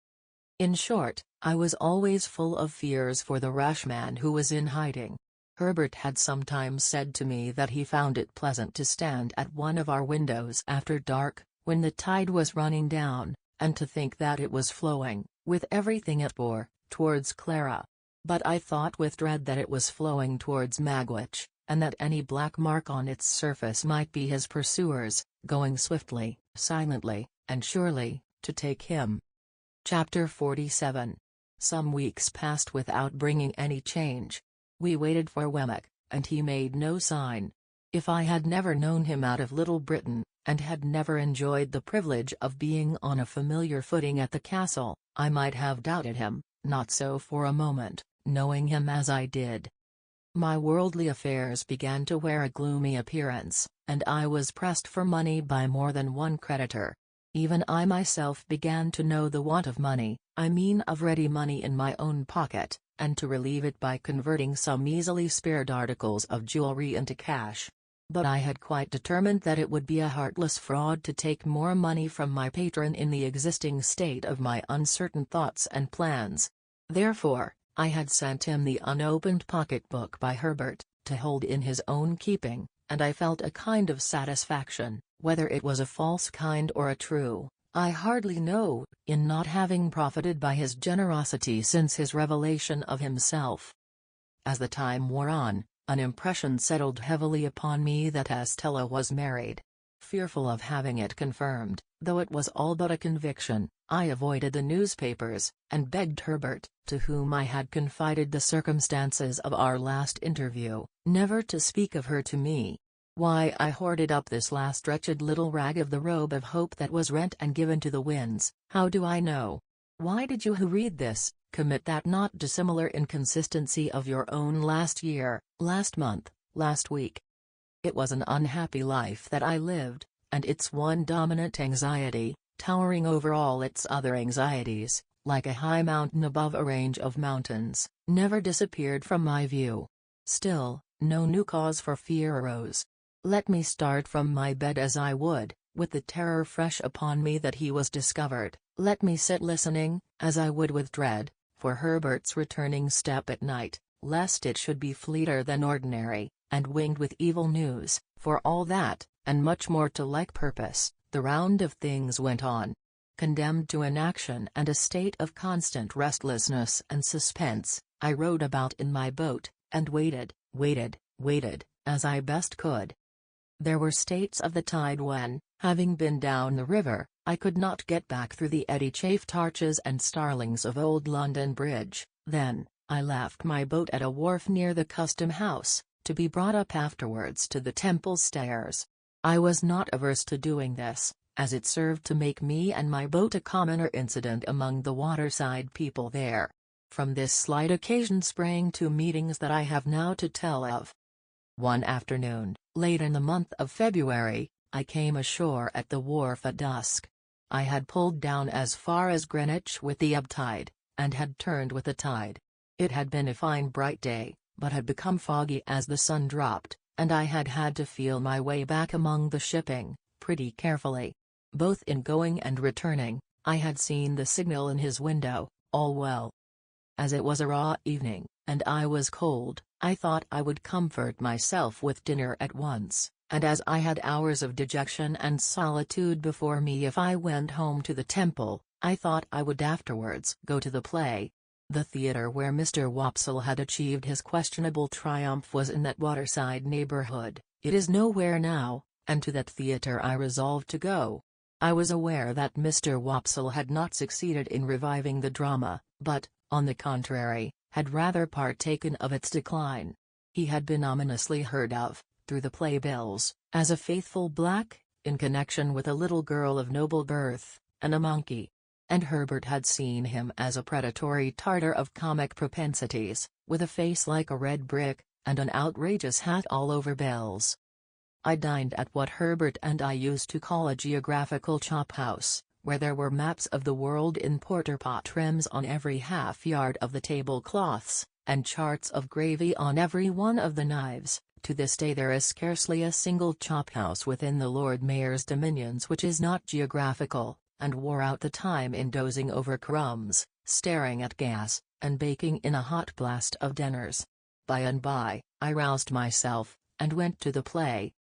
In short, I was always full of fears for the rash man who was in hiding. Herbert had sometimes said to me that he found it pleasant to stand at one of our windows after dark, when the tide was running down, and to think that it was flowing, with everything it bore, towards Clara. But I thought with dread that it was flowing towards Magwitch, and that any black mark on its surface might be his pursuers, going swiftly, silently, and surely, to take him. Chapter 47. Some weeks passed without bringing any change. We waited for Wemmick, and he made no sign. If I had never known him out of Little Britain, and had never enjoyed the privilege of being on a familiar footing at the castle, I might have doubted him, not so for a moment, knowing him as I did. My worldly affairs began to wear a gloomy appearance, and I was pressed for money by more than one creditor. Even I myself began to know the want of money, I mean of ready money in my own pocket, and to relieve it by converting some easily spared articles of jewelry into cash. But I had quite determined that it would be a heartless fraud to take more money from my patron in the existing state of my uncertain thoughts and plans. Therefore, I had sent him the unopened pocket-book by Herbert, to hold in his own keeping, and I felt a kind of satisfaction, whether it was a false kind or a true, I hardly know, in not having profited by his generosity since his revelation of himself. As the time wore on, an impression settled heavily upon me that Estella was married. Fearful of having it confirmed, though it was all but a conviction, I avoided the newspapers, and begged Herbert, to whom I had confided the circumstances of our last interview, never to speak of her to me. Why I hoarded up this last wretched little rag of the robe of hope that was rent and given to the winds, how do I know? Why did you who read this, commit that not dissimilar inconsistency of your own last year, last month, last week? It was an unhappy life that I lived, and its one dominant anxiety, towering over all its other anxieties, like a high mountain above a range of mountains, never disappeared from my view. Still, no new cause for fear arose. Let me start from my bed as I would, with the terror fresh upon me that he was discovered, let me sit listening, as I would with dread, for Herbert's returning step at night, lest it should be fleeter than ordinary, and winged with evil news. For all that, and much more to like purpose, the round of things went on. Condemned to inaction and a state of constant restlessness and suspense, I rowed about in my boat, and waited, as I best could. There were states of the tide when, having been down the river, I could not get back through the eddy-chafed arches and starlings of old London Bridge. Then, I left my boat at a wharf near the Custom House, to be brought up afterwards to the Temple stairs. I was not averse to doing this, as it served to make me and my boat a commoner incident among the waterside people there. From this slight occasion sprang 2 meetings that I have now to tell of. One afternoon, late in the month of February, I came ashore at the wharf at dusk. I had pulled down as far as Greenwich with the ebb tide, and had turned with the tide. It had been a fine bright day, but had become foggy as the sun dropped, and I had had to feel my way back among the shipping, pretty carefully. Both in going and returning, I had seen the signal in his window, "All well." As it was a raw evening, and I was cold, I thought I would comfort myself with dinner at once, and as I had hours of dejection and solitude before me if I went home to the Temple, I thought I would afterwards go to the play. The theatre where Mr. Wopsle had achieved his questionable triumph was in that waterside neighborhood. It is nowhere now, and to that theatre I resolved to go. I was aware that Mr. Wopsle had not succeeded in reviving the drama, but, on the contrary, had rather partaken of its decline. He had been ominously heard of, through the playbills, as a faithful black, in connection with a little girl of noble birth, and a monkey. and Herbert had seen him as a predatory Tartar of comic propensities, with a face like a red brick, and an outrageous hat all over bells. I dined at what Herbert and I used to call a geographical chop house, where there were maps of the world in porter-pot trims on every half-yard of the tablecloths, and charts of gravy on every one of the knives. To this day there is scarcely a single chop house within the Lord Mayor's dominions which is not geographical, and wore out the time in dozing over crumbs, staring at gas, and baking in a hot blast of dinners. By and by, I roused myself, and went to the play.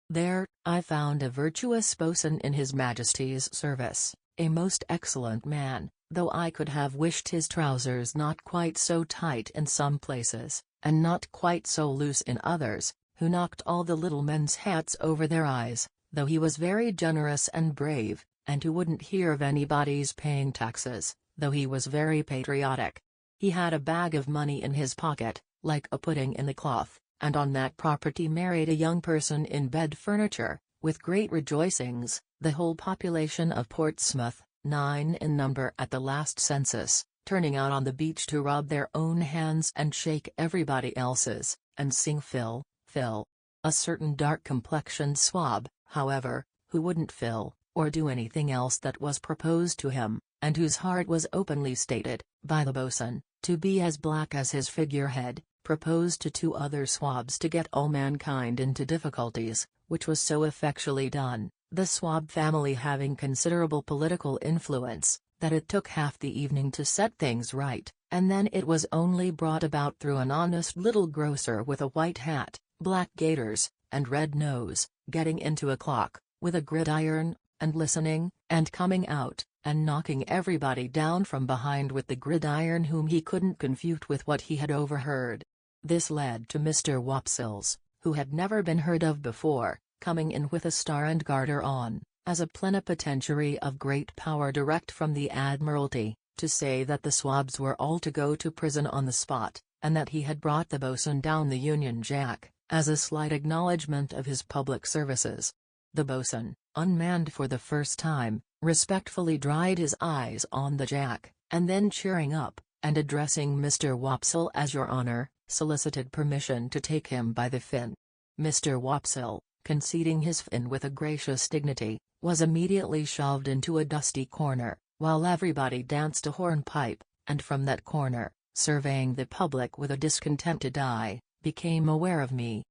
There, I found a virtuous boatswain in His Majesty's service, a most excellent man, though I could have wished his trousers not quite so tight in some places, and not quite so loose in others, who knocked all the little men's hats over their eyes, though he was very generous and brave, and who wouldn't hear of anybody's paying taxes, though he was very patriotic. He had a bag of money in his pocket, like a pudding in the cloth, and on that property married a young person in bed furniture, with great rejoicings, the whole population of Portsmouth, 9 in number at the last census, turning out on the beach to rub their own hands and shake everybody else's, and sing Phil, Phil. A certain dark-complexioned swab, however, who wouldn't fill, or do anything else that was proposed to him, and whose heart was openly stated, by the boatswain, to be as black as his figurehead, proposed to 2 other swabs to get all mankind into difficulties, which was so effectually done, the Swab family having considerable political influence, that it took half the evening to set things right, and then it was only brought about through an honest little grocer with a white hat, black gaiters, and red nose, getting into a clock, with a gridiron, and listening, and coming out, and knocking everybody down from behind with the gridiron whom he couldn't confute with what he had overheard. This led to Mr. Wopsle's, who had never been heard of before, coming in with a star and garter on, as a plenipotentiary of great power direct from the Admiralty, to say that the swabs were all to go to prison on the spot, and that he had brought the boatswain down the Union Jack, as a slight acknowledgment of his public services. The boatswain, unmanned for the first time, respectfully dried his eyes on the Jack, and then cheering up, and addressing Mr. Wopsle as Your Honor, solicited permission to take him by the fin. Mr. Wopsle, conceding his fin with a gracious dignity, was immediately shoved into a dusty corner, while everybody danced a hornpipe, and from that corner, surveying the public with a discontented eye, became aware of me.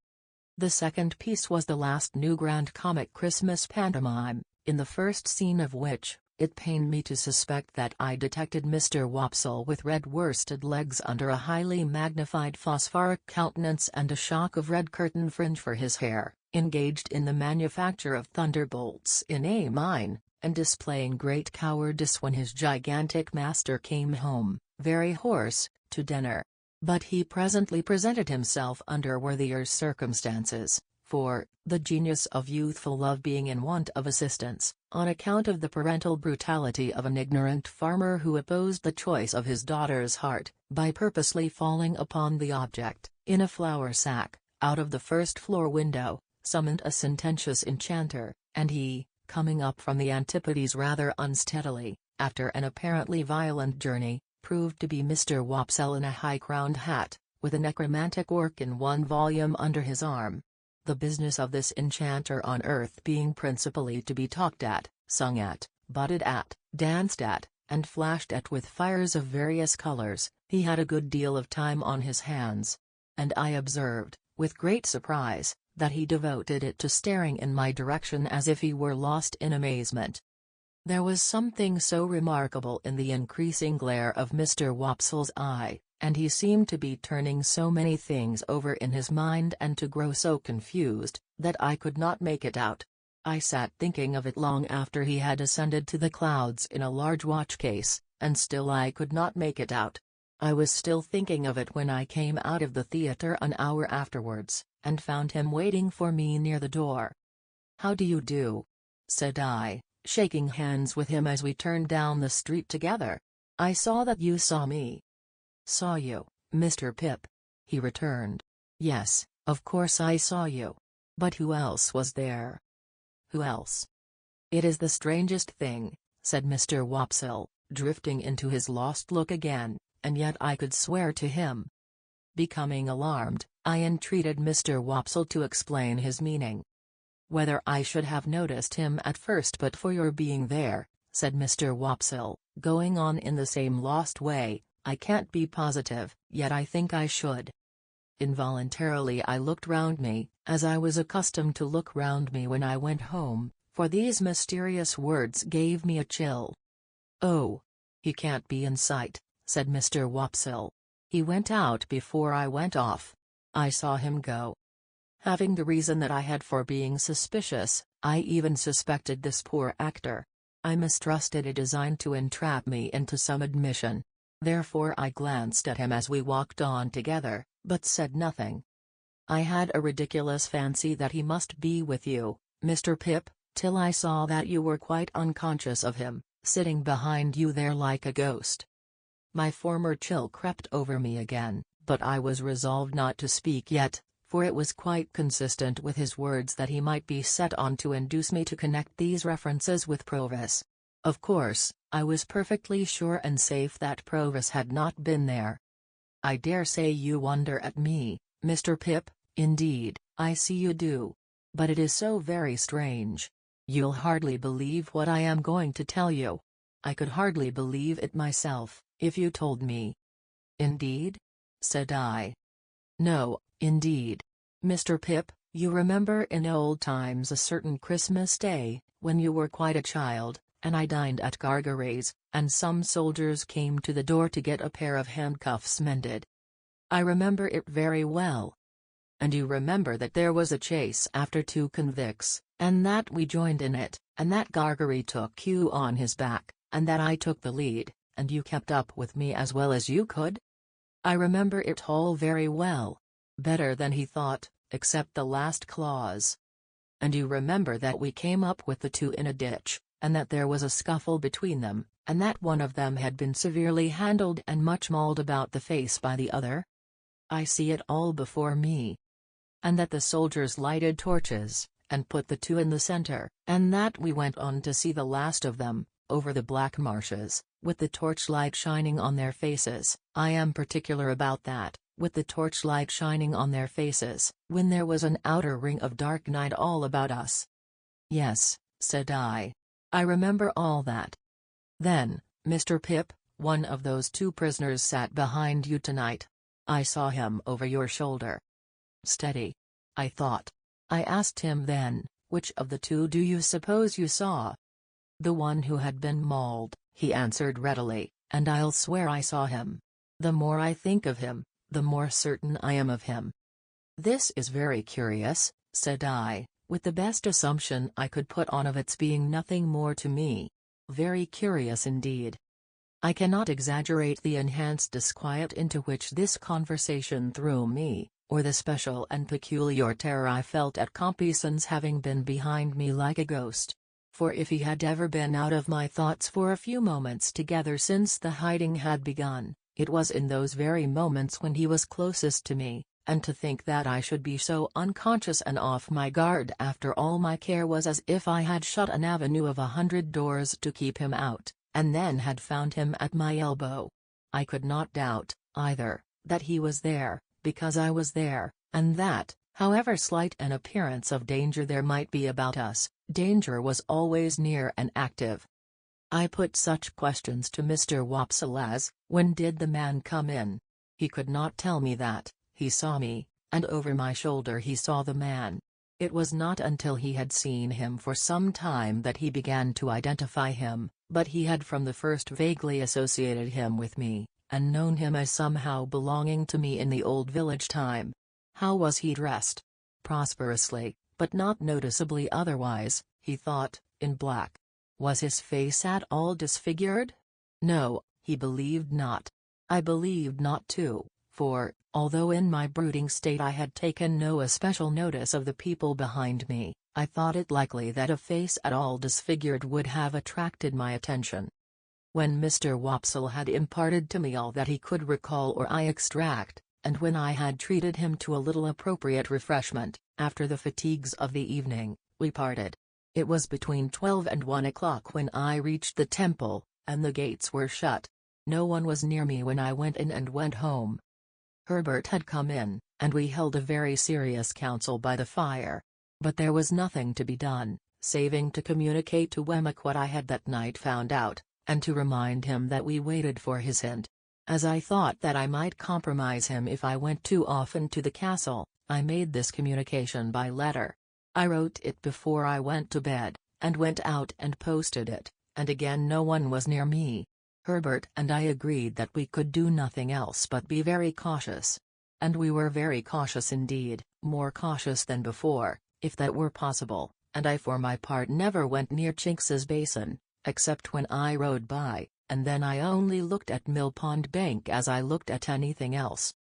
The second piece was the last new grand comic Christmas pantomime, in the first scene of which, it pained me to suspect that I detected Mr. Wopsle with red worsted legs under a highly magnified phosphoric countenance and a shock of red curtain fringe for his hair, engaged in the manufacture of thunderbolts in a mine, and displaying great cowardice when his gigantic master came home, very hoarse, to dinner. But he presently presented himself under worthier circumstances, for, the genius of youthful love being in want of assistance, on account of the parental brutality of an ignorant farmer who opposed the choice of his daughter's heart, by purposely falling upon the object, in a flour sack, out of the first-floor window, summoned a sententious enchanter, and he, coming up from the Antipodes rather unsteadily, after an apparently violent journey, proved to be Mr. Wopsle in a high-crowned hat, with a necromantic work in one volume under his arm. The business of this enchanter on earth being principally to be talked at, sung at, butted at, danced at, and flashed at with fires of various colors, he had a good deal of time on his hands. And I observed, with great surprise, that he devoted it to staring in my direction as if he were lost in amazement. There was something so remarkable in the increasing glare of Mr. Wopsle's eye, and he seemed to be turning so many things over in his mind and to grow so confused, that I could not make it out. I sat thinking of it long after he had ascended to the clouds in a large watch case, and still I could not make it out. I was still thinking of it when I came out of the theatre an hour afterwards, and found him waiting for me near the door. "How do you do?" said I, shaking hands with him as we turned down the street together. "I saw that you saw me." "Saw you, Mr. Pip?" he returned. "Yes, of course I saw you. But who else was there?" "Who else?" "It is the strangest thing," said Mr. Wopsle, drifting into his lost look again, and yet I could swear to him. Becoming alarmed, I entreated Mr. Wopsle to explain his meaning. "Whether I should have noticed him at first but for your being there," said Mr. Wopsle, going on in the same lost way, "I can't be positive, yet I think I should." Involuntarily I looked round me, as I was accustomed to look round me when I went home, for these mysterious words gave me a chill. "Oh! He can't be in sight," said Mr. Wopsle. "He went out before I went off. I saw him go." Having the reason that I had for being suspicious, I even suspected this poor actor. I mistrusted a design to entrap me into some admission. Therefore I glanced at him as we walked on together, but said nothing. "I had a ridiculous fancy that he must be with you, Mr. Pip, till I saw that you were quite unconscious of him, sitting behind you there like a ghost." My former chill crept over me again, but I was resolved not to speak yet, for it was quite consistent with his words that he might be set on to induce me to connect these references with Provis. Of course, I was perfectly sure and safe that Provis had not been there. "I dare say you wonder at me, Mr. Pip, indeed, I see you do. But it is so very strange. You'll hardly believe what I am going to tell you. I could hardly believe it myself, if you told me." "Indeed?" said I. "No, indeed. Mr. Pip, you remember in old times a certain Christmas Day, when you were quite a child, and I dined at Gargare's, and some soldiers came to the door to get a pair of handcuffs mended." "I remember it very well." "And you remember that there was a chase after 2 convicts, and that we joined in it, and that Gargare took you on his back, and that I took the lead, and you kept up with me as well as you could?" "I remember it all very well. Better than he thought, except the last clause." "And you remember that we came up with the 2 in a ditch, and that there was a scuffle between them, and that one of them had been severely handled and much mauled about the face by the other?" "I see it all before me." "And that the soldiers lighted torches, and put the 2 in the center, and that we went on to see the last of them, over the black marshes, with the torchlight shining on their faces, I am particular about that, with the torchlight shining on their faces, when there was an outer ring of dark night all about us." "Yes," said I. "I remember all that." "Then, Mr. Pip, one of those 2 prisoners sat behind you tonight. I saw him over your shoulder." "Steady," I thought. I asked him then, "Which of the 2 do you suppose you saw?" "The one who had been mauled," he answered readily, "and I'll swear I saw him. The more I think of him, the more certain I am of him." "This is very curious," said I, with the best assumption I could put on of its being nothing more to me. "Very curious indeed." I cannot exaggerate the enhanced disquiet into which this conversation threw me, or the special and peculiar terror I felt at Compeyson's having been behind me like a ghost. For if he had ever been out of my thoughts for a few moments together since the hiding had begun, it was in those very moments when he was closest to me, and to think that I should be so unconscious and off my guard after all my care was as if I had shut an avenue of 100 doors to keep him out, and then had found him at my elbow. I could not doubt, either, that he was there, because I was there, and that, however slight an appearance of danger there might be about us, danger was always near and active. I put such questions to Mr. Wopsle as, "When did the man come in?" He could not tell me that. He saw me, and over my shoulder he saw the man. It was not until he had seen him for some time that he began to identify him, but he had from the first vaguely associated him with me, and known him as somehow belonging to me in the old village time. How was he dressed? Prosperously, but not noticeably otherwise, he thought, in black. Was his face at all disfigured? No, he believed not. I believed not too, for, although in my brooding state I had taken no especial notice of the people behind me, I thought it likely that a face at all disfigured would have attracted my attention. When Mr. Wopsle had imparted to me all that he could recall or I extract, and when I had treated him to a little appropriate refreshment, after the fatigues of the evening, we parted. It was between 12 and 1 o'clock when I reached the temple, and the gates were shut. No one was near me when I went in and went home. Herbert had come in, and we held a very serious council by the fire. But there was nothing to be done, saving to communicate to Wemmick what I had that night found out, and to remind him that we waited for his hint. As I thought that I might compromise him if I went too often to the castle, I made this communication by letter. I wrote it before I went to bed, and went out and posted it, and again no one was near me. Herbert and I agreed that we could do nothing else but be very cautious. And we were very cautious indeed, more cautious than before, if that were possible, and I for my part never went near Chinks's Basin, except when I rode by, and then I only looked at Mill Pond Bank as I looked at anything else.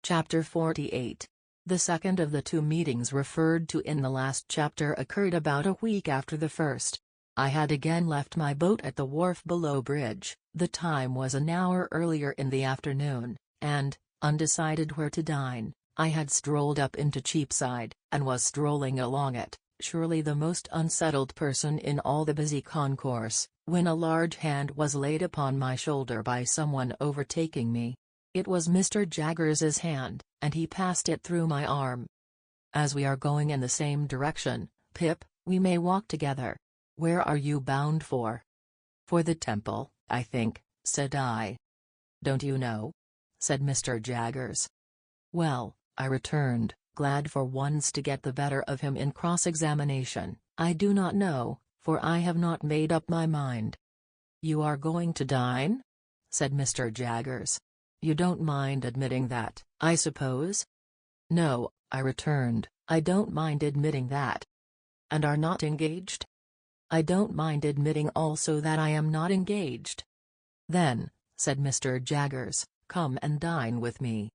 Chapter 48. The second of the two meetings referred to in the last chapter occurred about a week after the first. I had again left my boat at the wharf below bridge. The time was an hour earlier in the afternoon, and, undecided where to dine, I had strolled up into Cheapside, and was strolling along it, surely the most unsettled person in all the busy concourse, when a large hand was laid upon my shoulder by someone overtaking me. It was Mr. Jaggers's hand, and he passed it through my arm. "As we are going in the same direction, Pip, we may walk together. Where are you bound for?" "For the Temple, I think," said I. "Don't you know?" said Mr. Jaggers. "Well," I returned, glad for once to get the better of him in cross-examination, "I do not know, for I have not made up my mind." "You are going to dine?" said Mr. Jaggers. "You don't mind admitting that, I suppose?" "No," I returned, "I don't mind admitting that." "And are not engaged?" "I don't mind admitting also that I am not engaged." "Then," said Mr. Jaggers, "come and dine with me."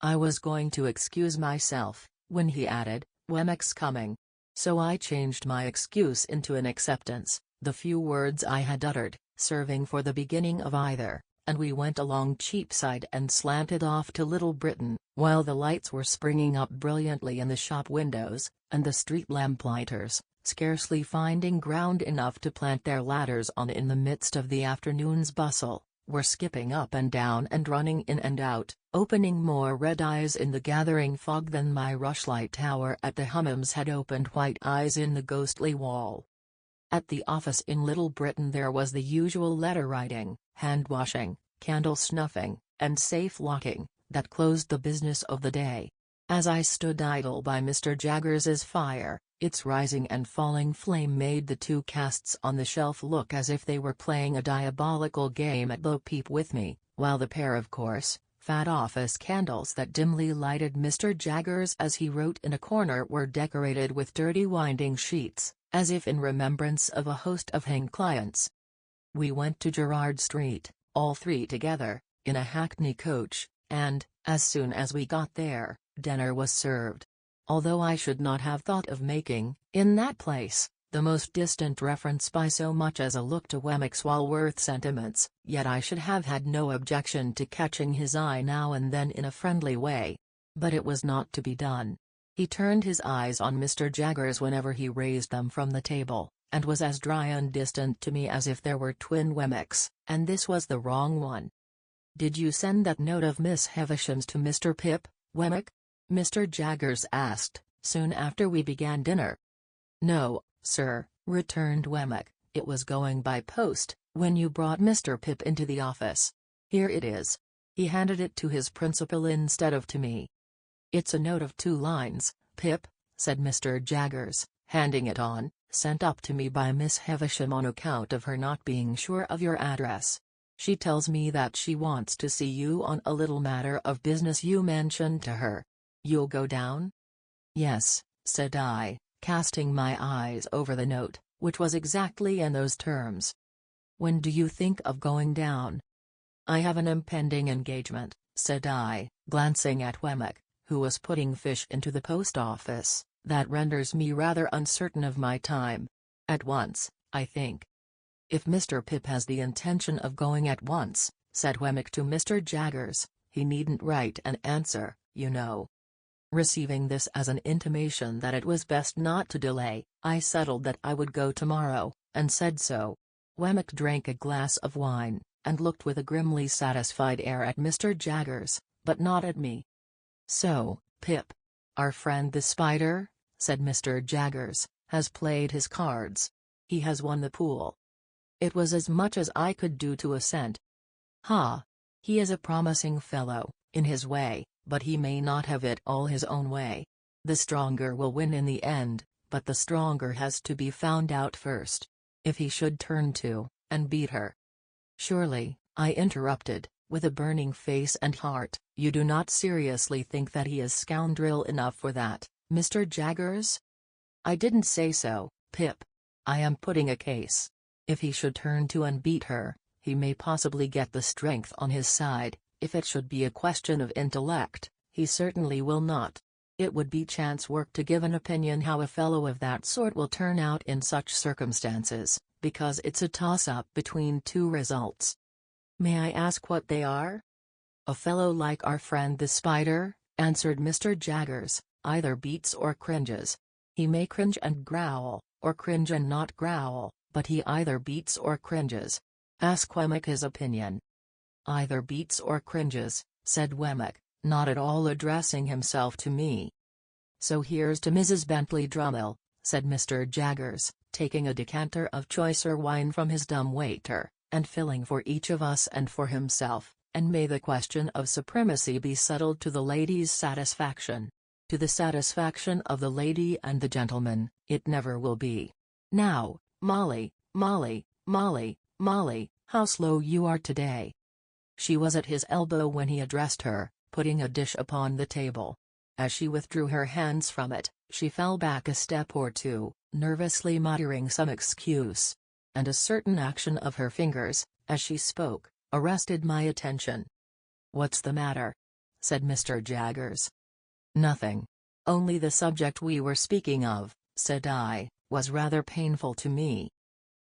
I was going to excuse myself, when he added, "Wemmick's coming." So I changed my excuse into an acceptance, the few words I had uttered, serving for the beginning of either, and we went along Cheapside and slanted off to Little Britain, while the lights were springing up brilliantly in the shop windows, and the street lamplighter's, scarcely finding ground enough to plant their ladders on in the midst of the afternoon's bustle, were skipping up and down and running in and out, opening more red eyes in the gathering fog than my rushlight tower at the Hummums had opened white eyes in the ghostly wall. At the office in Little Britain there was the usual letter-writing, hand-washing, candle-snuffing, and safe-locking, that closed the business of the day. As I stood idle by Mr. Jaggers's fire, its rising and falling flame made the two casts on the shelf look as if they were playing a diabolical game at bo-peep with me, while the pair of coarse, fat office candles that dimly lighted Mr. Jaggers as he wrote in a corner were decorated with dirty winding sheets, as if in remembrance of a host of hanged clients. We went to Gerrard Street, all three together, in a hackney coach, and, as soon as we got there, dinner was served. Although I should not have thought of making, in that place, the most distant reference by so much as a look to Wemmick's Walworth sentiments, yet I should have had no objection to catching his eye now and then in a friendly way. But it was not to be done. He turned his eyes on Mr. Jaggers whenever he raised them from the table, and was as dry and distant to me as if there were twin Wemmicks, and this was the wrong one. "Did you send that note of Miss Havisham's to Mr. Pip, Wemmick?" Mr. Jaggers asked, soon after we began dinner. "No, sir," returned Wemmick, "it was going by post, when you brought Mr. Pip into the office. Here it is." He handed it to his principal instead of to me. "It's a note of 2 lines, Pip," said Mr. Jaggers, handing it on, "sent up to me by Miss Havisham on account of her not being sure of your address. She tells me that she wants to see you on a little matter of business you mentioned to her. You'll go down?" "Yes," said I, casting my eyes over the note, which was exactly in those terms. "When do you think of going down?" "I have an impending engagement," said I, glancing at Wemmick, who was putting fish into the post office, "that renders me rather uncertain of my time. At once, I think." "If Mr. Pip has the intention of going at once," said Wemmick to Mr. Jaggers, "he needn't write an answer, you know." Receiving this as an intimation that it was best not to delay, I settled that I would go tomorrow, and said so. Wemmick drank a glass of wine, and looked with a grimly satisfied air at Mr. Jaggers, but not at me. "So, Pip. Our friend the spider," said Mr. Jaggers, "has played his cards. He has won the pool." It was as much as I could do to assent. "Ha! He is a promising fellow, in his way, but he may not have it all his own way. The stronger will win in the end, but the stronger has to be found out first. If he should turn to, and beat her—" "Surely," I interrupted, with a burning face and heart, "you do not seriously think that he is scoundrel enough for that, Mr. Jaggers?" "I didn't say so, Pip. I am putting a case. If he should turn to and beat her, he may possibly get the strength on his side. If it should be a question of intellect, he certainly will not. It would be chance work to give an opinion how a fellow of that sort will turn out in such circumstances, because it's a toss-up between two results." "May I ask what they are?" "A fellow like our friend the spider," answered Mr. Jaggers, "either beats or cringes. He may cringe and growl, or cringe and not growl, but he either beats or cringes. Ask Wemmick his opinion." "Either beats or cringes," said Wemmick, not at all addressing himself to me. "So here's to Mrs. Bentley Drummle," said Mr. Jaggers, taking a decanter of choicer wine from his dumb waiter, and filling for each of us and for himself, "and may the question of supremacy be settled to the lady's satisfaction. To the satisfaction of the lady and the gentleman, it never will be. Now, Molly, Molly, Molly, Molly, how slow you are today." She was at his elbow when he addressed her, putting a dish upon the table. As she withdrew her hands from it, she fell back a step or two, nervously muttering some excuse. And a certain action of her fingers, as she spoke, arrested my attention. "What's the matter?" said Mr. Jaggers. "Nothing. Only the subject we were speaking of," said I, "was rather painful to me."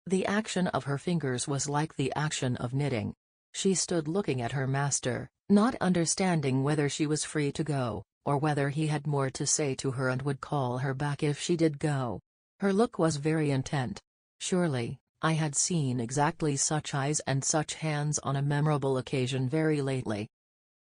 The action of her fingers was like the action of knitting. She stood looking at her master, not understanding whether she was free to go, or whether he had more to say to her and would call her back if she did go. Her look was very intent. Surely, I had seen exactly such eyes and such hands on a memorable occasion very lately.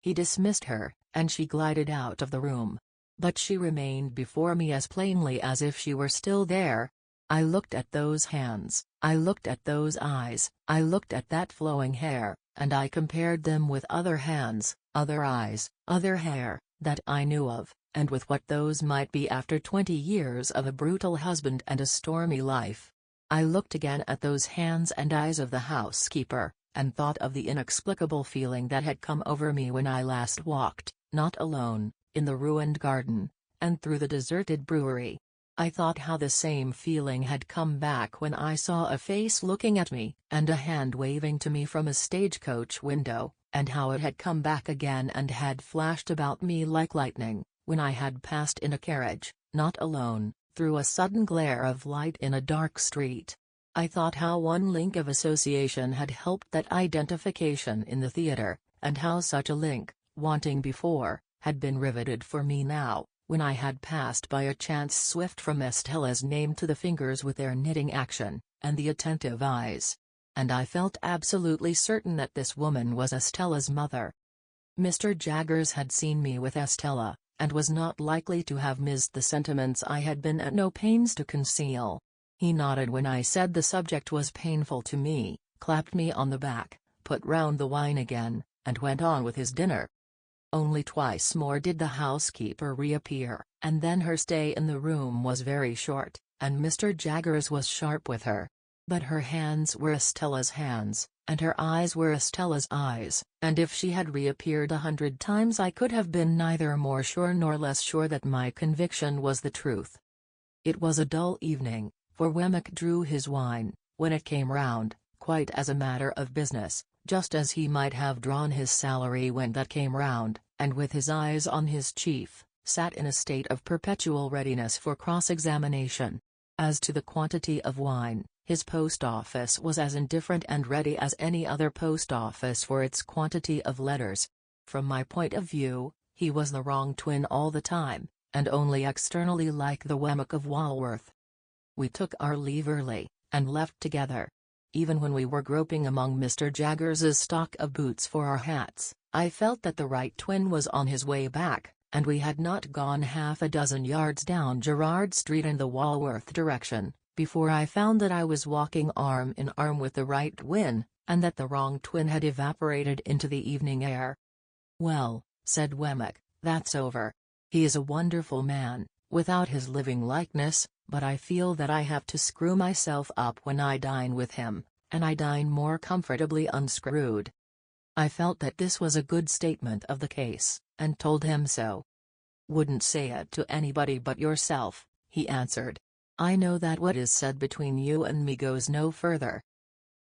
He dismissed her, and she glided out of the room. But she remained before me as plainly as if she were still there. I looked at those hands, I looked at those eyes, I looked at that flowing hair, and I compared them with other hands, other eyes, other hair, that I knew of, and with what those might be after 20 years of a brutal husband and a stormy life. I looked again at those hands and eyes of the housekeeper, and thought of the inexplicable feeling that had come over me when I last walked, not alone, in the ruined garden, and through the deserted brewery. I thought how the same feeling had come back when I saw a face looking at me, and a hand waving to me from a stagecoach window, and how it had come back again and had flashed about me like lightning, when I had passed in a carriage, not alone, through a sudden glare of light in a dark street. I thought how one link of association had helped that identification in the theater, and how such a link, wanting before, had been riveted for me now, when I had passed by a chance swift from Estella's name to the fingers with their knitting action, and the attentive eyes. And I felt absolutely certain that this woman was Estella's mother. Mr. Jaggers had seen me with Estella, and was not likely to have missed the sentiments I had been at no pains to conceal. He nodded when I said the subject was painful to me, clapped me on the back, put round the wine again, and went on with his dinner. Only twice more did the housekeeper reappear, and then her stay in the room was very short, and Mr. Jaggers was sharp with her. But her hands were Estella's hands, and her eyes were Estella's eyes, and if she had reappeared 100 times I could have been neither more sure nor less sure that my conviction was the truth. It was a dull evening, for Wemmick drew his wine, when it came round, quite as a matter of business, just as he might have drawn his salary when that came round, and with his eyes on his chief, sat in a state of perpetual readiness for cross-examination. As to the quantity of wine, his post office was as indifferent and ready as any other post office for its quantity of letters. From my point of view, he was the wrong twin all the time, and only externally like the Wemmick of Walworth. We took our leave early, and left together. Even when we were groping among Mr. Jaggers's stock of boots for our hats, I felt that the right twin was on his way back, and we had not gone half a dozen yards down Gerrard Street in the Walworth direction, before I found that I was walking arm in arm with the right twin, and that the wrong twin had evaporated into the evening air. "Well," said Wemmick, "that's over. He is a wonderful man, without his living likeness, but I feel that I have to screw myself up when I dine with him, and I dine more comfortably unscrewed." I felt that this was a good statement of the case, and told him so. "Wouldn't say it to anybody but yourself," he answered. "I know that what is said between you and me goes no further."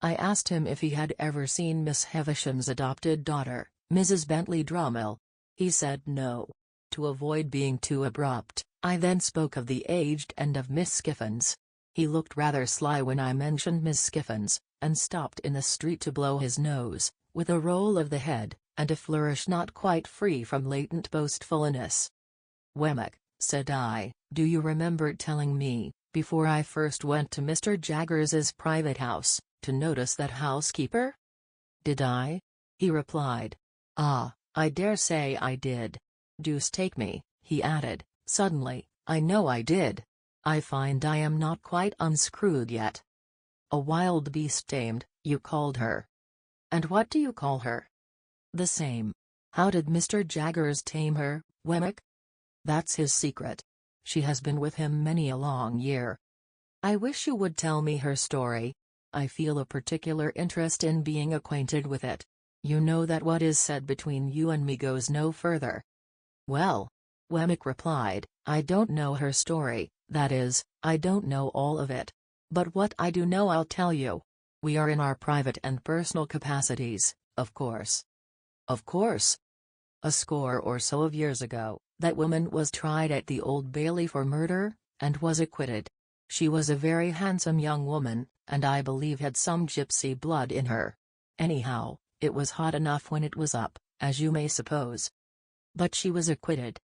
I asked him if he had ever seen Miss Havisham's adopted daughter, Mrs. Bentley Drummle. He said no. To avoid being too abrupt, I then spoke of the aged and of Miss Skiffins. He looked rather sly when I mentioned Miss Skiffins, and stopped in the street to blow his nose, with a roll of the head, and a flourish not quite free from latent boastfulness. "Wemmick," said I, "do you remember telling me, before I first went to Mr. Jaggers's private house, to notice that housekeeper?" "Did I?" he replied. "Ah, I dare say I did. Deuce take me," he added, suddenly, "I know I did. I find I am not quite unscrewed yet. A wild beast tamed, you called her. And what do you call her?" "The same. How did Mr. Jaggers tame her, Wemmick?" "That's his secret. She has been with him many a long year." "I wish you would tell me her story. I feel a particular interest in being acquainted with it. You know that what is said between you and me goes no further." "Well," Wemmick replied, "I don't know her story, that is, I don't know all of it. But what I do know I'll tell you. We are in our private and personal capacities, of course." "Of course." "A score or so of years ago, that woman was tried at the Old Bailey for murder, and was acquitted. She was a very handsome young woman, and I believe had some gypsy blood in her. Anyhow, it was hot enough when it was up, as you may suppose. But she was acquitted."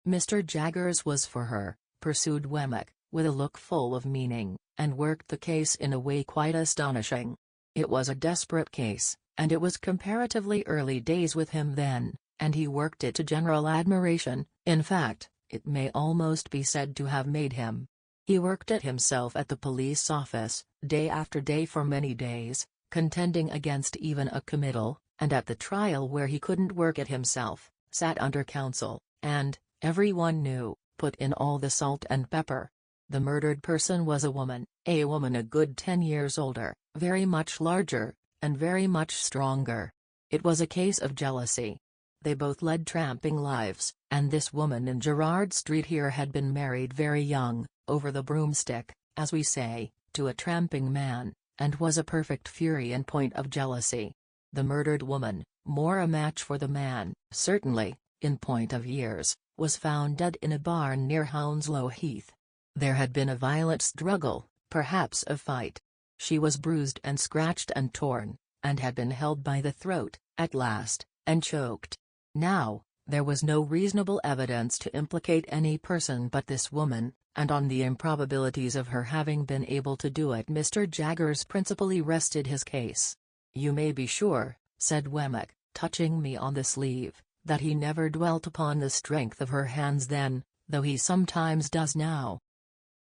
"Mr. Jaggers was for her," pursued Wemmick, with a look full of meaning, "and worked the case in a way quite astonishing. It was a desperate case, and it was comparatively early days with him then, and he worked it to general admiration. In fact, it may almost be said to have made him. He worked it himself at the police office, day after day for many days, contending against even a committal, and at the trial where he couldn't work it himself, sat under counsel, and, everyone knew, put in all the salt and pepper. The murdered person was a woman a good 10 years older, very much larger, and very much stronger. It was a case of jealousy. They both led tramping lives, and this woman in Gerrard Street here had been married very young, over the broomstick, as we say, to a tramping man, and was a perfect fury in point of jealousy. The murdered woman, more a match for the man, certainly, in point of years, was found dead in a barn near Hounslow Heath. There had been a violent struggle, perhaps a fight. She was bruised and scratched and torn, and had been held by the throat, at last, and choked. Now, there was no reasonable evidence to implicate any person but this woman, and on the improbabilities of her having been able to do it Mr. Jaggers principally rested his case. You may be sure, said Wemmick, touching me on the sleeve, that he never dwelt upon the strength of her hands then, though he sometimes does now.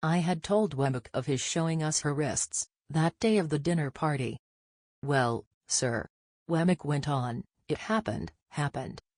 I had told Wemmick of his showing us her wrists, that day of the dinner party. Well, sir, Wemmick went on, it happened,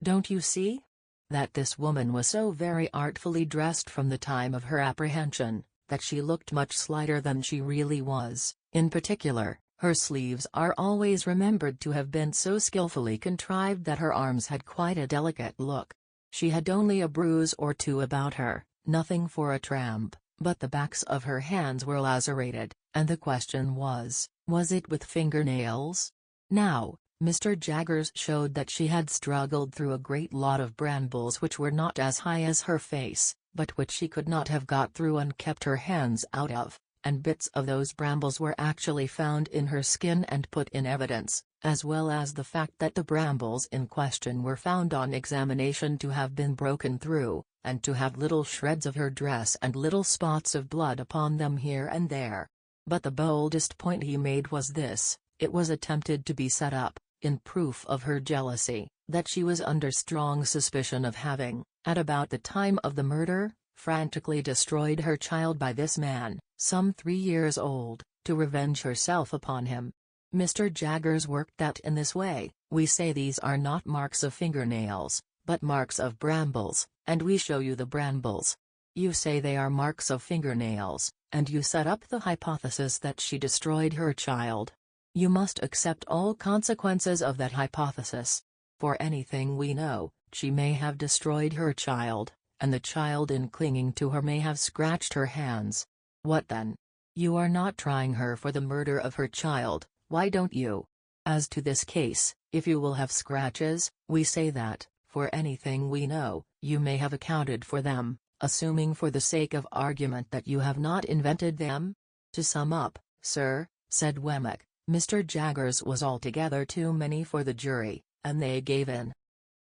don't you see? That this woman was so very artfully dressed from the time of her apprehension, that she looked much slighter than she really was. In particular, her sleeves are always remembered to have been so skilfully contrived that her arms had quite a delicate look. She had only a bruise or two about her, nothing for a tramp, but the backs of her hands were lacerated, and the question was it with fingernails? Now, Mr. Jaggers showed that she had struggled through a great lot of brambles which were not as high as her face, but which she could not have got through and kept her hands out of, and bits of those brambles were actually found in her skin and put in evidence, as well as the fact that the brambles in question were found on examination to have been broken through, and to have little shreds of her dress and little spots of blood upon them here and there. But the boldest point he made was this: it was attempted to be set up, in proof of her jealousy, that she was under strong suspicion of having, at about the time of the murder, frantically destroyed her child by this man, some 3 years old, to revenge herself upon him. Mr. Jaggers worked that in this way: we say these are not marks of fingernails, but marks of brambles, and we show you the brambles. You say they are marks of fingernails, and you set up the hypothesis that she destroyed her child. You must accept all consequences of that hypothesis. For anything we know, she may have destroyed her child, and the child in clinging to her may have scratched her hands. What then? You are not trying her for the murder of her child, why don't you? As to this case, if you will have scratches, we say that, for anything we know, you may have accounted for them, assuming for the sake of argument that you have not invented them? To sum up, sir, said Wemmick, Mr. Jaggers was altogether too many for the jury, and they gave in.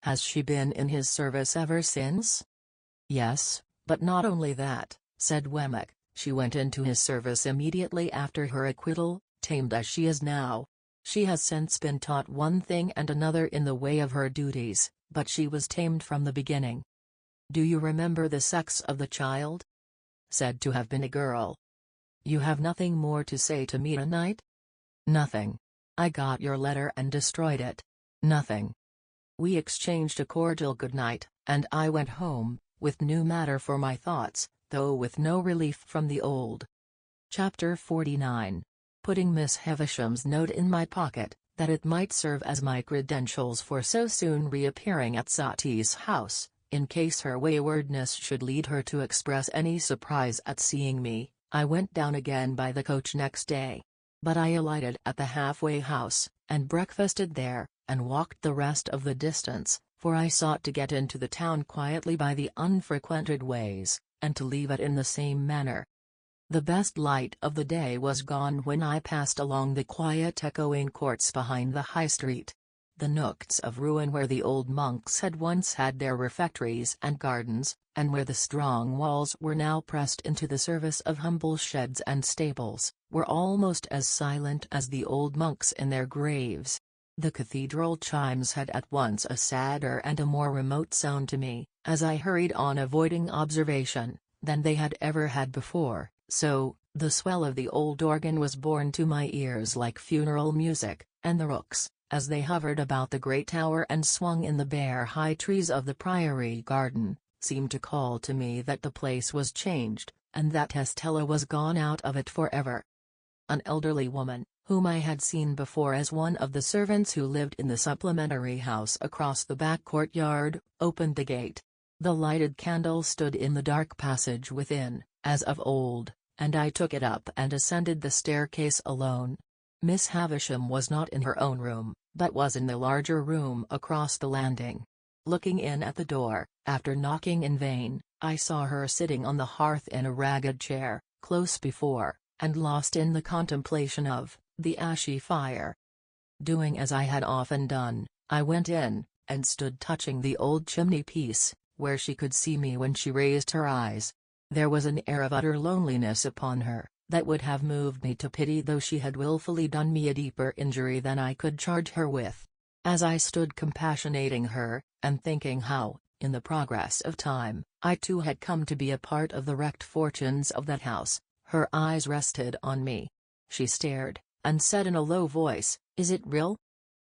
Has she been in his service ever since? Yes, but not only that, said Wemmick, she went into his service immediately after her acquittal, tamed as she is now. She has since been taught one thing and another in the way of her duties, but she was tamed from the beginning. Do you remember the sex of the child? Said to have been a girl. You have nothing more to say to me tonight? Nothing. I got your letter and destroyed it. Nothing. We exchanged a cordial good night, and I went home, with new matter for my thoughts, though with no relief from the old. Chapter 49. Putting Miss Havisham's note in my pocket, that it might serve as my credentials for so soon reappearing at Sati's house, in case her waywardness should lead her to express any surprise at seeing me, I went down again by the coach next day. But I alighted at the halfway house, and breakfasted there, and walked the rest of the distance, for I sought to get into the town quietly by the unfrequented ways, and to leave it in the same manner. The best light of the day was gone when I passed along the quiet echoing courts behind the High Street. The nooks of ruin where the old monks had once had their refectories and gardens, and where the strong walls were now pressed into the service of humble sheds and stables, were almost as silent as the old monks in their graves. The cathedral chimes had at once a sadder and a more remote sound to me, as I hurried on avoiding observation, than they had ever had before, so, the swell of the old organ was borne to my ears like funeral music, and the rooks, as they hovered about the great tower and swung in the bare high trees of the priory garden, seemed to call to me that the place was changed, and that Estella was gone out of it forever. An elderly woman, whom I had seen before as one of the servants who lived in the supplementary house across the back courtyard, opened the gate. The lighted candle stood in the dark passage within, as of old, and I took it up and ascended the staircase alone. Miss Havisham was not in her own room, but was in the larger room across the landing. Looking in at the door, after knocking in vain, I saw her sitting on the hearth in a ragged chair, close before, and lost in the contemplation of, the ashy fire. Doing as I had often done, I went in, and stood touching the old chimney-piece, where she could see me when she raised her eyes. There was an air of utter loneliness upon her, that would have moved me to pity though she had wilfully done me a deeper injury than I could charge her with. As I stood compassionating her, and thinking how, in the progress of time, I too had come to be a part of the wrecked fortunes of that house, her eyes rested on me. She stared, and said in a low voice, "Is it real?"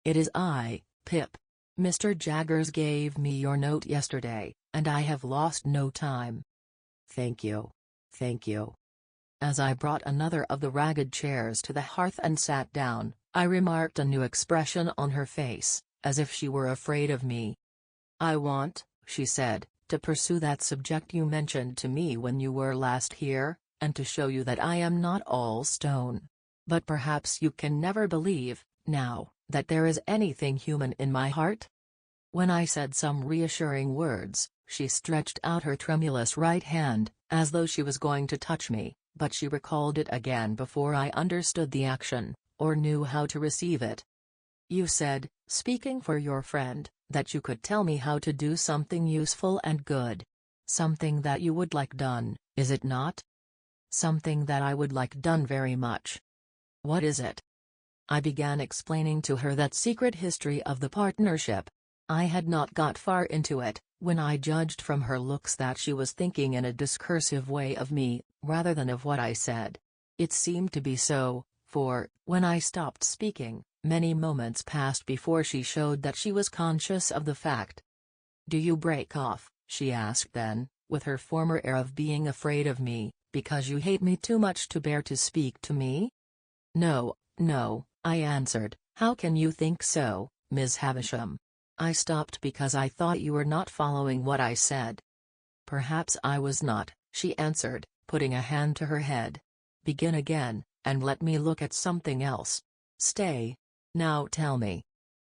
"It is I, Pip. Mr. Jaggers gave me your note yesterday, and I have lost no time." "Thank you. Thank you." As I brought another of the ragged chairs to the hearth and sat down, I remarked a new expression on her face, as if she were afraid of me. "I want," she said, "to pursue that subject you mentioned to me when you were last here, and to show you that I am not all stone. But perhaps you can never believe, now, that there is anything human in my heart?" When I said some reassuring words, she stretched out her tremulous right hand, as though she was going to touch me, but she recalled it again before I understood the action, or knew how to receive it. "You said, speaking for your friend, that you could tell me how to do something useful and good. Something that you would like done, is it not?" Something that I would like done very much." "What is it?" I began explaining to her that secret history of the partnership. I had not got far into it, when I judged from her looks that she was thinking in a discursive way of me, rather than of what I said. It seemed to be so, for, when I stopped speaking, many moments passed before she showed that she was conscious of the fact. "Do you break off," she asked then, with her former air of being afraid of me, "because you hate me too much to bear to speak to me?" "No, no," I answered. "How can you think so, Miss Havisham? I stopped because I thought you were not following what I said." "Perhaps I was not," she answered, putting a hand to her head. "Begin again, and let me look at something else. Stay. Now tell me."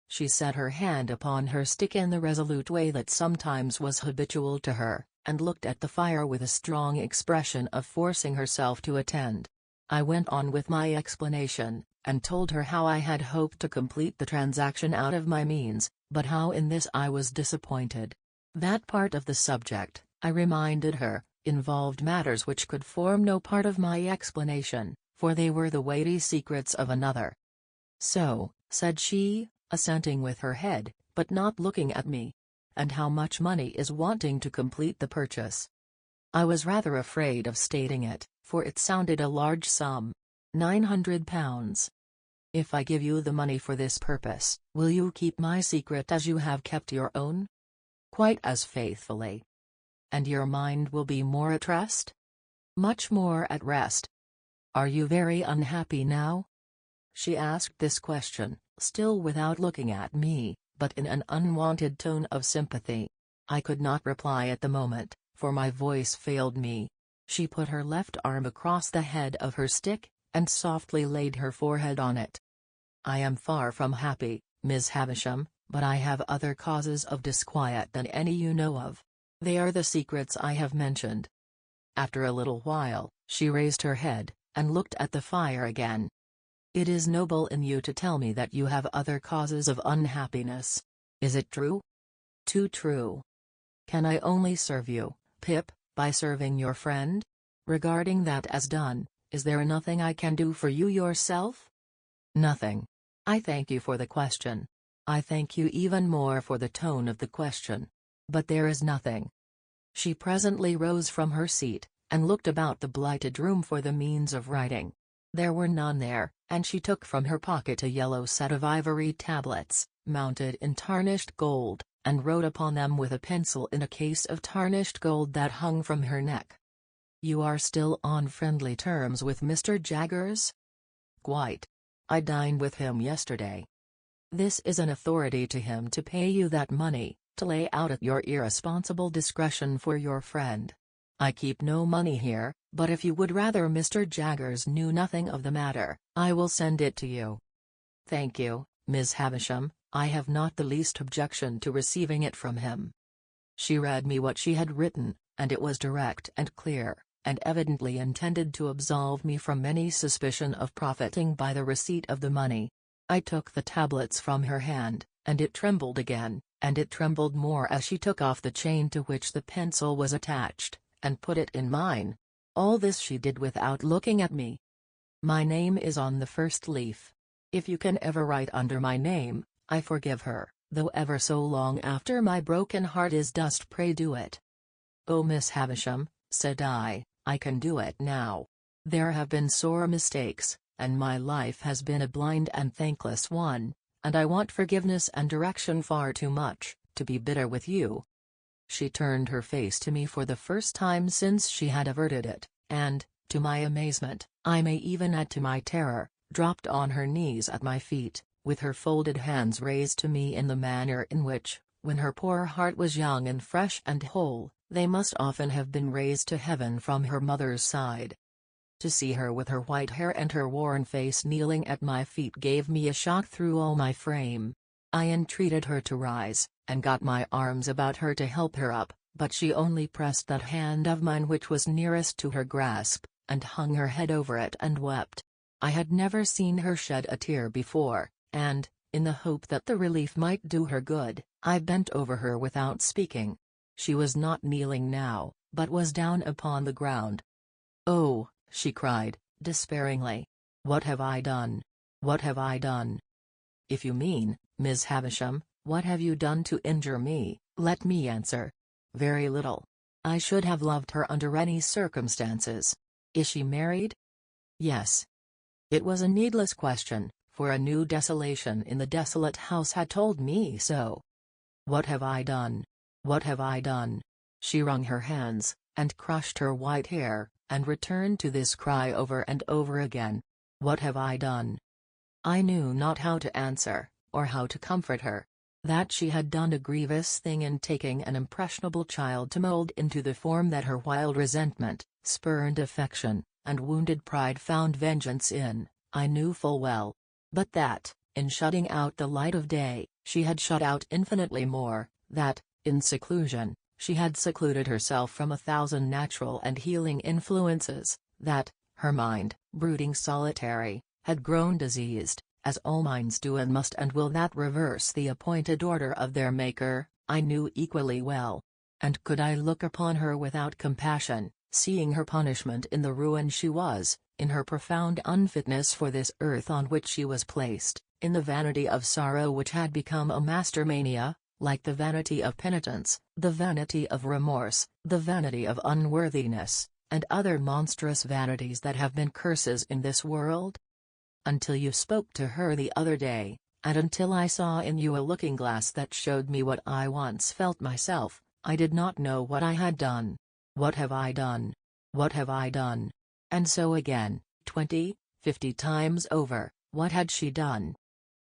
She set her hand upon her stick in the resolute way that sometimes was habitual to her, and looked at the fire with a strong expression of forcing herself to attend. I went on with my explanation, and told her how I had hoped to complete the transaction out of my means, but how in this I was disappointed. That part of the subject, I reminded her, involved matters which could form no part of my explanation, for they were the weighty secrets of another. "So," said she, assenting with her head, but not looking at me. "And how much money is wanting to complete the purchase?" I was rather afraid of stating it, for it sounded a large sum. £900. "If I give you the money for this purpose, will you keep my secret as you have kept your own?" "Quite as faithfully." "And your mind will be more at rest?" "Much more at rest." "Are you very unhappy now?" She asked this question, still without looking at me, but in an unwonted tone of sympathy. I could not reply at the moment, for my voice failed me. She put her left arm across the head of her stick, and softly laid her forehead on it. "I am far from happy, Miss Havisham, but I have other causes of disquiet than any you know of. They are the secrets I have mentioned." After a little while, she raised her head, and looked at the fire again. "It is noble in you to tell me that you have other causes of unhappiness. Is it true?" "Too true." "Can I only serve you, Pip, by serving your friend? Regarding that as done, is there nothing I can do for you yourself?" "Nothing." "I thank you for the question. I thank you even more for the tone of the question. But there is nothing." She presently rose from her seat, and looked about the blighted room for the means of writing. There were none there, and she took from her pocket a yellow set of ivory tablets, mounted in tarnished gold, and wrote upon them with a pencil in a case of tarnished gold that hung from her neck. "You are still on friendly terms with Mr. Jaggers?" "Quite. I dined with him yesterday." "This is an authority to him to pay you that money, to lay out at your irresponsible discretion for your friend. I keep no money here, but if you would rather Mr. Jaggers knew nothing of the matter, I will send it to you." "Thank you, Miss Havisham, I have not the least objection to receiving it from him." She read me what she had written, and it was direct and clear, and evidently intended to absolve me from any suspicion of profiting by the receipt of the money. I took the tablets from her hand, and it trembled again, and it trembled more as she took off the chain to which the pencil was attached, and put it in mine. All this she did without looking at me. My name is on the first leaf. If you can ever write under my name, I forgive her, though ever so long after my broken heart is dust, pray do it." "Oh, Miss Havisham," said I can do it now. There have been sore mistakes, and my life has been a blind and thankless one, and I want forgiveness and direction far too much, to be bitter with you." She turned her face to me for the first time since she had averted it, and, to my amazement, I may even add to my terror, dropped on her knees at my feet, with her folded hands raised to me in the manner in which, when her poor heart was young and fresh and whole, they must often have been raised to heaven from her mother's side. To see her with her white hair and her worn face kneeling at my feet gave me a shock through all my frame. I entreated her to rise, and got my arms about her to help her up, but she only pressed that hand of mine which was nearest to her grasp, and hung her head over it and wept. I had never seen her shed a tear before, and, in the hope that the relief might do her good, I bent over her without speaking. She was not kneeling now, but was down upon the ground. "Oh," she cried, despairingly. "What have I done? What have I done?" "If you mean, Miss Havisham, what have you done to injure me, let me answer. Very little. I should have loved her under any circumstances. Is she married?" "Yes." It was a needless question, for a new desolation in the desolate house had told me so. "What have I done? What have I done?" She wrung her hands, and crushed her white hair, and returned to this cry over and over again. "What have I done?" I knew not how to answer, or how to comfort her. That she had done a grievous thing in taking an impressionable child to mold into the form that her wild resentment, spurned affection, and wounded pride found vengeance in, I knew full well. But that, in shutting out the light of day, she had shut out infinitely more, that, in seclusion, she had secluded herself from 1,000 natural and healing influences, that, her mind, brooding solitary, had grown diseased, as all minds do and must and will that reverse the appointed order of their Maker, I knew equally well. And could I look upon her without compassion, seeing her punishment in the ruin she was, in her profound unfitness for this earth on which she was placed, in the vanity of sorrow which had become a master mania, like the vanity of penitence, the vanity of remorse, the vanity of unworthiness, and other monstrous vanities that have been curses in this world? Until you spoke to her the other day, and until I saw in you a looking-glass that showed me what I once felt myself, I did not know what I had done. What have I done? What have I done? And so again, 20, 50 times over, what had she done?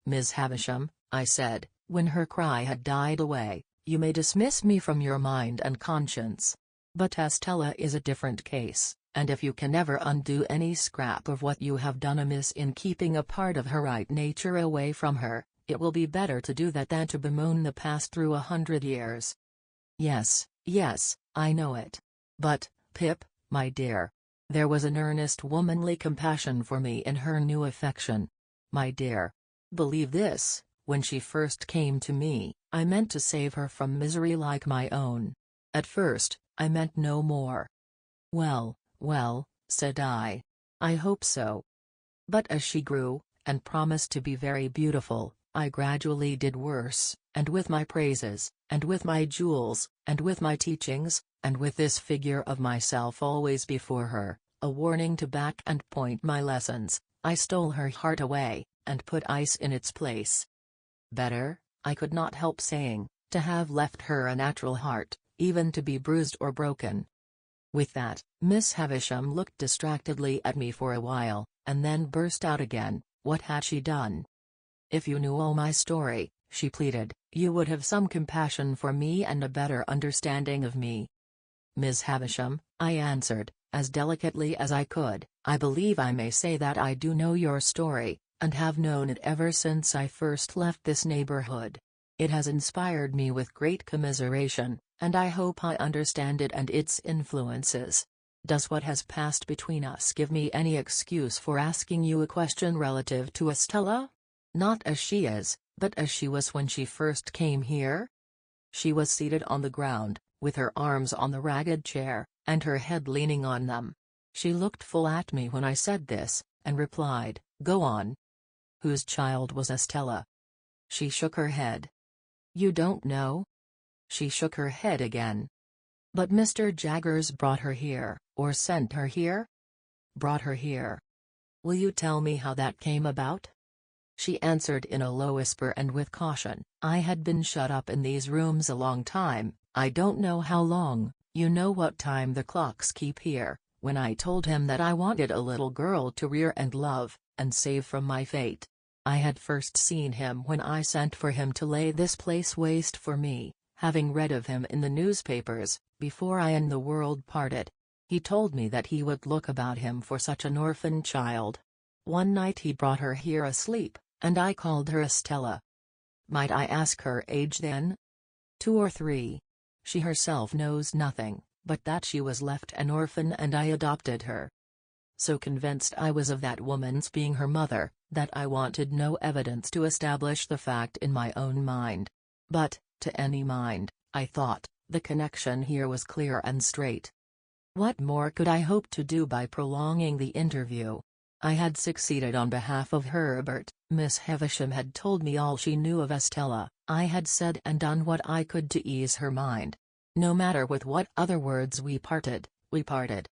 "Miss Havisham," I said, when her cry had died away, "you may dismiss me from your mind and conscience. But Estella is a different case, and if you can never undo any scrap of what you have done amiss in keeping a part of her right nature away from her, it will be better to do that than to bemoan the past through 100 years. Yes, yes, I know it. But, Pip, my dear, there was an earnest womanly compassion for me in her new affection. My dear, believe this, when she first came to me, I meant to save her from misery like my own. At first, I meant no more." "Well, well," said I hope so. "But as she grew, and promised to be very beautiful, I gradually did worse, and with my praises, and with my jewels, and with my teachings, and with this figure of myself always before her, a warning to back and point my lessons, I stole her heart away, and put ice in its place. Better, I could not help saying, to have left her a natural heart, even to be bruised or broken." With that, Miss Havisham looked distractedly at me for a while, and then burst out again, "What had she done?" "If you knew all my story," she pleaded, "you would have some compassion for me and a better understanding of me." "Miss Havisham," I answered, as delicately as I could, "I believe I may say that I do know your story, and have known it ever since I first left this neighborhood. It has inspired me with great commiseration, and I hope I understand it and its influences. Does what has passed between us give me any excuse for asking you a question relative to Estella? Not as she is, but as she was when she first came here?" She was seated on the ground, with her arms on the ragged chair, and her head leaning on them. She looked full at me when I said this, and replied, "Go on. Whose child was Estella?" She shook her head. "You don't know?" She shook her head again. "But Mr. Jaggers brought her here, or sent her here?" "Brought her here." "Will you tell me how that came about?" She answered in a low whisper and with caution, "I had been shut up in these rooms a long time, I don't know how long, you know what time the clocks keep here, when I told him that I wanted a little girl to rear and love, and save from my fate. I had first seen him when I sent for him to lay this place waste for me, having read of him in the newspapers, before I and the world parted. He told me that he would look about him for such an orphan child. One night he brought her here asleep, and I called her Estella. Might I ask her age then?" 2 or 3. She herself knows nothing, but that she was left an orphan and I adopted her. So convinced I was of that woman's being her mother, that I wanted no evidence to establish the fact in my own mind. But, to any mind, I thought, the connection here was clear and straight. What more could I hope to do by prolonging the interview? I had succeeded on behalf of Herbert. Miss Havisham had told me all she knew of Estella. I had said and done what I could to ease her mind. No matter with what other words we parted, we parted.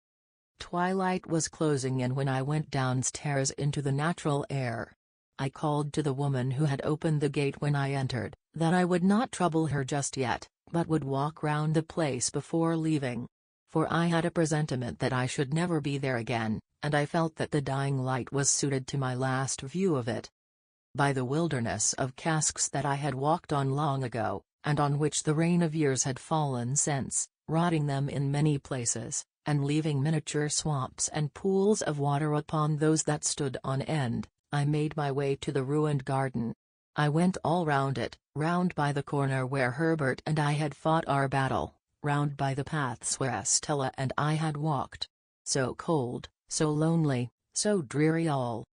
Twilight was closing in when I went downstairs into the natural air. I called to the woman who had opened the gate when I entered, that I would not trouble her just yet, but would walk round the place before leaving. For I had a presentiment that I should never be there again, and I felt that the dying light was suited to my last view of it. By the wilderness of casks that I had walked on long ago, and on which the rain of years had fallen since, rotting them in many places, and leaving miniature swamps and pools of water upon those that stood on end, I made my way to the ruined garden. I went all round it, round by the corner where Herbert and I had fought our battle, round by the paths where Estella and I had walked. So cold, so lonely, so dreary all.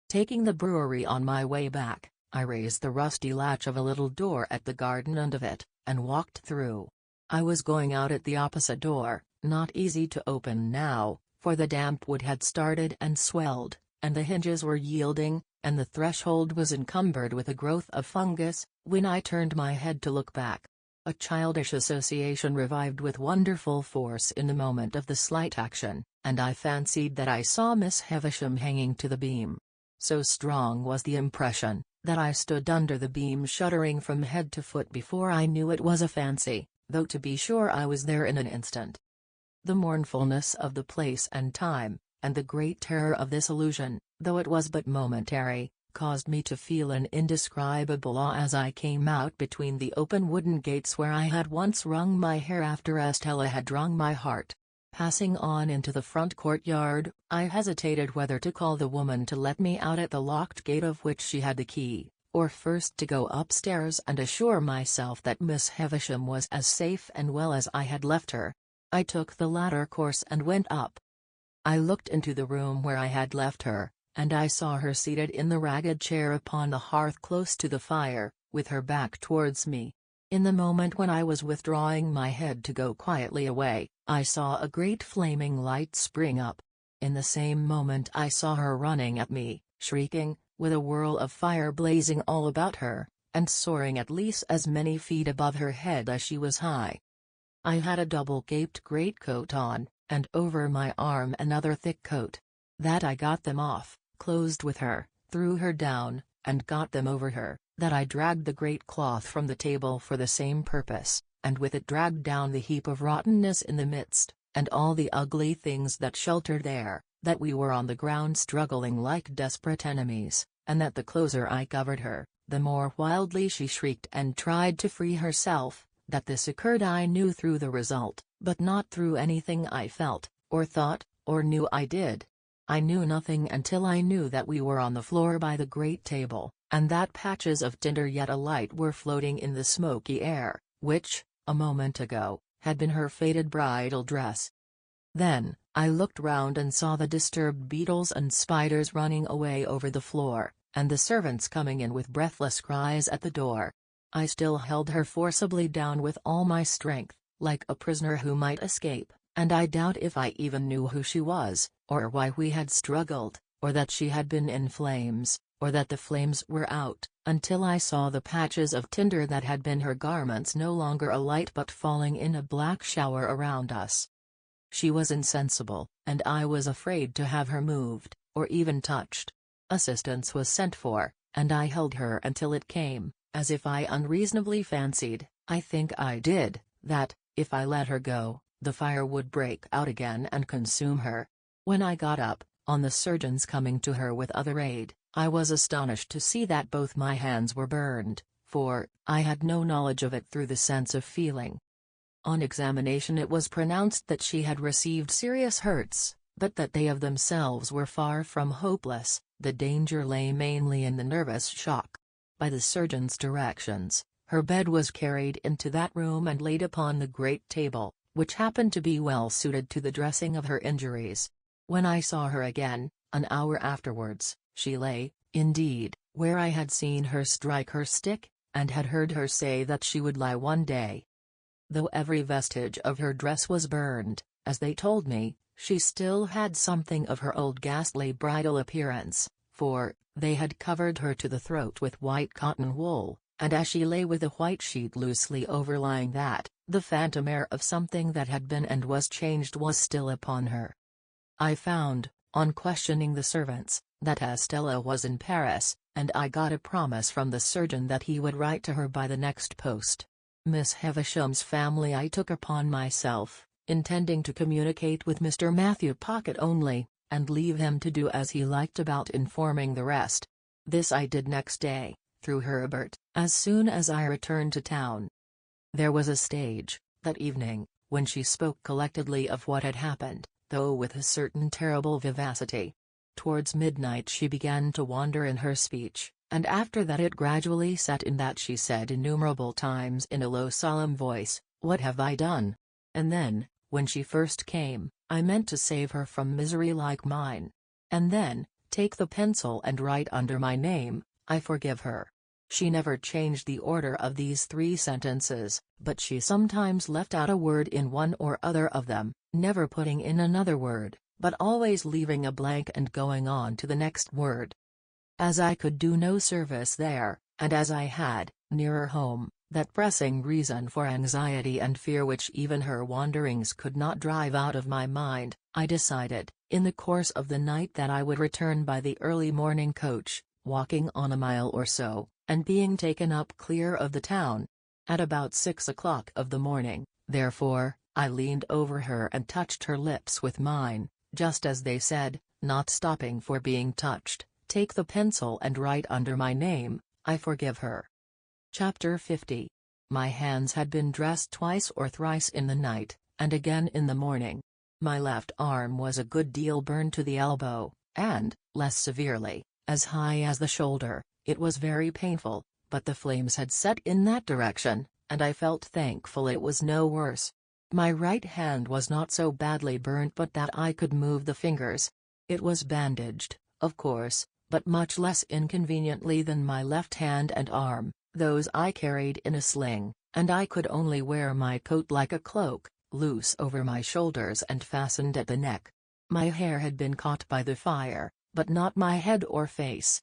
Taking the brewery on my way back, I raised the rusty latch of a little door at the garden end of it, and walked through. I was going out at the opposite door, not easy to open now, for the damp wood had started and swelled, and the hinges were yielding, and the threshold was encumbered with a growth of fungus, when I turned my head to look back. A childish association revived with wonderful force in the moment of the slight action, and I fancied that I saw Miss Havisham hanging to the beam. So strong was the impression, that I stood under the beam shuddering from head to foot before I knew it was a fancy, though to be sure I was there in an instant. The mournfulness of the place and time, and the great terror of this illusion, though it was but momentary, caused me to feel an indescribable awe as I came out between the open wooden gates where I had once wrung my hair after Estella had wrung my heart. Passing on into the front courtyard, I hesitated whether to call the woman to let me out at the locked gate of which she had the key, or first to go upstairs and assure myself that Miss Havisham was as safe and well as I had left her. I took the latter course and went up. I looked into the room where I had left her, and I saw her seated in the ragged chair upon the hearth close to the fire, with her back towards me. In the moment when I was withdrawing my head to go quietly away, I saw a great flaming light spring up. In the same moment I saw her running at me, shrieking, with a whirl of fire blazing all about her, and soaring at least as many feet above her head as she was high. I had a double-gaped greatcoat on, and over my arm another thick coat. That I got them off, closed with her, threw her down, and got them over her, that I dragged the great cloth from the table for the same purpose, and with it dragged down the heap of rottenness in the midst, and all the ugly things that sheltered there, that we were on the ground struggling like desperate enemies, and that the closer I covered her, the more wildly she shrieked and tried to free herself. That this occurred I knew through the result, but not through anything I felt, or thought, or knew I did. I knew nothing until I knew that we were on the floor by the great table, and that patches of tinder yet alight were floating in the smoky air, which, a moment ago, had been her faded bridal dress. Then, I looked round and saw the disturbed beetles and spiders running away over the floor, and the servants coming in with breathless cries at the door. I still held her forcibly down with all my strength, like a prisoner who might escape, and I doubt if I even knew who she was, or why we had struggled, or that she had been in flames, or that the flames were out, until I saw the patches of tinder that had been her garments no longer alight but falling in a black shower around us. She was insensible, and I was afraid to have her moved, or even touched. Assistance was sent for, and I held her until it came. As if I unreasonably fancied, I think I did, that, if I let her go, the fire would break out again and consume her. When I got up, on the surgeons coming to her with other aid, I was astonished to see that both my hands were burned, for, I had no knowledge of it through the sense of feeling. On examination it was pronounced that she had received serious hurts, but that they of themselves were far from hopeless. The danger lay mainly in the nervous shock. By the surgeon's directions, her bed was carried into that room and laid upon the great table, which happened to be well suited to the dressing of her injuries. When I saw her again, an hour afterwards, she lay, indeed, where I had seen her strike her stick, and had heard her say that she would lie one day. Though every vestige of her dress was burned, as they told me, she still had something of her old ghastly bridal appearance, for they had covered her to the throat with white cotton wool, and as she lay with a white sheet loosely overlying that, the phantom air of something that had been and was changed was still upon her. I found, on questioning the servants, that Estella was in Paris, and I got a promise from the surgeon that he would write to her by the next post. Miss Havisham's family I took upon myself, intending to communicate with Mr. Matthew Pocket only, and leave him to do as he liked about informing the rest. This I did next day, through Herbert, as soon as I returned to town. There was a stage, that evening, when she spoke collectedly of what had happened, though with a certain terrible vivacity. Towards midnight she began to wander in her speech, and after that it gradually set in that she said innumerable times in a low solemn voice, "What have I done?" And then, when she first came, I meant to save her from misery like mine. And then, take the pencil and write under my name, "I forgive her." She never changed the order of these 3 sentences, but she sometimes left out a word in one or other of them, never putting in another word, but always leaving a blank and going on to the next word. As I could do no service there, and as I had, nearer home, that pressing reason for anxiety and fear which even her wanderings could not drive out of my mind, I decided, in the course of the night, that I would return by the early morning coach, walking on a mile or so, and being taken up clear of the town. At about 6 o'clock of the morning, therefore, I leaned over her and touched her lips with mine, just as they said, not stopping for being touched, "Take the pencil and write under my name, I forgive her." Chapter 50. My hands had been dressed twice or thrice in the night, and again in the morning. My left arm was a good deal burned to the elbow, and, less severely, as high as the shoulder. It was very painful, but the flames had set in that direction, and I felt thankful it was no worse. My right hand was not so badly burnt but that I could move the fingers. It was bandaged, of course, but much less inconveniently than my left hand and arm. Those I carried in a sling, and I could only wear my coat like a cloak, loose over my shoulders and fastened at the neck. My hair had been caught by the fire, but not my head or face.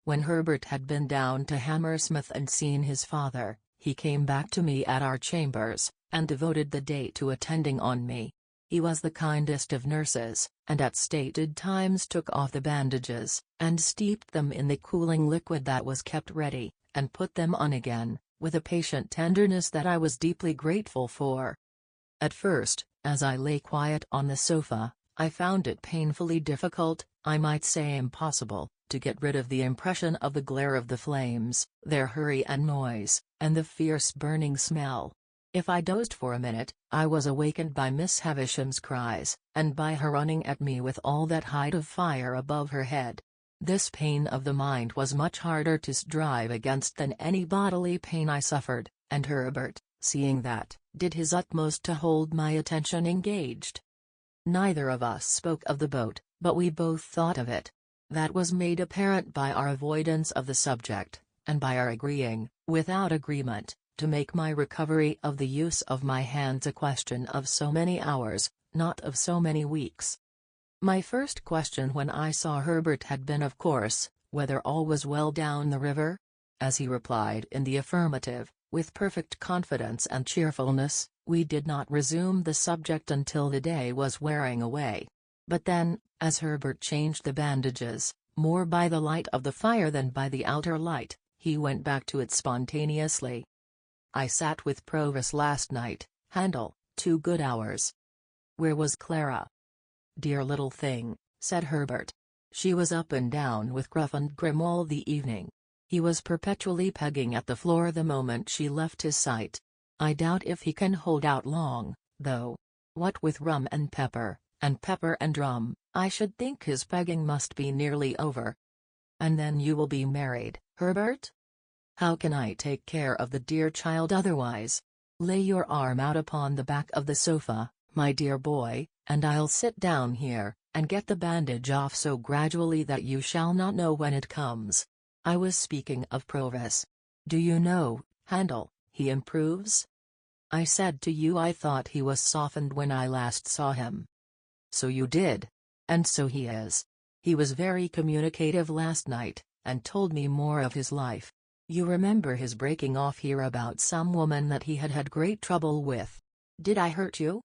When Herbert had been down to Hammersmith and seen his father, he came back to me at our chambers, and devoted the day to attending on me. He was the kindest of nurses, and at stated times took off the bandages, and steeped them in the cooling liquid that was kept ready, and put them on again, with a patient tenderness that I was deeply grateful for. At first, as I lay quiet on the sofa, I found it painfully difficult, I might say impossible, to get rid of the impression of the glare of the flames, their hurry and noise, and the fierce burning smell. If I dozed for a minute, I was awakened by Miss Havisham's cries, and by her running at me with all that height of fire above her head. This pain of the mind was much harder to strive against than any bodily pain I suffered, and Herbert, seeing that, did his utmost to hold my attention engaged. Neither of us spoke of the boat, but we both thought of it. That was made apparent by our avoidance of the subject, and by our agreeing, without agreement, to make my recovery of the use of my hands a question of so many hours, not of so many weeks. My first question when I saw Herbert had been, of course, whether all was well down the river? As he replied in the affirmative, with perfect confidence and cheerfulness, we did not resume the subject until the day was wearing away. But then, as Herbert changed the bandages, more by the light of the fire than by the outer light, he went back to it spontaneously. "I sat with Provis last night, Handel, 2 good hours." "Where was Clara?" "Dear little thing," said Herbert. "She was up and down with Gruff and Grim all the evening. He was perpetually pegging at the floor the moment she left his sight. I doubt if he can hold out long, though. What with rum and pepper and rum, I should think his pegging must be nearly over." "And then you will be married, Herbert?" "How can I take care of the dear child otherwise? Lay your arm out upon the back of the sofa, my dear boy, and I'll sit down here, and get the bandage off so gradually that you shall not know when it comes. I was speaking of Provis. Do you know, Handel, he improves?" I said to you I thought he was softened when I last saw him. So you did. And so he is. He was very communicative last night, and told me more of his life. You remember his breaking off here about some woman that he had had great trouble with. Did I hurt you?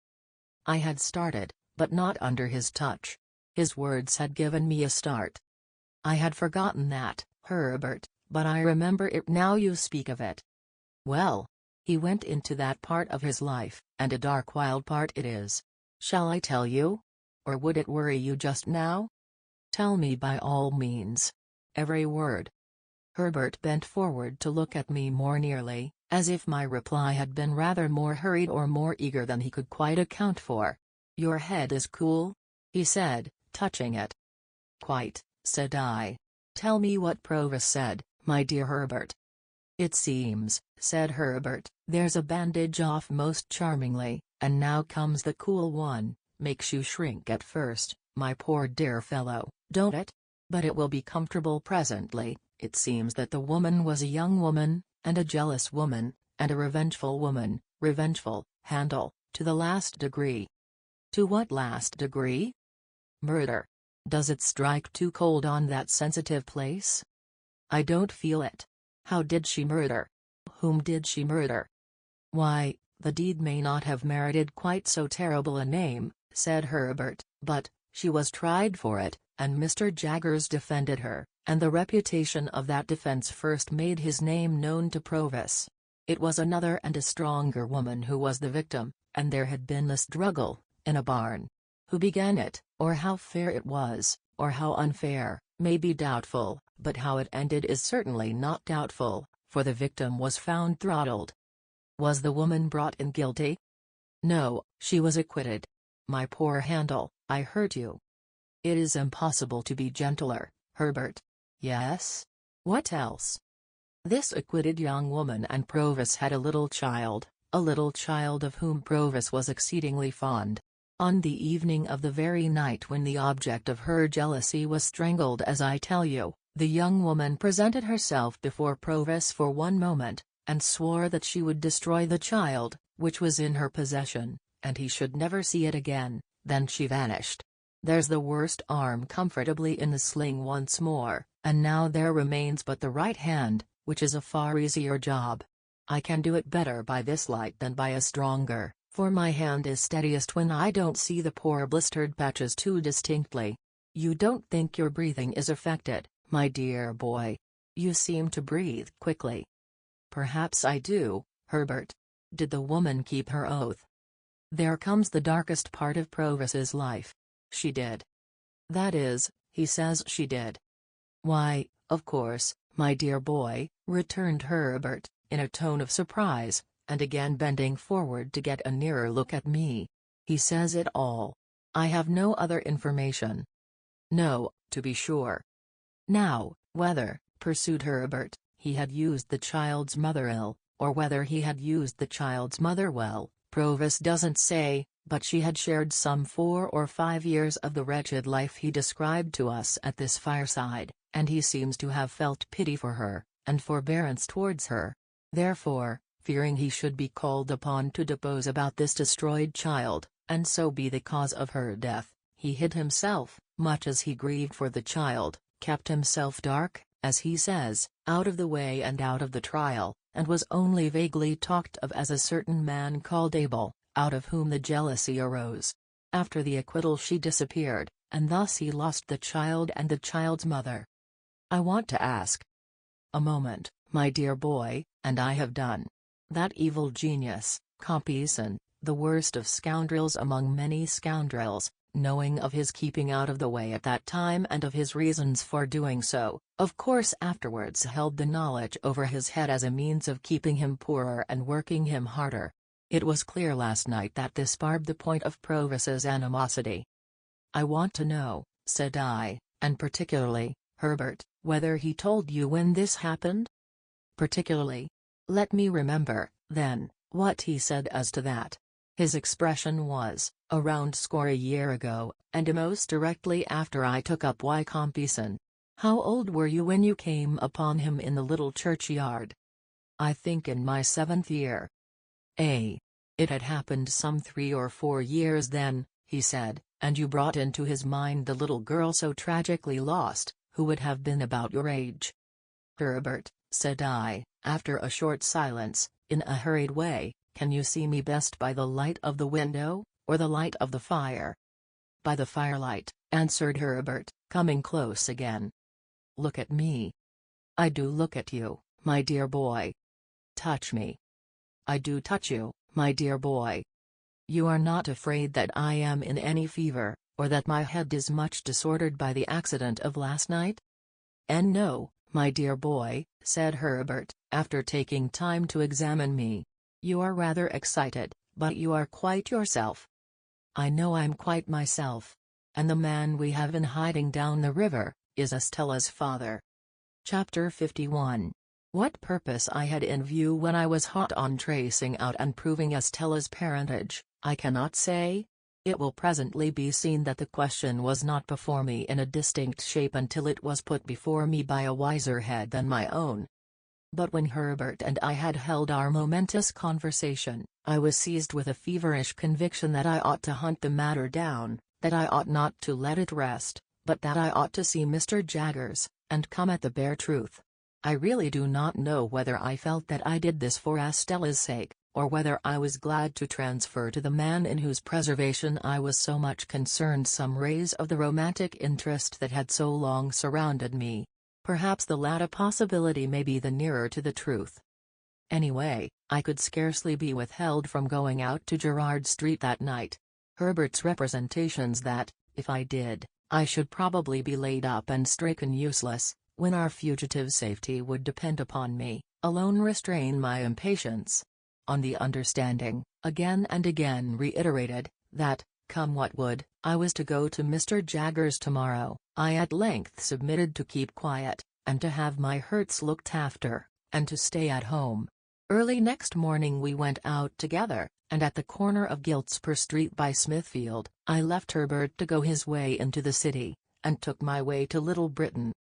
I had started, but not under his touch. His words had given me a start. I had forgotten that, Herbert, but I remember it now you speak of it. Well, he went into that part of his life, and a dark wild part it is. Shall I tell you? Or would it worry you just now? Tell me by all means. Every word. Herbert bent forward to look at me more nearly, as if my reply had been rather more hurried or more eager than he could quite account for. Your head is cool? He said, touching it. Quite, said I. Tell me what Provis said, my dear Herbert. It seems, said Herbert, there's a bandage off most charmingly, and now comes the cool one. Makes you shrink at first, my poor dear fellow, don't it? But it will be comfortable presently. It seems that the woman was a young woman, and a jealous woman, and a revengeful woman, revengeful, Handel, to the last degree. To what last degree? Murder. Does it strike too cold on that sensitive place? I don't feel it. How did she murder? Whom did she murder? Why, the deed may not have merited quite so terrible a name, said Herbert, but she was tried for it, and Mr. Jaggers defended her, and the reputation of that defense first made his name known to Provis. It was another and a stronger woman who was the victim, and there had been a struggle, in a barn. Who began it, or how fair it was, or how unfair, may be doubtful, but how it ended is certainly not doubtful, for the victim was found throttled. Was the woman brought in guilty? No, she was acquitted. My poor Handel, I hurt you. It is impossible to be gentler, Herbert. Yes? What else? This acquitted young woman and Provis had a little child of whom Provis was exceedingly fond. On the evening of the very night when the object of her jealousy was strangled, as I tell you, the young woman presented herself before Provis for one moment, and swore that she would destroy the child, which was in her possession, and he should never see it again. Then she vanished. There's the worst arm comfortably in the sling once more, and now there remains but the right hand, which is a far easier job. I can do it better by this light than by a stronger, for my hand is steadiest when I don't see the poor blistered patches too distinctly. You don't think your breathing is affected, my dear boy? You seem to breathe quickly. Perhaps I do, Herbert. Did the woman keep her oath? There comes the darkest part of Provis's life. She did. That is, he says she did. Why, of course, my dear boy, returned Herbert, in a tone of surprise, and again bending forward to get a nearer look at me. He says it all. I have no other information. No, to be sure. Now, whether, pursued Herbert, he had used the child's mother ill, or whether he had used the child's mother well, Provis doesn't say, but she had shared some 4 or 5 years of the wretched life he described to us at this fireside, and he seems to have felt pity for her, and forbearance towards her. Therefore, fearing he should be called upon to depose about this destroyed child, and so be the cause of her death, he hid himself, much as he grieved for the child, kept himself dark, as he says, out of the way and out of the trial, and was only vaguely talked of as a certain man called Abel, out of whom the jealousy arose. After the acquittal she disappeared, and thus he lost the child and the child's mother. I want to ask. A moment, my dear boy, and I have done. That evil genius, Compeyson, the worst of scoundrels among many scoundrels, knowing of his keeping out of the way at that time and of his reasons for doing so, of course afterwards held the knowledge over his head as a means of keeping him poorer and working him harder. It was clear last night that this barbed the point of Provis's animosity. I want to know, said I, and particularly, Herbert, whether he told you when this happened? Particularly. Let me remember, then, what he said as to that. His expression was, around score a year ago, and most directly after I took up Compeyson. How old were you when you came upon him in the little churchyard? I think in my 7th year. It had happened some 3 or 4 years then, he said, and you brought into his mind the little girl so tragically lost, who would have been about your age. Herbert, said I, after a short silence, in a hurried way, can you see me best by the light of the window, or the light of the fire? By the firelight, answered Herbert, coming close again. Look at me. I do look at you, my dear boy. Touch me. I do touch you, my dear boy. You are not afraid that I am in any fever, or that my head is much disordered by the accident of last night? And no, my dear boy, said Herbert, after taking time to examine me. You are rather excited, but you are quite yourself. I know I'm quite myself. And the man we have in hiding down the river, is Estella's father. Chapter 51. What purpose I had in view when I was hot on tracing out and proving Estella's parentage, I cannot say. It will presently be seen that the question was not before me in a distinct shape until it was put before me by a wiser head than my own. But when Herbert and I had held our momentous conversation, I was seized with a feverish conviction that I ought to hunt the matter down, that I ought not to let it rest, but that I ought to see Mr. Jaggers, and come at the bare truth. I really do not know whether I felt that I did this for Estella's sake, or whether I was glad to transfer to the man in whose preservation I was so much concerned some rays of the romantic interest that had so long surrounded me. Perhaps the latter possibility may be the nearer to the truth. Anyway, I could scarcely be withheld from going out to Gerrard Street that night. Herbert's representations that, if I did, I should probably be laid up and stricken useless, when our fugitive's safety would depend upon me, alone restrained my impatience. On the understanding, again and again reiterated, that, come what would, I was to go to Mr. Jaggers tomorrow, I at length submitted to keep quiet, and to have my hurts looked after, and to stay at home. Early next morning we went out together, and at the corner of Giltspur Street by Smithfield, I left Herbert to go his way into the city, and took my way to Little Britain.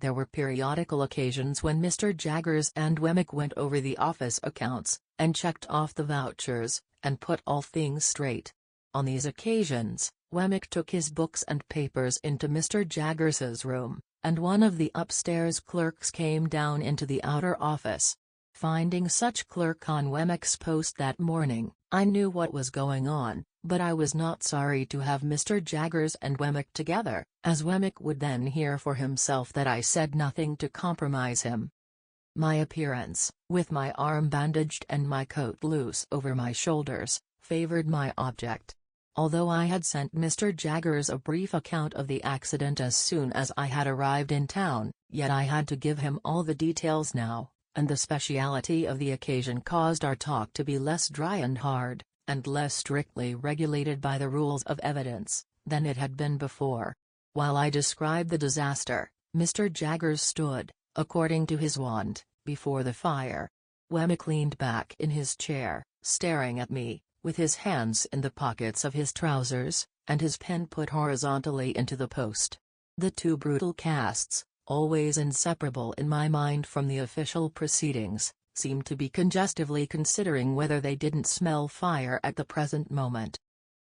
There were periodical occasions when Mr. Jaggers and Wemmick went over the office accounts, and checked off the vouchers, and put all things straight. On these occasions, Wemmick took his books and papers into Mr. Jaggers's room, and one of the upstairs clerks came down into the outer office. Finding such clerk on Wemmick's post that morning, I knew what was going on, but I was not sorry to have Mr. Jaggers and Wemmick together, as Wemmick would then hear for himself that I said nothing to compromise him. My appearance, with my arm bandaged and my coat loose over my shoulders, favored my object. Although I had sent Mr. Jaggers a brief account of the accident as soon as I had arrived in town, yet I had to give him all the details now, and the speciality of the occasion caused our talk to be less dry and hard, and less strictly regulated by the rules of evidence, than it had been before. While I described the disaster, Mr. Jaggers stood, according to his wont, before the fire. Wemmick leaned back in his chair, staring at me, with his hands in the pockets of his trousers, and his pen put horizontally into the post. The two brutal casts, always inseparable in my mind from the official proceedings, seemed to be congestively considering whether they didn't smell fire at the present moment.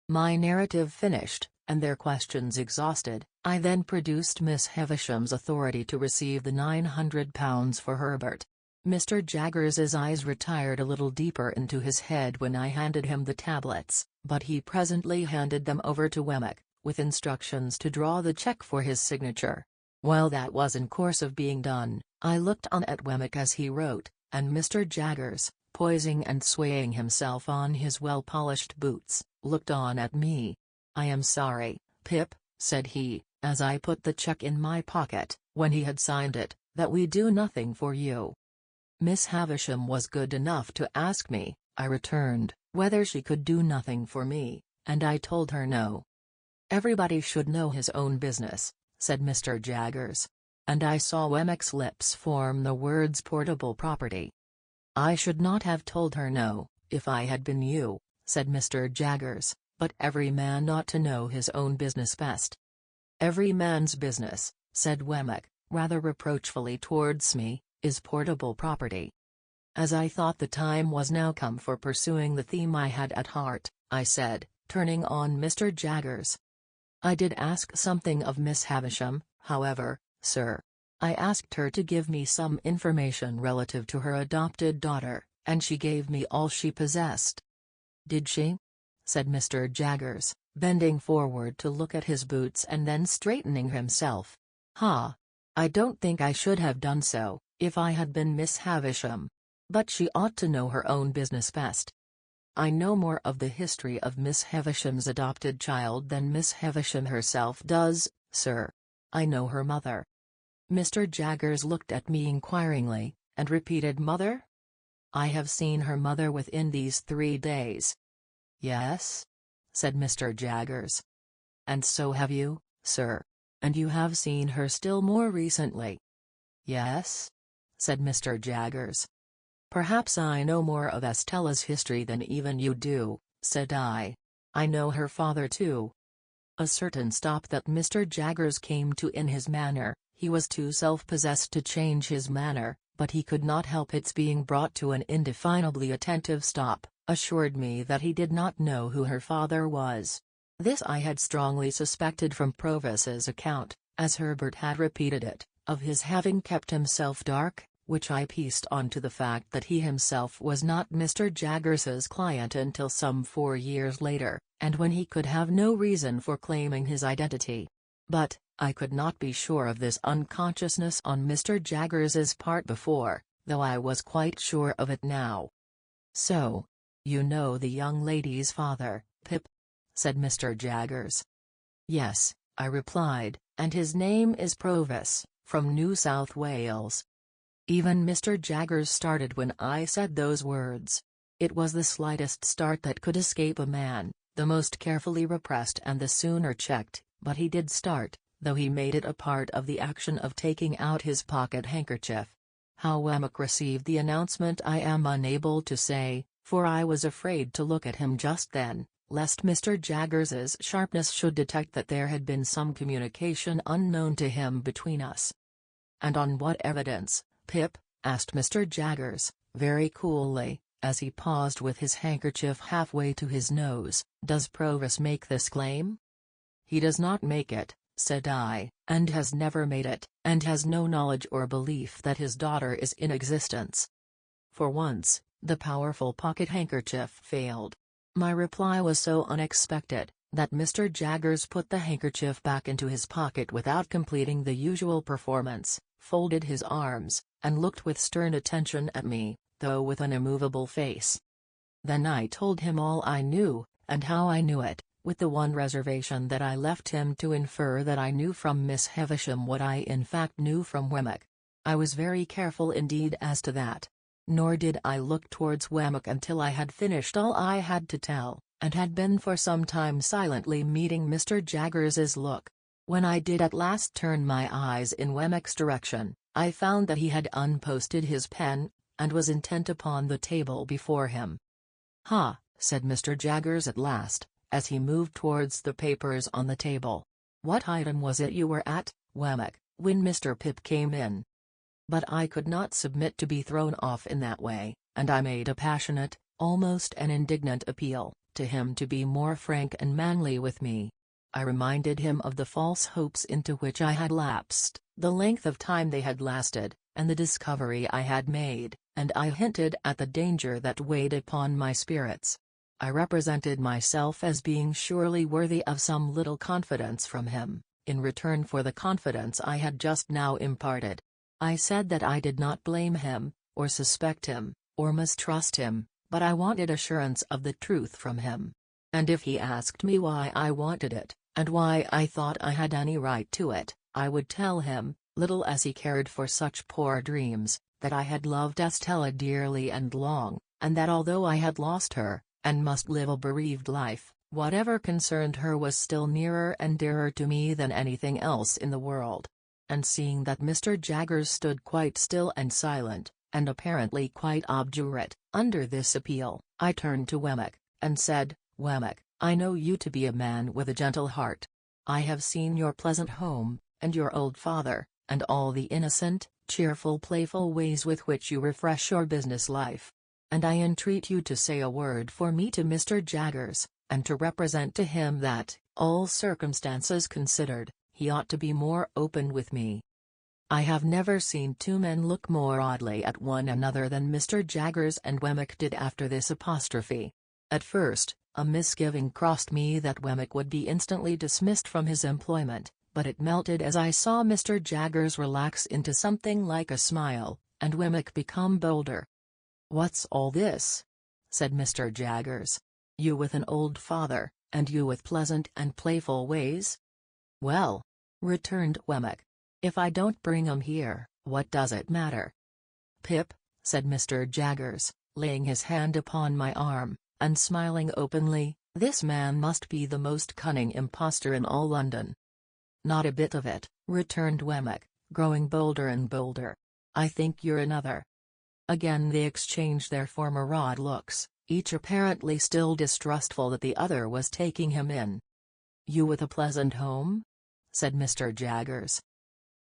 My narrative finished, and their questions exhausted, I then produced Miss Havisham's authority to receive the £900 for Herbert. Mr. Jaggers's eyes retired a little deeper into his head when I handed him the tablets, but he presently handed them over to Wemmick, with instructions to draw the cheque for his signature. While that was in course of being done, I looked on at Wemmick as he wrote, and Mr. Jaggers, poising and swaying himself on his well-polished boots, looked on at me. "I am sorry, Pip," said he, as I put the cheque in my pocket, when he had signed it, "that we do nothing for you." "Miss Havisham was good enough to ask me," I returned, "whether she could do nothing for me, and I told her no." "Everybody should know his own business," said Mr. Jaggers. And I saw Wemmick's lips form the words portable property. "I should not have told her no, if I had been you," said Mr. Jaggers, "but every man ought to know his own business best." "Every man's business," said Wemmick, rather reproachfully towards me, "is portable property." As I thought the time was now come for pursuing the theme I had at heart, I said, turning on Mr. Jaggers. "I did ask something of Miss Havisham, however, sir. I asked her to give me some information relative to her adopted daughter, and she gave me all she possessed." "Did she?" said Mr. Jaggers, bending forward to look at his boots and then straightening himself. "Ha! I don't think I should have done so, if I had been Miss Havisham. But she ought to know her own business best. I know more of the history of Miss Havisham's adopted child than Miss Havisham herself does, sir. I know her mother." Mr. Jaggers looked at me inquiringly, and repeated, "Mother?" "I have seen her mother within these 3 days." "Yes?" said Mr. Jaggers. "And so have you, sir. And you have seen her still more recently." "Yes?" said Mr. Jaggers. "Perhaps I know more of Estella's history than even you do," said I. "I know her father too." A certain stop that Mr. Jaggers came to in his manner, he was too self-possessed to change his manner, but he could not help its being brought to an indefinably attentive stop, assured me that he did not know who her father was. This I had strongly suspected from Provis's account, as Herbert had repeated it, of his having kept himself dark, which I pieced onto the fact that he himself was not Mr. Jaggers's client until some 4 years later, and when he could have no reason for claiming his identity. But, I could not be sure of this unconsciousness on Mr. Jaggers's part before, though I was quite sure of it now. "So, you know the young lady's father, Pip?" said Mr. Jaggers. "Yes," I replied, "and his name is Provis, from New South Wales." Even Mr. Jaggers started when I said those words. It was the slightest start that could escape a man, the most carefully repressed and the sooner checked, but he did start, though he made it a part of the action of taking out his pocket handkerchief. How Wemmick received the announcement I am unable to say, for I was afraid to look at him just then, lest Mr. Jaggers's sharpness should detect that there had been some communication unknown to him between us. "And on what evidence, Pip?" asked Mr. Jaggers, very coolly, as he paused with his handkerchief halfway to his nose. "Does Provis make this claim?" "He does not make it," said I, "and has never made it, and has no knowledge or belief that his daughter is in existence." For once, the powerful pocket handkerchief failed. My reply was so unexpected, that Mr. Jaggers put the handkerchief back into his pocket without completing the usual performance, folded his arms, and looked with stern attention at me, though with an immovable face. Then I told him all I knew, and how I knew it, with the one reservation that I left him to infer that I knew from Miss Havisham what I in fact knew from Wemmick. I was very careful indeed as to that. Nor did I look towards Wemmick until I had finished all I had to tell, and had been for some time silently meeting Mr. Jaggers's look. When I did at last turn my eyes in Wemmick's direction, I found that he had unposted his pen, and was intent upon the table before him. "Ha," said Mr. Jaggers at last, as he moved towards the papers on the table. "What item was it you were at, Wemmick, when Mr. Pip came in?" But I could not submit to be thrown off in that way, and I made a passionate, almost an indignant appeal, to him to be more frank and manly with me. I reminded him of the false hopes into which I had lapsed, the length of time they had lasted, and the discovery I had made, and I hinted at the danger that weighed upon my spirits. I represented myself as being surely worthy of some little confidence from him, in return for the confidence I had just now imparted. I said that I did not blame him, or suspect him, or mistrust him, but I wanted assurance of the truth from him. And if he asked me why I wanted it, and why I thought I had any right to it, I would tell him, little as he cared for such poor dreams, that I had loved Estella dearly and long, and that although I had lost her, and must live a bereaved life, whatever concerned her was still nearer and dearer to me than anything else in the world. And seeing that Mr. Jaggers stood quite still and silent, and apparently quite obdurate, under this appeal, I turned to Wemmick, and said, "Wemmick, I know you to be a man with a gentle heart. I have seen your pleasant home, and your old father, and all the innocent, cheerful playful ways with which you refresh your business life. And I entreat you to say a word for me to Mr. Jaggers, and to represent to him that, all circumstances considered, he ought to be more open with me. I have never seen two men look more oddly at one another than Mr. Jaggers and Wemmick did after this apostrophe. At first, a misgiving crossed me that Wemmick would be instantly dismissed from his employment, but it melted as I saw Mr. Jaggers relax into something like a smile, and Wemmick become bolder. "What's all this?" said Mr. Jaggers. "You with an old father, and you with pleasant and playful ways?" "Well," returned Wemmick, "if I don't bring 'em here, what does it matter?" "Pip," said Mr. Jaggers, laying his hand upon my arm, and smiling openly, "this man must be the most cunning impostor in all London." "Not a bit of it," returned Wemmick, growing bolder and bolder. "I think you're another." Again they exchanged their former odd looks, each apparently still distrustful that the other was taking him in. "You with a pleasant home?" said Mr. Jaggers.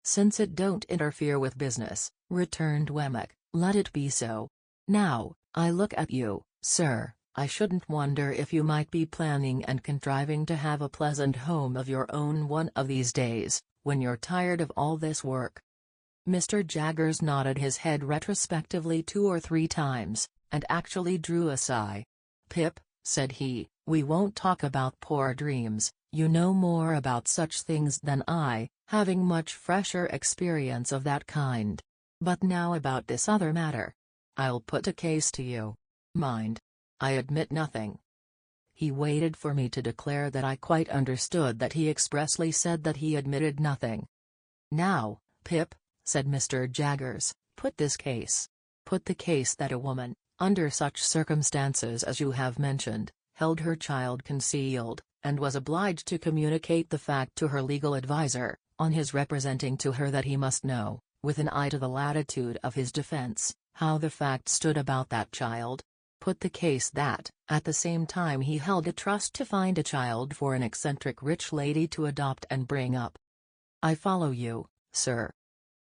"Since it don't interfere with business," returned Wemmick, "let it be so. Now, I look at you, sir, I shouldn't wonder if you might be planning and contriving to have a pleasant home of your own one of these days, when you're tired of all this work." Mr. Jaggers nodded his head retrospectively 2 or 3 times, and actually drew a sigh. "Pip," said he, "we won't talk about poor dreams, you know more about such things than I, having much fresher experience of that kind. But now about this other matter. I'll put a case to you. Mind, I admit nothing." He waited for me to declare that I quite understood that he expressly said that he admitted nothing. "Now, Pip," said Mr. Jaggers, "put this case. Put the case that a woman, under such circumstances as you have mentioned, held her child concealed, and was obliged to communicate the fact to her legal adviser, on his representing to her that he must know, with an eye to the latitude of his defense, how the fact stood about that child. Put the case that, at the same time he held a trust to find a child for an eccentric rich lady to adopt and bring up. I follow you, sir.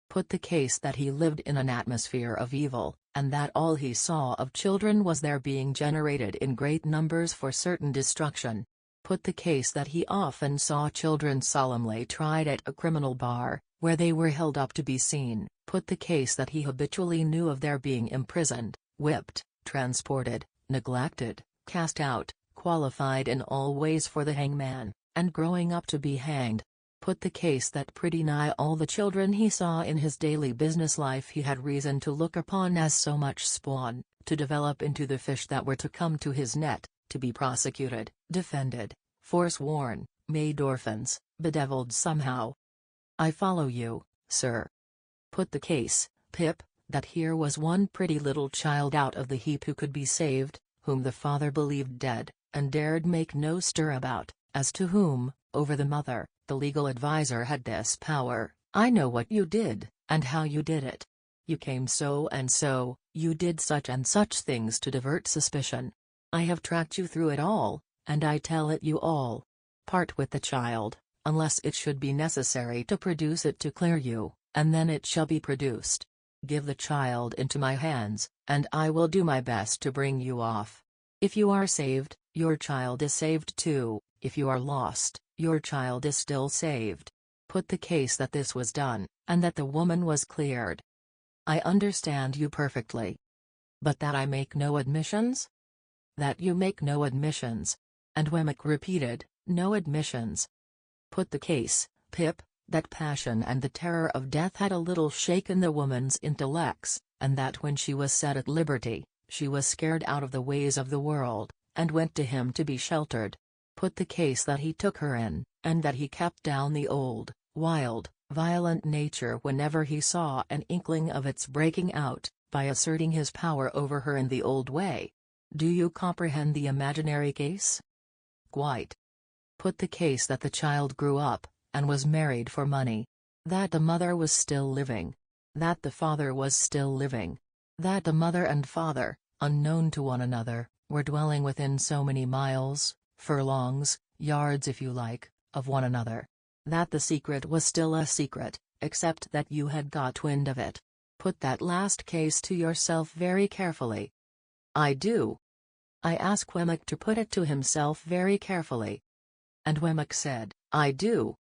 Put the case that he lived in an atmosphere of evil, and that all he saw of children was their being generated in great numbers for certain destruction. Put the case that he often saw children solemnly tried at a criminal bar, where they were held up to be seen. Put the case that he habitually knew of their being imprisoned, whipped, transported, neglected, cast out, qualified in all ways for the hangman, and growing up to be hanged. Put the case that pretty nigh all the children he saw in his daily business life he had reason to look upon as so much spawn, to develop into the fish that were to come to his net, to be prosecuted, defended, forsworn, made orphans, bedeviled somehow. I follow you, sir. Put the case, Pip, that here was one pretty little child out of the heap who could be saved, whom the father believed dead, and dared make no stir about, as to whom, over the mother, the legal adviser had this power. I know what you did, and how you did it. You came so and so, you did such and such things to divert suspicion. I have tracked you through it all, and I tell it you all. Part with the child, unless it should be necessary to produce it to clear you, and then it shall be produced. Give the child into my hands, and I will do my best to bring you off. If you are saved, your child is saved too. If you are lost, your child is still saved. Put the case that this was done, and that the woman was cleared. I understand you perfectly. But that I make no admissions? That you make no admissions. And Wemmick repeated, no admissions. Put the case, Pip, that passion and the terror of death had a little shaken the woman's intellects, and that when she was set at liberty, she was scared out of the ways of the world, and went to him to be sheltered. Put the case that he took her in, and that he kept down the old, wild, violent nature whenever he saw an inkling of its breaking out, by asserting his power over her in the old way. Do you comprehend the imaginary case? Quite. Put the case that the child grew up, and was married for money. That the mother was still living. That the father was still living. That the mother and father, unknown to one another, were dwelling within so many miles, furlongs, yards if you like, of one another. That the secret was still a secret, except that you had got wind of it. put that last case to yourself very carefully?" "I do." I asked Wemmick to put it to himself very carefully. And Wemmick said, "I do."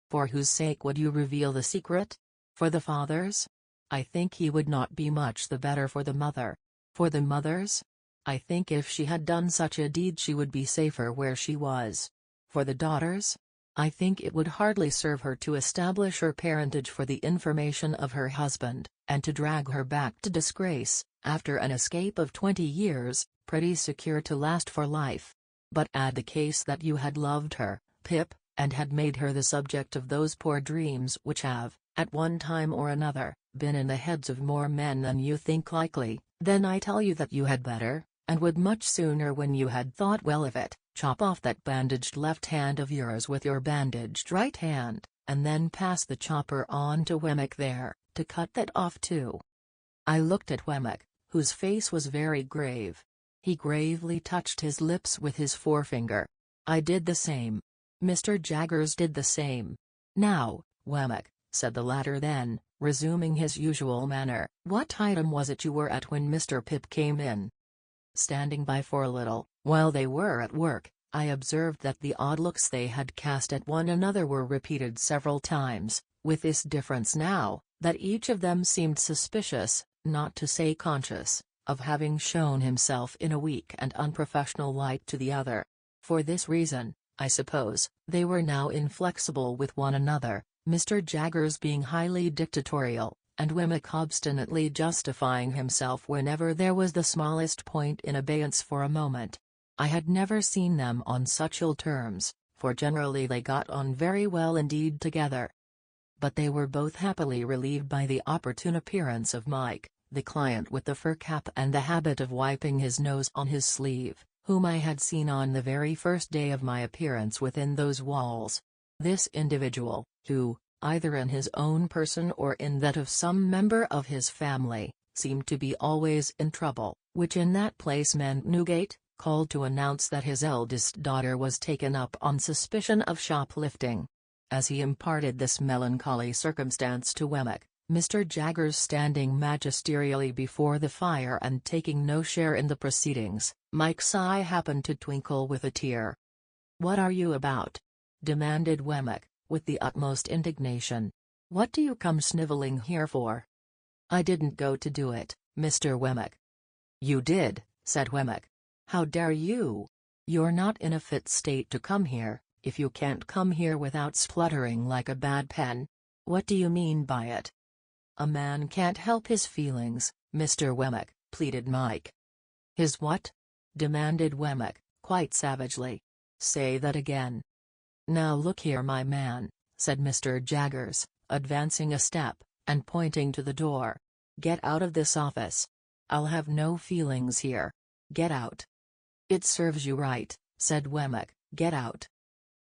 "For whose sake would you reveal the secret? For the father's? I think he would not be much the better for the mother." "For the mother's? I think if she had done such a deed she would be safer where she was." "For the daughter's? I think it would hardly serve her to establish her parentage for the information of her husband, and to drag her back to disgrace, after an escape of 20 years, pretty secure to last for life. But add the case that you had loved her, Pip, and had made her the subject of those poor dreams which have, at one time or another, been in the heads of more men than you think likely, then I tell you that you had better, and would much sooner when you had thought well of it, chop off that bandaged left hand of yours with your bandaged right hand, and then pass the chopper on to Wemmick there, to cut that off too." I looked at Wemmick, whose face was very grave. He gravely touched his lips with his forefinger. I did the same. Mr. Jaggers did the same. "Now, Wemmick," said the latter then, resuming his usual manner, "what item was it you were at when Mr. Pip came in?" Standing by for a little, while they were at work, I observed that the odd looks they had cast at one another were repeated several times, with this difference now, that each of them seemed suspicious, not to say conscious, of having shown himself in a weak and unprofessional light to the other. For this reason, I suppose, they were now inflexible with one another, Mr. Jaggers being highly dictatorial, and Wemmick obstinately justifying himself whenever there was the smallest point in abeyance for a moment. I had never seen them on such ill terms, for generally they got on very well indeed together. But they were both happily relieved by the opportune appearance of Mike, the client with the fur cap and the habit of wiping his nose on his sleeve, whom I had seen on the very first day of my appearance within those walls. This individual, who, either in his own person or in that of some member of his family, seemed to be always in trouble, which in that place meant Newgate, called to announce that his eldest daughter was taken up on suspicion of shoplifting. As he imparted this melancholy circumstance to Wemmick, Mr. Jaggers standing magisterially before the fire and taking no share in the proceedings, Mike's eye happened to twinkle with a tear. "What are you about?" demanded Wemmick, with the utmost indignation. "What do you come snivelling here for?" "I didn't go to do it, Mr. Wemmick." "You did," said Wemmick. "How dare you? You're not in a fit state to come here, if you can't come here without spluttering like a bad pen." "What do you mean by it?" "A man can't help his feelings, Mr. Wemmick," pleaded Mike. "His what?" demanded Wemmick, quite savagely. "Say that again." "Now look here, my man," said Mr. Jaggers, advancing a step, and pointing to the door. "Get out of this office. I'll have no feelings here. Get out." "It serves you right," said Wemmick, "get out."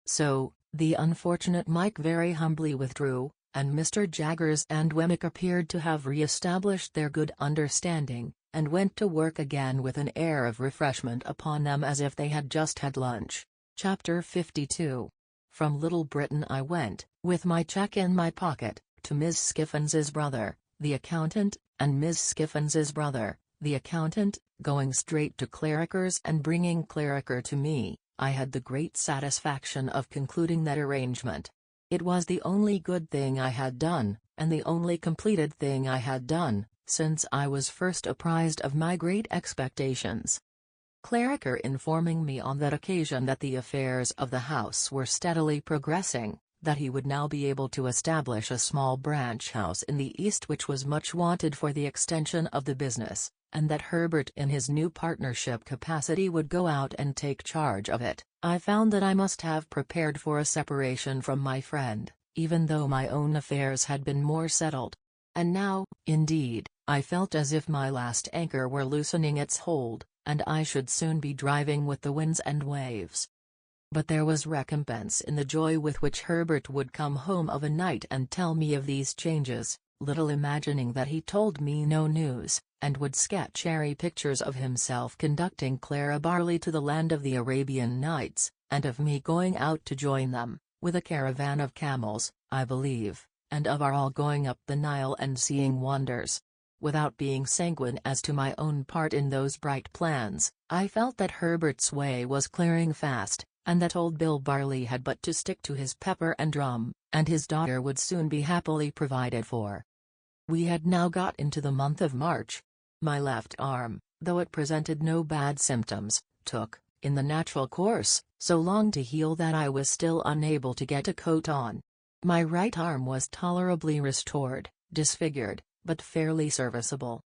So, the unfortunate Mike very humbly withdrew, and Mr. Jaggers and Wemmick appeared to have re-established their good understanding, and went to work again with an air of refreshment upon them as if they had just had lunch. Chapter 52. From Little Britain I went, with my cheque in my pocket, to Miss Skiffens's brother, the accountant, and Miss Skiffens's brother, the accountant, going straight to Clarriker's and bringing Clarriker to me. I had the great satisfaction of concluding that arrangement. It was the only good thing I had done, and the only completed thing I had done, since I was first apprised of my great expectations. Clarriker informing me on that occasion that the affairs of the house were steadily progressing, that he would now be able to establish a small branch house in the East which was much wanted for the extension of the business, and that Herbert in his new partnership capacity would go out and take charge of it, I found that I must have prepared for a separation from my friend, even though my own affairs had been more settled. And now, indeed, I felt as if my last anchor were loosening its hold, and I should soon be driving with the winds and waves. But there was recompense in the joy with which Herbert would come home of a night and tell me of these changes, little imagining that he told me no news, and would sketch airy pictures of himself conducting Clara Barley to the land of the Arabian Nights, and of me going out to join them, with a caravan of camels, I believe, and of our all going up the Nile and seeing wonders. Without being sanguine as to my own part in those bright plans, I felt that Herbert's way was clearing fast, and that old Bill Barley had but to stick to his pepper and drum, and his daughter would soon be happily provided for. We had now got into the month of March. My left arm, though it presented no bad symptoms, took, in the natural course, so long to heal that I was still unable to get a coat on. My right arm was tolerably restored, disfigured, but fairly serviceable.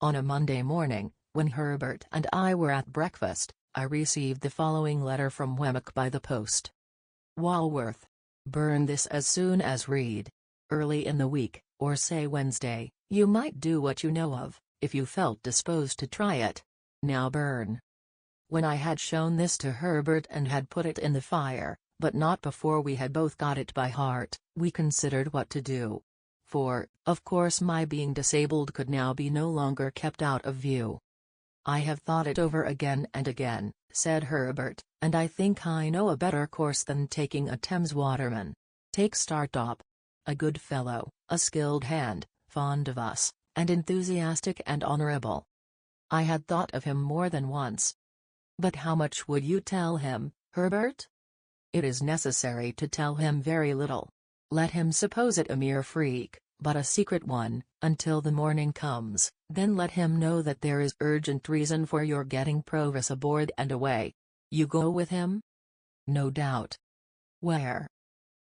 On a Monday morning, when Herbert and I were at breakfast, I received the following letter from Wemmick by the post. Walworth. Burn this as soon as read. Early in the week, or say Wednesday, you might do what you know of, if you felt disposed to try it. Now burn. When I had shown this to Herbert and had put it in the fire, but not before we had both got it by heart, we considered what to do. For, of course, my being disabled could now be no longer kept out of view. I have thought it over again and again, said Herbert, and I think I know a better course than taking a Thames waterman. Take Startop. A good fellow, a skilled hand, fond of us, and enthusiastic and honorable. I had thought of him more than once. But how much would you tell him, Herbert? It is necessary to tell him very little. Let him suppose it a mere freak, but a secret one, until the morning comes, then let him know that there is urgent reason for your getting Provis aboard and away. You go with him? No doubt. Where?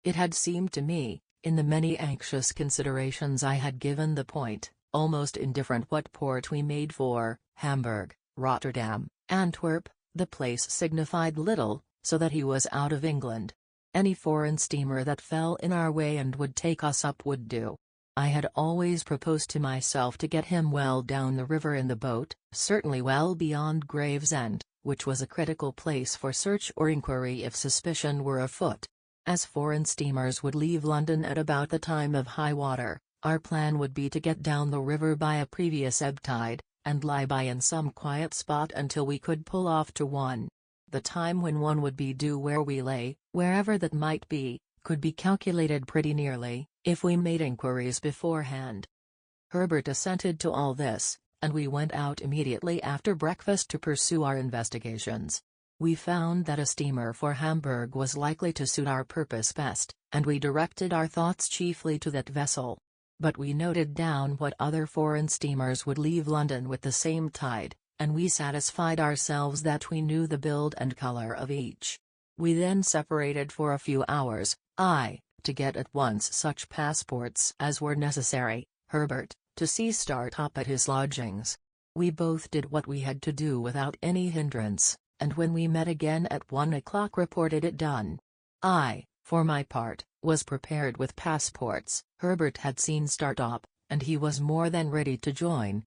It had seemed to me, in the many anxious considerations I had given the point, almost indifferent what port we made for, Hamburg, Rotterdam, Antwerp, the place signified little, so that he was out of England. Any foreign steamer that fell in our way and would take us up would do. I had always proposed to myself to get him well down the river in the boat, certainly well beyond Gravesend, which was a critical place for search or inquiry if suspicion were afoot. As foreign steamers would leave London at about the time of high water, our plan would be to get down the river by a previous ebb tide, and lie by in some quiet spot until we could pull off to one. The time when one would be due where we lay, wherever that might be, could be calculated pretty nearly, if we made inquiries beforehand. Herbert assented to all this, and we went out immediately after breakfast to pursue our investigations. We found that a steamer for Hamburg was likely to suit our purpose best, and we directed our thoughts chiefly to that vessel. But we noted down what other foreign steamers would leave London with the same tide, and we satisfied ourselves that we knew the build and color of each. We then separated for a few hours, I, to get at once such passports as were necessary, Herbert, to see Startop at his lodgings. We both did what we had to do without any hindrance, and when we met again at 1 o'clock reported it done. I, for my part, was prepared with passports. Herbert had seen Startop, and he was more than ready to join.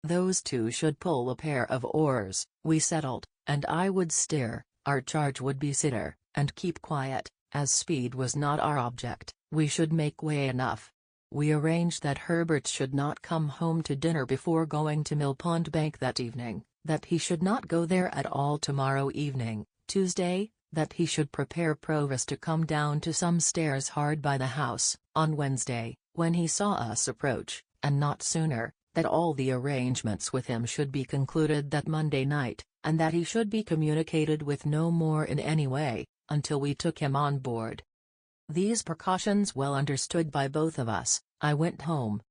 Those two should pull a pair of oars, we settled, and I would steer, our charge would be sitter, and keep quiet. As speed was not our object, we should make way enough. We arranged that Herbert should not come home to dinner before going to Millpond Bank that evening, that he should not go there at all tomorrow evening, Tuesday, that he should prepare Provis to come down to some stairs hard by the house, on Wednesday, when he saw us approach, and not sooner, that all the arrangements with him should be concluded that Monday night, and that he should be communicated with no more in any way, until we took him on board. These precautions well understood by both of us, I went home.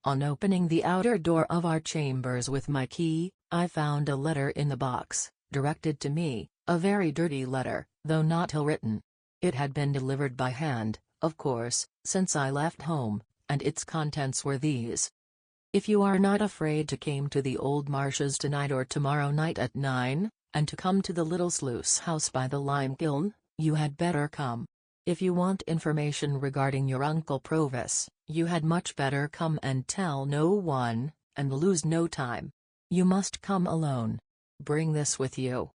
On opening the outer door of our chambers with my key, I found a letter in the box, directed to me, a very dirty letter, though not ill-written. It had been delivered by hand, of course, since I left home, and its contents were these. If you are not afraid to come to the Old Marshes tonight or tomorrow night at 9, and to come to the little sluice house by the lime kiln, you had better come. If you want information regarding your Uncle Provis, you had much better come and tell no one, and lose no time. You must come alone. Bring this with you.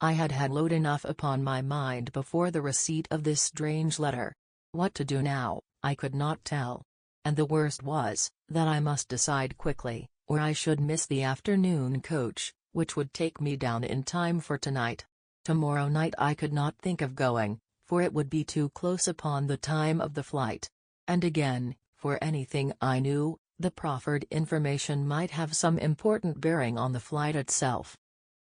I had had load enough upon my mind before the receipt of this strange letter. What to do now, I could not tell. And the worst was, that I must decide quickly, or I should miss the afternoon coach, which would take me down in time for tonight. Tomorrow night I could not think of going, for it would be too close upon the time of the flight. And again, for anything I knew, The proffered information might have some important bearing on the flight itself.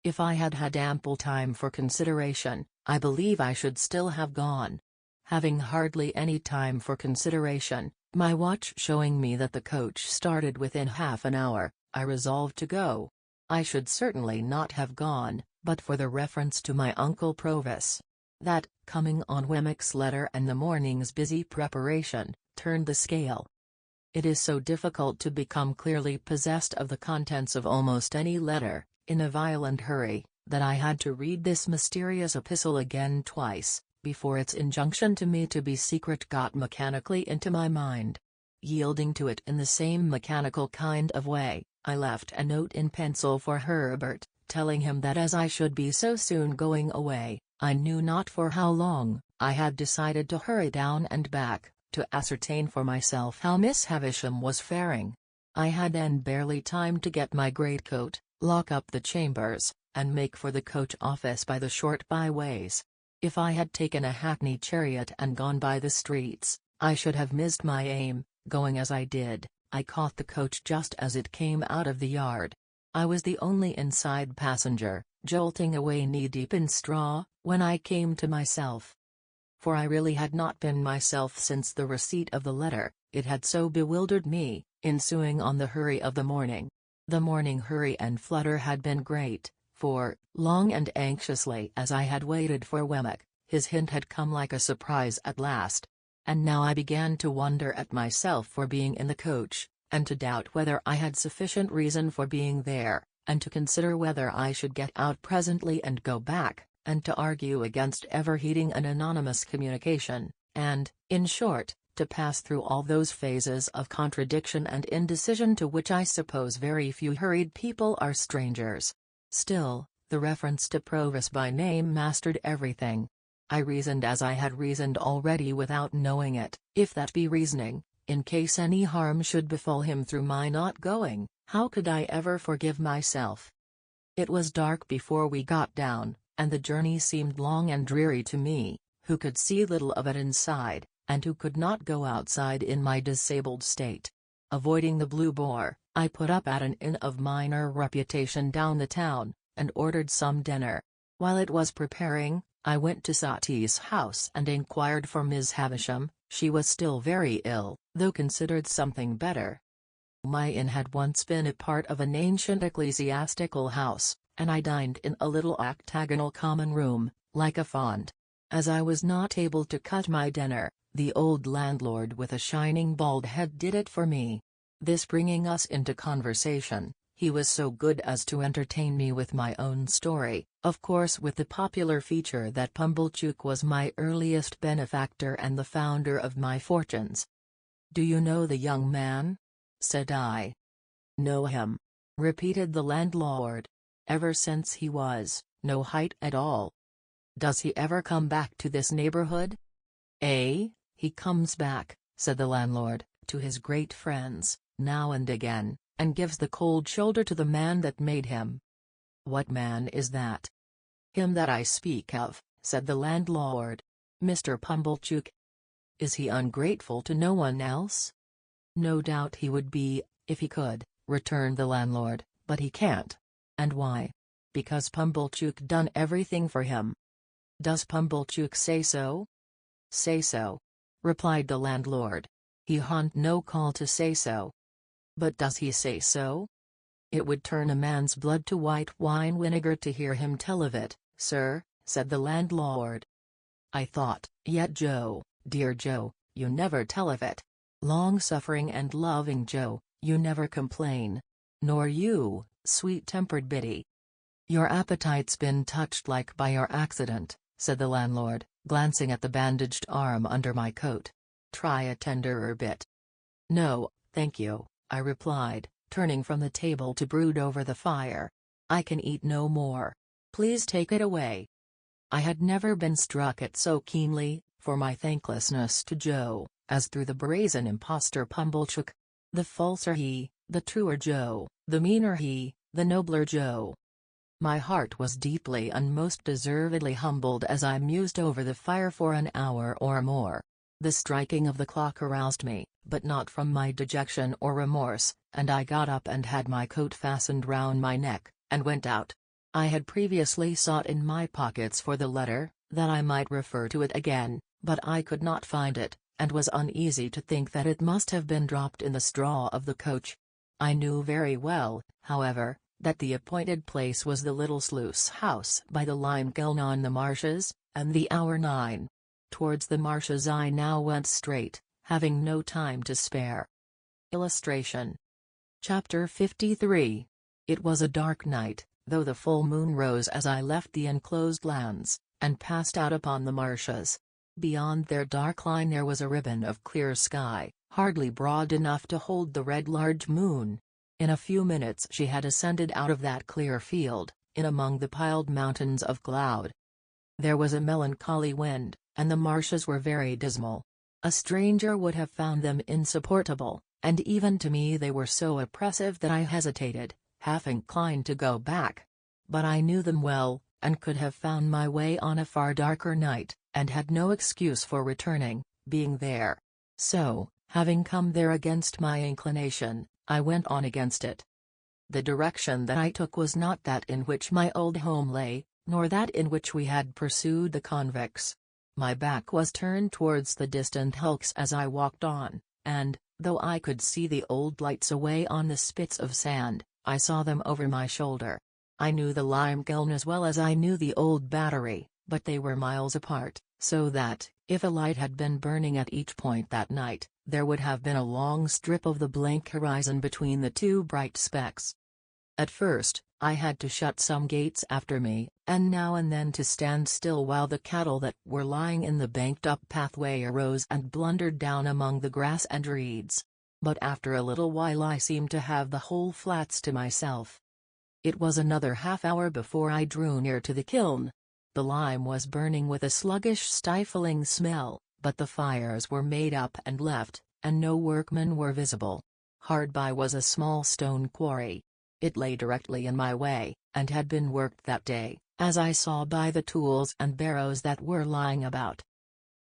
If I had had ample time for consideration, I believe I should still have gone. Having hardly any time for consideration, my watch showing me that the coach started within half an hour, I resolved to go. I should certainly not have gone, but for the reference to my uncle Provis. That, coming on Wemmick's letter and the morning's busy preparation, turned the scale. It is so difficult to become clearly possessed of the contents of almost any letter, in a violent hurry, that I had to read this mysterious epistle again twice, before its injunction to me to be secret got mechanically into my mind. Yielding to it in the same mechanical kind of way, I left a note in pencil for Herbert, telling him that as I should be so soon going away, I knew not for how long, I had decided to hurry down and back, to ascertain for myself how Miss Havisham was faring. I had then barely time to get my greatcoat, lock up the chambers, and make for the coach office by the short byways. If I had taken a hackney chariot and gone by the streets, I should have missed my aim. Going as I did, I caught the coach just as it came out of the yard. I was the only inside passenger, jolting away knee-deep in straw, when I came to myself. For I really had not been myself since the receipt of the letter, it had so bewildered me, ensuing on the hurry of the morning. The morning hurry and flutter had been great, for, long and anxiously as I had waited for Wemmick, his hint had come like a surprise at last. And now I began to wonder at myself for being in the coach, and to doubt whether I had sufficient reason for being there, and to consider whether I should get out presently and go back, and to argue against ever heeding an anonymous communication, and, in short, to pass through all those phases of contradiction and indecision to which I suppose very few hurried people are strangers. Still, the reference to Provis by name mastered everything. I reasoned as I had reasoned already without knowing it. If that be reasoning, in case any harm should befall him through my not going, how could I ever forgive myself? It was dark before we got down, and the journey seemed long and dreary to me, who could see little of it inside, and who could not go outside in my disabled state. Avoiding the Blue Boar, I put up at an inn of minor reputation down the town, and ordered some dinner. While it was preparing, I went to Sati's house and inquired for Miss Havisham. She was still very ill, though considered something better. My inn had once been a part of an ancient ecclesiastical house, and I dined in a little octagonal common room, like a font. As I was not able to cut my dinner, the old landlord with a shining bald head did it for me. This bringing us into conversation, he was so good as to entertain me with my own story, of course with the popular feature that Pumblechook was my earliest benefactor and the founder of my fortunes. "Do you know the young man?" said I. "Know him?" repeated the landlord. "Ever since he was no height at all. Does he ever come back to this neighborhood?" "Eh, he comes back," said the landlord, "to his great friends, now and again, and gives the cold shoulder to the man that made him." "What man is that?" "Him that I speak of," said the landlord. "Mr. Pumblechook." "Is he ungrateful to no one else?" "No doubt he would be, if he could," returned the landlord, "but he can't." "And why?" "Because Pumblechook done everything for him." "Does Pumblechook say so?" "Say so," replied the landlord. "He ha'n't no call to say so." "But does he say so?" "It would turn a man's blood to white wine vinegar to hear him tell of it, sir," said the landlord. I thought, "Yet Joe, dear Joe, you never tell of it. Long-suffering and loving Joe, you never complain. Nor you, sweet-tempered Biddy." "Your appetite's been touched like by your accident," said the landlord, glancing at the bandaged arm under my coat. "Try a tenderer bit." "No, thank you," I replied, turning from the table to brood over the fire. "I can eat no more. Please take it away." I had never been struck at so keenly, for my thanklessness to Joe, as through the brazen impostor Pumblechook. The falser he, the truer Joe, the meaner he, the nobler Joe. My heart was deeply and most deservedly humbled as I mused over the fire for an hour or more. The striking of the clock aroused me, but not from my dejection or remorse, and I got up and had my coat fastened round my neck, and went out. I had previously sought in my pockets for the letter, that I might refer to it again, but I could not find it, and was uneasy to think that it must have been dropped in the straw of the coach. I knew very well, however, that the appointed place was the little sluice house by the lime kiln on the marshes, and the hour 9. Towards the marshes I now went straight, having no time to spare. Illustration. Chapter 53. It was a dark night, though the full moon rose as I left the enclosed lands, and passed out upon the marshes. Beyond their dark line there was a ribbon of clear sky, hardly broad enough to hold the red large moon. In a few minutes she had ascended out of that clear field, in among the piled mountains of cloud. There was a melancholy wind, and the marshes were very dismal. A stranger would have found them insupportable, and even to me they were so oppressive that I hesitated, half inclined to go back. But I knew them well, and could have found my way on a far darker night, and had no excuse for returning, being there. So, having come there against my inclination, I went on against it. The direction that I took was not that in which my old home lay, nor that in which we had pursued the convicts. My back was turned towards the distant hulks as I walked on, and, though I could see the old lights away on the spits of sand, I saw them over my shoulder. I knew the lime kiln as well as I knew the old battery, but they were miles apart, so that, if a light had been burning at each point that night, there would have been a long strip of the blank horizon between the two bright specks. At first, I had to shut some gates after me, and now and then to stand still while the cattle that were lying in the banked-up pathway arose and blundered down among the grass and reeds. But after a little while I seemed to have the whole flats to myself. It was another half-hour before I drew near to the kiln. The lime was burning with a sluggish stifling smell, but the fires were made up and left, and no workmen were visible. Hard by was a small stone quarry. It lay directly in my way, and had been worked that day, as I saw by the tools and barrows that were lying about.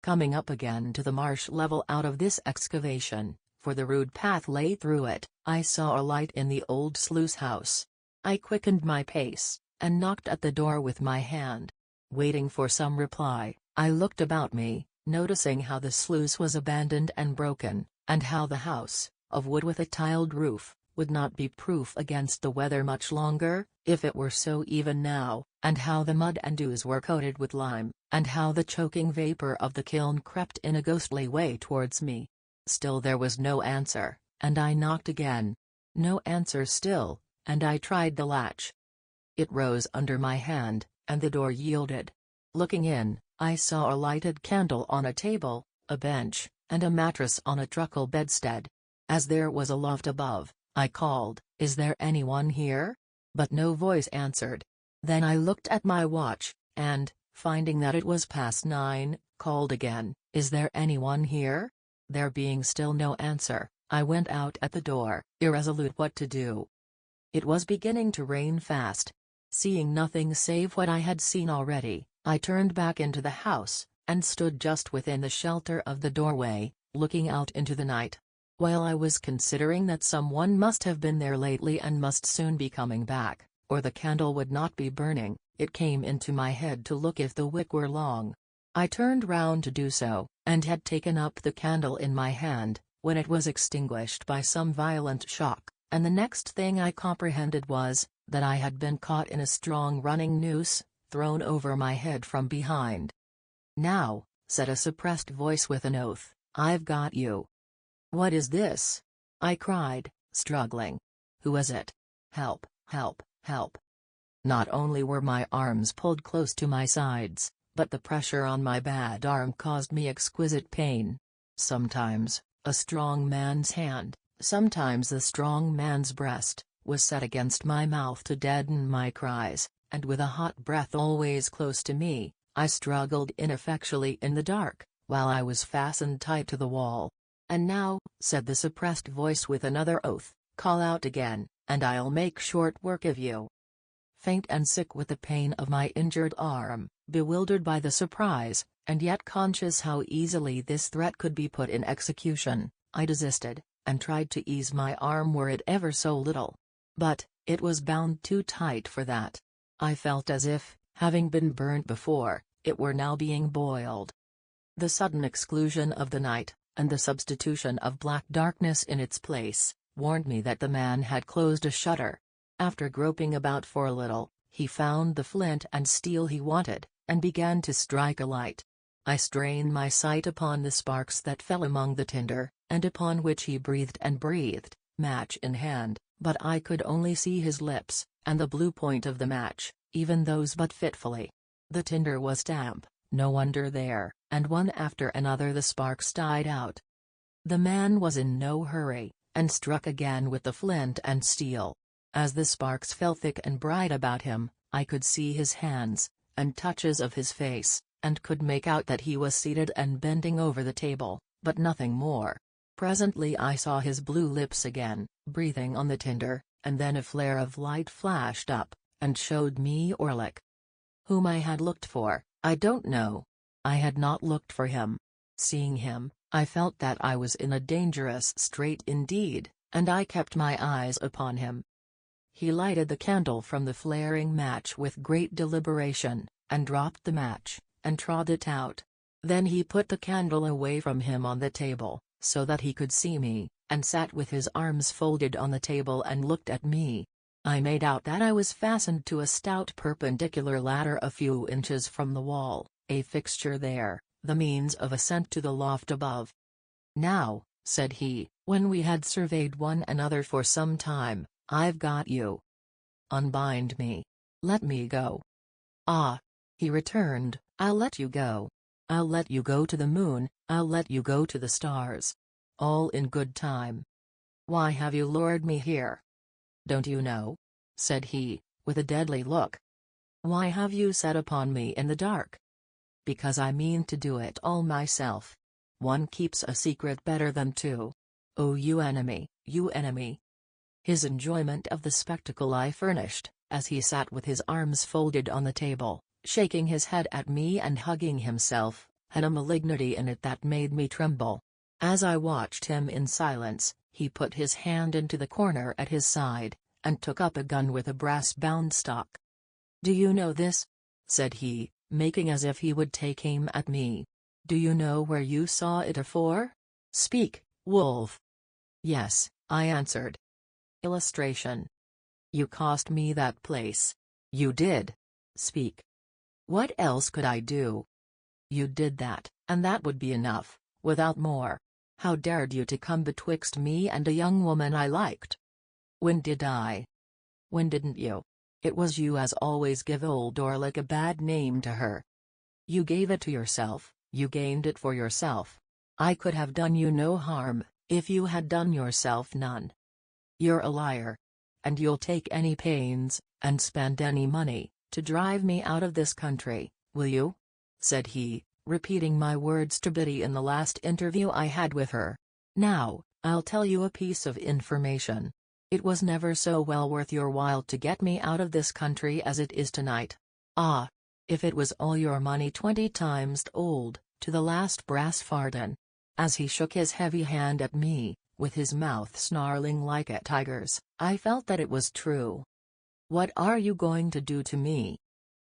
Coming up again to the marsh level out of this excavation, for the rude path lay through it, I saw a light in the old sluice house. I quickened my pace, and knocked at the door with my hand. Waiting for some reply, I looked about me, noticing how the sluice was abandoned and broken, and how the house, of wood with a tiled roof, would not be proof against the weather much longer, if it were so even now, and how the mud and ooze were coated with lime, and how the choking vapor of the kiln crept in a ghostly way towards me. Still there was no answer, and I knocked again. No answer still, and I tried the latch. It rose under my hand, and the door yielded. Looking in, I saw a lighted candle on a table, a bench, and a mattress on a truckle bedstead. As there was a loft above, I called, "Is there anyone here?" But no voice answered. Then I looked at my watch, and, finding that it was past 9, called again, "Is there anyone here?" There being still no answer, I went out at the door, irresolute what to do. It was beginning to rain fast. Seeing nothing save what I had seen already, I turned back into the house, and stood just within the shelter of the doorway, looking out into the night. While I was considering that someone must have been there lately and must soon be coming back, or the candle would not be burning, it came into my head to look if the wick were long. I turned round to do so, and had taken up the candle in my hand, when it was extinguished by some violent shock, and the next thing I comprehended was, that I had been caught in a strong running noose, thrown over my head from behind. "Now," said a suppressed voice with an oath, "I've got you." "What is this?" I cried, struggling. "Who is it? Help, help, help." Not only were my arms pulled close to my sides, but the pressure on my bad arm caused me exquisite pain. Sometimes, a strong man's hand, sometimes the strong man's breast, was set against my mouth to deaden my cries, and with a hot breath always close to me, I struggled ineffectually in the dark, while I was fastened tight to the wall. "And now," said the suppressed voice with another oath, "call out again, and I'll make short work of you." Faint and sick with the pain of my injured arm, bewildered by the surprise, and yet conscious how easily this threat could be put in execution, I desisted, and tried to ease my arm were it ever so little. But, it was bound too tight for that. I felt as if, having been burnt before, it were now being boiled. The sudden exclusion of the night, and the substitution of black darkness in its place, warned me that the man had closed a shutter. After groping about for a little, he found the flint and steel he wanted, and began to strike a light. I strained my sight upon the sparks that fell among the tinder, and upon which he breathed and breathed, match in hand, but I could only see his lips, and the blue point of the match, even those but fitfully. The tinder was damp, no wonder there, and one after another the sparks died out. The man was in no hurry, and struck again with the flint and steel. As the sparks fell thick and bright about him, I could see his hands, and touches of his face, and could make out that he was seated and bending over the table, but nothing more. Presently I saw his blue lips again, breathing on the tinder, and then a flare of light flashed up, and showed me Orlick. Whom I had looked for, I don't know. I had not looked for him. Seeing him, I felt that I was in a dangerous strait indeed, and I kept my eyes upon him. He lighted the candle from the flaring match with great deliberation, and dropped the match, and trod it out. Then he put the candle away from him on the table, so that he could see me, and sat with his arms folded on the table and looked at me. I made out that I was fastened to a stout perpendicular ladder a few inches from the wall, a fixture there, the means of ascent to the loft above. "Now," said he, when we had surveyed one another for some time, "I've got you. Unbind me. Let me go." "Ah," he returned, "I'll let you go. I'll let you go to the moon, I'll let you go to the stars. All in good time. Why have you lured me here? Don't you know?" said he, with a deadly look. "Why have you set upon me in the dark?" "Because I mean to do it all myself. One keeps a secret better than two. Oh, you enemy, you enemy." His enjoyment of the spectacle I furnished, as he sat with his arms folded on the table, shaking his head at me and hugging himself, had a malignity in it that made me tremble. As I watched him in silence, he put his hand into the corner at his side, and took up a gun with a brass-bound stock. "Do you know this?" said he, making as if he would take aim at me. "Do you know where you saw it afore? Speak, wolf." "Yes," I answered. Illustration. "You cost me that place." "You did. Speak." "What else could I do?" "You did that, and that would be enough, without more. How dared you to come betwixt me and a young woman I liked?" "When did I?" "When didn't you? It was you as always give old Orlick a bad name to her. You gave it to yourself, you gained it for yourself. I could have done you no harm, if you had done yourself none. You're a liar. And you'll take any pains, and spend any money, to drive me out of this country, will you?" said he, repeating my words to Biddy in the last interview I had with her. "Now, I'll tell you a piece of information. It was never so well worth your while to get me out of this country as it is tonight. Ah! If it was all your money 20 times old, to the last brass farden." As he shook his heavy hand at me, with his mouth snarling like a tiger's, I felt that it was true. "What are you going to do to me?"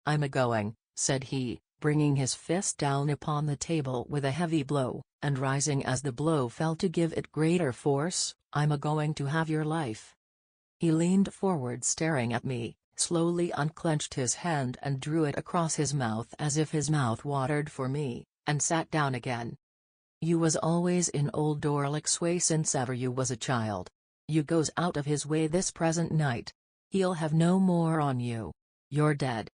"I'm a-going," said he, bringing his fist down upon the table with a heavy blow, and rising as the blow fell to give it greater force, "I'm a-going to have your life." He leaned forward staring at me, slowly unclenched his hand and drew it across his mouth as if his mouth watered for me, and sat down again. "You was always in old Orlick's way since ever you was a child. You goes out of his way this present night. He'll have no more on you. You're dead."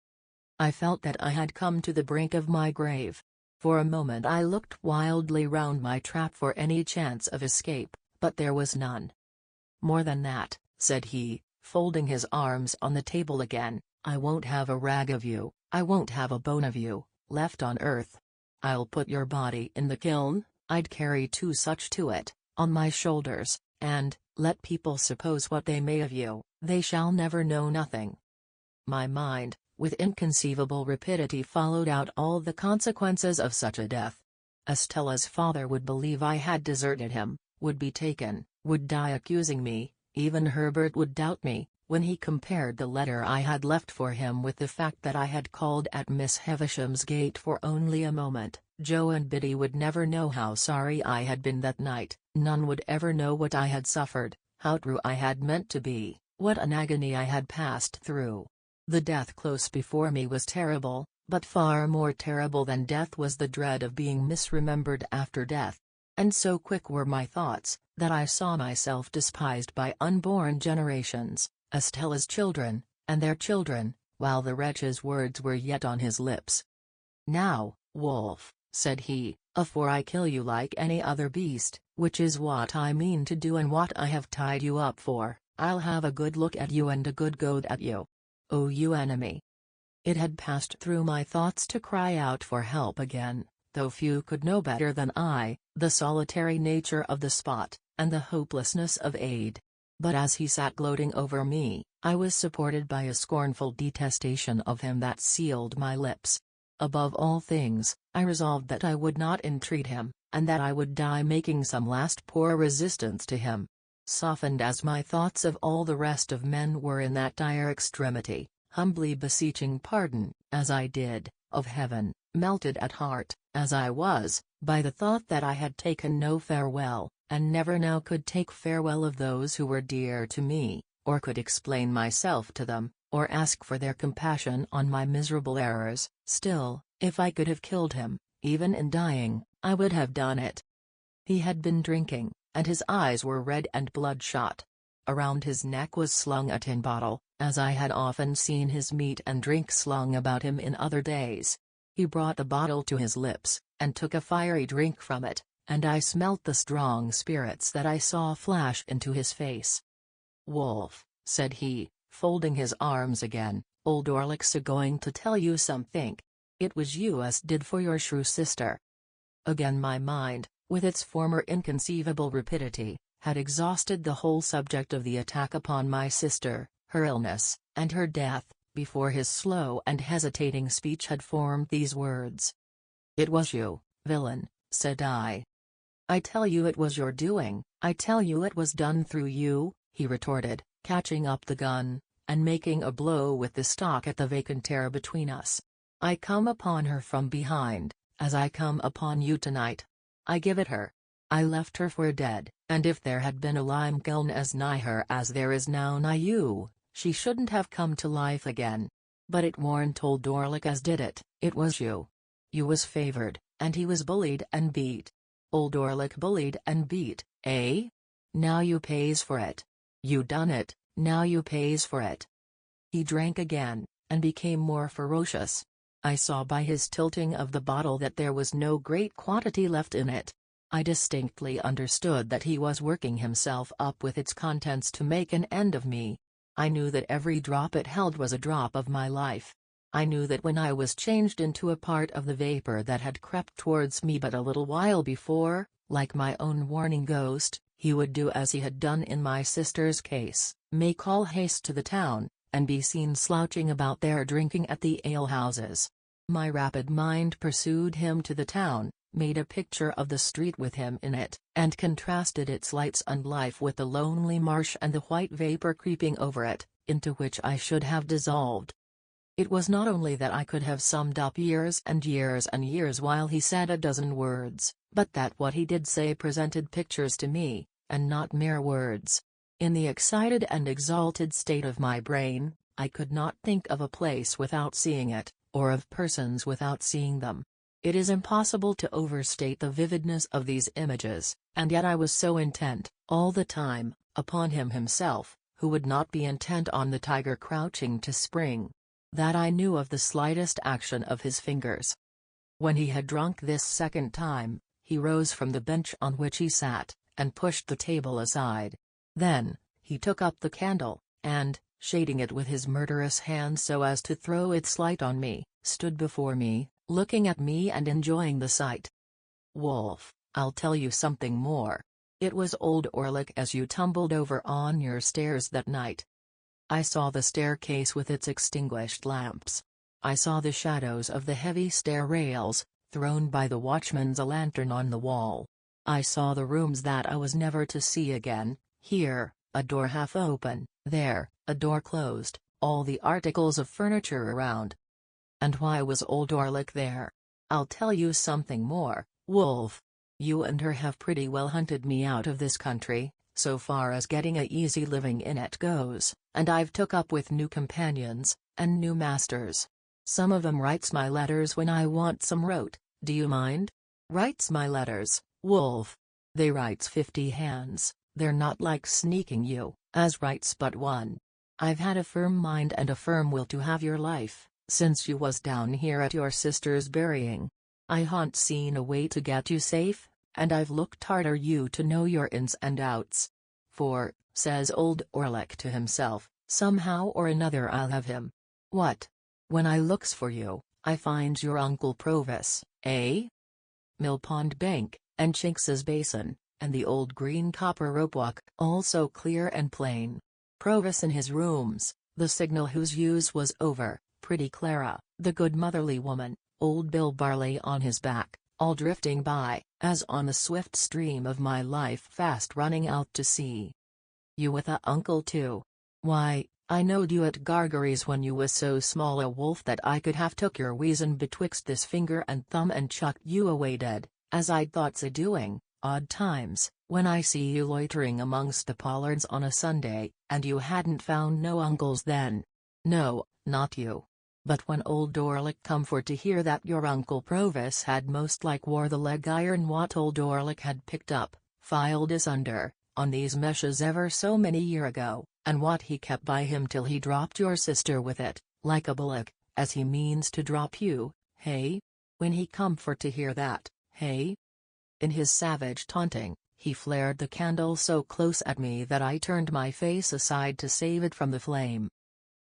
I felt that I had come to the brink of my grave. For a moment I looked wildly round my trap for any chance of escape, but there was none. "More than that," said he, folding his arms on the table again, "I won't have a rag of you, I won't have a bone of you, left on earth. I'll put your body in the kiln, I'd carry 2 such to it, on my shoulders, and, let people suppose what they may of you, they shall never know nothing. My mind, with inconceivable rapidity followed out all the consequences of such a death. Estella's father would believe I had deserted him, would be taken, would die accusing me, even Herbert would doubt me, when he compared the letter I had left for him with the fact that I had called at Miss Havisham's gate for only a moment. Joe and Biddy would never know how sorry I had been that night, none would ever know what I had suffered, how true I had meant to be, what an agony I had passed through. The death close before me was terrible, but far more terrible than death was the dread of being misremembered after death. And so quick were my thoughts, that I saw myself despised by unborn generations, Estella's children, and their children, while the wretch's words were yet on his lips. "Now, Wolf," said he, "afore I kill you like any other beast, which is what I mean to do and what I have tied you up for, I'll have a good look at you and a good go at you. Oh, you enemy!" It had passed through my thoughts to cry out for help again, though few could know better than I, the solitary nature of the spot, and the hopelessness of aid. But as he sat gloating over me, I was supported by a scornful detestation of him that sealed my lips. Above all things, I resolved that I would not entreat him, and that I would die making some last poor resistance to him. Softened as my thoughts of all the rest of men were in that dire extremity, humbly beseeching pardon, as I did, of heaven, melted at heart, as I was, by the thought that I had taken no farewell, and never now could take farewell of those who were dear to me, or could explain myself to them, or ask for their compassion on my miserable errors, still, if I could have killed him, even in dying, I would have done it. He had been drinking, and his eyes were red and bloodshot. Around his neck was slung a tin bottle, as I had often seen his meat and drink slung about him in other days. He brought the bottle to his lips, and took a fiery drink from it, and I smelt the strong spirits that I saw flash into his face. "Wolf," said he, folding his arms again, "old Orlick's a-going to tell you somethink. It was you as did for your shrew sister." Again my mind, with its former inconceivable rapidity, had exhausted the whole subject of the attack upon my sister, her illness, and her death, before his slow and hesitating speech had formed these words. "It was you, villain," said I. "I tell you it was your doing, I tell you it was done through you," he retorted, catching up the gun, and making a blow with the stock at the vacant air between us. "I come upon her from behind, as I come upon you tonight. I give it her. I left her for dead, and if there had been a lime kiln as nigh her as there is now nigh you, she shouldn't have come to life again. But it warn't old Orlick as did it, it was you. You was favored, and he was bullied and beat. Old Orlick bullied and beat, eh? Now you pays for it. You done it, now you pays for it." He drank again, and became more ferocious. I saw by his tilting of the bottle that there was no great quantity left in it. I distinctly understood that he was working himself up with its contents to make an end of me. I knew that every drop it held was a drop of my life. I knew that when I was changed into a part of the vapor that had crept towards me but a little while before, like my own warning ghost, he would do as he had done in my sister's case, make all haste to the town, and be seen slouching about there drinking at the alehouses. My rapid mind pursued him to the town, made a picture of the street with him in it, and contrasted its lights and life with the lonely marsh and the white vapor creeping over it, into which I should have dissolved. It was not only that I could have summed up years and years and years while he said a dozen words, but that what he did say presented pictures to me, and not mere words. In the excited and exalted state of my brain, I could not think of a place without seeing it, or of persons without seeing them. It is impossible to overstate the vividness of these images, and yet I was so intent, all the time, upon him himself, who would not be intent on the tiger crouching to spring, that I knew of the slightest action of his fingers. When he had drunk this second time, he rose from the bench on which he sat, and pushed the table aside. Then, he took up the candle, and, shading it with his murderous hand so as to throw its light on me, stood before me, looking at me and enjoying the sight. "Wolf, I'll tell you something more. It was old Orlick as you tumbled over on your stairs that night." I saw the staircase with its extinguished lamps. I saw the shadows of the heavy stair rails, thrown by the watchman's lantern on the wall. I saw the rooms that I was never to see again, here, a door half open, there, a door closed, all the articles of furniture around. And why was old Orlick there? I'll tell you something more, Wolf. You and her have pretty well hunted me out of this country, so far as getting a easy living in it goes, and I've took up with new companions, and new masters. Some of 'em writes my letters when I want some wrote, do you mind? Writes my letters, Wolf. They writes 50 hands, they're not like sneaking you, as writes but one. I've had a firm mind and a firm will to have your life, since you was down here at your sister's burying. I ha'n't seen a way to get you safe, and I've looked harder you to know your ins and outs. For, says old Orlick to himself, somehow or another I'll have him. What? When I looks for you, I finds your Uncle Provis, eh? Mill Pond Bank, and Chinks's Basin, and the old green copper rope walk, all so clear and plain. Provis in his rooms, the signal whose use was over, pretty Clara, the good motherly woman, old Bill Barley on his back, all drifting by, as on the swift stream of my life fast running out to sea. You with a uncle too? Why, I knowed you at Gargery's when you was so small a wolf that I could have took your weason betwixt this finger and thumb and chucked you away dead, as I'd thoughts o' doing, odd times, when I see you loitering amongst the pollards on a Sunday, and you hadn't found no uncles then. No, not you. But when old Orlick come for to hear that your Uncle Provis had most like wore the leg iron what old Orlick had picked up, filed asunder, on these meshes ever so many year ago, and what he kept by him till he dropped your sister with it, like a bullock, as he means to drop you, hey? When he come for to hear that, hey? In his savage taunting, he flared the candle so close at me that I turned my face aside to save it from the flame.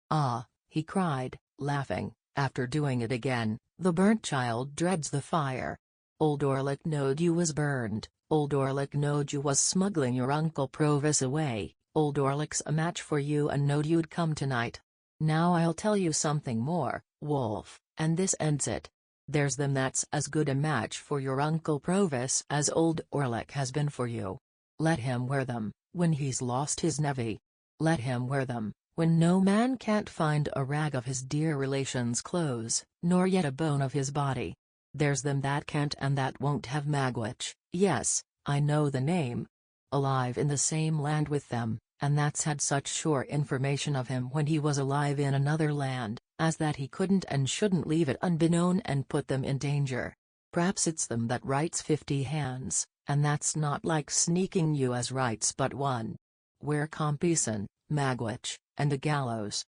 Ah, he cried, laughing, after doing it again, the burnt child dreads the fire. Old Orlick knowed you was burned, old Orlick knowed you was smuggling your Uncle Provis away, old Orlick's a match for you and knowed you'd come tonight. Now I'll tell you something more, Wolf, and this ends it. There's them that's as good a match for your Uncle Provis as old Orlick has been for you. Let him wear them, when he's lost his nevy. Let him wear them, when no man can't find a rag of his dear relation's clothes, nor yet a bone of his body. There's them that can't and that won't have Magwitch, yes, I know the name. Alive in the same land with them, and that's had such sure information of him when he was alive in another land, as that he couldn't and shouldn't leave it unbeknown and put them in danger. P'raps it's them that writes 50 hands, and that's not like sneaking you as writes but one. Where Compeyson, Magwitch, and the gallows.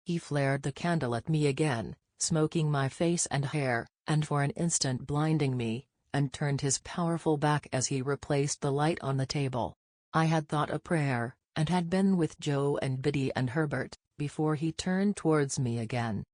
He flared the candle at me again, smoking my face and hair, and for an instant blinding me, and turned his powerful back as he replaced the light on the table. I had thought a prayer, and had been with Joe and Biddy and Herbert, before he turned towards me again.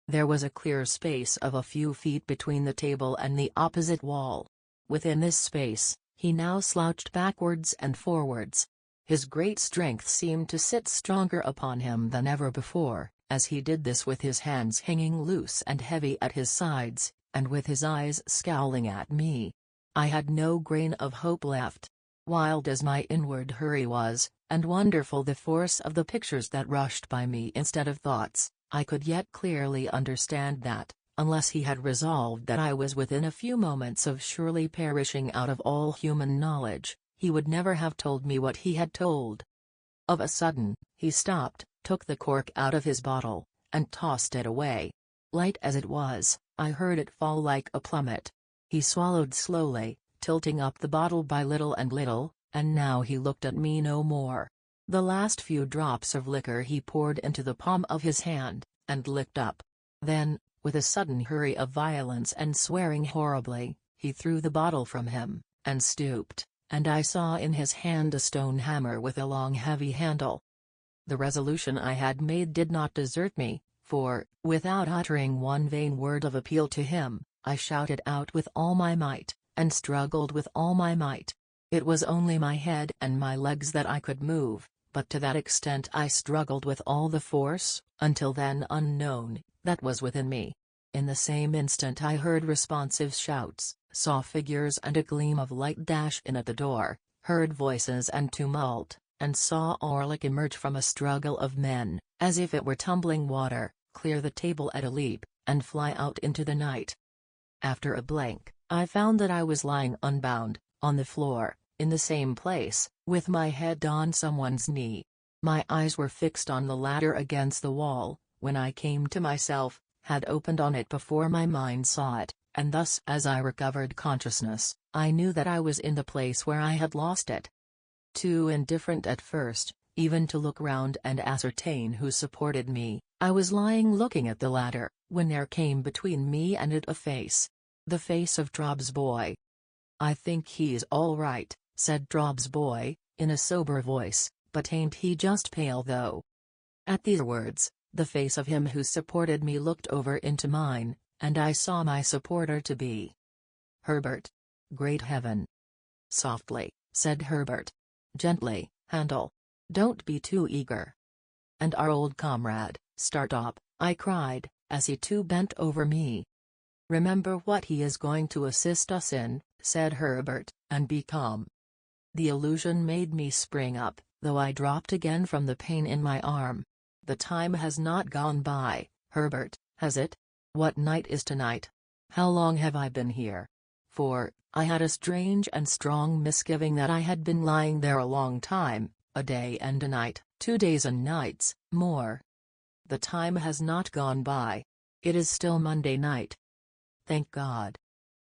There was a clear space of a few feet between the table and the opposite wall. Within this space, he now slouched backwards and forwards. His great strength seemed to sit stronger upon him than ever before, as he did this with his hands hanging loose and heavy at his sides, and with his eyes scowling at me. I had no grain of hope left. Wild as my inward hurry was, and wonderful the force of the pictures that rushed by me instead of thoughts, I could yet clearly understand that, unless he had resolved that I was within a few moments of surely perishing out of all human knowledge, he would never have told me what he had told. Of a sudden, he stopped, took the cork out of his bottle, and tossed it away. Light as it was, I heard it fall like a plummet. He swallowed slowly, tilting up the bottle by little and little, and now he looked at me no more. The last few drops of liquor he poured into the palm of his hand, and licked up. Then, with a sudden hurry of violence and swearing horribly, he threw the bottle from him, and stooped, and I saw in his hand a stone hammer with a long heavy handle. The resolution I had made did not desert me, for, without uttering one vain word of appeal to him, I shouted out with all my might, and struggled with all my might. It was only my head and my legs that I could move, but to that extent I struggled with all the force, until then unknown, that was within me. In the same instant I heard responsive shouts, saw figures and a gleam of light dash in at the door, heard voices and tumult, and saw Orlick emerge from a struggle of men, as if it were tumbling water, clear the table at a leap, and fly out into the night. After a blank, I found that I was lying unbound, on the floor, in the same place, with my head on someone's knee. My eyes were fixed on the ladder against the wall. When I came to myself, had opened on it before my mind saw it, and thus as I recovered consciousness, I knew that I was in the place where I had lost it. Too indifferent at first, even to look round and ascertain who supported me, I was lying looking at the ladder, when there came between me and it a face. The face of Trob's boy. "I think he's all right," said Trob's boy, in a sober voice, "but ain't he just pale though?" At these words, the face of him who supported me looked over into mine, and I saw my supporter to be Herbert. "Great heaven!" "Softly," said Herbert. "Gently, Handel. Don't be too eager." "And our old comrade, Startop," I cried, as he too bent over me. "Remember what he is going to assist us in," said Herbert, "and be calm." The illusion made me spring up, though I dropped again from the pain in my arm. "The time has not gone by, Herbert, has it? What night is tonight? How long have I been here?" For, I had a strange and strong misgiving that I had been lying there a long time, a day and a night, 2 days and nights, more. "The time has not gone by. It is still Monday night." "Thank God."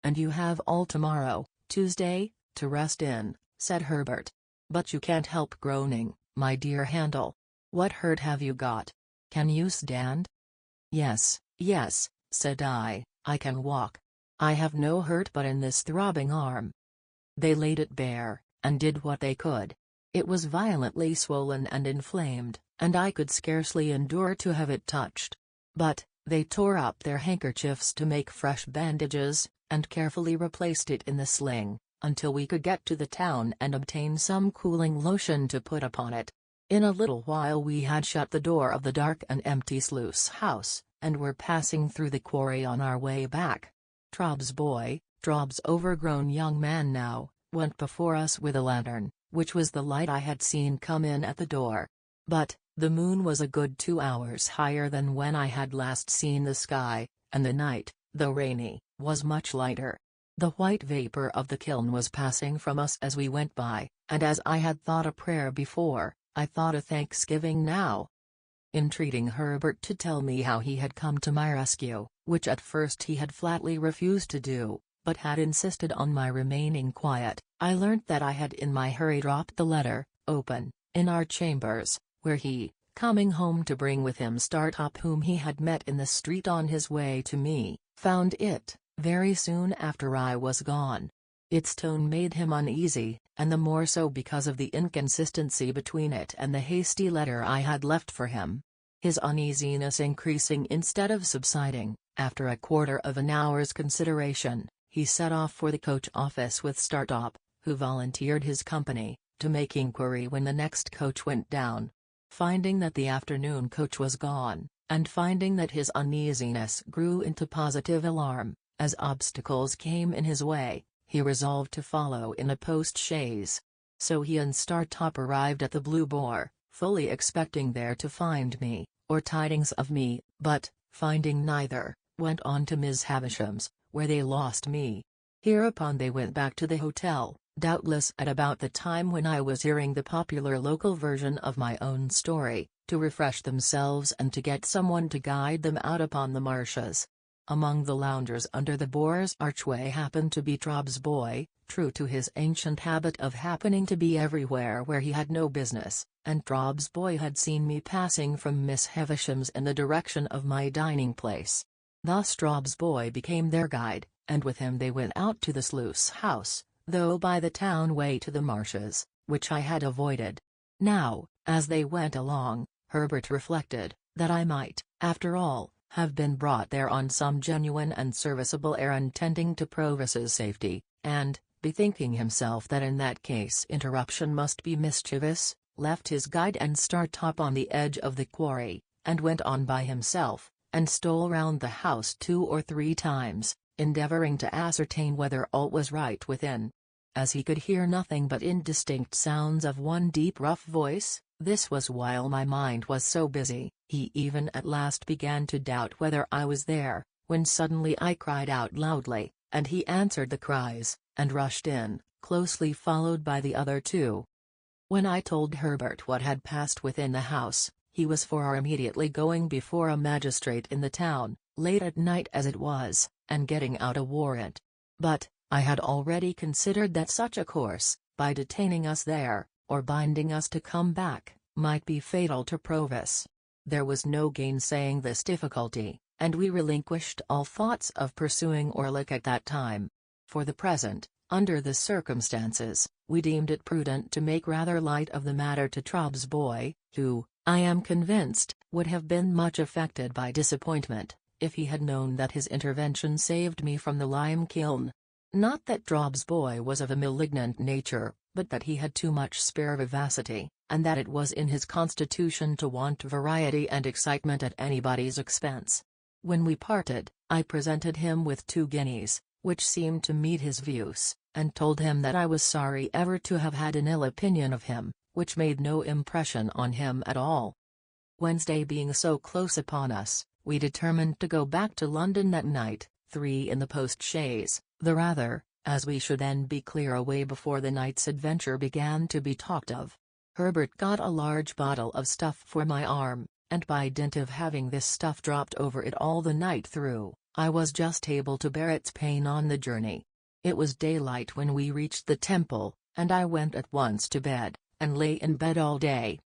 "And you have all tomorrow, Tuesday, to rest in," said Herbert. "But you can't help groaning, my dear Handel. What hurt have you got? Can you stand?" "Yes, yes," said I can walk. I have no hurt but in this throbbing arm." They laid it bare, and did what they could. It was violently swollen and inflamed, and I could scarcely endure to have it touched. But, they tore up their handkerchiefs to make fresh bandages, and carefully replaced it in the sling, until we could get to the town and obtain some cooling lotion to put upon it. In a little while we had shut the door of the dark and empty sluice house, and were passing through the quarry on our way back. Trob's boy, Trob's overgrown young man now, went before us with a lantern, which was the light I had seen come in at the door. But, the moon was a good 2 hours higher than when I had last seen the sky, and the night, though rainy, was much lighter. The white vapor of the kiln was passing from us as we went by, and as I had thought a prayer before, I thought a thanksgiving now. Entreating Herbert to tell me how he had come to my rescue, which at first he had flatly refused to do, but had insisted on my remaining quiet, I learnt that I had in my hurry dropped the letter, open, in our chambers, where he, coming home to bring with him Startop whom he had met in the street on his way to me, found it, very soon after I was gone. Its tone made him uneasy, and the more so because of the inconsistency between it and the hasty letter I had left for him. His uneasiness increasing instead of subsiding, after a quarter of an hour's consideration, he set off for the coach office with Startop, who volunteered his company, to make inquiry when the next coach went down. Finding that the afternoon coach was gone, and finding that his uneasiness grew into positive alarm, as obstacles came in his way, he resolved to follow in a post-chaise. So he and Startop arrived at the Blue Boar, fully expecting there to find me, or tidings of me, but, finding neither, went on to Miss Havisham's, where they lost me. Hereupon they went back to the hotel, doubtless at about the time when I was hearing the popular local version of my own story, to refresh themselves and to get someone to guide them out upon the marshes. Among the loungers under the Boar's archway happened to be Trob's boy, true to his ancient habit of happening to be everywhere where he had no business, and Trob's boy had seen me passing from Miss Havisham's in the direction of my dining place. Thus Trob's boy became their guide, and with him they went out to the sluice house, though by the town way to the marshes, which I had avoided. Now, as they went along, Herbert reflected, that I might, after all, have been brought there on some genuine and serviceable errand tending to Provis's safety, and, bethinking himself that in that case interruption must be mischievous, left his guide and startup on the edge of the quarry, and went on by himself, and stole round the house 2 or 3 times, endeavouring to ascertain whether all was right within. As he could hear nothing but indistinct sounds of one deep rough voice, this was while my mind was so busy, he even at last began to doubt whether I was there, when suddenly I cried out loudly, and he answered the cries, and rushed in, closely followed by the other 2. When I told Herbert what had passed within the house, he was for immediately going before a magistrate in the town, late at night as it was, and getting out a warrant. But, I had already considered that such a course, by detaining us there, or binding us to come back, might be fatal to Provis. There was no gainsaying this difficulty, and we relinquished all thoughts of pursuing Orlick at that time. For the present, under the circumstances, we deemed it prudent to make rather light of the matter to Trob's boy, who, I am convinced, would have been much affected by disappointment, if he had known that his intervention saved me from the lime kiln. Not that Trob's boy was of a malignant nature, but that he had too much spare vivacity, and that it was in his constitution to want variety and excitement at anybody's expense. When we parted, I presented him with 2 guineas, which seemed to meet his views, and told him that I was sorry ever to have had an ill opinion of him, which made no impression on him at all. Wednesday being so close upon us, we determined to go back to London that night, 3 in the post-chaise, the rather, as we should then be clear away before the night's adventure began to be talked of. Herbert got a large bottle of stuff for my arm, and by dint of having this stuff dropped over it all the night through, I was just able to bear its pain on the journey. It was daylight when we reached the Temple, and I went at once to bed, and lay in bed all day.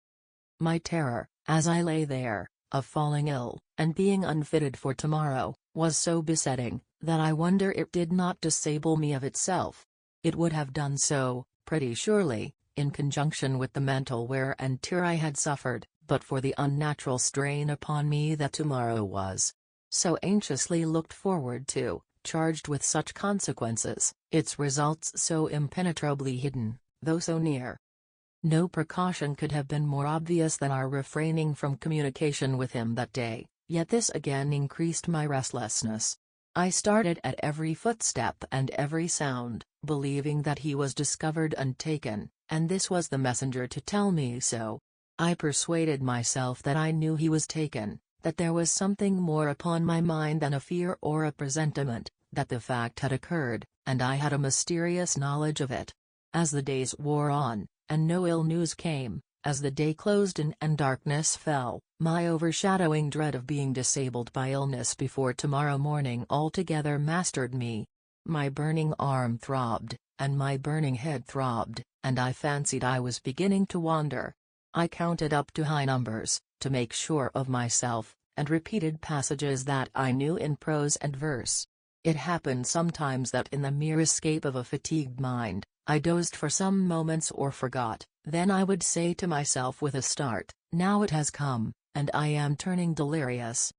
My terror, as I lay there, of falling ill, and being unfitted for tomorrow, was so besetting, that I wonder it did not disable me of itself. It would have done so, pretty surely, in conjunction with the mental wear and tear I had suffered, but for the unnatural strain upon me that tomorrow was so anxiously looked forward to, charged with such consequences, its results so impenetrably hidden, though so near. No precaution could have been more obvious than our refraining from communication with him that day, yet this again increased my restlessness. I started at every footstep and every sound, believing that he was discovered and taken, and this was the messenger to tell me so. I persuaded myself that I knew he was taken, that there was something more upon my mind than a fear or a presentiment, that the fact had occurred, and I had a mysterious knowledge of it. As the days wore on, and no ill news came, as the day closed in and darkness fell, my overshadowing dread of being disabled by illness before tomorrow morning altogether mastered me. My burning arm throbbed, and my burning head throbbed, and I fancied I was beginning to wander. I counted up to high numbers, to make sure of myself, and repeated passages that I knew in prose and verse. It happened sometimes that in the mere escape of a fatigued mind, I dozed for some moments or forgot, then I would say to myself with a start, now it has come, and I am turning delirious.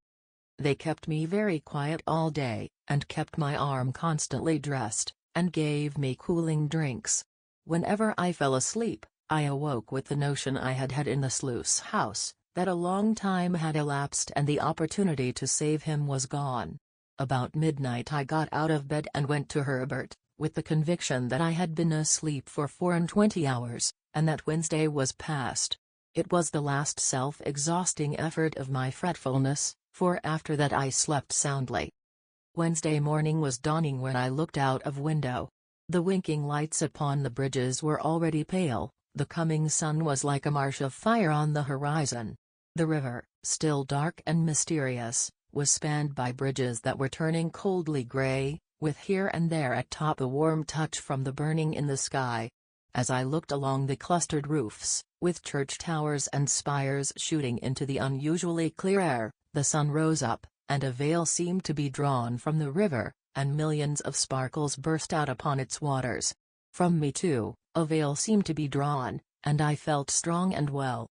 They kept me very quiet all day, and kept my arm constantly dressed, and gave me cooling drinks. Whenever I fell asleep, I awoke with the notion I had had in the sluice house, that a long time had elapsed and the opportunity to save him was gone. About midnight I got out of bed and went to Herbert, with the conviction that I had been asleep for 24 hours, and that Wednesday was past. It was the last self-exhausting effort of my fretfulness, for after that I slept soundly. Wednesday morning was dawning when I looked out of window. The winking lights upon the bridges were already pale, the coming sun was like a marsh of fire on the horizon. The river, still dark and mysterious, was spanned by bridges that were turning coldly grey, with here and there at top a warm touch from the burning in the sky. As I looked along the clustered roofs, with church towers and spires shooting into the unusually clear air, the sun rose up, and a veil seemed to be drawn from the river, and millions of sparkles burst out upon its waters. From me too, a veil seemed to be drawn, and I felt strong and well.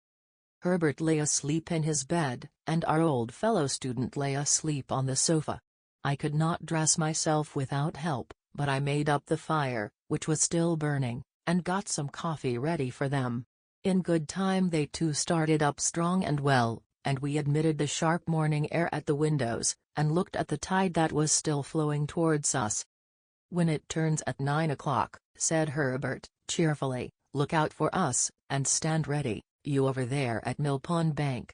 Herbert lay asleep in his bed, and our old fellow student lay asleep on the sofa. I could not dress myself without help, but I made up the fire, which was still burning, and got some coffee ready for them. In good time they too started up strong and well, and we admitted the sharp morning air at the windows, and looked at the tide that was still flowing towards us. "When it turns at 9 o'clock," said Herbert, cheerfully, "look out for us, and stand ready, you over there at Mill Pond Bank."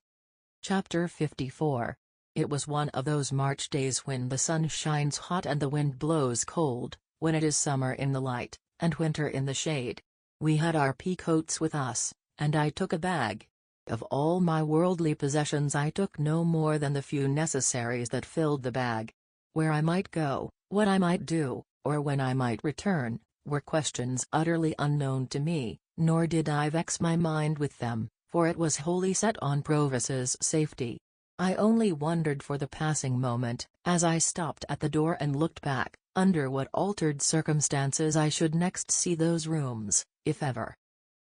Chapter 54. It was one of those March days when the sun shines hot and the wind blows cold, when it is summer in the light, and winter in the shade. We had our pea coats with us, and I took a bag. Of all my worldly possessions I took no more than the few necessaries that filled the bag. Where I might go, what I might do, or when I might return, were questions utterly unknown to me, nor did I vex my mind with them, for it was wholly set on Provis's safety. I only wondered for the passing moment, as I stopped at the door and looked back, under what altered circumstances I should next see those rooms, if ever.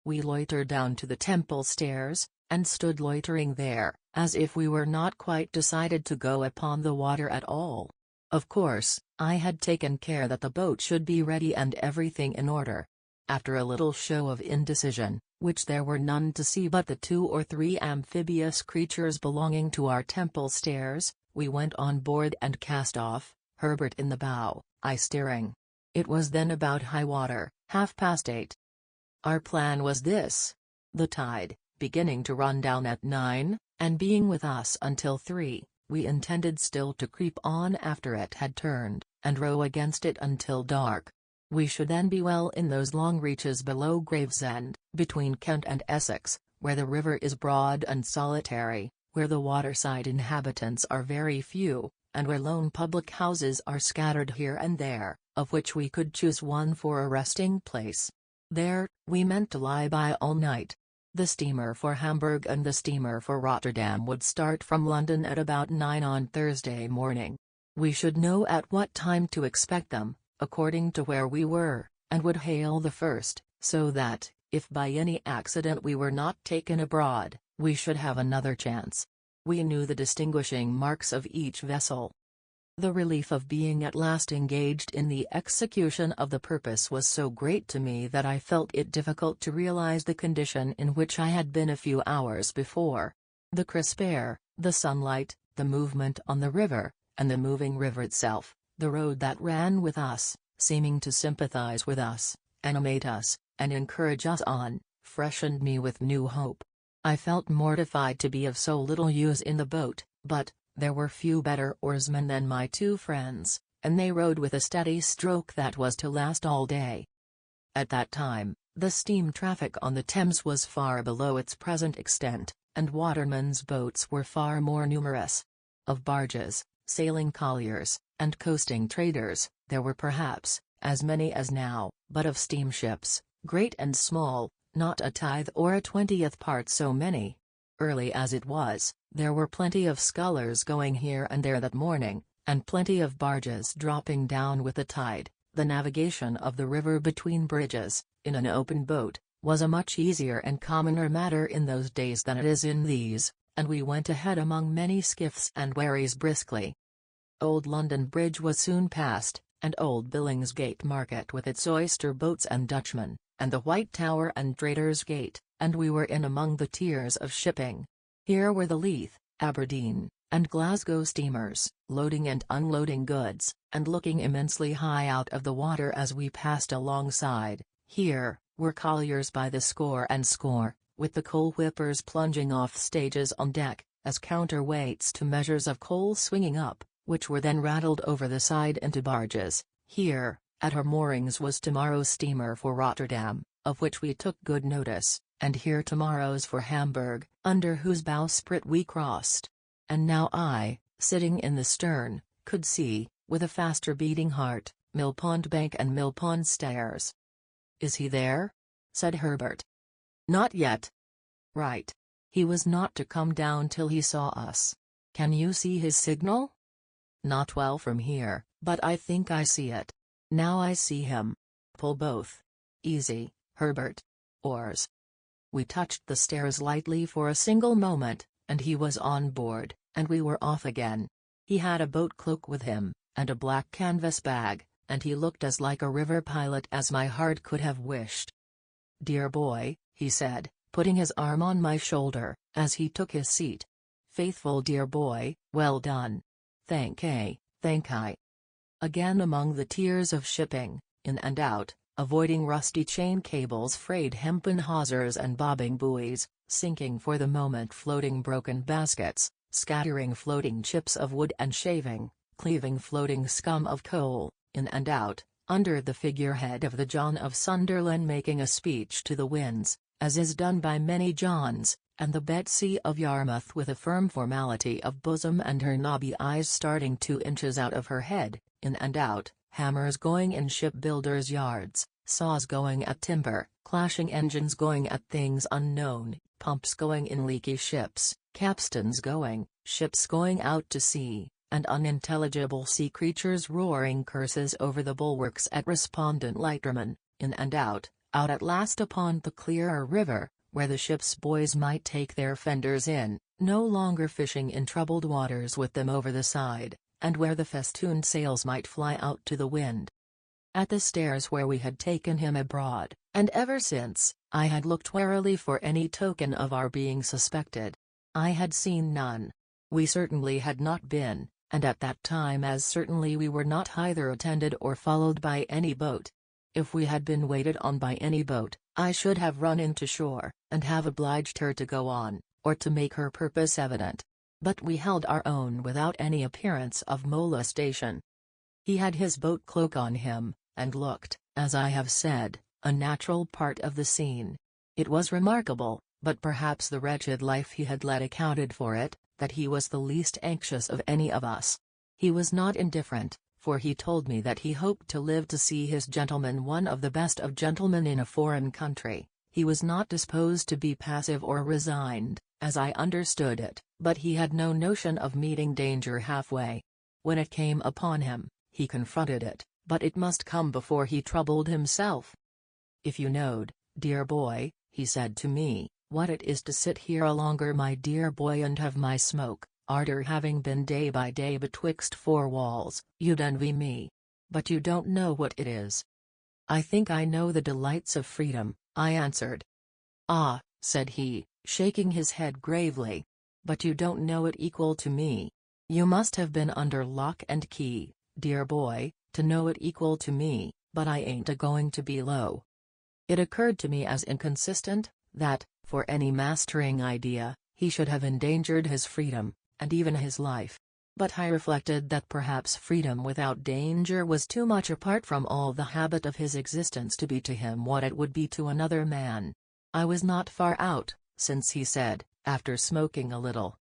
We loitered down to the temple stairs, and stood loitering there, as if we were not quite decided to go upon the water at all. Of course, I had taken care that the boat should be ready and everything in order. After a little show of indecision, which there were none to see but the 2 or 3 amphibious creatures belonging to our temple stairs, we went on board and cast off, Herbert in the bow, I steering. It was then about high water, 8:30. Our plan was this. The tide, beginning to run down at 9, and being with us until 3, we intended still to creep on after it had turned, and row against it until dark. We should then be well in those long reaches below Gravesend, between Kent and Essex, where the river is broad and solitary, where the waterside inhabitants are very few, and where lone public houses are scattered here and there, of which we could choose one for a resting place. There, we meant to lie by all night. The steamer for Hamburg and the steamer for Rotterdam would start from London at about 9 on Thursday morning. We should know at what time to expect them, according to where we were, and would hail the first, so that, if by any accident we were not taken abroad, we should have another chance. We knew the distinguishing marks of each vessel. The relief of being at last engaged in the execution of the purpose was so great to me that I felt it difficult to realize the condition in which I had been a few hours before. The crisp air, the sunlight, the movement on the river, and the moving river itself, the road that ran with us, seeming to sympathize with us, animate us, and encourage us on, freshened me with new hope. I felt mortified to be of so little use in the boat, but there were few better oarsmen than my 2 friends, and they rowed with a steady stroke that was to last all day. At that time, the steam traffic on the Thames was far below its present extent, and watermen's boats were far more numerous. Of barges, sailing colliers, and coasting traders, there were perhaps as many as now, but of steamships, great and small, not a tithe or a 20th part so many. Early as it was, there were plenty of scullers going here and there that morning, and plenty of barges dropping down with the tide. The navigation of the river between bridges, in an open boat, was a much easier and commoner matter in those days than it is in these, and we went ahead among many skiffs and wherries briskly. Old London Bridge was soon passed, and Old Billingsgate Market with its oyster boats and Dutchmen, and the White Tower and Traitors' Gate, and we were in among the tiers of shipping. Here were the Leith, Aberdeen, and Glasgow steamers, loading and unloading goods, and looking immensely high out of the water as we passed alongside. Here were colliers by the score and score, with the coal whippers plunging off stages on deck, as counterweights to measures of coal swinging up, which were then rattled over the side into barges. Here, at her moorings was tomorrow's steamer for Rotterdam, of which we took good notice, and here tomorrow's for Hamburg, under whose bowsprit we crossed. And now I, sitting in the stern, could see, with a faster beating heart, Mill Pond Bank and Mill Pond Stairs. "Is he there?" said Herbert. "Not yet." "Right. He was not to come down till he saw us. Can you see his signal?" "Not well from here, but I think I see it. Now I see him. Pull both. Easy, Herbert. Oars." We touched the stairs lightly for a single moment, and he was on board, and we were off again. He had a boat cloak with him, and a black canvas bag, and he looked as like a river pilot as my heart could have wished. "Dear boy," he said, putting his arm on my shoulder, as he took his seat. "Faithful dear boy, well done. Thank I." Again among the tiers of shipping, in and out, avoiding rusty chain cables, frayed hempen hawsers and bobbing buoys, sinking for the moment floating broken baskets, scattering floating chips of wood and shaving, cleaving floating scum of coal, in and out, under the figurehead of the John of Sunderland making a speech to the winds, as is done by many Johns, and the Betsy of Yarmouth with a firm formality of bosom and her knobby eyes starting 2 inches out of her head, in and out, hammers going in shipbuilders' yards, saws going at timber, clashing engines going at things unknown, pumps going in leaky ships, capstans going, ships going out to sea, and unintelligible sea creatures roaring curses over the bulwarks at respondent lightermen, in and out at last upon the clearer river, where the ship's boys might take their fenders in, no longer fishing in troubled waters with them over the side, and where the festooned sails might fly out to the wind. At the stairs where we had taken him abroad, and ever since, I had looked warily for any token of our being suspected. I had seen none. We certainly had not been, and at that time as certainly we were not either attended or followed by any boat. If we had been waited on by any boat, I should have run into shore, and have obliged her to go on, or to make her purpose evident. But we held our own without any appearance of molestation. He had his boat cloak on him, and looked, as I have said, a natural part of the scene. It was remarkable, but perhaps the wretched life he had led accounted for it, that he was the least anxious of any of us. He was not indifferent, for he told me that he hoped to live to see his gentleman one of the best of gentlemen in a foreign country. He was not disposed to be passive or resigned, as I understood it, but he had no notion of meeting danger halfway. When it came upon him, he confronted it, but it must come before he troubled himself. "If you knowed, dear boy," he said to me, "what it is to sit here a longer, my dear boy, and have my smoke, arter having been day by day betwixt 4 walls, you'd envy me. But you don't know what it is." "I think I know the delights of freedom," I answered. "Ah," said he, shaking his head gravely. "But you don't know it equal to me. You must have been under lock and key, dear boy, to know it equal to me, but I ain't a-going to be low." It occurred to me as inconsistent, that, for any mastering idea, he should have endangered his freedom, and even his life. But I reflected that perhaps freedom without danger was too much apart from all the habit of his existence to be to him what it would be to another man. I was not far out, since he said, after smoking a little,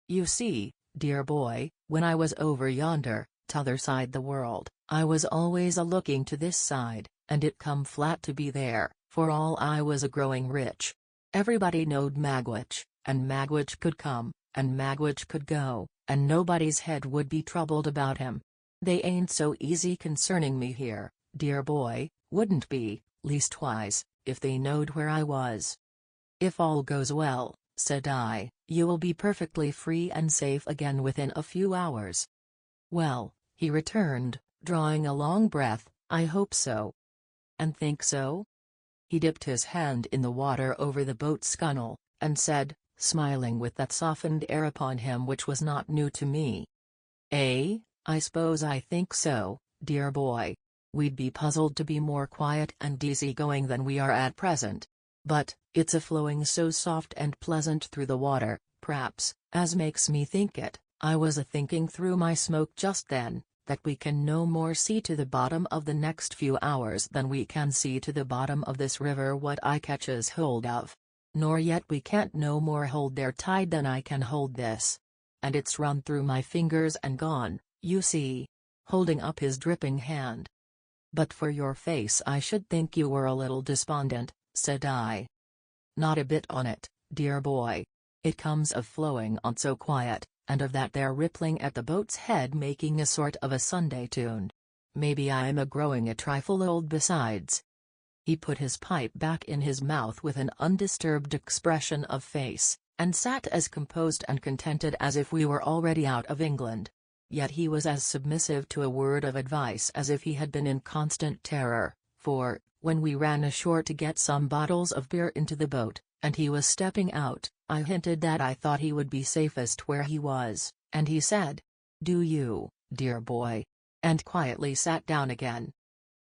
"You see, dear boy, when I was over yonder, t'other side the world, I was always a-looking to this side, and it come flat to be there, for all I was a-growing rich. Everybody knowed Magwitch, and Magwitch could come, and Magwitch could go, and nobody's head would be troubled about him. They ain't so easy concerning me here, dear boy, wouldn't be, leastwise, if they knowed where I was." "If all goes well," said I, "you will be perfectly free and safe again within a few hours." "Well," he returned, drawing a long breath, "I hope so." "And think so?" He dipped his hand in the water over the boat's gunwale, and said, smiling with that softened air upon him which was not new to me, "I suppose I think so, dear boy. We'd be puzzled to be more quiet and easy-going than we are at present. But, it's a-flowing so soft and pleasant through the water, p'raps, as makes me think it, I was a-thinking through my smoke just then, that we can no more see to the bottom of the next few hours than we can see to the bottom of this river what I catches hold of. Nor yet we can't no more hold their tide than I can hold this. And it's run through my fingers and gone, you see," holding up his dripping hand. "But for your face I should think you were a little despondent," said I. "Not a bit on it, dear boy. It comes of flowing on so quiet, and of that there rippling at the boat's head making a sort of a Sunday tune. Maybe I'm a-growing a trifle old besides." He put his pipe back in his mouth with an undisturbed expression of face, and sat as composed and contented as if we were already out of England. Yet he was as submissive to a word of advice as if he had been in constant terror, for, when we ran ashore to get some bottles of beer into the boat, and he was stepping out. I hinted that I thought he would be safest where he was, and he said, "Do you, dear boy?" and quietly sat down again.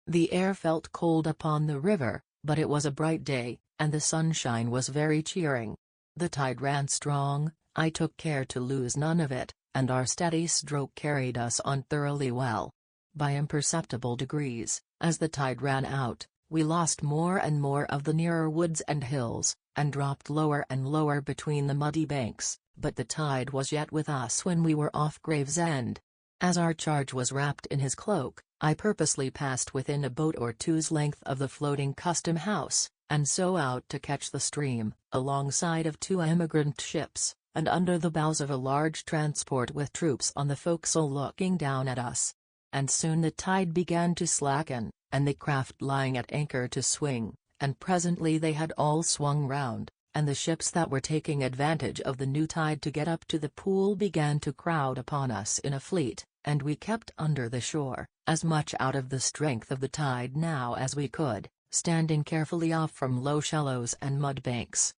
The air felt cold upon the river, but it was a bright day, and the sunshine was very cheering. The tide ran strong, I took care to lose none of it, and our steady stroke carried us on thoroughly well. By imperceptible degrees, as the tide ran out, we lost more and more of the nearer woods and hills, and dropped lower and lower between the muddy banks, but the tide was yet with us when we were off Gravesend. As our charge was wrapped in his cloak, I purposely passed within a boat or two's length of the floating custom house, and so out to catch the stream, alongside of 2 emigrant ships, and under the bows of a large transport with troops on the forecastle looking down at us. And soon the tide began to slacken, and the craft lying at anchor to swing, and presently they had all swung round, and the ships that were taking advantage of the new tide to get up to the pool began to crowd upon us in a fleet, and we kept under the shore, as much out of the strength of the tide now as we could, standing carefully off from low shallows and mud banks.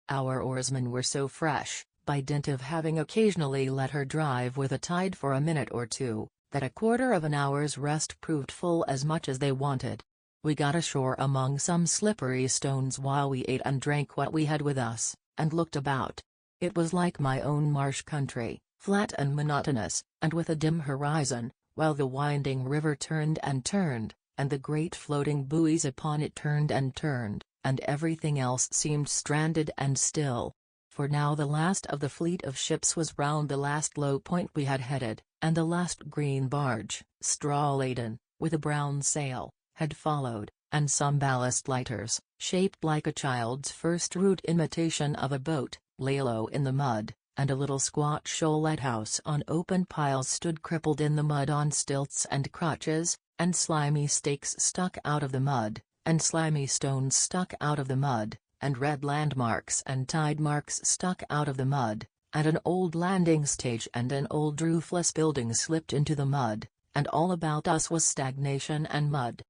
Our oarsmen were so fresh, by dint of having occasionally let her drive with a tide for a minute or two, that a quarter of an hour's rest proved full as much as they wanted. We got ashore among some slippery stones while we ate and drank what we had with us, and looked about. It was like my own marsh country, flat and monotonous, and with a dim horizon, while the winding river turned and turned, and the great floating buoys upon it turned and turned, and everything else seemed stranded and still. For now the last of the fleet of ships was round the last low point we had headed, and the last green barge, straw-laden, with a brown sail, had followed, and some ballast lighters, shaped like a child's first rude imitation of a boat, lay low in the mud, and a little squat shoal lighthouse on open piles stood crippled in the mud on stilts and crutches, and slimy stakes stuck out of the mud, and slimy stones stuck out of the mud, and red landmarks and tide marks stuck out of the mud, and an old landing stage and an old roofless building slipped into the mud, and all about us was stagnation and mud.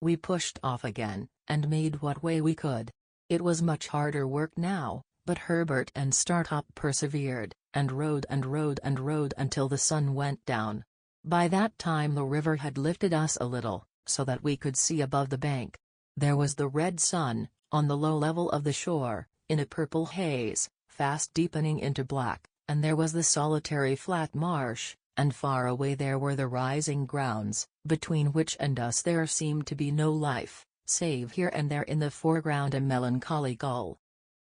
We pushed off again, and made what way we could. It was much harder work now, but Herbert and Startup persevered, and rowed and rowed and rowed until the sun went down. By that time the river had lifted us a little, so that we could see above the bank. There was the red sun, on the low level of the shore, in a purple haze, fast deepening into black, and there was the solitary flat marsh, and far away there were the rising grounds, between which and us there seemed to be no life, save here and there in the foreground a melancholy gull.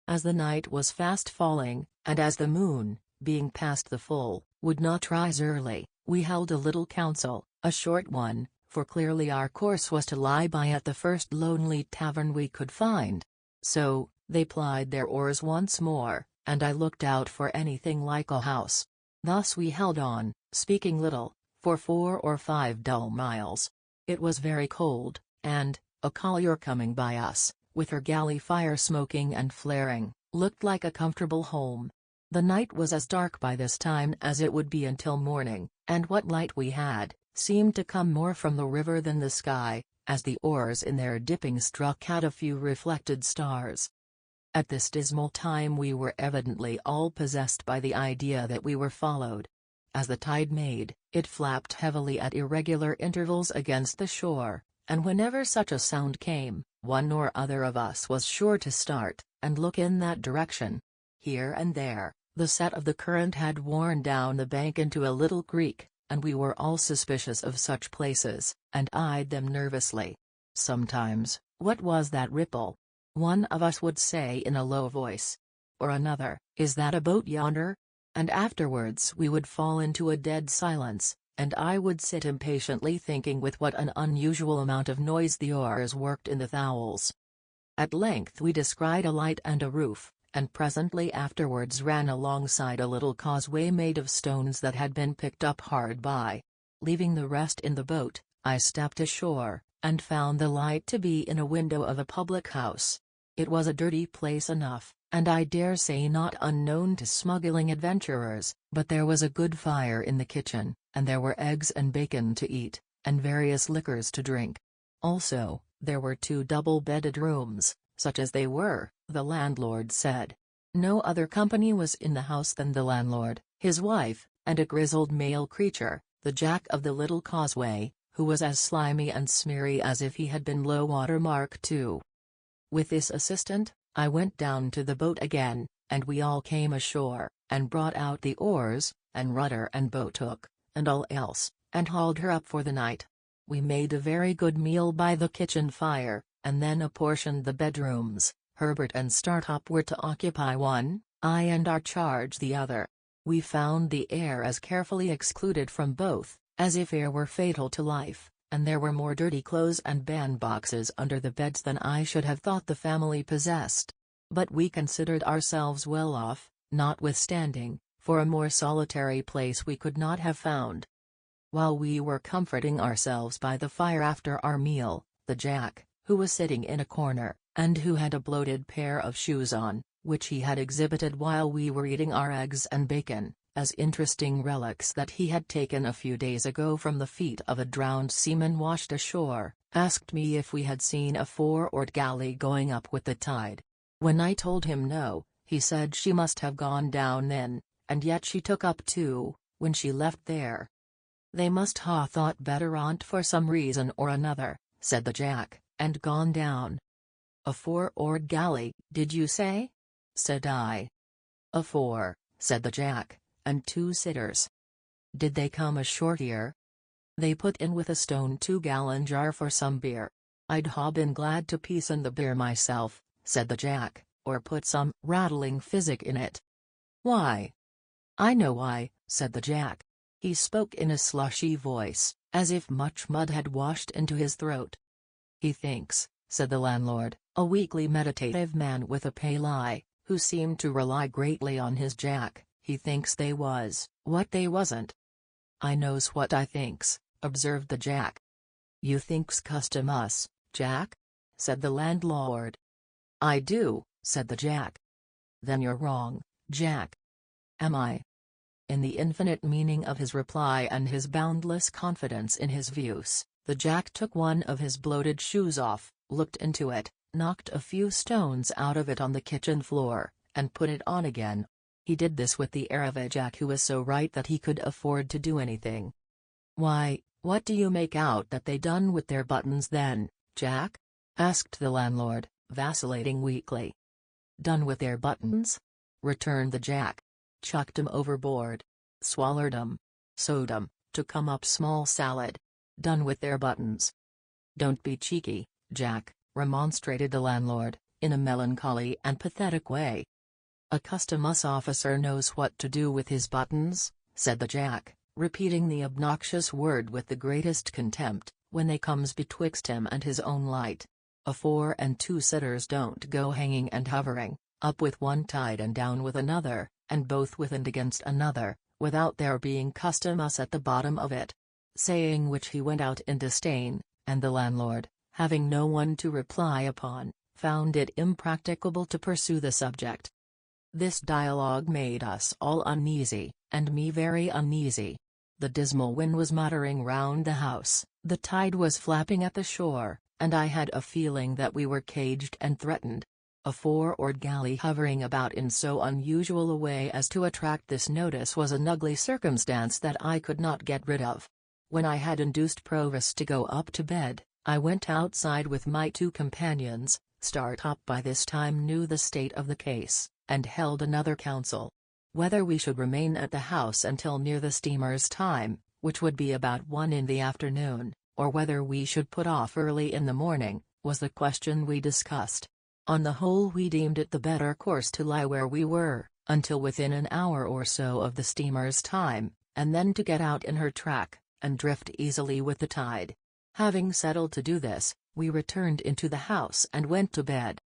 As the night was fast falling, and as the moon, being past the full, would not rise early, we held a little council, a short one, for clearly our course was to lie by at the first lonely tavern we could find. So, they plied their oars once more, and I looked out for anything like a house. Thus we held on, speaking little, for 4 or 5 dull miles. It was very cold, and, a collier coming by us, with her galley fire smoking and flaring, looked like a comfortable home. The night was as dark by this time as it would be until morning, and what light we had, seemed to come more from the river than the sky, as the oars in their dipping struck out a few reflected stars. At this dismal time we were evidently all possessed by the idea that we were followed. As the tide made, it flapped heavily at irregular intervals against the shore, and whenever such a sound came, one or other of us was sure to start, and look in that direction. Here and there, the set of the current had worn down the bank into a little creek, and we were all suspicious of such places, and eyed them nervously. Sometimes, "What was that ripple?" one of us would say in a low voice. Or another, "Is that a boat yonder?" And afterwards we would fall into a dead silence, and I would sit impatiently thinking with what an unusual amount of noise the oars worked in the thowels. At length we descried a light and a roof, and presently afterwards ran alongside a little causeway made of stones that had been picked up hard by. Leaving the rest in the boat, I stepped ashore, and found the light to be in a window of a public house. It was a dirty place enough, and I dare say not unknown to smuggling adventurers, but there was a good fire in the kitchen, and there were eggs and bacon to eat, and various liquors to drink. Also, there were 2 double-bedded rooms, such as they were, the landlord said. No other company was in the house than the landlord, his wife, and a grizzled male creature, the Jack of the little causeway, who was as slimy and smeary as if he had been low water mark too. With this assistant, I went down to the boat again, and we all came ashore, and brought out the oars, and rudder and boat hook, and all else, and hauled her up for the night. We made a very good meal by the kitchen fire, and then apportioned the bedrooms. Herbert and Startup were to occupy one, I and our charge the other. We found the air as carefully excluded from both, as if air were fatal to life, and there were more dirty clothes and bandboxes under the beds than I should have thought the family possessed. But we considered ourselves well off, notwithstanding, for a more solitary place we could not have found. While we were comforting ourselves by the fire after our meal, the Jack, who was sitting in a corner, and who had a bloated pair of shoes on, which he had exhibited while we were eating our eggs and bacon, as interesting relics that he had taken a few days ago from the feet of a drowned seaman washed ashore, asked me if we had seen a four-oared galley going up with the tide. When I told him no, he said she must have gone down then, and yet she took up too, when she left there. They must ha' thought better on't for some reason or another, said the Jack, and gone down. A four-oared galley, did you say? Said I. A four, said the Jack, and 2 sitters. Did they come ashore here? They put in with a stone 2-gallon jar for some beer. I'd ha' been glad to peasen the beer myself, said the Jack, or put some rattling physic in it. Why? I know why, said the Jack. He spoke in a slushy voice, as if much mud had washed into his throat. He thinks, said the landlord, a weakly meditative man with a pale eye, who seemed to rely greatly on his Jack, he thinks they was, what they wasn't. I knows what I thinks, observed the Jack. You thinks custom us, Jack? Said the landlord. I do, said the Jack. Then you're wrong, Jack. Am I? In the infinite meaning of his reply and his boundless confidence in his views, the Jack took one of his bloated shoes off, looked into it, knocked a few stones out of it on the kitchen floor, and put it on again. He did this with the air of a Jack who was so right that he could afford to do anything. Why, what do you make out that they done with their buttons then, Jack? Asked the landlord, vacillating weakly. Done with their buttons? Returned the Jack. Chucked 'em overboard. Swallered 'em. Sewed 'em, to come up small salad. Done with their buttons. Don't be cheeky, Jack, remonstrated the landlord, in a melancholy and pathetic way. A custom-house officer knows what to do with his buttons, said the Jack, repeating the obnoxious word with the greatest contempt, when they comes betwixt him and his own light. A 4 and 2 sitters don't go hanging and hovering, up with one tide and down with another, and both with and against another, without there being custom-house at the bottom of it. Saying which he went out in disdain, and the landlord, having no one to reply upon, found it impracticable to pursue the subject. This dialogue made us all uneasy, and me very uneasy. The dismal wind was muttering round the house, the tide was flapping at the shore, and I had a feeling that we were caged and threatened. A four-oared galley hovering about in so unusual a way as to attract this notice was an ugly circumstance that I could not get rid of. When I had induced Provis to go up to bed, I went outside with my 2 companions. Startup by this time knew the state of the case, and held another council. Whether we should remain at the house until near the steamer's time, which would be about 1 in the afternoon, or whether we should put off early in the morning, was the question we discussed. On the whole we deemed it the better course to lie where we were, until within an hour or so of the steamer's time, and then to get out in her track, and drift easily with the tide. Having settled to do this, we returned into the house and went to bed.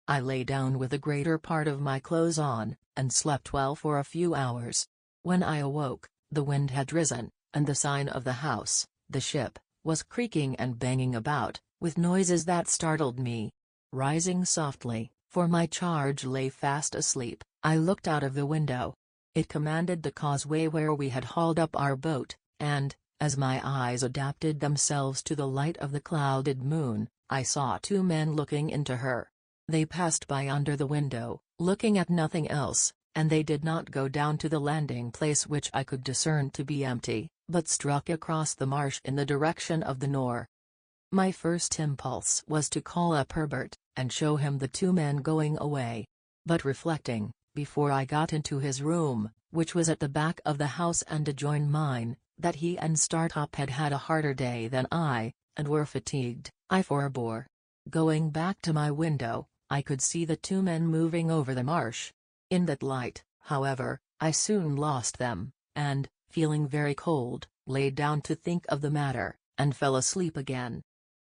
I lay down with the greater part of my clothes on, and slept well for a few hours. When I awoke, the wind had risen, and the sign of the house, the ship, was creaking and banging about, with noises that startled me. Rising softly, for my charge lay fast asleep, I looked out of the window. It commanded the causeway where we had hauled up our boat, and, as my eyes adapted themselves to the light of the clouded moon, I saw 2 men looking into her. They passed by under the window, looking at nothing else, and they did not go down to the landing place, which I could discern to be empty, but struck across the marsh in the direction of the Nore. My first impulse was to call up Herbert, and show him the two men going away. But reflecting, before I got into his room, which was at the back of the house and adjoined mine, that he and Startup had had a harder day than I, and were fatigued, I forbore. Going back to my window, I could see the two men moving over the marsh. In that light, however, I soon lost them, and, feeling very cold, lay down to think of the matter, and fell asleep again.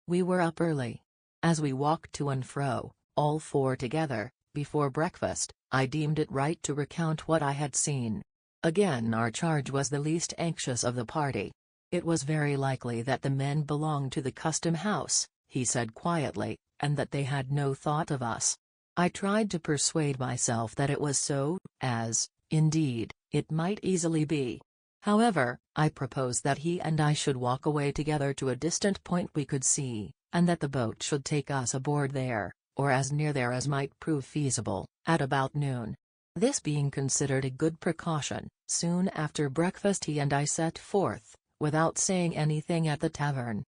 We were up early. As we walked to and fro, all four together, before breakfast, I deemed it right to recount what I had seen. Again our charge was the least anxious of the party. It was very likely that the men belonged to the custom house, he said quietly, and that they had no thought of us. I tried to persuade myself that it was so, as, indeed, it might easily be. However, I proposed that he and I should walk away together to a distant point we could see, and that the boat should take us aboard there, or as near there as might prove feasible, at about noon. This being considered a good precaution, soon after breakfast he and I set forth, without saying anything, at the tavern.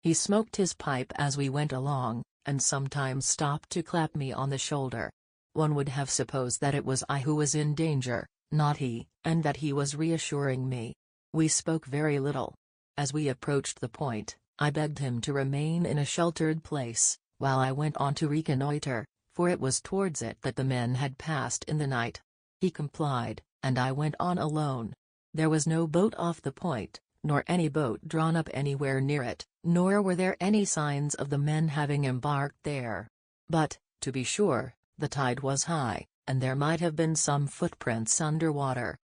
He smoked his pipe as we went along, and sometimes stopped to clap me on the shoulder. One would have supposed that it was I who was in danger, not he, and that he was reassuring me. We spoke very little. As we approached the point, I begged him to remain in a sheltered place, while I went on to reconnoiter, for it was towards it that the men had passed in the night. He complied, and I went on alone. There was no boat off the point, nor any boat drawn up anywhere near it, nor were there any signs of the men having embarked there. But, to be sure, the tide was high, and there might have been some footprints under water.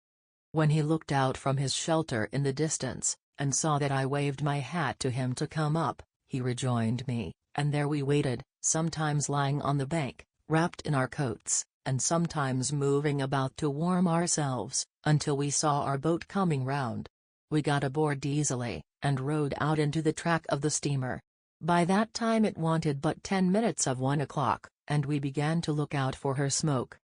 When he looked out from his shelter in the distance, and saw that I waved my hat to him to come up, he rejoined me, and there we waited, sometimes lying on the bank, wrapped in our coats, and sometimes moving about to warm ourselves, until we saw our boat coming round. We got aboard easily, and rowed out into the track of the steamer. By that time it wanted but 10 minutes of 1 o'clock, and we began to look out for her smoke.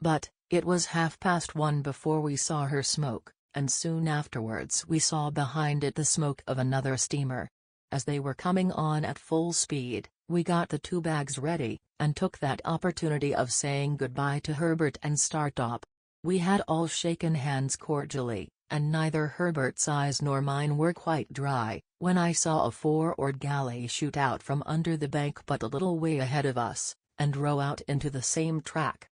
But, it was 1:30 before we saw her smoke, and soon afterwards we saw behind it the smoke of another steamer. As they were coming on at full speed, we got the 2 bags ready, and took that opportunity of saying goodbye to Herbert and Startup. We had all shaken hands cordially, and neither Herbert's eyes nor mine were quite dry, when I saw a 4-oared galley shoot out from under the bank but a little way ahead of us, and row out into the same track.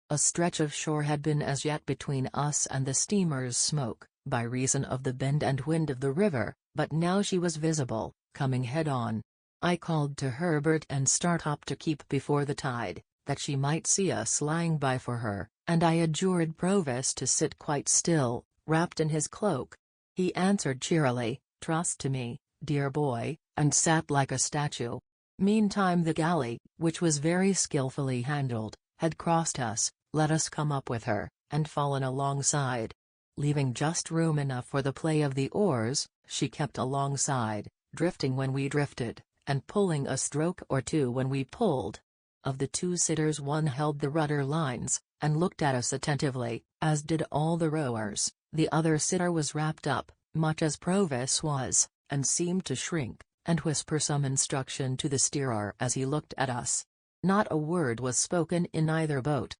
A stretch of shore had been as yet between us and the steamer's smoke, by reason of the bend and wind of the river, but now she was visible, coming head-on. I called to Herbert and Startup to keep before the tide, that she might see us lying by for her, and I adjured Provis to sit quite still, wrapped in his cloak. He answered cheerily, "Trust to me, dear boy," and sat like a statue. Meantime the galley, which was very skillfully handled, had crossed us, let us come up with her, and fallen alongside. Leaving just room enough for the play of the oars, she kept alongside, drifting when we drifted, and pulling a stroke or two when we pulled. Of the 2 sitters one held the rudder lines, and looked at us attentively, as did all the rowers. The other sitter was wrapped up, much as Provis was, and seemed to shrink, and whisper some instruction to the steerer as he looked at us. Not a word was spoken in either boat.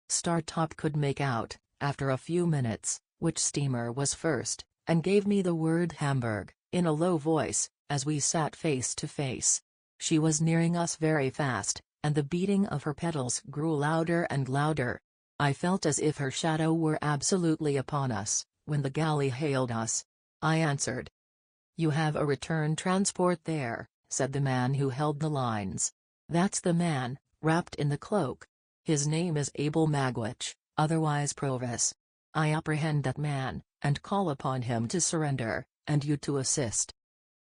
Startup could make out, after a few minutes, which steamer was first, and gave me the word Hamburg, in a low voice, as we sat face to face. She was nearing us very fast, and the beating of her pedals grew louder and louder. I felt as if her shadow were absolutely upon us, when the galley hailed us. I answered. "You have a return transport there," said the man who held the lines. "That's the man, wrapped in the cloak. His name is Abel Magwitch, otherwise Provis. I apprehend that man, and call upon him to surrender, and you to assist."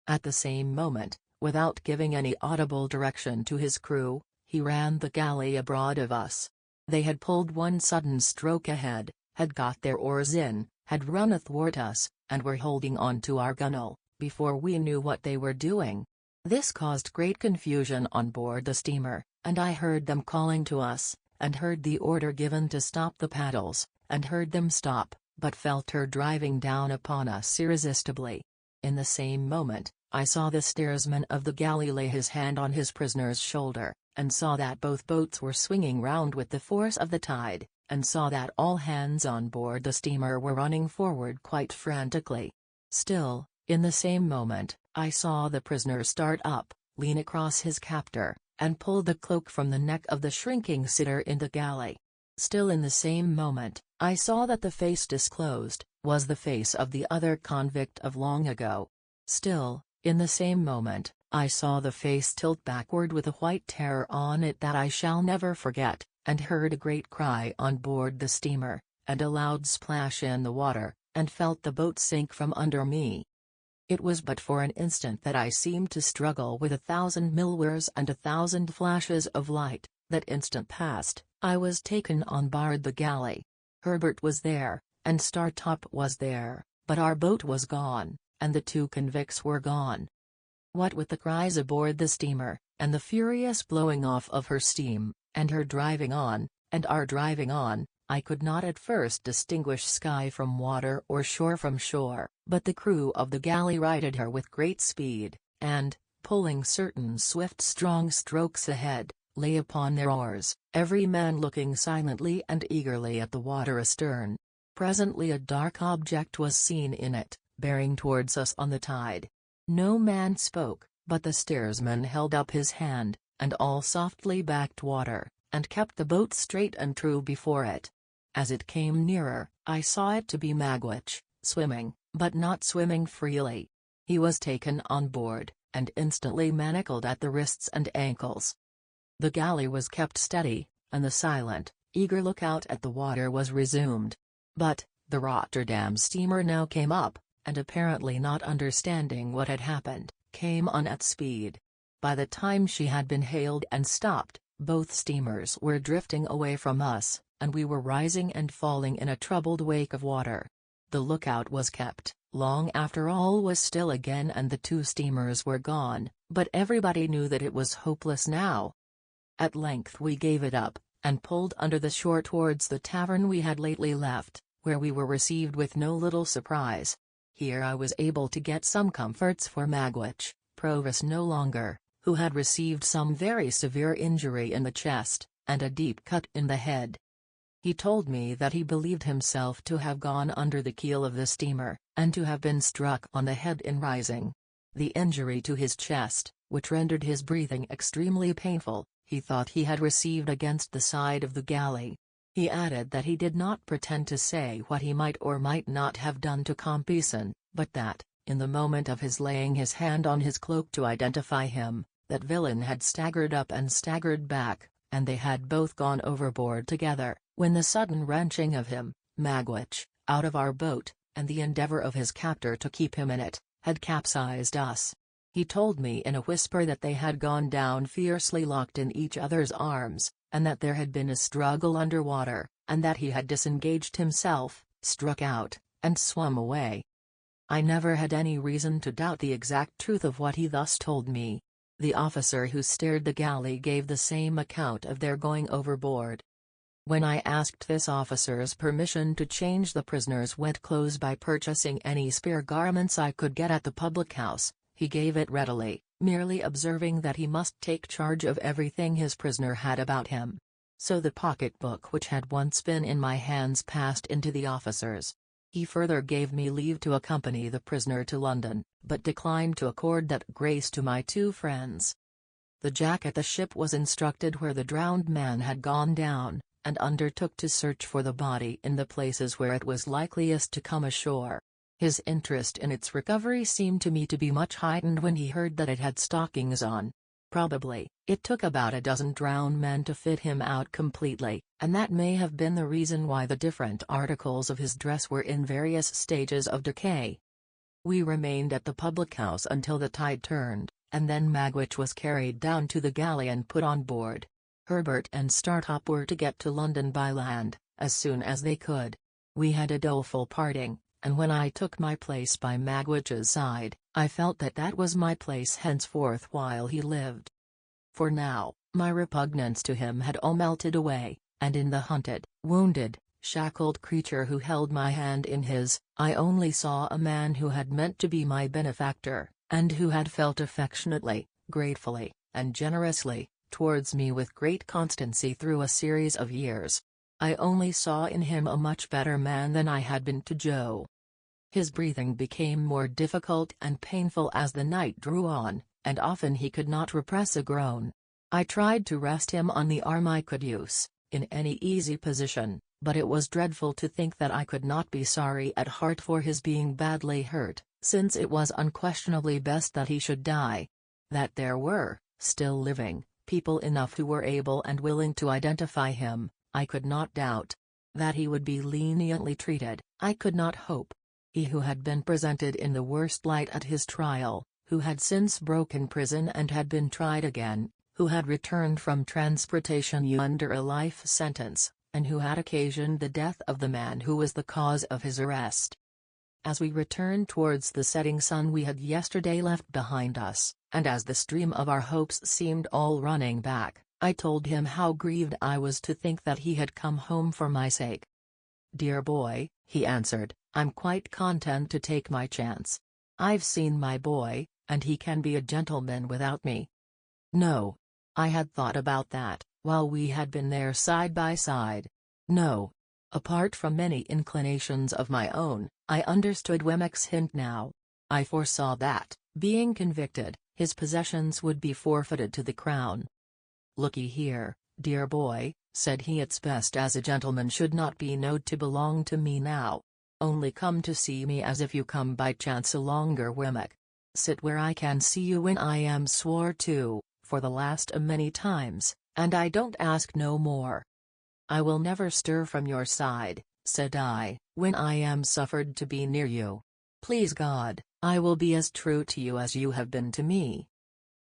At the same moment, without giving any audible direction to his crew, he ran the galley abroad of us. They had pulled one sudden stroke ahead, had got their oars in, had run athwart us, and were holding on to our gunwale, before we knew what they were doing. This caused great confusion on board the steamer, and I heard them calling to us, and heard the order given to stop the paddles, and heard them stop, but felt her driving down upon us irresistibly. In the same moment, I saw the steersman of the galley lay his hand on his prisoner's shoulder, and saw that both boats were swinging round with the force of the tide, and saw that all hands on board the steamer were running forward quite frantically. Still, in the same moment, I saw the prisoner start up, lean across his captor, and pull the cloak from the neck of the shrinking sitter in the galley. Still in the same moment, I saw that the face disclosed was the face of the other convict of long ago. Still, in the same moment, I saw the face tilt backward with a white terror on it that I shall never forget, and heard a great cry on board the steamer, and a loud splash in the water, and felt the boat sink from under me. It was but for an instant that I seemed to struggle with 1,000 millwares and 1,000 flashes of light. That instant passed, I was taken on board the galley. Herbert was there, and Startop was there, but our boat was gone, and the 2 convicts were gone. What with the cries aboard the steamer, and the furious blowing off of her steam, and her driving on, and our driving on, I could not at first distinguish sky from water or shore from shore, but the crew of the galley righted her with great speed, and, pulling certain swift strong strokes ahead, lay upon their oars, every man looking silently and eagerly at the water astern. Presently a dark object was seen in it, bearing towards us on the tide. No man spoke, but the steersman held up his hand, and all softly backed water, and kept the boat straight and true before it. As it came nearer, I saw it to be Magwitch, swimming, but not swimming freely. He was taken on board, and instantly manacled at the wrists and ankles. The galley was kept steady, and the silent, eager lookout at the water was resumed. But, the Rotterdam steamer now came up, and apparently not understanding what had happened, came on at speed. By the time she had been hailed and stopped, both steamers were drifting away from us, and we were rising and falling in a troubled wake of water. The lookout was kept, long after all was still again and the 2 steamers were gone, but everybody knew that it was hopeless now. At length we gave it up, and pulled under the shore towards the tavern we had lately left, where we were received with no little surprise. Here I was able to get some comforts for Magwitch, Provost no longer, who had received some very severe injury in the chest, and a deep cut in the head. He told me that he believed himself to have gone under the keel of the steamer, and to have been struck on the head in rising. The injury to his chest, which rendered his breathing extremely painful, he thought he had received against the side of the galley. He added that he did not pretend to say what he might or might not have done to Compeyson, but that, in the moment of his laying his hand on his cloak to identify him, that villain had staggered up and staggered back, and they had both gone overboard together, when the sudden wrenching of him, Magwitch, out of our boat, and the endeavor of his captor to keep him in it, had capsized us. He told me in a whisper that they had gone down fiercely locked in each other's arms, and that there had been a struggle under water, and that he had disengaged himself, struck out, and swum away. I never had any reason to doubt the exact truth of what he thus told me. The officer who steered the galley gave the same account of their going overboard. When I asked this officer's permission to change the prisoner's wet clothes by purchasing any spare garments I could get at the public house, he gave it readily, merely observing that he must take charge of everything his prisoner had about him. So the pocketbook which had once been in my hands passed into the officer's. He further gave me leave to accompany the prisoner to London, but declined to accord that grace to my 2 friends. The Jack at the ship was instructed where the drowned man had gone down, and undertook to search for the body in the places where it was likeliest to come ashore. His interest in its recovery seemed to me to be much heightened when he heard that it had stockings on. Probably, it took about a dozen drowned men to fit him out completely, and that may have been the reason why the different articles of his dress were in various stages of decay. We remained at the public house until the tide turned, and then Magwitch was carried down to the galley and put on board. Herbert and Startop were to get to London by land, as soon as they could. We had a doleful parting, and when I took my place by Magwitch's side, I felt that that was my place henceforth while he lived. For now, My repugnance to him had all melted away, and in the hunted, wounded, shackled creature who held my hand in his, I only saw a man who had meant to be my benefactor, and who had felt affectionately, gratefully, and generously, towards me with great constancy through a series of years. I only saw in him a much better man than I had been to Joe. His breathing became more difficult and painful as the night drew on, and often he could not repress a groan. I tried to rest him on the arm I could use, in any easy position, but it was dreadful to think that I could not be sorry at heart for his being badly hurt, since it was unquestionably best that he should die. That there were, still living, people enough who were able and willing to identify him, I could not doubt. That he would be leniently treated, I could not hope. He who had been presented in the worst light at his trial, who had since broken prison and had been tried again, who had returned from transportation under a life sentence, and who had occasioned the death of the man who was the cause of his arrest. As we returned towards the setting sun we had yesterday left behind us, and as the stream of our hopes seemed all running back, I told him how grieved I was to think that he had come home for my sake. "Dear boy," he answered, "I'm quite content to take my chance. I've seen my boy, and he can be a gentleman without me." No. I had thought about that, while we had been there side by side. No. Apart from many inclinations of my own, I understood Wemmick's hint now. I foresaw that, being convicted, his possessions would be forfeited to the Crown. "Looky here, dear boy," said he, "it's best as a gentleman should not be knowed to belong to me now. Only come to see me as if you come by chance alonger, Wemmick. Sit where I can see you when I am swore to, for the last a many times, and I don't ask no more." "I will never stir from your side," said I, "when I am suffered to be near you. Please God, I will be as true to you as you have been to me."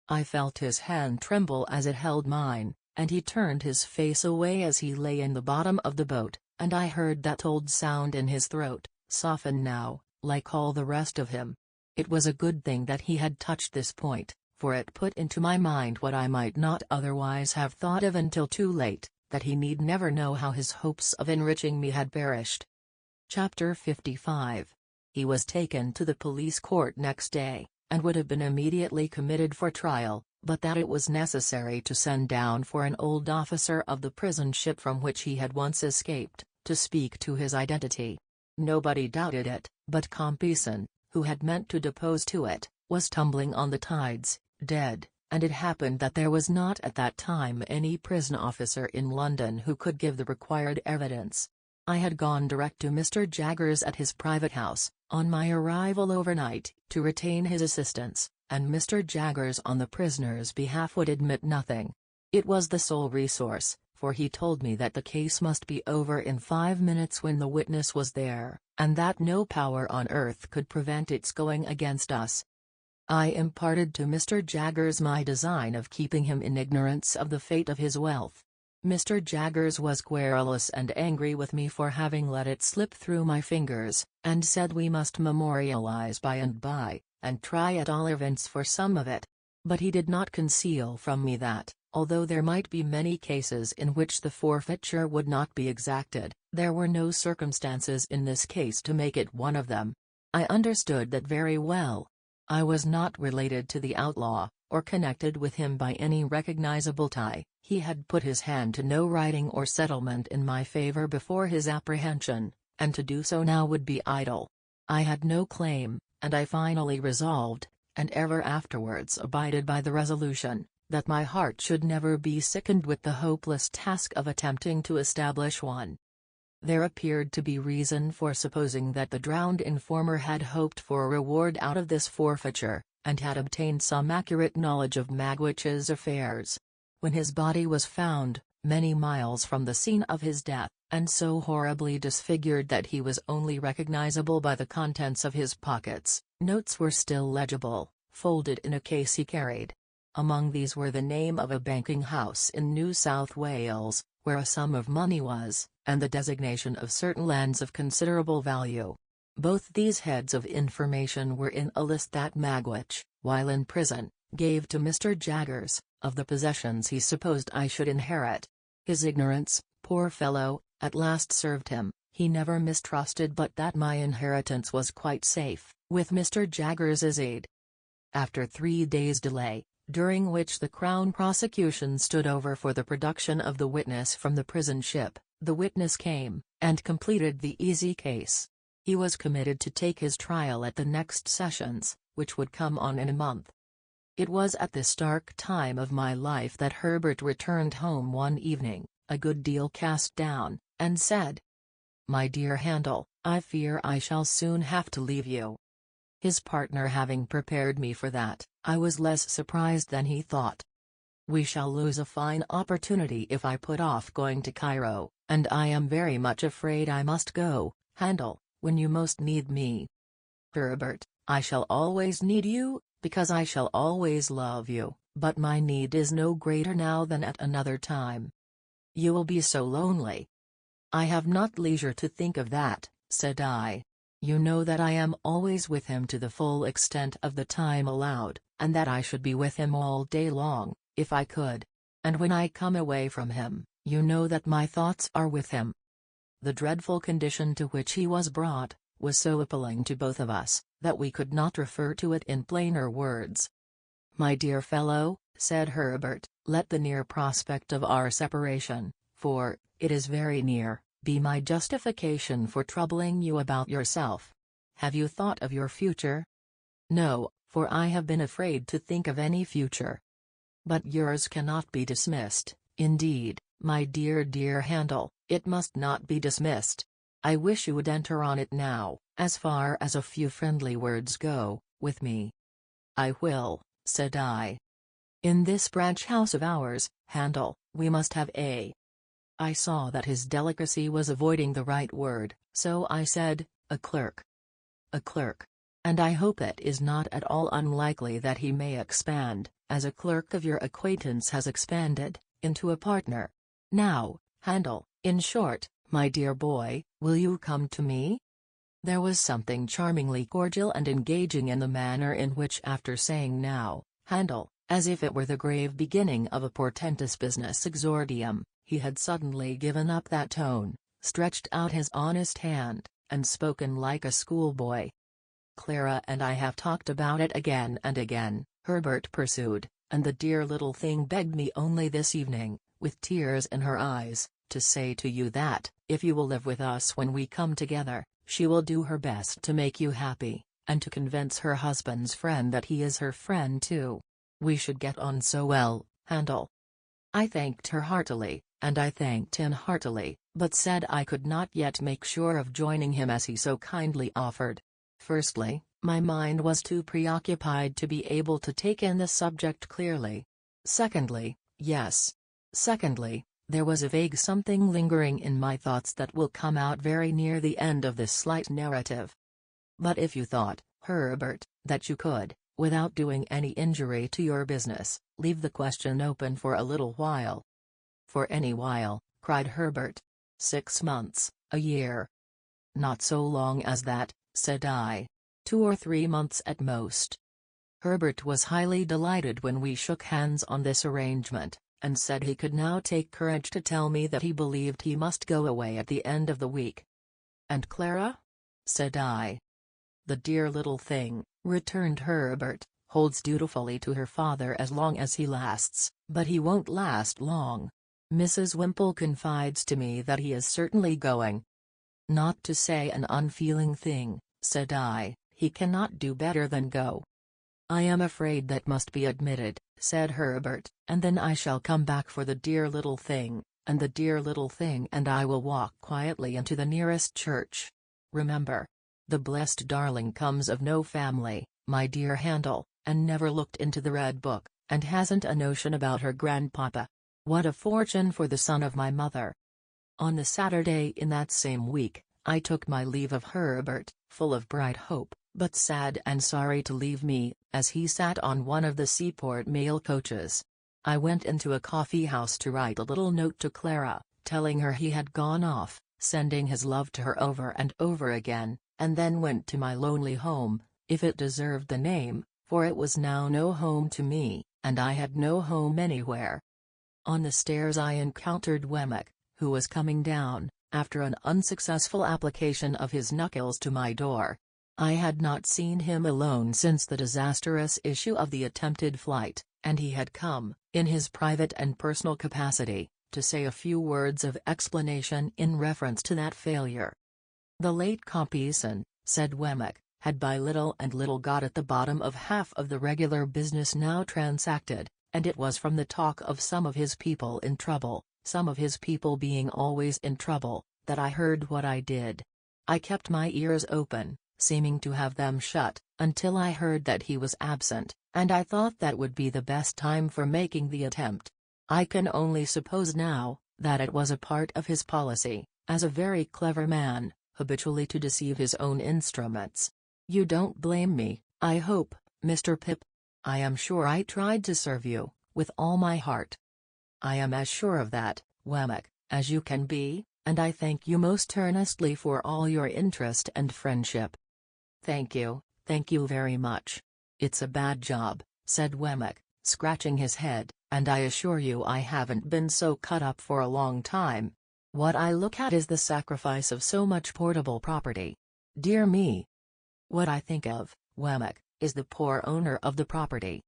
I felt his hand tremble as it held mine, and he turned his face away as he lay in the bottom of the boat, and I heard that old sound in his throat, soften now, like all the rest of him. It was a good thing that he had touched this point, for it put into my mind what I might not otherwise have thought of until too late, that he need never know how his hopes of enriching me had perished. Chapter 55. He was taken to the police court next day, and would have been immediately committed for trial, but that it was necessary to send down for an old officer of the prison ship from which he had once escaped, to speak to his identity. Nobody doubted it, but Compeyson, who had meant to depose to it, was tumbling on the tides, dead, and it happened that there was not at that time any prison officer in London who could give the required evidence. I had gone direct to Mr. Jaggers at his private house, on my arrival overnight, to retain his assistance, and Mr. Jaggers on the prisoner's behalf would admit nothing. It was the sole resource, for he told me that the case must be over in 5 minutes when the witness was there, and that no power on earth could prevent its going against us. I imparted to Mr. Jaggers my design of keeping him in ignorance of the fate of his wealth. Mr. Jaggers was querulous and angry with me for having let it slip through my fingers, and said we must memorialize by and by, and try at all events for some of it. But he did not conceal from me that, although there might be many cases in which the forfeiture would not be exacted, there were no circumstances in this case to make it one of them. I understood that very well. I was not related to the outlaw, or connected with him by any recognizable tie. He had put his hand to no writing or settlement in my favor before his apprehension, and to do so now would be idle. I had no claim, and I finally resolved, and ever afterwards abided by the resolution, that my heart should never be sickened with the hopeless task of attempting to establish one. There appeared to be reason for supposing that the drowned informer had hoped for a reward out of this forfeiture, and had obtained some accurate knowledge of Magwitch's affairs. When his body was found, many miles from the scene of his death, and so horribly disfigured that he was only recognizable by the contents of his pockets, notes were still legible, folded in a case he carried. Among these were the name of a banking house in New South Wales, where a sum of money was, and the designation of certain lands of considerable value. Both these heads of information were in a list that Magwitch, while in prison, gave to Mr. Jaggers, of the possessions he supposed I should inherit. His ignorance, poor fellow, at last served him. He never mistrusted but that my inheritance was quite safe, with Mr. Jaggers's aid. After 3 days' delay, during which the Crown prosecution stood over for the production of the witness from the prison ship, the witness came, and completed the easy case. He was committed to take his trial at the next sessions, which would come on in a month. It was at this dark time of my life that Herbert returned home one evening, a good deal cast down, and said, "My dear Handel, I fear I shall soon have to leave you." His partner having prepared me for that, I was less surprised than he thought. "We shall lose a fine opportunity if I put off going to Cairo, and I am very much afraid I must go, Handel, when you most need me." "Herbert, I shall always need you, because I shall always love you, but my need is no greater now than at another time. You will be so lonely." "I have not leisure to think of that," said I. "You know that I am always with him to the full extent of the time allowed, and that I should be with him all day long, if I could. And when I come away from him, you know that my thoughts are with him." The dreadful condition to which he was brought, was so appalling to both of us, that we could not refer to it in plainer words. "My dear fellow," said Herbert, "let the near prospect of our separation, for it is very near, be my justification for troubling you about yourself. Have you thought of your future?" "No, for I have been afraid to think of any future." "But yours cannot be dismissed, indeed, my dear Handel, it must not be dismissed. I wish you would enter on it now, as far as a few friendly words go, with me." "I will," said I. "In this branch house of ours, Handel, we must have a—" I saw that his delicacy was avoiding the right word, so I said, "a clerk." "A clerk. And I hope it is not at all unlikely that he may expand, as a clerk of your acquaintance has expanded, into a partner. Now, Handel, in short, my dear boy, will you come to me?" There was something charmingly cordial and engaging in the manner in which, after saying "now, Handel," as if it were the grave beginning of a portentous business exordium, he had suddenly given up that tone, stretched out his honest hand, and spoken like a schoolboy. "Clara and I have talked about it again and again," Herbert pursued, "and the dear little thing begged me only this evening, with tears in her eyes, to say to you that, if you will live with us when we come together, she will do her best to make you happy, and to convince her husband's friend that he is her friend too. We should get on so well, Handel." I thanked her heartily, and I thanked him heartily, but said I could not yet make sure of joining him as he so kindly offered. Firstly, my mind was too preoccupied to be able to take in the subject clearly. Secondly, there was a vague something lingering in my thoughts that will come out very near the end of this slight narrative. But if you thought, Herbert, that you could, without doing any injury to your business, leave the question open for a little while— "For any while," cried Herbert. "6 months, a year?" "Not so long as that," said I. 2 or 3 months at most." Herbert was highly delighted when we shook hands on this arrangement, and said he could now take courage to tell me that he believed he must go away at the end of the week. "And Clara?" said I. "The dear little thing," returned Herbert, "holds dutifully to her father as long as he lasts, but he won't last long. Mrs. Wimple confides to me that he is certainly going." "Not to say an unfeeling thing," said I, "he cannot do better than go." "I am afraid that must be admitted," said Herbert, "and then I shall come back for the dear little thing, and the dear little thing and I will walk quietly into the nearest church. Remember, the blessed darling comes of no family, my dear Handel, and never looked into the Red Book, and hasn't a notion about her grandpapa. What a fortune for the son of my mother!" On the Saturday in that same week, I took my leave of Herbert, full of bright hope, but sad and sorry to leave me, as he sat on one of the seaport mail coaches. I went into a coffee house to write a little note to Clara, telling her he had gone off, sending his love to her over and over again, and then went to my lonely home, if it deserved the name, for it was now no home to me, and I had no home anywhere. On the stairs I encountered Wemmick, who was coming down, after an unsuccessful application of his knuckles to my door. I had not seen him alone since the disastrous issue of the attempted flight, and he had come, in his private and personal capacity, to say a few words of explanation in reference to that failure. The late Compeyson, said Wemmick, had by little and little got at the bottom of half of the regular business now transacted, and it was from the talk of some of his people in trouble, some of his people being always in trouble, that I heard what I did. I kept my ears open, seeming to have them shut, until I heard that he was absent, and I thought that would be the best time for making the attempt. I can only suppose now, that it was a part of his policy, as a very clever man, habitually to deceive his own instruments. You don't blame me, I hope, Mr. Pip? I am sure I tried to serve you, with all my heart. I am as sure of that, Wemmick, as you can be, and I thank you most earnestly for all your interest and friendship. Thank you very much. It's a bad job, said Wemmick, scratching his head, and I assure you I haven't been so cut up for a long time. What I look at is the sacrifice of so much portable property. Dear me. What I think of, Wemmick, is the poor owner of the property.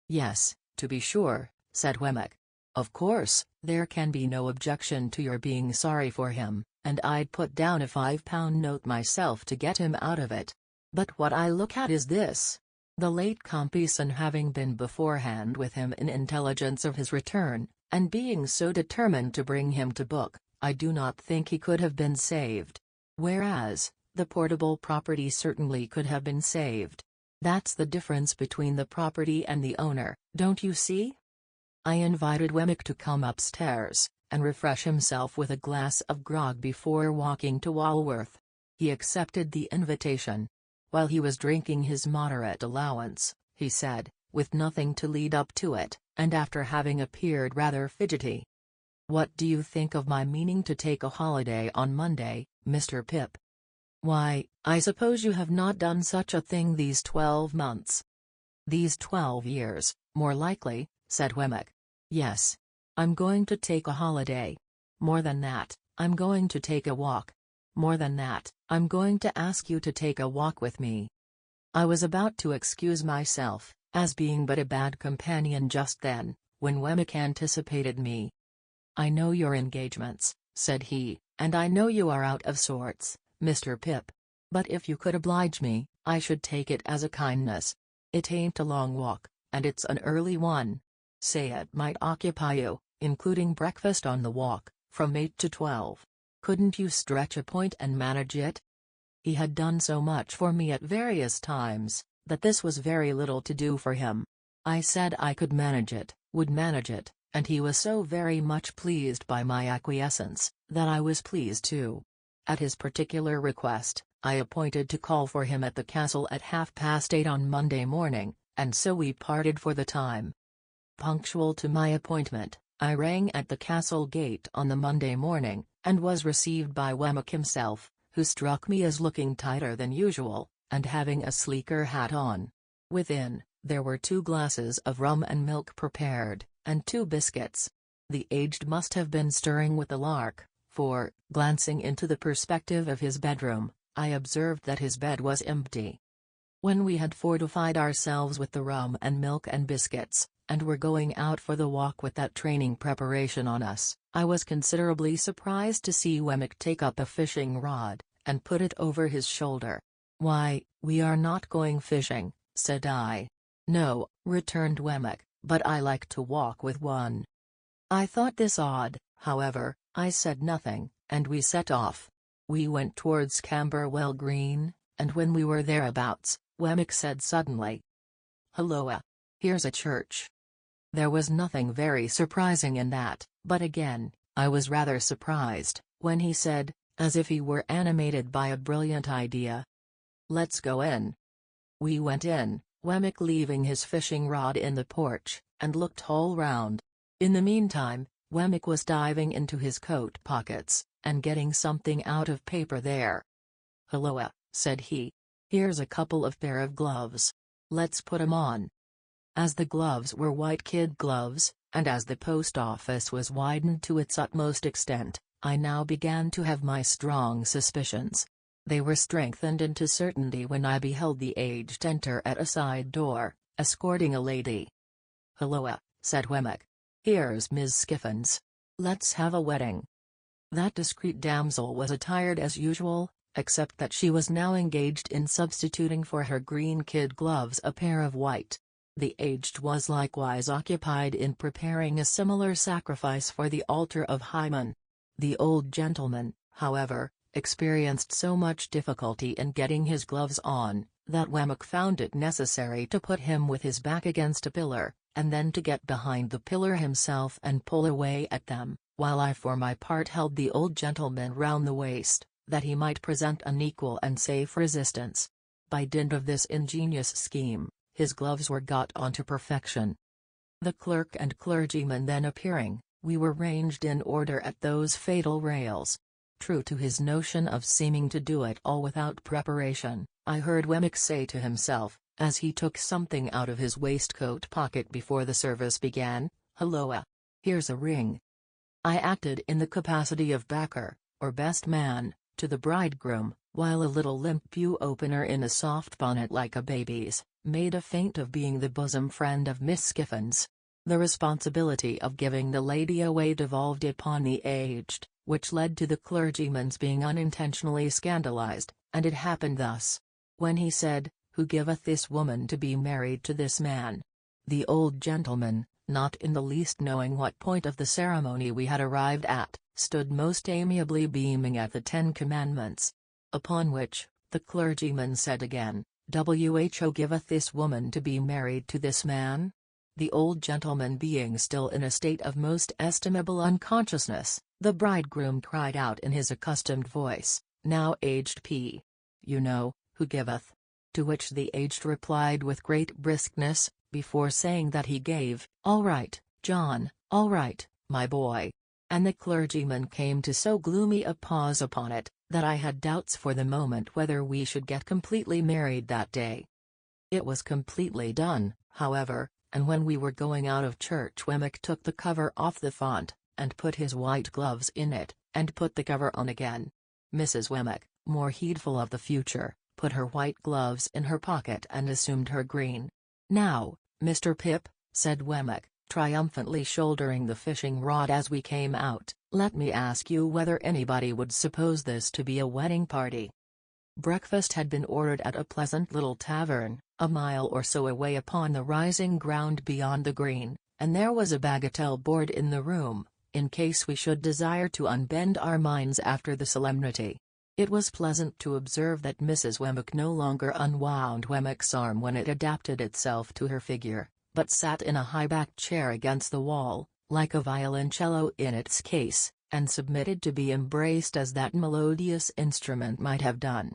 Yes, to be sure, said Wemmick. Of course, there can be no objection to your being sorry for him, and I'd put down a £5 note myself to get him out of it. But what I look at is this. The late Compeyson having been beforehand with him in intelligence of his return, and being so determined to bring him to book, I do not think he could have been saved. Whereas, the portable property certainly could have been saved. That's the difference between the property and the owner, don't you see? I invited Wemmick to come upstairs, and refresh himself with a glass of grog before walking to Walworth. He accepted the invitation. While he was drinking his moderate allowance, he said, with nothing to lead up to it, and after having appeared rather fidgety. What do you think of my meaning to take a holiday on Monday, Mr. Pip? Why, I suppose you have not done such a thing these 12 months. These 12 years, more likely, said Wemmick. Yes. I'm going to take a holiday. More than that, I'm going to take a walk. More than that, I'm going to ask you to take a walk with me. I was about to excuse myself, as being but a bad companion just then, when Wemmick anticipated me. I know your engagements, said he, and I know you are out of sorts, Mr. Pip. But if you could oblige me, I should take it as a kindness. It ain't a long walk, and it's an early one. Say it might occupy you, including breakfast on the walk, from 8 to 12. Couldn't you stretch a point and manage it? He had done so much for me at various times, that this was very little to do for him. I said I could manage it, would manage it, and he was so very much pleased by my acquiescence, that I was pleased too. At his particular request, I appointed to call for him at the castle at 8:30 on Monday morning, and so we parted for the time. Punctual to my appointment, I rang at the castle gate on the Monday morning, and was received by Wemmick himself, who struck me as looking tighter than usual, and having a sleeker hat on. Within, there were 2 glasses of rum and milk prepared, and 2 biscuits. The aged must have been stirring with the lark, for, glancing into the perspective of his bedroom, I observed that his bed was empty. When we had fortified ourselves with the rum and milk and biscuits, and were going out for the walk with that training preparation on us, I was considerably surprised to see Wemmick take up a fishing rod, and put it over his shoulder. "Why, we are not going fishing," said I. "No," returned Wemmick, "but I like to walk with one." I thought this odd, however, I said nothing, and we set off. We went towards Camberwell Green, and when we were thereabouts, Wemmick said suddenly, "Hulloa! Here's a church." There was nothing very surprising in that, but again, I was rather surprised, when he said, as if he were animated by a brilliant idea, "Let's go in." We went in, Wemmick leaving his fishing rod in the porch, and looked all round. In the meantime, Wemmick was diving into his coat pockets, and getting something out of paper there. "Hulloa," said he. "Here's a couple of pair of gloves. Let's put 'em on." As the gloves were white kid gloves, and as the post office was widened to its utmost extent, I now began to have my strong suspicions. They were strengthened into certainty when I beheld the aged enter at a side door, escorting a lady. "Hulloa," said Wemmick. "Here's Miss Skiffins. Let's have a wedding." That discreet damsel was attired as usual, except that she was now engaged in substituting for her green kid gloves a pair of white. The aged was likewise occupied in preparing a similar sacrifice for the altar of Hymen. The old gentleman, however, experienced so much difficulty in getting his gloves on, that Wemmick found it necessary to put him with his back against a pillar, and then to get behind the pillar himself and pull away at them, while I for my part held the old gentleman round the waist, that he might present an equal and safe resistance. By dint of this ingenious scheme, his gloves were got on to perfection. The clerk and clergyman then appearing, we were ranged in order at those fatal rails. True to his notion of seeming to do it all without preparation, I heard Wemmick say to himself, as he took something out of his waistcoat pocket before the service began, "Hulloa! Here's a ring." I acted in the capacity of backer, or best man, to the bridegroom, while a little limp pew-opener in a soft bonnet like a baby's, made a feint of being the bosom friend of Miss Skiffins. The responsibility of giving the lady away devolved upon the aged, which led to the clergyman's being unintentionally scandalized, and it happened thus. When he said, "Who giveth this woman to be married to this man?" the old gentleman, not in the least knowing what point of the ceremony we had arrived at, stood most amiably beaming at the 10 Commandments. Upon which, the clergyman said again, "Who giveth this woman to be married to this man?" The old gentleman being still in a state of most estimable unconsciousness, the bridegroom cried out in his accustomed voice, "Now aged P. you know, who giveth?" To which the aged replied with great briskness, before saying that he gave, "All right, John, all right, my boy." And the clergyman came to so gloomy a pause upon it, that I had doubts for the moment whether we should get completely married that day. It was completely done, however, and when we were going out of church Wemmick took the cover off the font, and put his white gloves in it, and put the cover on again. Mrs. Wemmick, more heedful of the future, put her white gloves in her pocket and assumed her green. "Now, Mr. Pip," said Wemmick, triumphantly shouldering the fishing rod as we came out, "let me ask you whether anybody would suppose this to be a wedding party?" Breakfast had been ordered at a pleasant little tavern, a mile or so away upon the rising ground beyond the green, and there was a bagatelle board in the room, in case we should desire to unbend our minds after the solemnity. It was pleasant to observe that Mrs. Wemmick no longer unwound Wemmick's arm when it adapted itself to her figure, but sat in a high-backed chair against the wall, like a violoncello in its case, and submitted to be embraced as that melodious instrument might have done.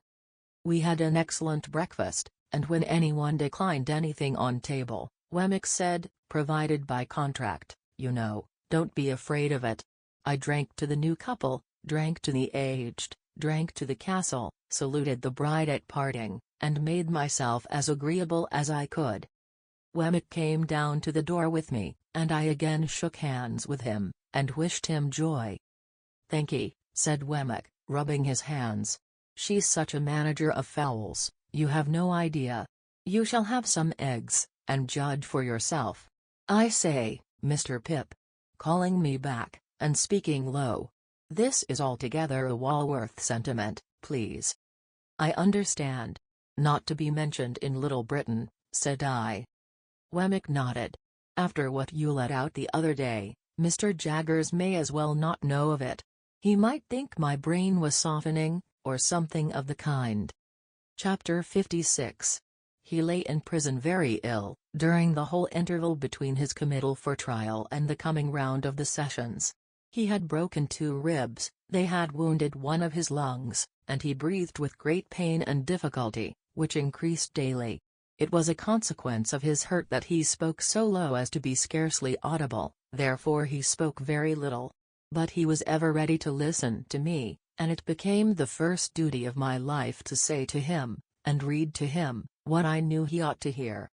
We had an excellent breakfast, and when anyone declined anything on table, Wemmick said, "Provided by contract, you know, don't be afraid of it." I drank to the new couple, drank to the aged, drank to the castle, saluted the bride at parting, and made myself as agreeable as I could. Wemmick came down to the door with me, and I again shook hands with him, and wished him joy. "Thank'ee," said Wemmick, rubbing his hands. "She's such a manager of fowls, you have no idea. You shall have some eggs, and judge for yourself. I say, Mr. Pip," calling me back, and speaking low, "this is altogether a Walworth sentiment, please." "I understand. Not to be mentioned in Little Britain," said I. Wemmick nodded. "After what you let out the other day, Mr. Jaggers may as well not know of it. He might think my brain was softening, or something of the kind." Chapter 56. He lay in prison very ill, during the whole interval between his committal for trial and the coming round of the sessions. He had broken 2 ribs, they had wounded one of his lungs, and he breathed with great pain and difficulty, which increased daily. It was a consequence of his hurt that he spoke so low as to be scarcely audible, therefore he spoke very little. But he was ever ready to listen to me, and it became the first duty of my life to say to him, and read to him, what I knew he ought to hear.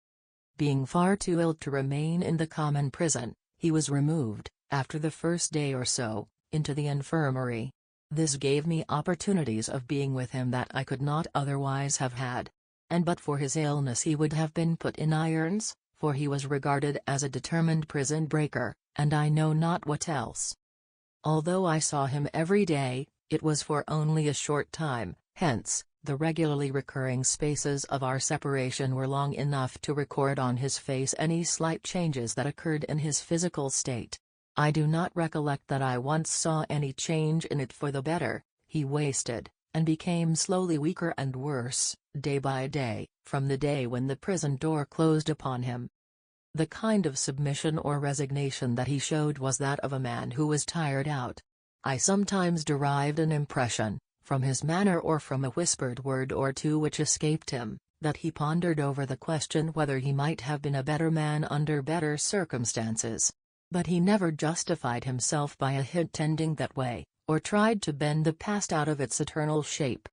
Being far too ill to remain in the common prison, he was removed, after the first day or so, into the infirmary. This gave me opportunities of being with him that I could not otherwise have had. And but for his illness he would have been put in irons, for he was regarded as a determined prison breaker, and I know not what else. Although I saw him every day, it was for only a short time, hence, the regularly recurring spaces of our separation were long enough to record on his face any slight changes that occurred in his physical state. I do not recollect that I once saw any change in it for the better. He wasted, and became slowly weaker and worse, day by day, from the day when the prison door closed upon him. The kind of submission or resignation that he showed was that of a man who was tired out. I sometimes derived an impression, from his manner or from a whispered word or two which escaped him, that he pondered over the question whether he might have been a better man under better circumstances. But he never justified himself by a hint tending that way, or tried to bend the past out of its eternal shape.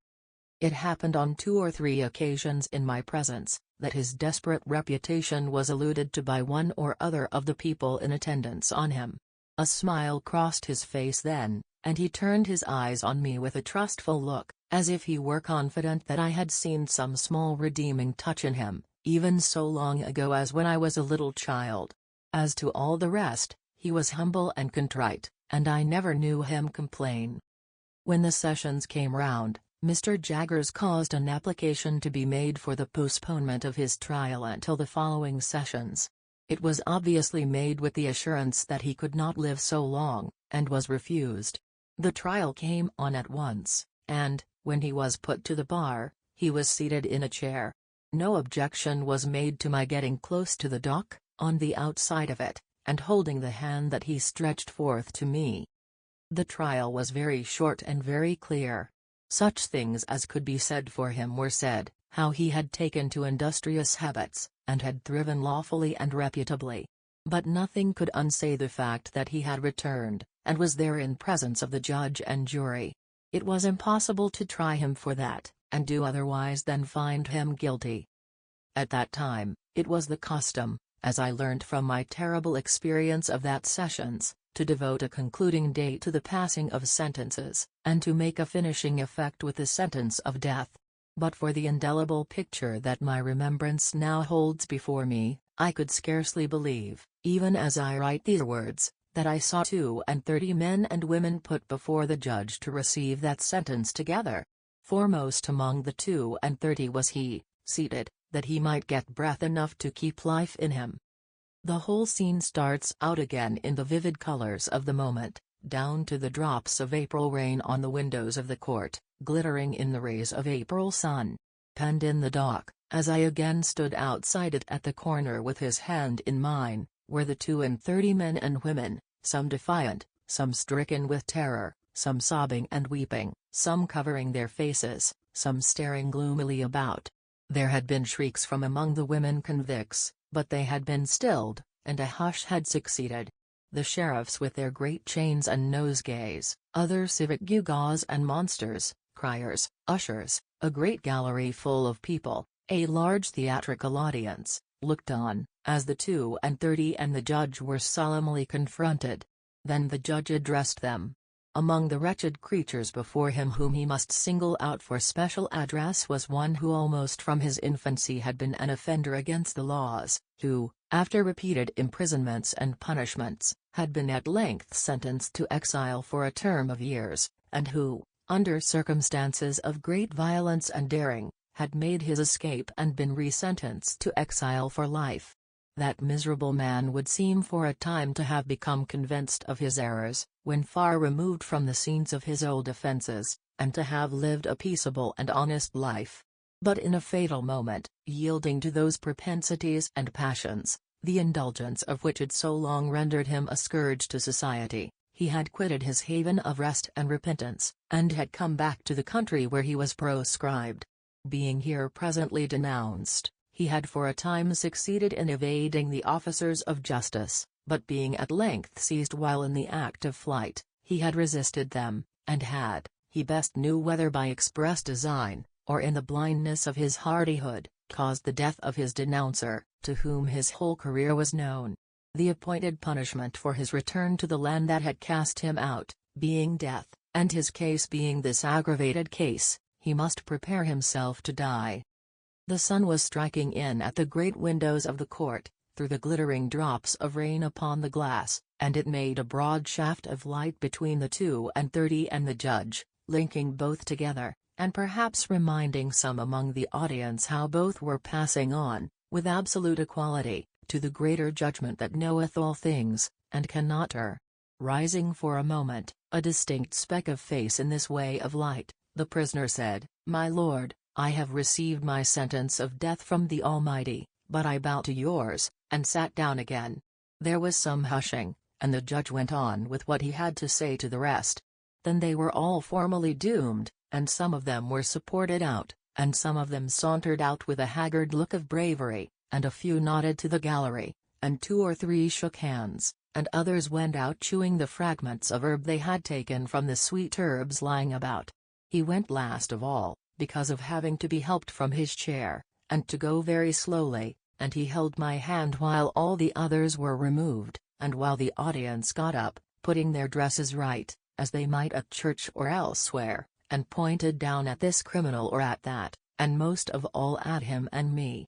It happened on 2 or 3 occasions in my presence, that his desperate reputation was alluded to by one or other of the people in attendance on him. A smile crossed his face then, and he turned his eyes on me with a trustful look, as if he were confident that I had seen some small redeeming touch in him, even so long ago as when I was a little child. As to all the rest, he was humble and contrite, and I never knew him complain. When the sessions came round, Mr. Jaggers caused an application to be made for the postponement of his trial until the following sessions. It was obviously made with the assurance that he could not live so long, and was refused. The trial came on at once, and, when he was put to the bar, he was seated in a chair. No objection was made to my getting close to the dock, on the outside of it, and holding the hand that he stretched forth to me. The trial was very short and very clear. Such things as could be said for him were said, how he had taken to industrious habits, and had thriven lawfully and reputably. But nothing could unsay the fact that he had returned, and was there in presence of the judge and jury. It was impossible to try him for that, and do otherwise than find him guilty. At that time, it was the custom, as I learnt from my terrible experience of that sessions, to devote a concluding day to the passing of sentences, and to make a finishing effect with the sentence of death. But for the indelible picture that my remembrance now holds before me, I could scarcely believe, even as I write these words, that I saw 32 men and women put before the judge to receive that sentence together. Foremost among the 32 was he, seated, that he might get breath enough to keep life in him. The whole scene starts out again in the vivid colors of the moment, down to the drops of April rain on the windows of the court, glittering in the rays of April sun. Penned in the dock, as I again stood outside it at the corner with his hand in mine, were the 32 men and women, some defiant, some stricken with terror, some sobbing and weeping, some covering their faces, some staring gloomily about. There had been shrieks from among the women convicts, but they had been stilled, and a hush had succeeded. The sheriffs with their great chains and nosegays, other civic gewgaws and monsters, criers, ushers, a great gallery full of people, a large theatrical audience, looked on, as the 32 and the judge were solemnly confronted. Then the judge addressed them. Among the wretched creatures before him whom he must single out for special address was one who almost from his infancy had been an offender against the laws, who, after repeated imprisonments and punishments, had been at length sentenced to exile for a term of years, and who, under circumstances of great violence and daring, had made his escape and been resentenced to exile for life. That miserable man would seem for a time to have become convinced of his errors, when far removed from the scenes of his old offences, and to have lived a peaceable and honest life. But in a fatal moment, yielding to those propensities and passions, the indulgence of which had so long rendered him a scourge to society, he had quitted his haven of rest and repentance, and had come back to the country where he was proscribed. Being here presently denounced, he had for a time succeeded in evading the officers of justice, but being at length seized while in the act of flight, he had resisted them, and had, he best knew whether by express design, or in the blindness of his hardihood, caused the death of his denouncer, to whom his whole career was known. The appointed punishment for his return to the land that had cast him out, being death, and his case being this aggravated case, he must prepare himself to die. The sun was striking in at the great windows of the court, through the glittering drops of rain upon the glass, and it made a broad shaft of light between the 32 and the judge, linking both together, and perhaps reminding some among the audience how both were passing on, with absolute equality, to the greater judgment that knoweth all things, and cannot err. Rising for a moment, a distinct speck of face in this way of light, the prisoner said, "My lord, I have received my sentence of death from the Almighty, but I bow to yours," and sat down again. There was some hushing, and the judge went on with what he had to say to the rest. Then they were all formally doomed, and some of them were supported out, and some of them sauntered out with a haggard look of bravery, and a few nodded to the gallery, and 2 or 3 shook hands, and others went out chewing the fragments of herb they had taken from the sweet herbs lying about. He went last of all, because of having to be helped from his chair, and to go very slowly, and he held my hand while all the others were removed, and while the audience got up, putting their dresses right, as they might at church or elsewhere, and pointed down at this criminal or at that, and most of all at him and me.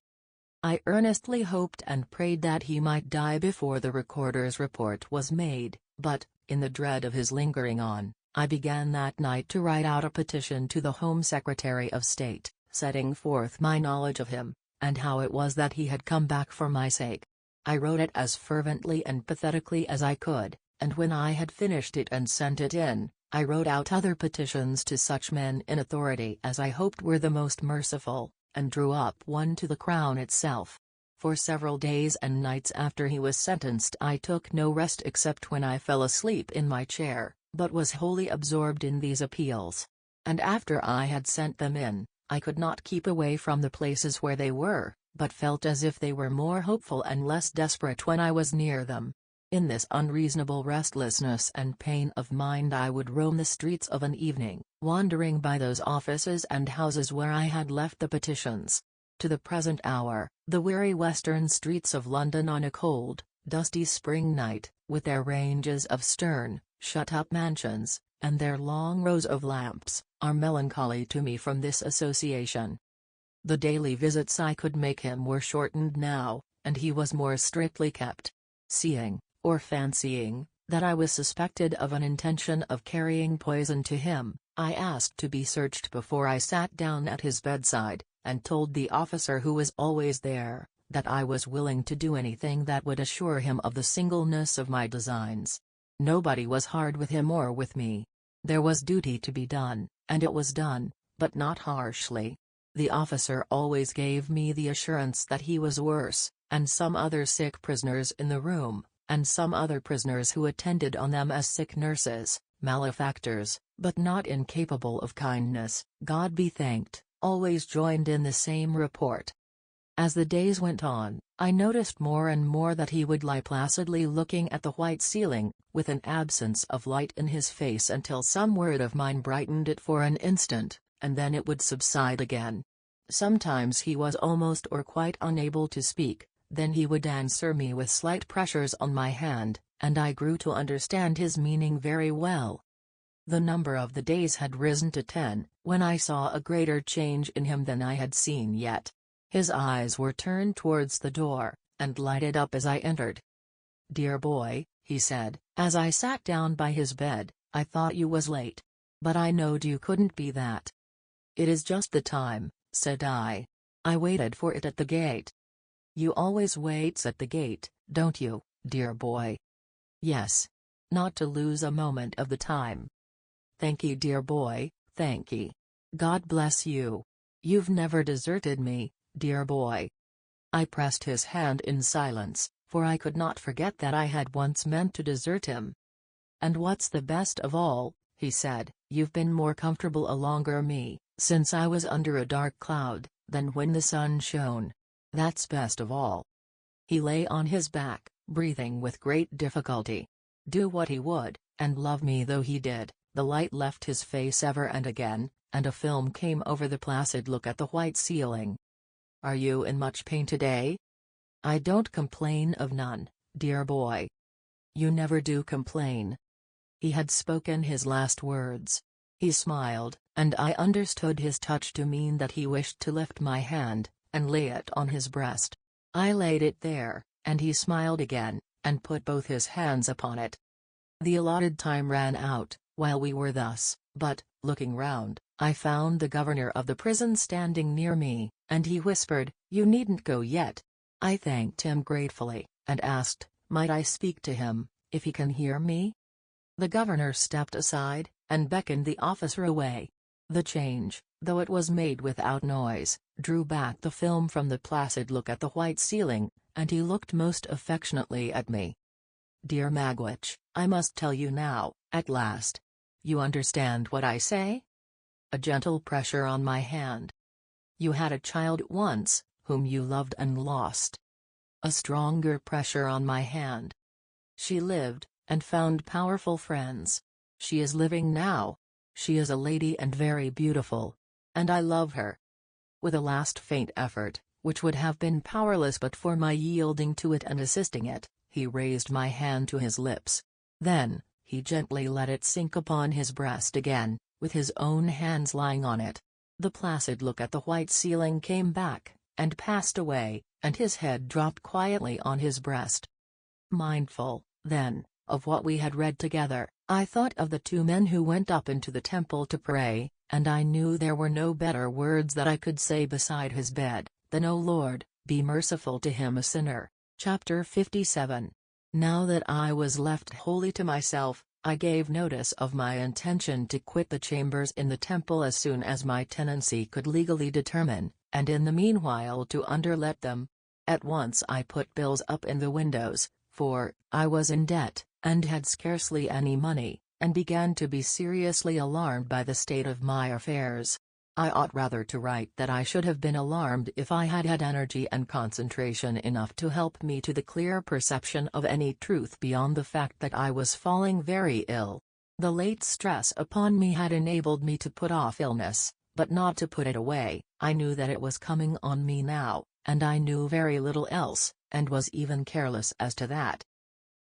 I earnestly hoped and prayed that he might die before the recorder's report was made, but, in the dread of his lingering on, I began that night to write out a petition to the Home Secretary of State, setting forth my knowledge of him, and how it was that he had come back for my sake. I wrote it as fervently and pathetically as I could, and when I had finished it and sent it in, I wrote out other petitions to such men in authority as I hoped were the most merciful, and drew up one to the Crown itself. For several days and nights after he was sentenced I took no rest except when I fell asleep in my chair, but was wholly absorbed in these appeals. And after I had sent them in, I could not keep away from the places where they were, but felt as if they were more hopeful and less desperate when I was near them. In this unreasonable restlessness and pain of mind I would roam the streets of an evening, wandering by those offices and houses where I had left the petitions. To the present hour, the weary western streets of London on a cold, dusty spring night, with their ranges of stern, shut-up mansions, and their long rows of lamps, are melancholy to me from this association. The daily visits I could make him were shortened now, and he was more strictly kept. Seeing, or fancying, that I was suspected of an intention of carrying poison to him, I asked to be searched before I sat down at his bedside, and told the officer who was always there, that I was willing to do anything that would assure him of the singleness of my designs. Nobody was hard with him or with me. There was duty to be done, and it was done, but not harshly. The officer always gave me the assurance that he was worse, and some other sick prisoners in the room, and some other prisoners who attended on them as sick nurses, malefactors, but not incapable of kindness, God be thanked, always joined in the same report. As the days went on, I noticed more and more that he would lie placidly looking at the white ceiling, with an absence of light in his face until some word of mine brightened it for an instant, and then it would subside again. Sometimes he was almost or quite unable to speak, then he would answer me with slight pressures on my hand, and I grew to understand his meaning very well. The number of the days had risen to 10, when I saw a greater change in him than I had seen yet. His eyes were turned towards the door, and lighted up as I entered. "Dear boy," he said, as I sat down by his bed, "I thought you was late. But I knowed you couldn't be that." "It is just the time," said I. "I waited for it at the gate." "You always waits at the gate, don't you, dear boy?" "Yes. Not to lose a moment of the time." "Thank ye, dear boy, thank ye. God bless you. You've never deserted me, dear boy." I pressed his hand in silence, for I could not forget that I had once meant to desert him. "And what's the best of all," he said, "you've been more comfortable a longer me, since I was under a dark cloud, than when the sun shone. That's best of all." He lay on his back, breathing with great difficulty. Do what he would, and love me though he did, the light left his face ever and again, and a film came over the placid look at the white ceiling. "Are you in much pain today?" "I don't complain of none, dear boy." "You never do complain." He had spoken his last words. He smiled, and I understood his touch to mean that he wished to lift my hand, and lay it on his breast. I laid it there, and he smiled again, and put both his hands upon it. The allotted time ran out, while we were thus, but, looking round, I found the governor of the prison standing near me, and he whispered, "You needn't go yet." I thanked him gratefully, and asked, might I speak to him, if he can hear me? The governor stepped aside, and beckoned the officer away. The change, though it was made without noise, drew back the film from the placid look at the white ceiling, and he looked most affectionately at me. "Dear Magwitch, I must tell you now, at last. You understand what I say?" A gentle pressure on my hand. "You had a child once, whom you loved and lost." A stronger pressure on my hand. "She lived, and found powerful friends. She is living now. She is a lady and very beautiful. And I love her." With a last faint effort, which would have been powerless but for my yielding to it and assisting it, he raised my hand to his lips. Then, he gently let it sink upon his breast again, with his own hands lying on it. The placid look at the white ceiling came back, and passed away, and his head dropped quietly on his breast. Mindful, then, of what we had read together, I thought of the two men who went up into the temple to pray, and I knew there were no better words that I could say beside his bed, than "O Lord, be merciful to him a sinner." Chapter 57. Now that I was left wholly to myself, I gave notice of my intention to quit the chambers in the temple as soon as my tenancy could legally determine, and in the meanwhile to underlet them. At once I put bills up in the windows, for I was in debt, and had scarcely any money, and began to be seriously alarmed by the state of my affairs. I ought rather to write that I should have been alarmed if I had had energy and concentration enough to help me to the clear perception of any truth beyond the fact that I was falling very ill. The late stress upon me had enabled me to put off illness, but not to put it away. I knew that it was coming on me now, and I knew very little else, and was even careless as to that.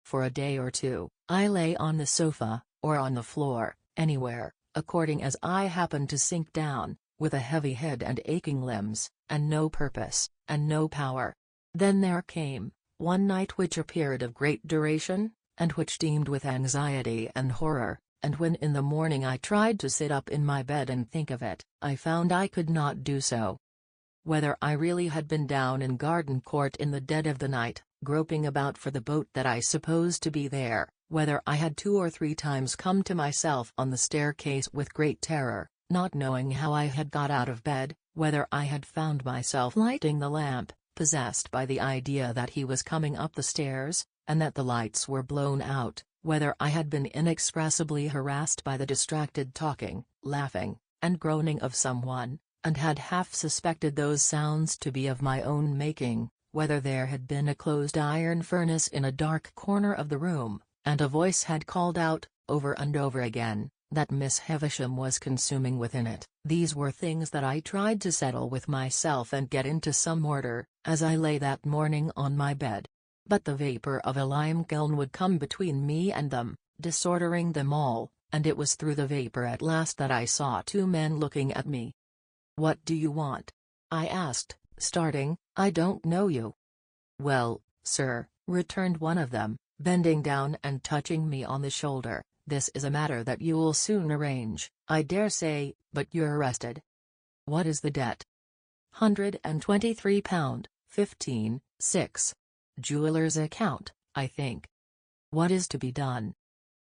For a day or two, I lay on the sofa, or on the floor, anywhere, according as I happened to sink down, with a heavy head and aching limbs, and no purpose, and no power. Then there came, one night which appeared of great duration, and which teemed with anxiety and horror, and when in the morning I tried to sit up in my bed and think of it, I found I could not do so. Whether I really had been down in Garden Court in the dead of the night, groping about for the boat that I supposed to be there, whether I had 2 or 3 times come to myself on the staircase with great terror, not knowing how I had got out of bed, whether I had found myself lighting the lamp, possessed by the idea that he was coming up the stairs, and that the lights were blown out, whether I had been inexpressibly harassed by the distracted talking, laughing, and groaning of someone, and had half suspected those sounds to be of my own making, whether there had been a closed iron furnace in a dark corner of the room, and a voice had called out, over and over again, that Miss Havisham was consuming within it. These were things that I tried to settle with myself and get into some order, as I lay that morning on my bed. But the vapor of a lime kiln would come between me and them, disordering them all, and it was through the vapor at last that I saw 2 men looking at me. "What do you want?" I asked, starting. "I don't know you." "Well, sir," returned one of them, bending down and touching me on the shoulder, "this is a matter that you'll soon arrange, I dare say, but you're arrested." "What is the debt?" £123, 15, 6. "Jeweller's account, I think." "What is to be done?"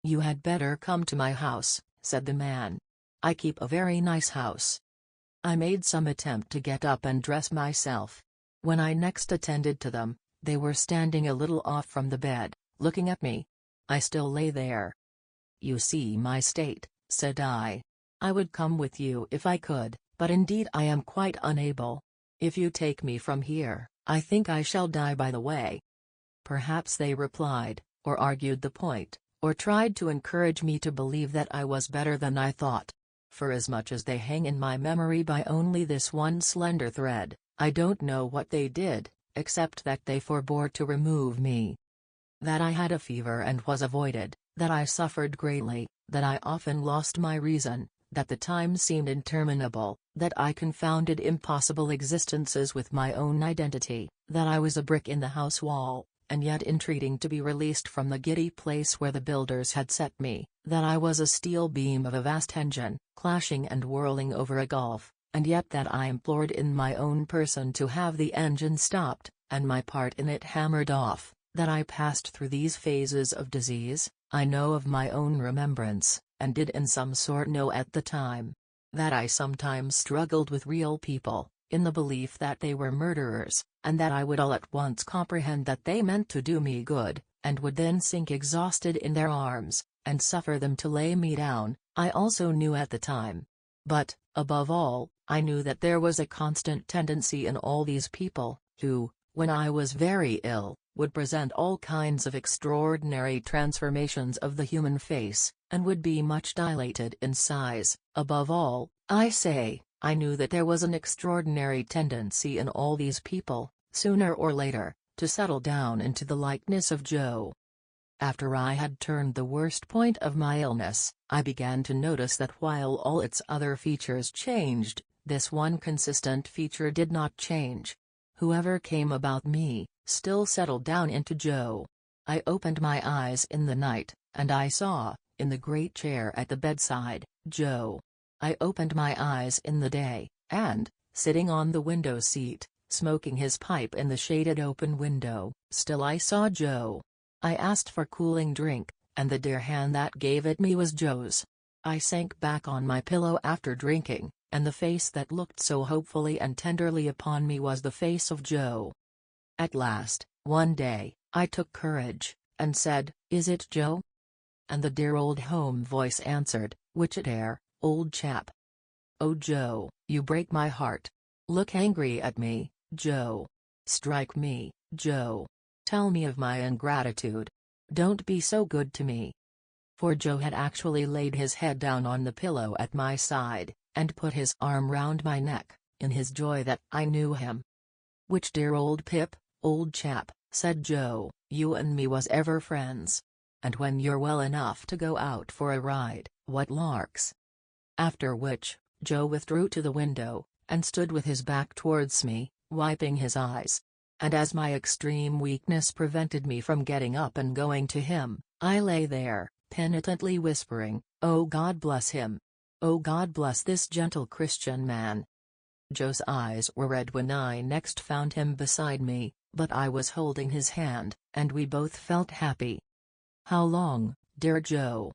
"You had better come to my house," said the man. "I keep a very nice house." I made some attempt to get up and dress myself. When I next attended to them, they were standing a little off from the bed, looking at me. I still lay there. "You see my state," said I. "I would come with you if I could, but indeed I am quite unable. If you take me from here, I think I shall die by the way." Perhaps they replied, or argued the point, or tried to encourage me to believe that I was better than I thought. For as much as they hang in my memory by only this one slender thread, I don't know what they did, except that they forbore to remove me. That I had a fever and was avoided, that I suffered greatly, that I often lost my reason, that the time seemed interminable, that I confounded impossible existences with my own identity, that I was a brick in the house wall, and yet entreating to be released from the giddy place where the builders had set me, that I was a steel beam of a vast engine, clashing and whirling over a gulf, and yet that I implored in my own person to have the engine stopped, and my part in it hammered off, that I passed through these phases of disease, I know of my own remembrance, and did in some sort know at the time. That I sometimes struggled with real people, in the belief that they were murderers, and that I would all at once comprehend that they meant to do me good, and would then sink exhausted in their arms, and suffer them to lay me down, I also knew at the time. But, above all, I knew that there was a constant tendency in all these people, who, when I was very ill, would present all kinds of extraordinary transformations of the human face, and would be much dilated in size. Above all, I say, I knew that there was an extraordinary tendency in all these people, sooner or later, to settle down into the likeness of Joe. After I had turned the worst point of my illness, I began to notice that while all its other features changed, this one consistent feature did not change. Whoever came about me, still settled down into Joe. I opened my eyes in the night, and I saw, in the great chair at the bedside, Joe. I opened my eyes in the day, and, sitting on the window seat, smoking his pipe in the shaded open window, still I saw Joe. I asked for cooling drink, and the dear hand that gave it me was Joe's. I sank back on my pillow after drinking, and the face that looked so hopefully and tenderly upon me was the face of Joe. At last, one day, I took courage, and said, "Is it Joe?" And the dear old home voice answered, "Which it air, old chap." "Oh Joe, you break my heart. Look angry at me, Joe. Strike me, Joe. Tell me of my ingratitude. Don't be so good to me." For Joe had actually laid his head down on the pillow at my side, and put his arm round my neck, in his joy that I knew him. "Which dear old Pip, old chap," said Joe, "you and me was ever friends. And when you're well enough to go out for a ride, what larks." After which, Joe withdrew to the window, and stood with his back towards me, wiping his eyes. And as my extreme weakness prevented me from getting up and going to him, I lay there, penitently whispering, "Oh God bless him. Oh God bless this gentle Christian man." Joe's eyes were red when I next found him beside me, but I was holding his hand, and we both felt happy. "How long, dear Joe?"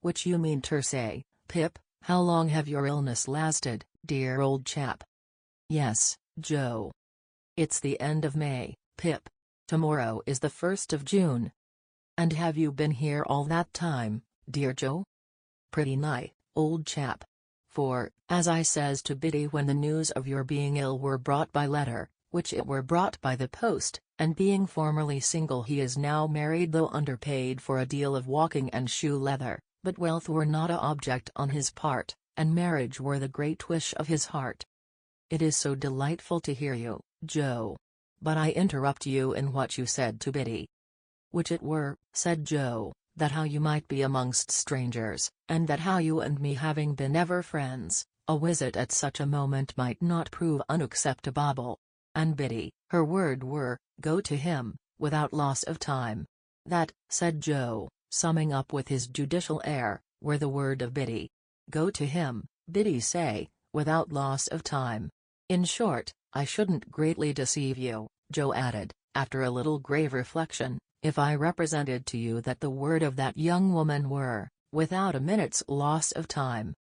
"Which you mean ter say, Pip, how long have your illness lasted, dear old chap?" "Yes, Joe. It's the end of May, Pip. Tomorrow is the 1st of June. And have you been here all that time, dear Joe?" "Pretty nigh, old chap. For, as I says to Biddy when the news of your being ill were brought by letter, which it were brought by the post, and being formerly single he is now married though underpaid for a deal of walking and shoe leather, but wealth were not a object on his part, and marriage were the great wish of his heart. It is so delightful to hear you, Joe. But I interrupt you in what you said to Biddy." "Which it were," said Joe, "that how you might be amongst strangers, and that how you and me having been ever friends, a visit at such a moment might not prove unacceptable. And Biddy, her word were, go to him, without loss of time. That," said Joe, summing up with his judicial air, "were the word of Biddy. Go to him, Biddy say, without loss of time. In short, I shouldn't greatly deceive you," Joe added, after a little grave reflection, "if I represented to you that the word of that young woman were, without a minute's loss of time."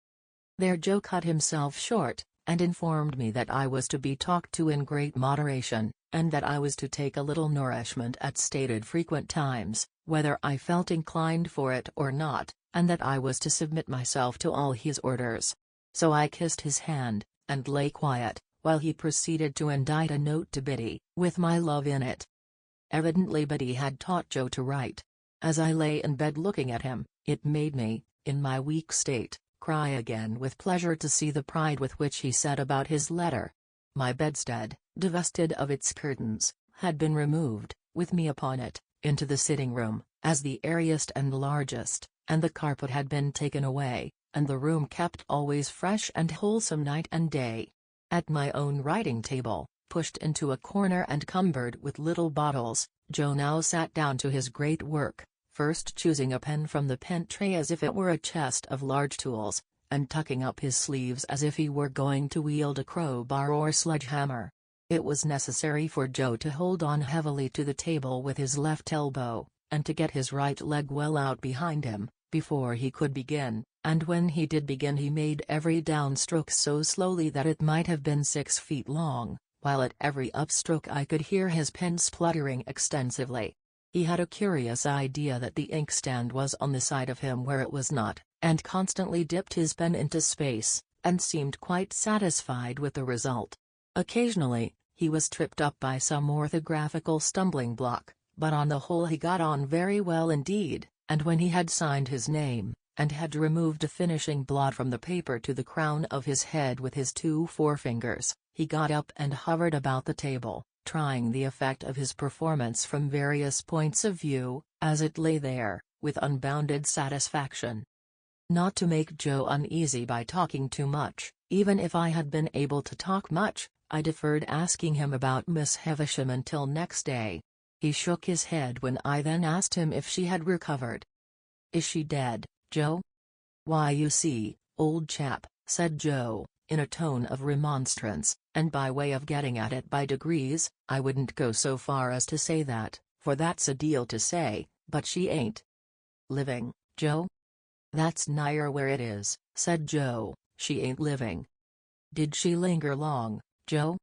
There Joe cut himself short, and informed me that I was to be talked to in great moderation, and that I was to take a little nourishment at stated frequent times, whether I felt inclined for it or not, and that I was to submit myself to all his orders. So I kissed his hand, and lay quiet, while he proceeded to indite a note to Biddy, with my love in it. Evidently Biddy had taught Joe to write. As I lay in bed looking at him, it made me, in my weak state, cry again with pleasure to see the pride with which he set about his letter. My bedstead, divested of its curtains, had been removed, with me upon it, into the sitting room, as the airiest and largest, and the carpet had been taken away, and the room kept always fresh and wholesome night and day. At my own writing table, pushed into a corner and cumbered with little bottles, Joe now sat down to his great work, first choosing a pen from the pen tray as if it were a chest of large tools, and tucking up his sleeves as if he were going to wield a crowbar or sledgehammer. It was necessary for Joe to hold on heavily to the table with his left elbow, and to get his right leg well out behind him, before he could begin, and when he did begin he made every downstroke so slowly that it might have been 6 feet long, while at every upstroke I could hear his pen spluttering extensively. He had a curious idea that the inkstand was on the side of him where it was not, and constantly dipped his pen into space, and seemed quite satisfied with the result. Occasionally, he was tripped up by some orthographical stumbling block, but on the whole he got on very well indeed, and when he had signed his name, and had removed a finishing blot from the paper to the crown of his head with his 2 forefingers, he got up and hovered about the table, trying the effect of his performance from various points of view, as it lay there, with unbounded satisfaction. Not to make Joe uneasy by talking too much, even if I had been able to talk much, I deferred asking him about Miss Havisham until next day. He shook his head when I then asked him if she had recovered. "Is she dead, Joe?" "Why, you see, old chap," said Joe, in a tone of remonstrance, and by way of getting at it by degrees, "I wouldn't go so far as to say that, for that's a deal to say, but she ain't." "Living, Joe?" "That's nigher where it is," said Joe, "she ain't living." "Did she linger long, Joe?"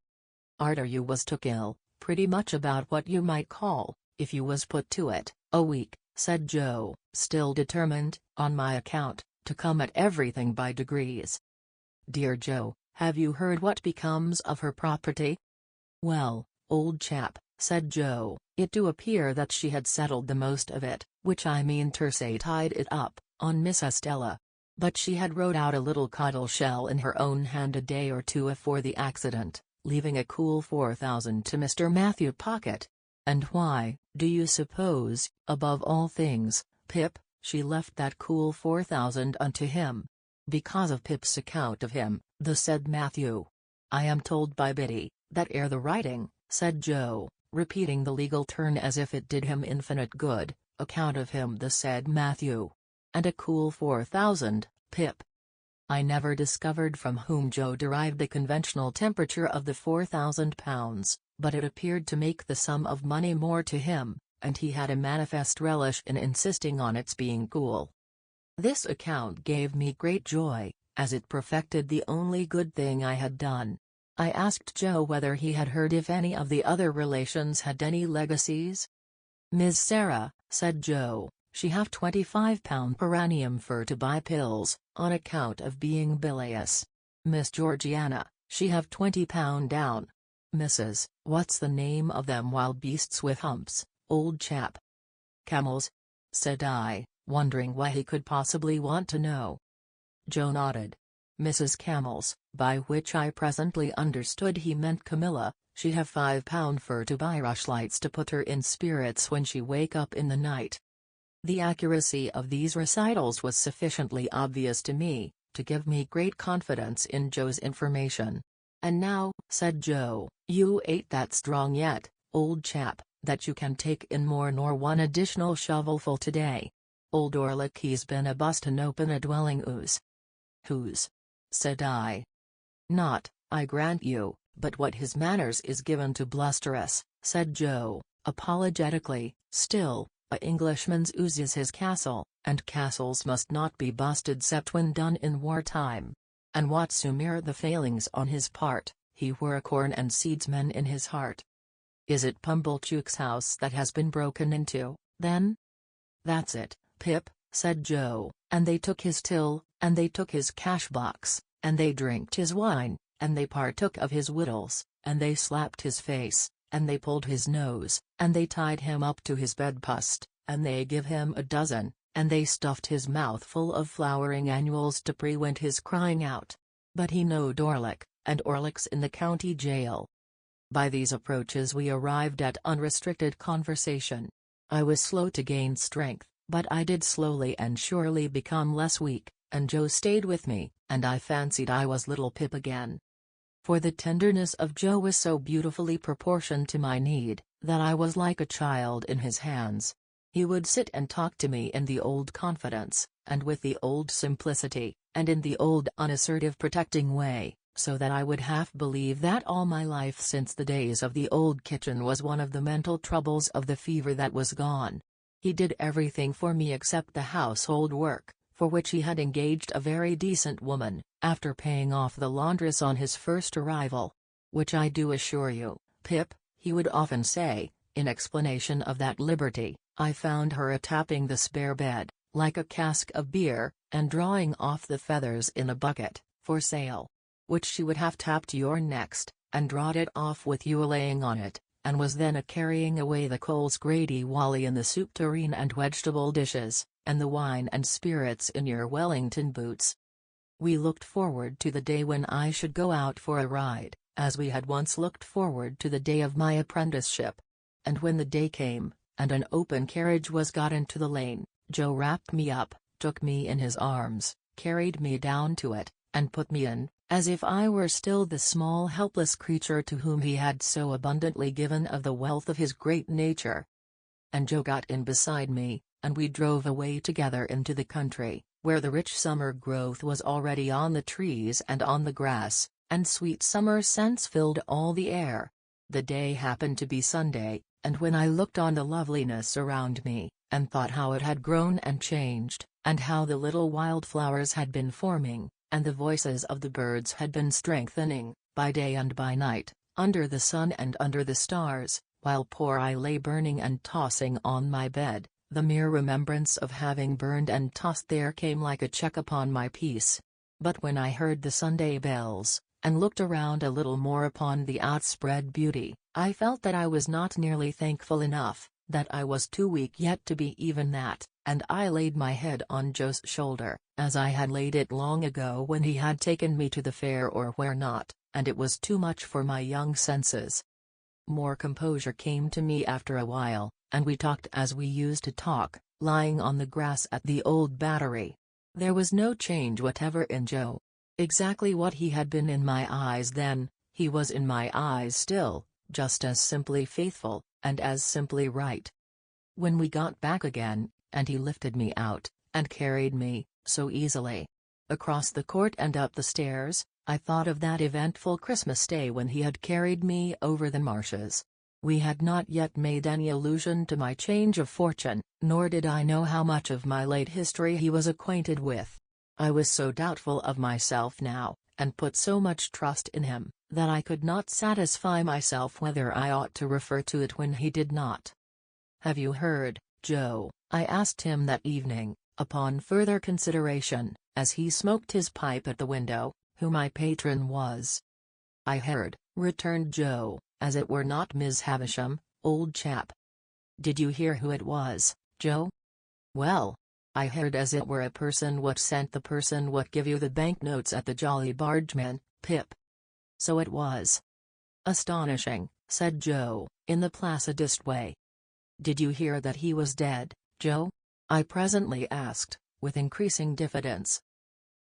"Arter you was took ill, pretty much about what you might call, if you was put to it, a week," said Joe, still determined, on my account, to come at everything by degrees. "Dear Joe, have you heard what becomes of her property?" "Well, old chap," said Joe, "it do appear that she had settled the most of it, which I mean ter say tied it up, on Miss Estella. But she had wrote out a little codle shell in her own hand a day or two afore the accident, leaving a cool 4,000 to Mr. Matthew Pocket. And why, do you suppose, above all things, Pip, she left that cool 4,000 unto him? Because of Pip's account of him, the said Matthew. I am told by Biddy, that ere the writing," said Joe, repeating the legal turn as if it did him infinite good, "account of him the said Matthew. And a cool 4,000, Pip." I never discovered from whom Joe derived the conventional temperature of the £4,000, but it appeared to make the sum of money more to him, and he had a manifest relish in insisting on its being cool. This account gave me great joy, as it perfected the only good thing I had done. I asked Joe whether he had heard if any of the other relations had any legacies. "Miss Sarah," said Joe, "she have £25 per annum for to buy pills, on account of being bilious. Miss Georgiana, she have £20 down. Mrs. What's the name of them wild beasts with humps, old chap?" "Camels," said I, wondering why he could possibly want to know. Joe nodded. "Mrs. Camels," by which I presently understood he meant Camilla, "she have £5 for to buy rushlights to put her in spirits when she wake up in the night." The accuracy of these recitals was sufficiently obvious to me, to give me great confidence in Joe's information. "And now," said Joe, "you ain't that strong yet, old chap, that you can take in more nor one additional shovelful today. Old Orlick he's been a bustin' open a dwelling ooze." "Whose?" said I. "Not, I grant you, but what his manners is given to blusterous," said Joe, apologetically. "Still, a Englishman's ooze is his castle, and castles must not be busted 'cept when done in wartime. And whatsoe'er the failings on his part, he were a corn and seeds man in his heart." "Is it Pumblechook's house that has been broken into, then?" "That's it, Pip," said Joe, "and they took his till, and they took his cash box, and they drinked his wine, and they partook of his wittles, and they slapped his face, and they pulled his nose, and they tied him up to his bedpost, and they give him a dozen, and they stuffed his mouth full of flowering annuals to prevent his crying out. But he knowed Orlick, and Orlick's in the county jail. By these approaches we arrived at unrestricted conversation. I was slow to gain strength, but I did slowly and surely become less weak, and Joe stayed with me, and I fancied I was little Pip again. For the tenderness of Joe was so beautifully proportioned to my need, that I was like a child in his hands. He would sit and talk to me in the old confidence, and with the old simplicity, and in the old unassertive protecting way, so that I would half believe that all my life since the days of the old kitchen was one of the mental troubles of the fever that was gone. He did everything for me except the household work, for which he had engaged a very decent woman, after paying off the laundress on his first arrival. Which I do assure you, Pip, he would often say, in explanation of that liberty, I found her a-tapping the spare bed, like a cask of beer, and drawing off the feathers in a bucket, for sale. Which she would have tapped your next, and drawed it off with you a-laying on it, and was then a-carrying away the coals grady wally in the soup tureen and vegetable dishes, and the wine and spirits in your Wellington boots. We looked forward to the day when I should go out for a ride, as we had once looked forward to the day of my apprenticeship. And when the day came, and an open carriage was got into the lane, Joe wrapped me up, took me in his arms, carried me down to it, and put me in, as if I were still the small helpless creature to whom he had so abundantly given of the wealth of his great nature. And Joe got in beside me, and we drove away together into the country, where the rich summer growth was already on the trees and on the grass, and sweet summer scents filled all the air. The day happened to be Sunday, and when I looked on the loveliness around me, and thought how it had grown and changed, and how the little wild flowers had been forming, and the voices of the birds had been strengthening, by day and by night, under the sun and under the stars, while poor I lay burning and tossing on my bed, the mere remembrance of having burned and tossed there came like a check upon my peace. But when I heard the Sunday bells, and looked around a little more upon the outspread beauty, I felt that I was not nearly thankful enough, that I was too weak yet to be even that, and I laid my head on Joe's shoulder, as I had laid it long ago when he had taken me to the fair or where not, and it was too much for my young senses. More composure came to me after a while, and we talked as we used to talk, lying on the grass at the old Battery. There was no change whatever in Joe. Exactly what he had been in my eyes then, he was in my eyes still, just as simply faithful, and as simply right. When we got back again, and he lifted me out, and carried me, so easily, across the court and up the stairs, I thought of that eventful Christmas day when he had carried me over the marshes. We had not yet made any allusion to my change of fortune, nor did I know how much of my late history he was acquainted with. I was so doubtful of myself now, and put so much trust in him, that I could not satisfy myself whether I ought to refer to it when he did not. "Have you heard, Joe?" I asked him that evening, upon further consideration, as he smoked his pipe at the window, who my patron was. "I heard," returned Joe, as it were not Miss Havisham, old chap. "Did you hear who it was, Joe?" "Well, I heard as it were a person what sent the person what give you the banknotes at the Jolly Bargeman, Pip." "So it was." "Astonishing," said Joe, in the placidest way. "Did you hear that he was dead, Joe?" I presently asked, with increasing diffidence.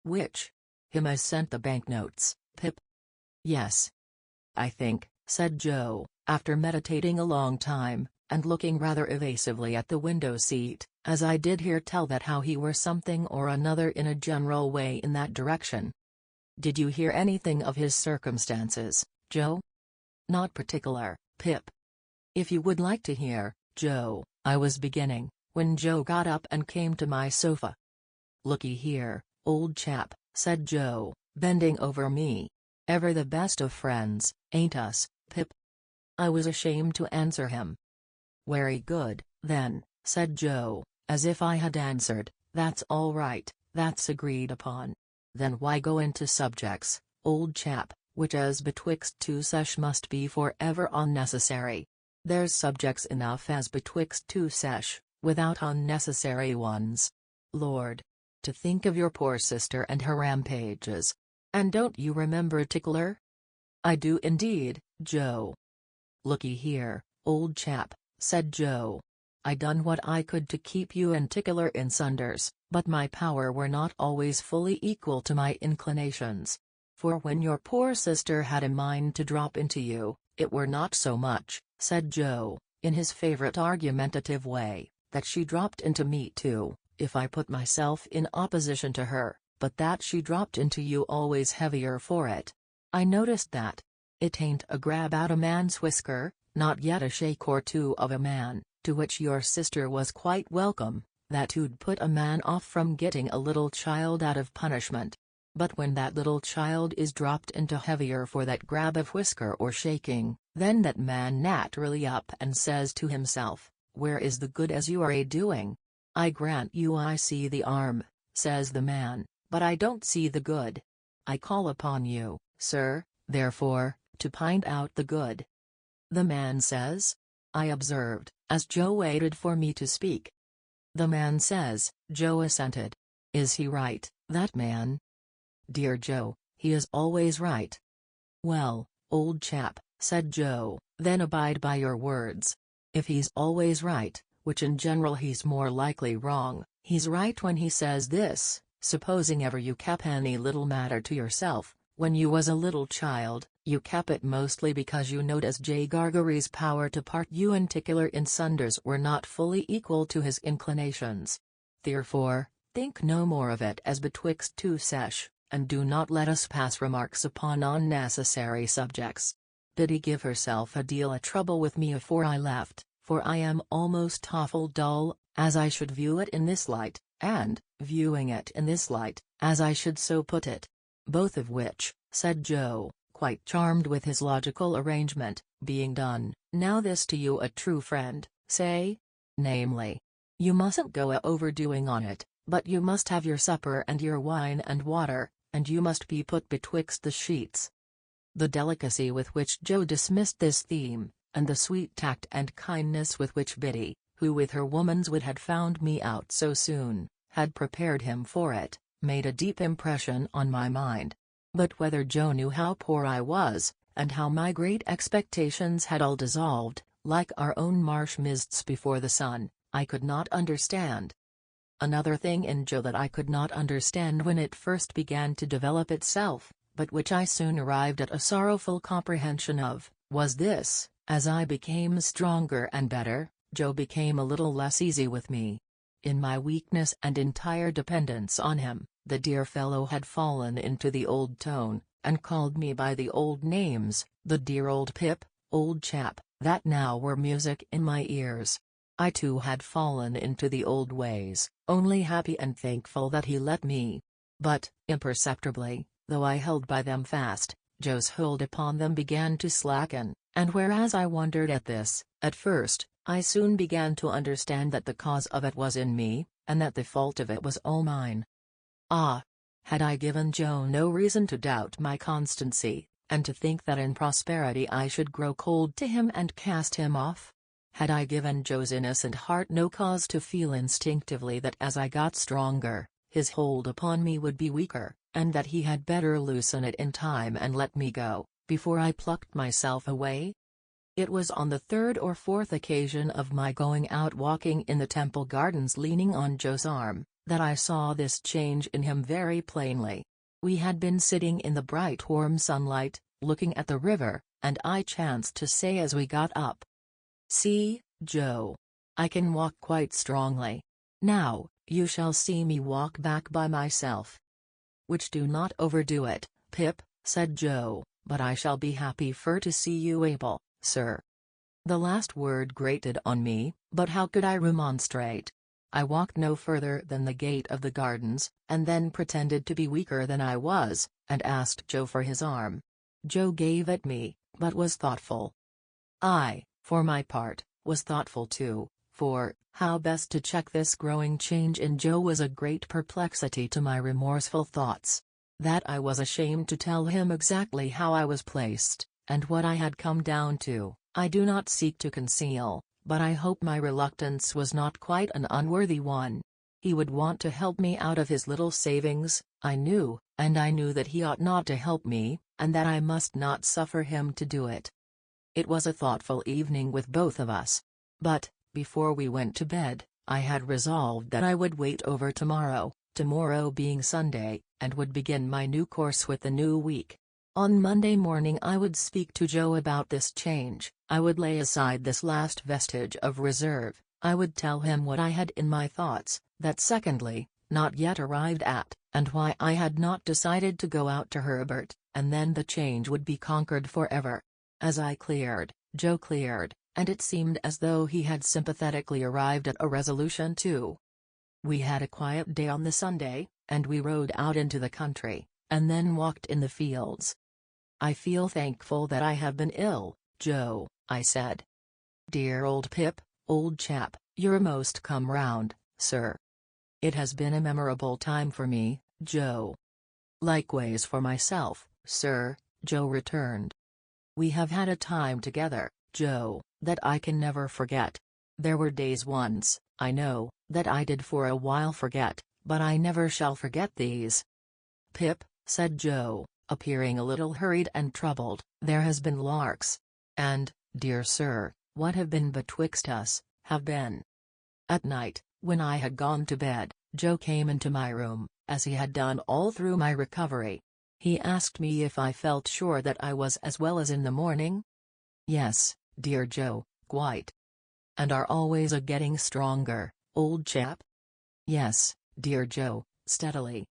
"Which? Him as sent the banknotes, Pip?" "Yes. I think," said Joe, after meditating a long time, and looking rather evasively at the window seat, "as I did hear tell that how he were something or another in a general way in that direction." "Did you hear anything of his circumstances, Joe?" "Not particular, Pip." "If you would like to hear, Joe," I was beginning, when Joe got up and came to my sofa. "Looky here, old chap," said Joe, bending over me. "Ever the best of friends, ain't us, Pip?" I was ashamed to answer him. "Very good, then," said Joe, as if I had answered, "That's all right, that's agreed upon. Then why go into subjects, old chap, which as betwixt two sesh must be for ever unnecessary? There's subjects enough as betwixt two sesh, without unnecessary ones. Lord! To think of your poor sister and her rampages. And don't you remember Tickler? "I do indeed, Joe." "Looky here, old chap," said Joe. "I done what I could to keep you in tickler in sunders, but my power were not always fully equal to my inclinations. For when your poor sister had a mind to drop into you, it were not so much," said Joe, in his favorite argumentative way, "that she dropped into me too, if I put myself in opposition to her, but that she dropped into you always heavier for it. I noticed that. It ain't a grab out a man's whisker, not yet a shake or two of a man, to which your sister was quite welcome, that 'ud put a man off from getting a little child out of punishment. But when that little child is dropped into heavier for that grab of whisker or shaking, then that man naturally up and says to himself, 'Where is the good as you are a-doing?' 'I grant you I see the 'arm,' says the man, 'but I don't see the good. I call upon you, sir, therefore, to find out the good.' The man says," I observed, as Joe waited for me to speak. "The man says," Joe assented. "Is he right, that man?" "Dear Joe, he is always right." "Well, old chap," said Joe, "then abide by your words. If he's always right, which in general he's more likely wrong, he's right when he says this: supposing ever you kep any little matter to yourself, when you was a little child, you kep it mostly because you knowed as J. Gargary's power to part you in tickler in sunders were not fully equal to his inclinations. Therefore, think no more of it as betwixt two sesh, and do not let us pass remarks upon unnecessary subjects. Biddy give herself a deal of trouble with me afore I left, for I am almost awful dull, as I should view it in this light, and, viewing it in this light, as I should so put it. Both of which," said Joe, quite charmed with his logical arrangement, "being done, now this to you a true friend, say? Namely, you mustn't go overdoing on it, but you must have your supper and your wine and water, and you must be put betwixt the sheets." The delicacy with which Joe dismissed this theme, and the sweet tact and kindness with which Biddy, who with her woman's wit had found me out so soon, had prepared him for it, made a deep impression on my mind. But whether Joe knew how poor I was, and how my great expectations had all dissolved, like our own marsh mists before the sun, I could not understand. Another thing in Joe that I could not understand when it first began to develop itself, but which I soon arrived at a sorrowful comprehension of, was this: as I became stronger and better, Joe became a little less easy with me. In my weakness and entire dependence on him, the dear fellow had fallen into the old tone, and called me by the old names, the dear old Pip, old chap, that now were music in my ears. I too had fallen into the old ways, only happy and thankful that he let me. But, imperceptibly, though I held by them fast, Joe's hold upon them began to slacken, and whereas I wondered at this, at first, I soon began to understand that the cause of it was in me, and that the fault of it was all mine. Ah! Had I given Joe no reason to doubt my constancy, and to think that in prosperity I should grow cold to him and cast him off? Had I given Joe's innocent heart no cause to feel instinctively that as I got stronger, his hold upon me would be weaker, and that he had better loosen it in time and let me go, before I plucked myself away? It was on the third or fourth occasion of my going out walking in the Temple Gardens leaning on Joe's arm, that I saw this change in him very plainly. We had been sitting in the bright warm sunlight, looking at the river, and I chanced to say as we got up, "See, Joe. I can walk quite strongly. Now, you shall see me walk back by myself." "Which do not overdo it, Pip," said Joe, "but I shall be happy fur to see you able, sir." The last word grated on me, but how could I remonstrate? I walked no further than the gate of the gardens, and then pretended to be weaker than I was, and asked Joe for his arm. Joe gave it me, but was thoughtful. I, for my part, was thoughtful too, for, how best to check this growing change in Joe was a great perplexity to my remorseful thoughts. That I was ashamed to tell him exactly how I was placed, and what I had come down to, I do not seek to conceal, but I hope my reluctance was not quite an unworthy one. He would want to help me out of his little savings, I knew, and I knew that he ought not to help me, and that I must not suffer him to do it. It was a thoughtful evening with both of us. But, before we went to bed, I had resolved that I would wait over tomorrow being Sunday, and would begin my new course with the new week. On Monday morning I would speak to Joe about this change, I would lay aside this last vestige of reserve, I would tell him what I had in my thoughts, that secondly, not yet arrived at, and why I had not decided to go out to Herbert, and then the change would be conquered forever. As I cleared, Joe cleared, and it seemed as though he had sympathetically arrived at a resolution too. We had a quiet day on the Sunday, and we rode out into the country, and then walked in the fields. "I feel thankful that I have been ill, Joe," I said. "Dear old Pip, old chap, you're most come round, sir." "It has been a memorable time for me, Joe." "Likewise for myself, sir," Joe returned. "We have had a time together, Joe, that I can never forget. There were days once, I know, that I did for a while forget, but I never shall forget these." "Pip," said Joe, appearing a little hurried and troubled, "there has been larks. And, dear sir, what have been betwixt us, have been." At night, when I had gone to bed, Joe came into my room, as he had done all through my recovery. He asked me if I felt sure that I was as well as in the morning. "Yes, dear Joe, quite." "And are always getting stronger, old chap?" "Yes, dear Joe, steadily."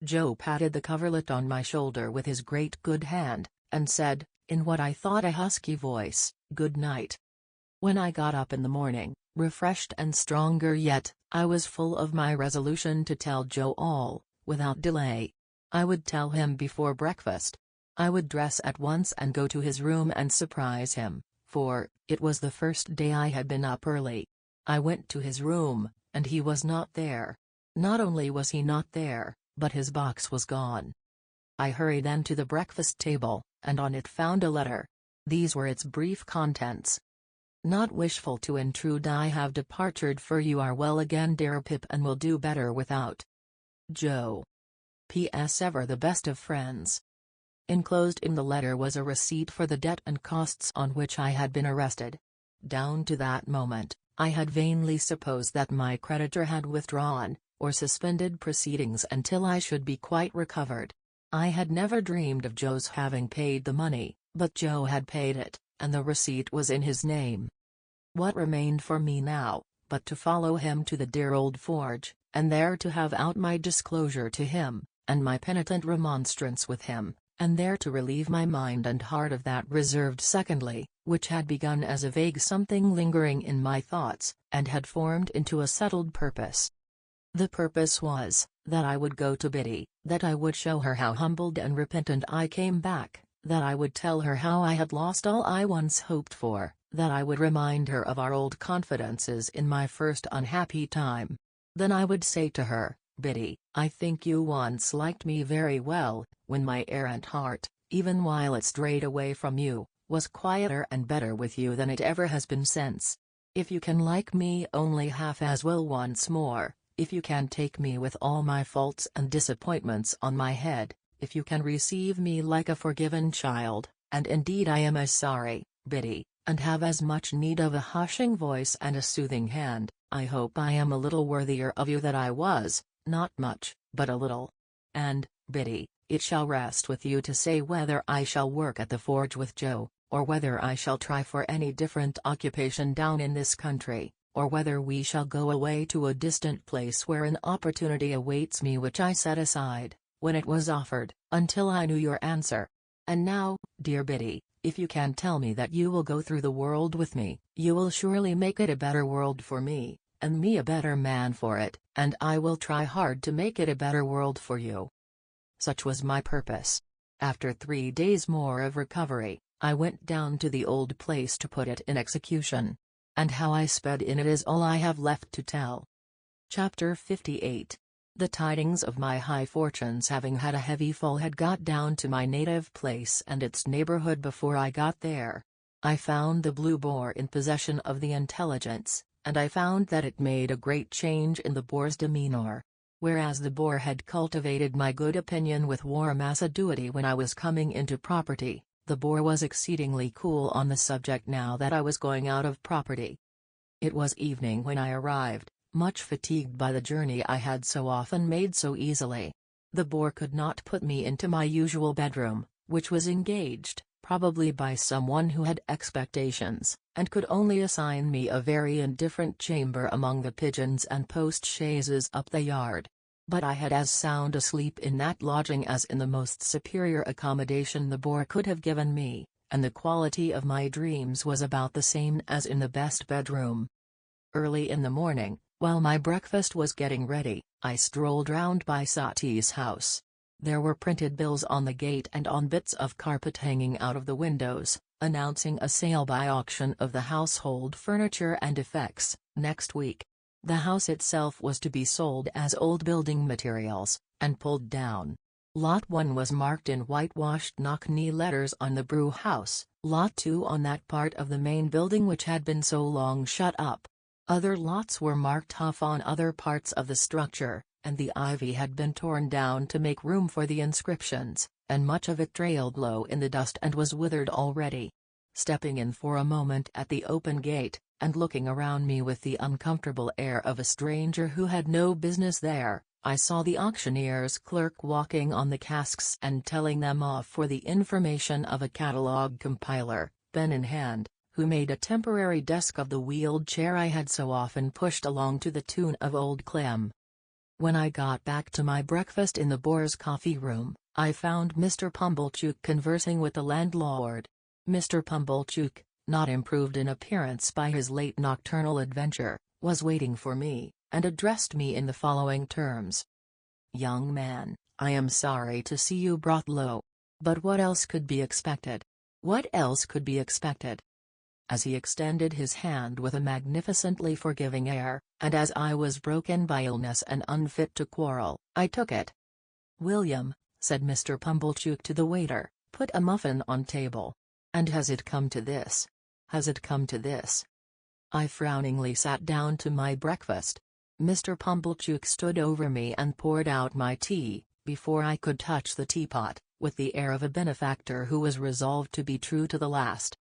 Joe patted the coverlet on my shoulder with his great good hand, and said, in what I thought a husky voice, "Good night." When I got up in the morning, refreshed and stronger yet, I was full of my resolution to tell Joe all, without delay. I would tell him before breakfast. I would dress at once and go to his room and surprise him, for, it was the first day I had been up early. I went to his room, and he was not there. Not only was he not there, but his box was gone. I hurried then to the breakfast table, and on it found a letter. These were its brief contents. "Not wishful to intrude, I have departed, for you are well again, dear Pip, and will do better without. Joe. P.S. Ever the best of friends." Enclosed in the letter was a receipt for the debt and costs on which I had been arrested. Down to that moment, I had vainly supposed that my creditor had withdrawn, or suspended proceedings until I should be quite recovered. I had never dreamed of Joe's having paid the money, but Joe had paid it, and the receipt was in his name. What remained for me now, but to follow him to the dear old forge, and there to have out my disclosure to him, and my penitent remonstrance with him, and there to relieve my mind and heart of that reserved secondly, which had begun as a vague something lingering in my thoughts, and had formed into a settled purpose. The purpose was, that I would go to Biddy, that I would show her how humbled and repentant I came back, that I would tell her how I had lost all I once hoped for, that I would remind her of our old confidences in my first unhappy time. Then I would say to her, "Biddy, I think you once liked me very well, when my errant heart, even while it strayed away from you, was quieter and better with you than it ever has been since. If you can like me only half as well once more, if you can take me with all my faults and disappointments on my head, if you can receive me like a forgiven child, and indeed I am as sorry, Biddy, and have as much need of a hushing voice and a soothing hand, I hope I am a little worthier of you than I was, not much, but a little. And, Biddy, it shall rest with you to say whether I shall work at the forge with Joe, or whether I shall try for any different occupation down in this country, or whether we shall go away to a distant place where an opportunity awaits me which I set aside, when it was offered, until I knew your answer. And now, dear Biddy, if you can tell me that you will go through the world with me, you will surely make it a better world for me, and me a better man for it, and I will try hard to make it a better world for you." Such was my purpose. After 3 days more of recovery, I went down to the old place to put it in execution. And how I sped in it is all I have left to tell. Chapter 58. The tidings of my high fortunes having had a heavy fall had got down to my native place and its neighborhood before I got there. I found the Blue Boar in possession of the intelligence, and I found that it made a great change in the Boar's demeanor. Whereas the Boer had cultivated my good opinion with warm assiduity when I was coming into property, the Boer was exceedingly cool on the subject now that I was going out of property. It was evening when I arrived, much fatigued by the journey I had so often made so easily. The Boer could not put me into my usual bedroom, which was engaged, probably by someone who had expectations, and could only assign me a very indifferent chamber among the pigeons and post-chaises up the yard. But I had as sound a sleep in that lodging as in the most superior accommodation the Boer could have given me, and the quality of my dreams was about the same as in the best bedroom. Early in the morning, while my breakfast was getting ready, I strolled round by Sati's house. There were printed bills on the gate and on bits of carpet hanging out of the windows, announcing a sale by auction of the household furniture and effects, next week. The house itself was to be sold as old building materials, and pulled down. Lot 1 was marked in whitewashed knock-knee letters on the brew house, Lot 2 on that part of the main building which had been so long shut up. Other lots were marked off on other parts of the structure, and the ivy had been torn down to make room for the inscriptions, and much of it trailed low in the dust and was withered already. Stepping in for a moment at the open gate, and looking around me with the uncomfortable air of a stranger who had no business there, I saw the auctioneer's clerk walking on the casks and telling them off for the information of a catalogue compiler, pen in hand, who made a temporary desk of the wheeled chair I had so often pushed along to the tune of Old Clem. When I got back to my breakfast in the Boer's coffee room, I found Mr. Pumblechook conversing with the landlord. Mr. Pumblechook, not improved in appearance by his late nocturnal adventure, was waiting for me, and addressed me in the following terms. "Young man, I am sorry to see you brought low. But what else could be expected? What else could be expected?" As he extended his hand with a magnificently forgiving air, and as I was broken by illness and unfit to quarrel, I took it. "William," said Mr. Pumblechook to the waiter, "put a muffin on table. And has it come to this? Has it come to this?" I frowningly sat down to my breakfast. Mr. Pumblechook stood over me and poured out my tea, before I could touch the teapot, with the air of a benefactor who was resolved to be true to the last.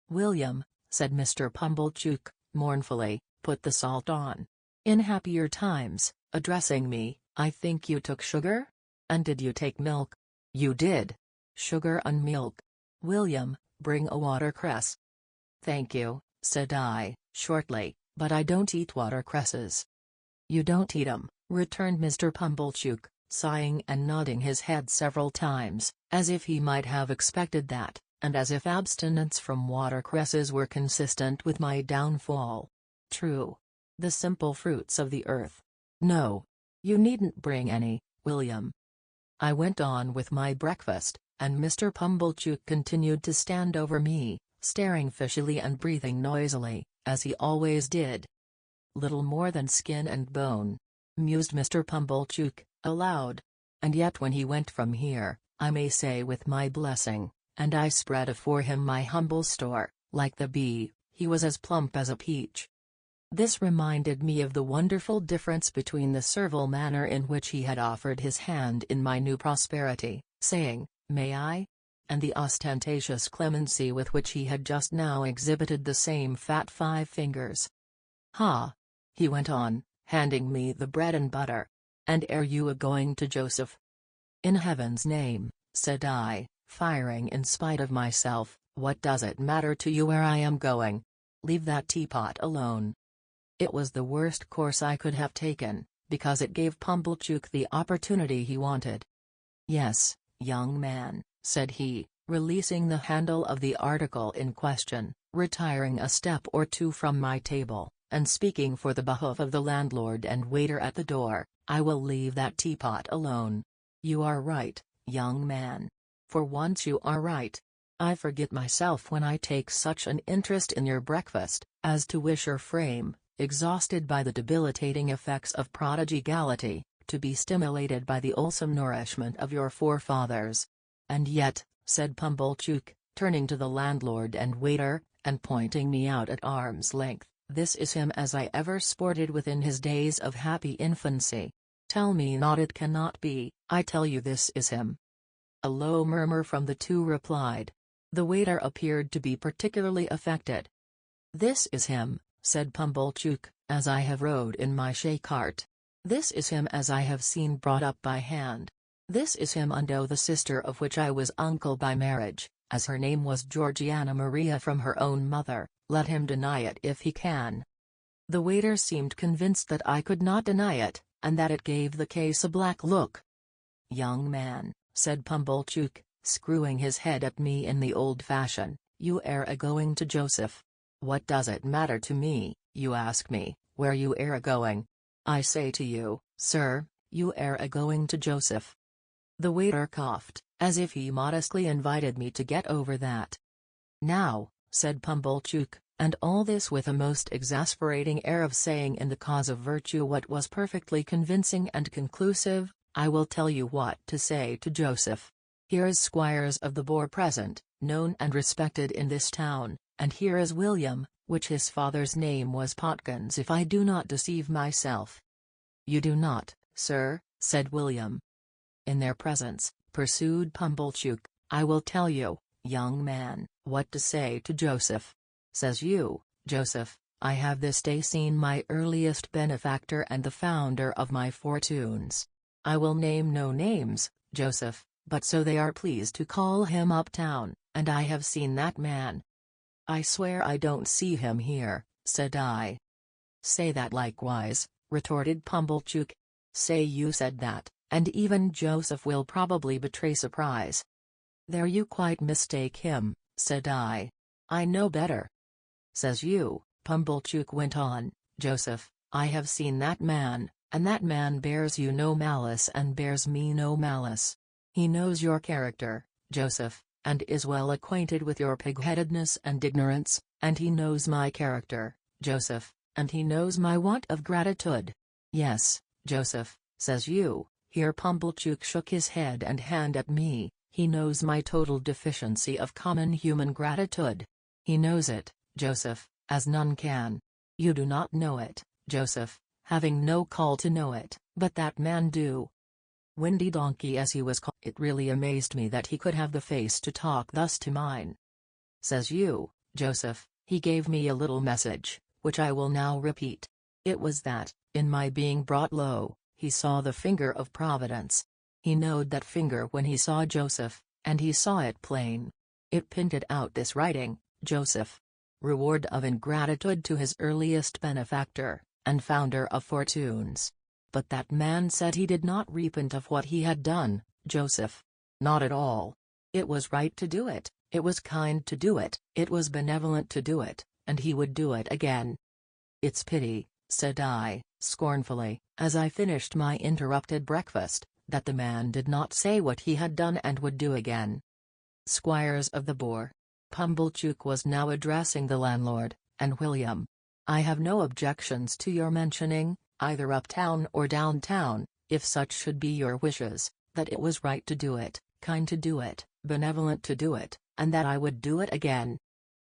"William," said Mr. Pumblechook, mournfully, "put the salt on. In happier times," addressing me, "I think you took sugar? And did you take milk?" "You did. Sugar and milk. William, bring a watercress." "Thank you," said I, shortly, "but I don't eat watercresses." "You don't eat 'em," returned Mr. Pumblechook, sighing and nodding his head several times, as if he might have expected that, and as if abstinence from watercresses were consistent with my downfall. "True. The simple fruits of the earth. No. You needn't bring any, William." I went on with my breakfast, and Mr. Pumblechook continued to stand over me, staring fishily and breathing noisily, as he always did. "Little more than skin and bone," mused Mr. Pumblechook, aloud. "And yet when he went from here, I may say with my blessing, and I spread afore him my humble store, like the bee, he was as plump as a peach." This reminded me of the wonderful difference between the servile manner in which he had offered his hand in my new prosperity, saying, "May I?" and the ostentatious clemency with which he had just now exhibited the same fat 5 fingers. "Ha!" he went on, handing me the bread and butter. "And are you a-going to Joseph?" "In heaven's name," said I, firing in spite of myself, "what does it matter to you where I am going? Leave that teapot alone." It was the worst course I could have taken, because it gave Pumblechook the opportunity he wanted. "Yes, young man," said he, releasing the handle of the article in question, retiring a step or two from my table, and speaking for the behoof of the landlord and waiter at the door, "I will leave that teapot alone. You are right, young man. For once you are right. I forget myself when I take such an interest in your breakfast, as to wish your frame, exhausted by the debilitating effects of prodigality, to be stimulated by the wholesome nourishment of your forefathers. And yet," said Pumblechook, turning to the landlord and waiter, and pointing me out at arm's length, "this is him as I ever sported with in his days of happy infancy. Tell me not, it cannot be, I tell you this is him." A low murmur from the two replied. The waiter appeared to be particularly affected. "This is him," said Pumblechook, "as I have rode in my shay cart. This is him as I have seen brought up by hand. This is him unto the sister of which I was uncle by marriage, as her name was Georgiana Maria from her own mother, let him deny it if he can." The waiter seemed convinced that I could not deny it, and that it gave the case a black look. "Young man," said Pumblechook, screwing his head at me in the old fashion, "you air a-going to Joseph. What does it matter to me, you ask me, where you air a-going? I say to you, sir, you air a-going to Joseph." The waiter coughed, as if he modestly invited me to get over that. "Now," said Pumblechook, and all this with a most exasperating air of saying in the cause of virtue what was perfectly convincing and conclusive, "I will tell you what to say to Joseph. Here is Squires of the Boar present, known and respected in this town, and here is William, which his father's name was Potkins if I do not deceive myself." "You do not, sir," said William. "In their presence," pursued Pumblechook, "I will tell you, young man, what to say to Joseph. Says you, Joseph, I have this day seen my earliest benefactor and the founder of my fortunes. I will name no names, Joseph, but so they are pleased to call him uptown, and I have seen that man." "I swear I don't see him here," said I. "Say that likewise," retorted Pumblechook. "Say you said that, and even Joseph will probably betray surprise." "There you quite mistake him," said I. "I know better." "Says you," Pumblechook went on, "Joseph, I have seen that man, and that man bears you no malice and bears me no malice. He knows your character, Joseph, and is well acquainted with your pig-headedness and ignorance, and he knows my character, Joseph, and he knows my want of gratitude. Yes, Joseph," says you, here Pumblechook shook his head and hand at me, "he knows my total deficiency of common human gratitude. He knows it, Joseph, as none can. You do not know it, Joseph, having no call to know it, but that man do." Windy Donkey as he was called, it really amazed me that he could have the face to talk thus to mine. "Says you, Joseph, he gave me a little message, which I will now repeat. It was that, in my being brought low, he saw the finger of Providence. He knowed that finger when he saw Joseph, and he saw it plain. It pinted out this writing, Joseph. Reward of ingratitude to his earliest benefactor, and founder of fortunes. But that man said he did not repent of what he had done, Joseph. Not at all. It was right to do it, it was kind to do it, it was benevolent to do it, and he would do it again." "It's pity," said I, scornfully, as I finished my interrupted breakfast, "that the man did not say what he had done and would do again." "Squires of the Boar." Pumblechook was now addressing the landlord, "and William. I have no objections to your mentioning, either uptown or downtown, if such should be your wishes, that it was right to do it, kind to do it, benevolent to do it, and that I would do it again."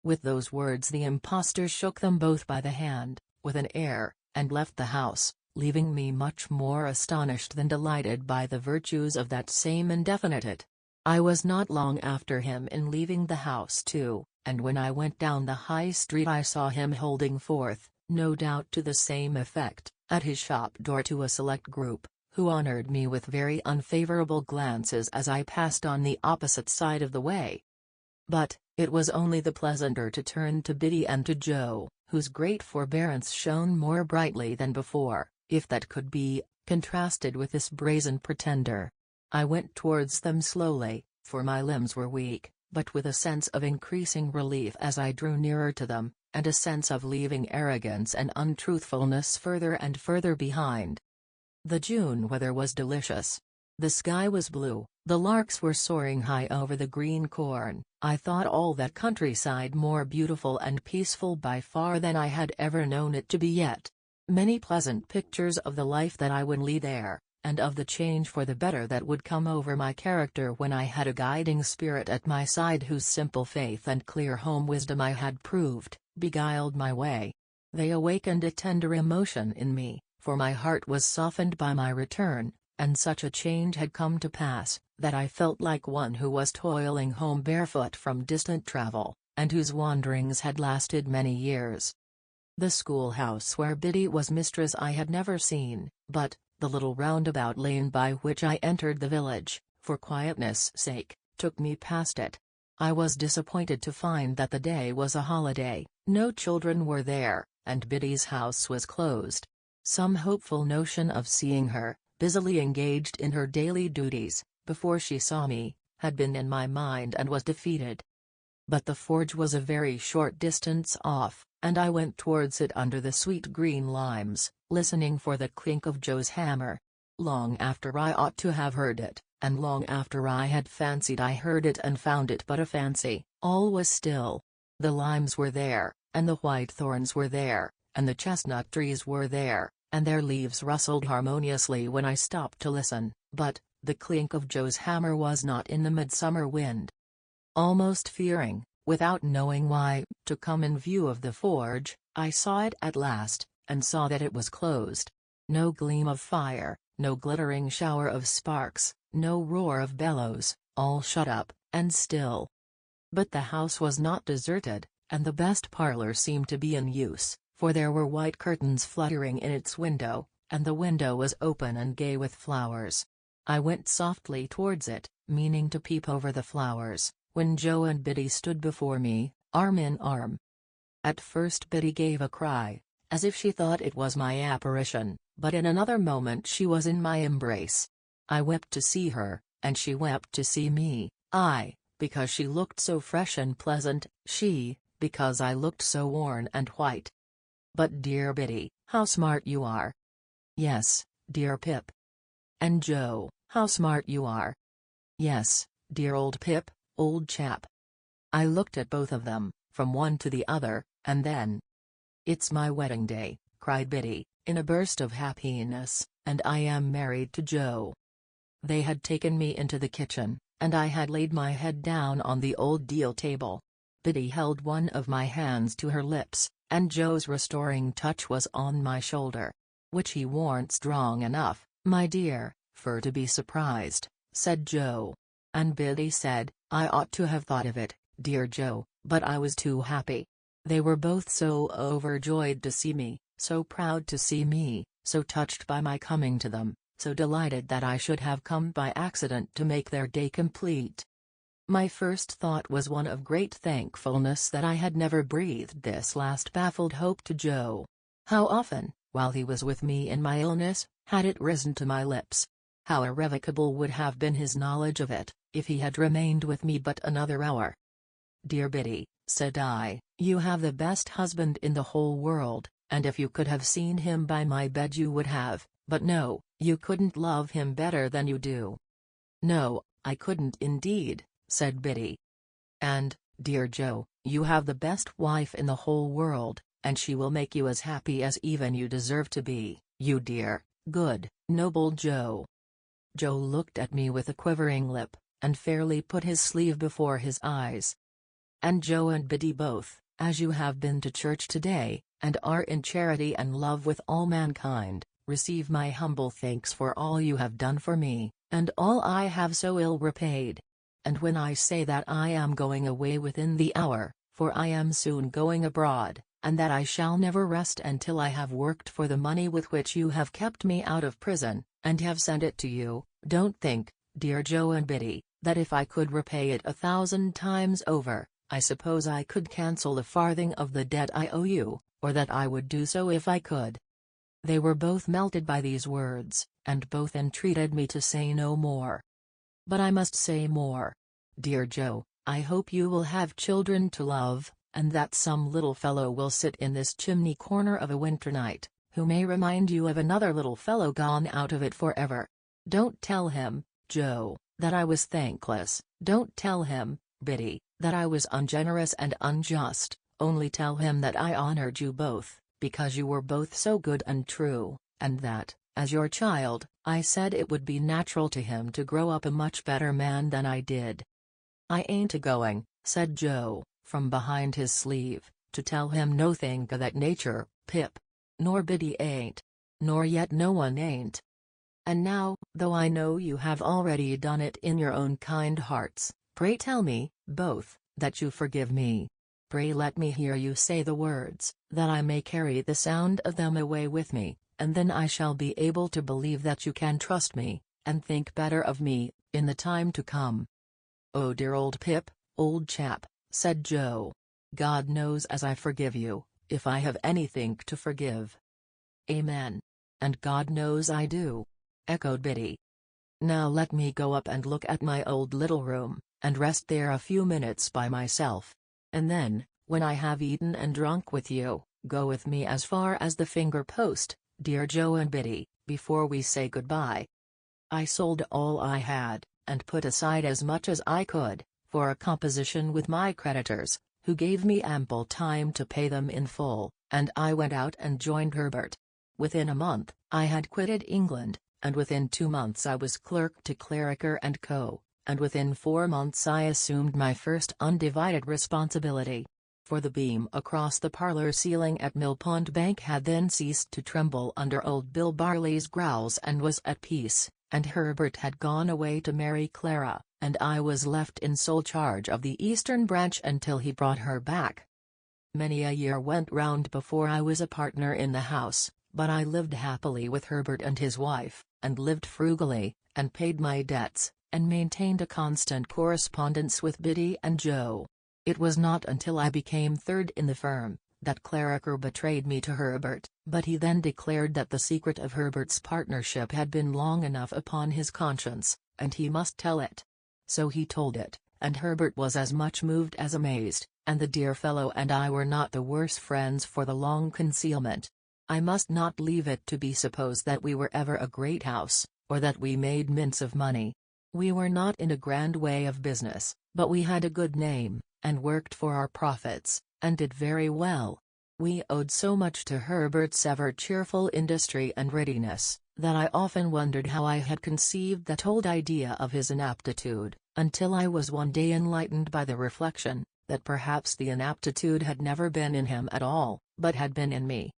With those words the impostor shook them both by the hand, with an air, and left the house, leaving me much more astonished than delighted by the virtues of that same indefinite. I was not long after him in leaving the house too, and when I went down the high street I saw him holding forth, no doubt to the same effect, at his shop door to a select group, who honored me with very unfavorable glances as I passed on the opposite side of the way. But, it was only the pleasanter to turn to Biddy and to Joe, whose great forbearance shone more brightly than before, if that could be, contrasted with this brazen pretender. I went towards them slowly, for my limbs were weak, but with a sense of increasing relief as I drew nearer to them, and a sense of leaving arrogance and untruthfulness further and further behind. The June weather was delicious. The sky was blue, the larks were soaring high over the green corn. I thought all that countryside more beautiful and peaceful by far than I had ever known it to be yet. Many pleasant pictures of the life that I would lead there, and of the change for the better that would come over my character when I had a guiding spirit at my side whose simple faith and clear home wisdom I had proved, beguiled my way. They awakened a tender emotion in me, for my heart was softened by my return, and such a change had come to pass, that I felt like one who was toiling home barefoot from distant travel, and whose wanderings had lasted many years. The schoolhouse where Biddy was mistress I had never seen, but, the little roundabout lane by which I entered the village, for quietness' sake, took me past it. I was disappointed to find that the day was a holiday, no children were there, and Biddy's house was closed. Some hopeful notion of seeing her, busily engaged in her daily duties, before she saw me, had been in my mind and was defeated. But the forge was a very short distance off, and I went towards it under the sweet green limes, listening for the clink of Joe's hammer. Long after I ought to have heard it, and long after I had fancied I heard it and found it but a fancy, all was still. The limes were there, and the white thorns were there, and the chestnut trees were there, and their leaves rustled harmoniously when I stopped to listen, but the clink of Joe's hammer was not in the midsummer wind. Almost fearing, without knowing why, to come in view of the forge, I saw it at last, and saw that it was closed. No gleam of fire, no glittering shower of sparks, no roar of bellows, all shut up, and still. But the house was not deserted, and the best parlor seemed to be in use, for there were white curtains fluttering in its window, and the window was open and gay with flowers. I went softly towards it, meaning to peep over the flowers, when Joe and Biddy stood before me, arm in arm. At first Biddy gave a cry, as if she thought it was my apparition, but in another moment she was in my embrace. I wept to see her, and she wept to see me, I, because she looked so fresh and pleasant, she, because I looked so worn and white. "But dear Biddy, how smart you are." "Yes, dear Pip." "And Joe, how smart you are." "Yes, dear old Pip, old chap." I looked at both of them, from one to the other, and then, "It's my wedding day," cried Biddy, in a burst of happiness, "and I am married to Joe." They had taken me into the kitchen, and I had laid my head down on the old deal table. Biddy held one of my hands to her lips, and Joe's restoring touch was on my shoulder. "Which he warn't strong enough, my dear, for to be surprised," said Joe. And Biddy said, "I ought to have thought of it, dear Joe, but I was too happy." They were both so overjoyed to see me, so proud to see me, so touched by my coming to them, so delighted that I should have come by accident to make their day complete. My first thought was one of great thankfulness that I had never breathed this last baffled hope to Joe. How often, while he was with me in my illness, had it risen to my lips. How irrevocable would have been his knowledge of it, if he had remained with me but another hour. "Dear Biddy," said I, "you have the best husband in the whole world, and if you could have seen him by my bed you would have, but no, you couldn't love him better than you do." "No, I couldn't indeed," said Biddy. "And, dear Joe, you have the best wife in the whole world, and she will make you as happy as even you deserve to be, you dear, good, noble Joe." Joe looked at me with a quivering lip, and fairly put his sleeve before his eyes. "And Joe and Biddy both, as you have been to church today, and are in charity and love with all mankind, receive my humble thanks for all you have done for me, and all I have so ill repaid. And when I say that I am going away within the hour, for I am soon going abroad, and that I shall never rest until I have worked for the money with which you have kept me out of prison, and have sent it to you, don't think, dear Joe and Biddy, that if I could repay it 1,000 times over, I suppose I could cancel a farthing of the debt I owe you, or that I would do so if I could." They were both melted by these words, and both entreated me to say no more. "But I must say more. Dear Joe, I hope you will have children to love, and that some little fellow will sit in this chimney corner of a winter night, who may remind you of another little fellow gone out of it forever. Don't tell him, Joe, that I was thankless, don't tell him, Biddy, that I was ungenerous and unjust, only tell him that I honored you both, because you were both so good and true, and that, as your child, I said it would be natural to him to grow up a much better man than I did." "I ain't a-going," said Joe, from behind his sleeve, "to tell him nothing o' that nature, Pip. Nor Biddy ain't. nor yet no one ain't. And now, though I know you have already done it in your own kind hearts, pray tell me, both, that you forgive me. Pray let me hear you say the words, that I may carry the sound of them away with me, and then I shall be able to believe that you can trust me, and think better of me, in the time to come." "Oh dear old Pip, old chap," said Joe. "God knows as I forgive you, if I have anything to forgive." "Amen. And God knows I do," echoed Biddy. "Now let me go up and look at my old little room, and rest there a few minutes by myself. And then, when I have eaten and drunk with you, go with me as far as the finger post, dear Joe and Biddy, before we say goodbye." I sold all I had, and put aside as much as I could, for a composition with my creditors, who gave me ample time to pay them in full, and I went out and joined Herbert. Within a month, I had quitted England, and within 2 months I was clerk to Clarriker & Co., and within 4 months I assumed my first undivided responsibility. For the beam across the parlor ceiling at Millpond Bank had then ceased to tremble under old Bill Barley's growls and was at peace, and Herbert had gone away to marry Clara, and I was left in sole charge of the eastern branch until he brought her back. Many a year went round before I was a partner in the house, but I lived happily with Herbert and his wife, and lived frugally, and paid my debts, and maintained a constant correspondence with Biddy and Joe. It was not until I became third in the firm, that Clarriker betrayed me to Herbert, but he then declared that the secret of Herbert's partnership had been long enough upon his conscience, and he must tell it. So he told it, and Herbert was as much moved as amazed, and the dear fellow and I were not the worse friends for the long concealment. I must not leave it to be supposed that we were ever a great house, or that we made mince of money. We were not in a grand way of business, but we had a good name, and worked for our profits, and did very well. We owed so much to Herbert's ever cheerful industry and readiness, that I often wondered how I had conceived that old idea of his inaptitude, until I was one day enlightened by the reflection, that perhaps the inaptitude had never been in him at all, but had been in me.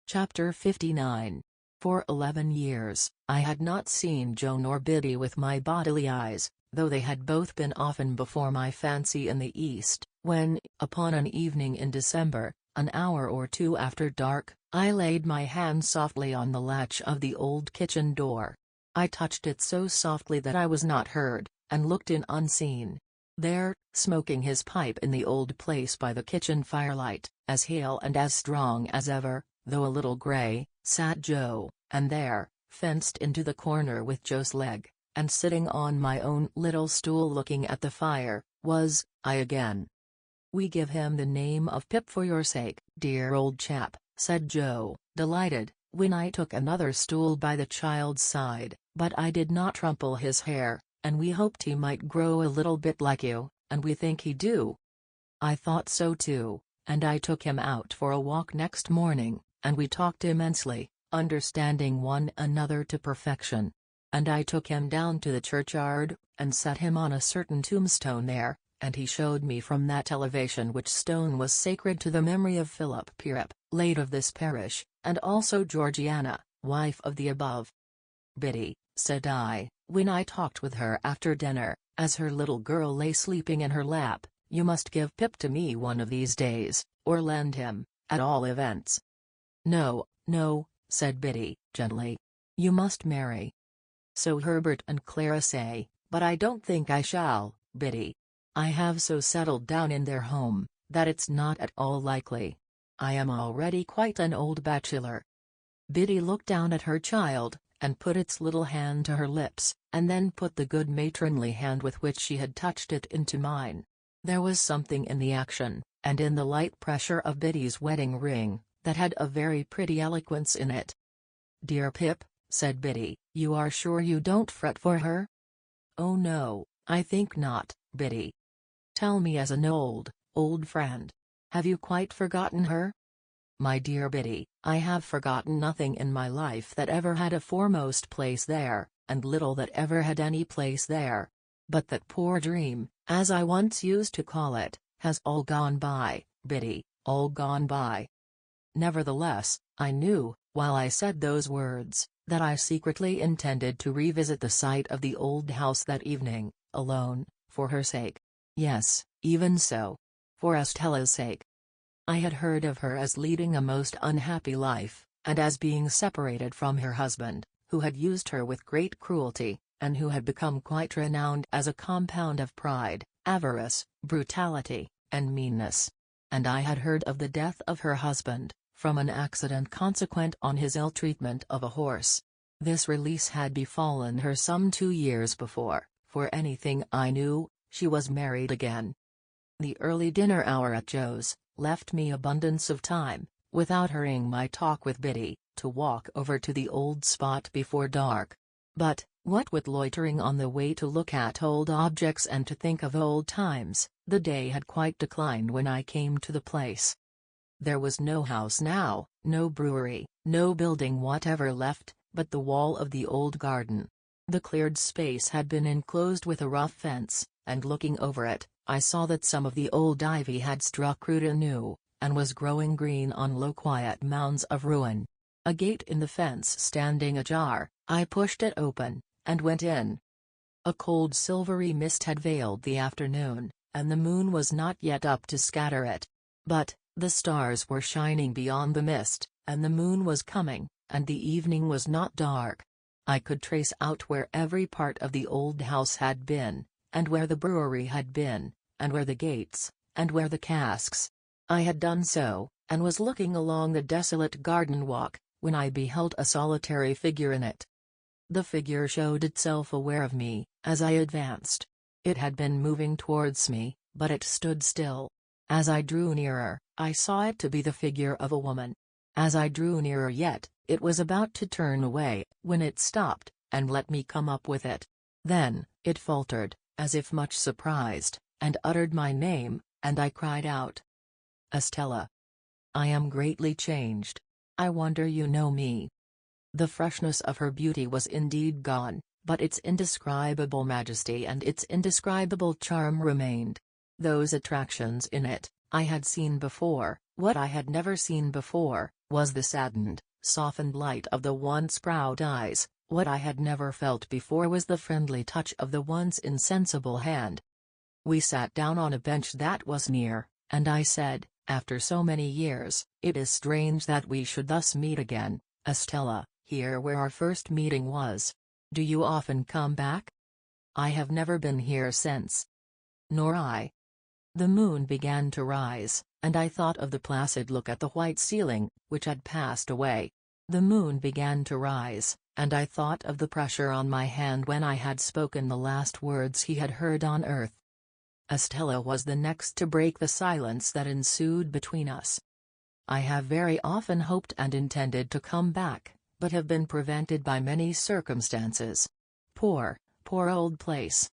Chapter 59. For 11 years, I had not seen Joe nor Biddy with my bodily eyes, though they had both been often before my fancy in the East, when, upon an evening in December, an hour or 2 after dark, I laid my hand softly on the latch of the old kitchen door. I touched it so softly that I was not heard, and looked in unseen. There, smoking his pipe in the old place by the kitchen firelight, as hale and as strong as ever, though a little grey, sat Joe, and there, fenced into the corner with Joe's leg, and sitting on my own little stool looking at the fire, was I again. "We give him the name of Pip for your sake, dear old chap," said Joe, delighted, when I took another stool by the child's side, "but I did not rumple his hair, and we hoped he might grow a little bit like you, and we think he do." I thought so too, and I took him out for a walk next morning, and we talked immensely, understanding one another to perfection. And I took him down to the churchyard, and set him on a certain tombstone there, and he showed me from that elevation which stone was sacred to the memory of Philip Pirrip, late of this parish, and also Georgiana, wife of the above. "Biddy," said I, when I talked with her after dinner, as her little girl lay sleeping in her lap, "you must give Pip to me one of these days, or lend him, at all events." "No, no," said Biddy, gently. "You must marry." "So Herbert and Clara say, but I don't think I shall, Biddy. I have so settled down in their home, that it's not at all likely. I am already quite an old bachelor." Biddy looked down at her child, and put its little hand to her lips, and then put the good matronly hand with which she had touched it into mine. There was something in the action, and in the light pressure of Biddy's wedding ring, that had a very pretty eloquence in it. "Dear Pip," said Biddy, "you are sure you don't fret for her?" "Oh no, I think not, Biddy. Tell me as an old friend. Have you quite forgotten her?" "My dear Biddy, I have forgotten nothing in my life that ever had a foremost place there, and little that ever had any place there. But that poor dream, as I once used to call it, has all gone by, Biddy, all gone by." Nevertheless, I knew, while I said those words, that I secretly intended to revisit the site of the old house that evening, alone, for her sake. Yes, even so. For Estella's sake. I had heard of her as leading a most unhappy life, and as being separated from her husband, who had used her with great cruelty, and who had become quite renowned as a compound of pride, avarice, brutality, and meanness. And I had heard of the death of her husband, from an accident consequent on his ill treatment of a horse. This release had befallen her some 2 years before. For anything I knew, she was married again. The early dinner hour at Joe's left me abundance of time, without hurrying my talk with Biddy, to walk over to the old spot before dark. But, what with loitering on the way to look at old objects and to think of old times, the day had quite declined when I came to the place. There was no house now, no brewery, no building whatever left, but the wall of the old garden. The cleared space had been enclosed with a rough fence, and looking over it, I saw that some of the old ivy had struck root anew, and was growing green on low quiet mounds of ruin. A gate in the fence standing ajar, I pushed it open, and went in. A cold silvery mist had veiled the afternoon, and the moon was not yet up to scatter it. But, the stars were shining beyond the mist, and the moon was coming, and the evening was not dark. I could trace out where every part of the old house had been, and where the brewery had been, and where the gates, and where the casks. I had done so, and was looking along the desolate garden walk, when I beheld a solitary figure in it. The figure showed itself aware of me, as I advanced. It had been moving towards me, but it stood still. As I drew nearer, I saw it to be the figure of a woman. As I drew nearer yet, it was about to turn away, when it stopped, and let me come up with it. Then, it faltered, as if much surprised, and uttered my name, and I cried out, "Estella! I am greatly changed. I wonder you know me." The freshness of her beauty was indeed gone, but its indescribable majesty and its indescribable charm remained. Those attractions in it, I had seen before. What I had never seen before, was the saddened, softened light of the once proud eyes. What I had never felt before was the friendly touch of the once insensible hand. We sat down on a bench that was near, and I said, after so many years, "It is strange that we should thus meet again, Estella, here where our first meeting was. Do you often come back?" "I have never been here since." "Nor I." The moon began to rise, and I thought of the placid look at the white ceiling, which had passed away. The moon began to rise, and I thought of the pressure on my hand when I had spoken the last words he had heard on earth. Estella was the next to break the silence that ensued between us. "I have very often hoped and intended to come back, but have been prevented by many circumstances. Poor, poor old place."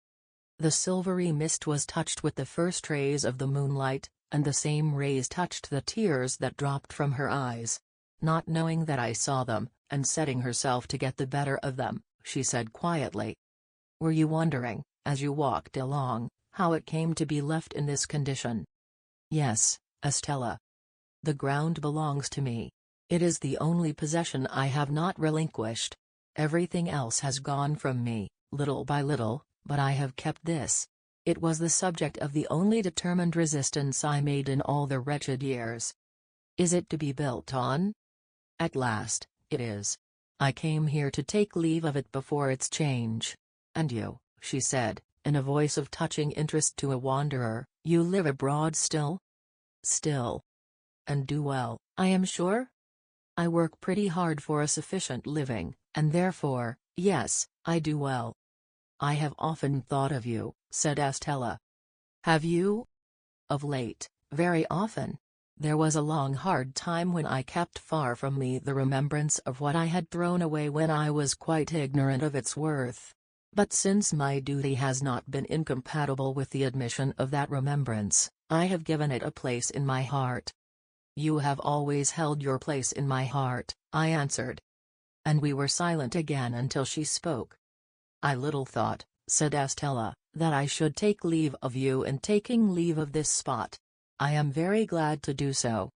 The silvery mist was touched with the first rays of the moonlight, and the same rays touched the tears that dropped from her eyes. Not knowing that I saw them, and setting herself to get the better of them, she said quietly, "Were you wondering, as you walked along, how it came to be left in this condition?" "Yes, Estella. The ground belongs to me. It is the only possession I have not relinquished. Everything else has gone from me, little by little, but I have kept this. It was the subject of the only determined resistance I made in all the wretched years." "Is it to be built on?" "At last, it is. I came here to take leave of it before its change." "And you," she said, in a voice of touching interest to a wanderer, "you live abroad still?" "Still." "And do well, I am sure?" "I work pretty hard for a sufficient living, and therefore, yes, I do well." "I have often thought of you," said Estella. "Have you?" "Of late, very often. There was a long hard time when I kept far from me the remembrance of what I had thrown away when I was quite ignorant of its worth. But since my duty has not been incompatible with the admission of that remembrance, I have given it a place in my heart." "You have always held your place in my heart," I answered. And we were silent again until she spoke. "I little thought," said Estella, "that I should take leave of you in taking leave of this spot. I am very glad to do so."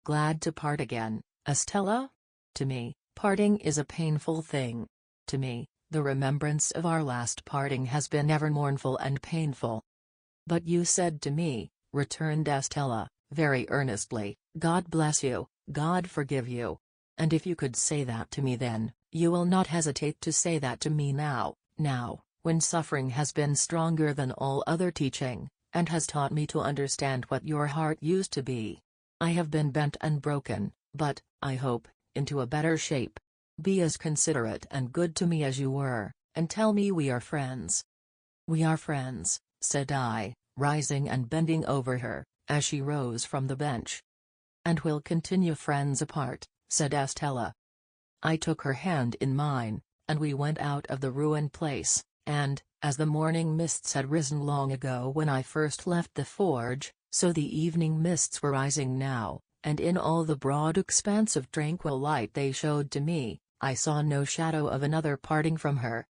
"Glad to part again, Estella?" To me, parting is a painful thing. To me, the remembrance of our last parting has been ever mournful and painful. But you said to me," returned Estella, very earnestly, "God bless you, God forgive you. And if you could say that to me then, you will not hesitate to say that to me now, when suffering has been stronger than all other teaching, and has taught me to understand what your heart used to be. I have been bent and broken, but, I hope, into a better shape. Be as considerate and good to me as you were, and tell me we are friends." "We are friends," said I, rising and bending over her, as she rose from the bench. "And will continue friends apart," said Estella. I took her hand in mine, and we went out of the ruined place, and, as the morning mists had risen long ago when I first left the forge, so the evening mists were rising now, and in all the broad expanse of tranquil light they showed to me, I saw no shadow of another parting from her,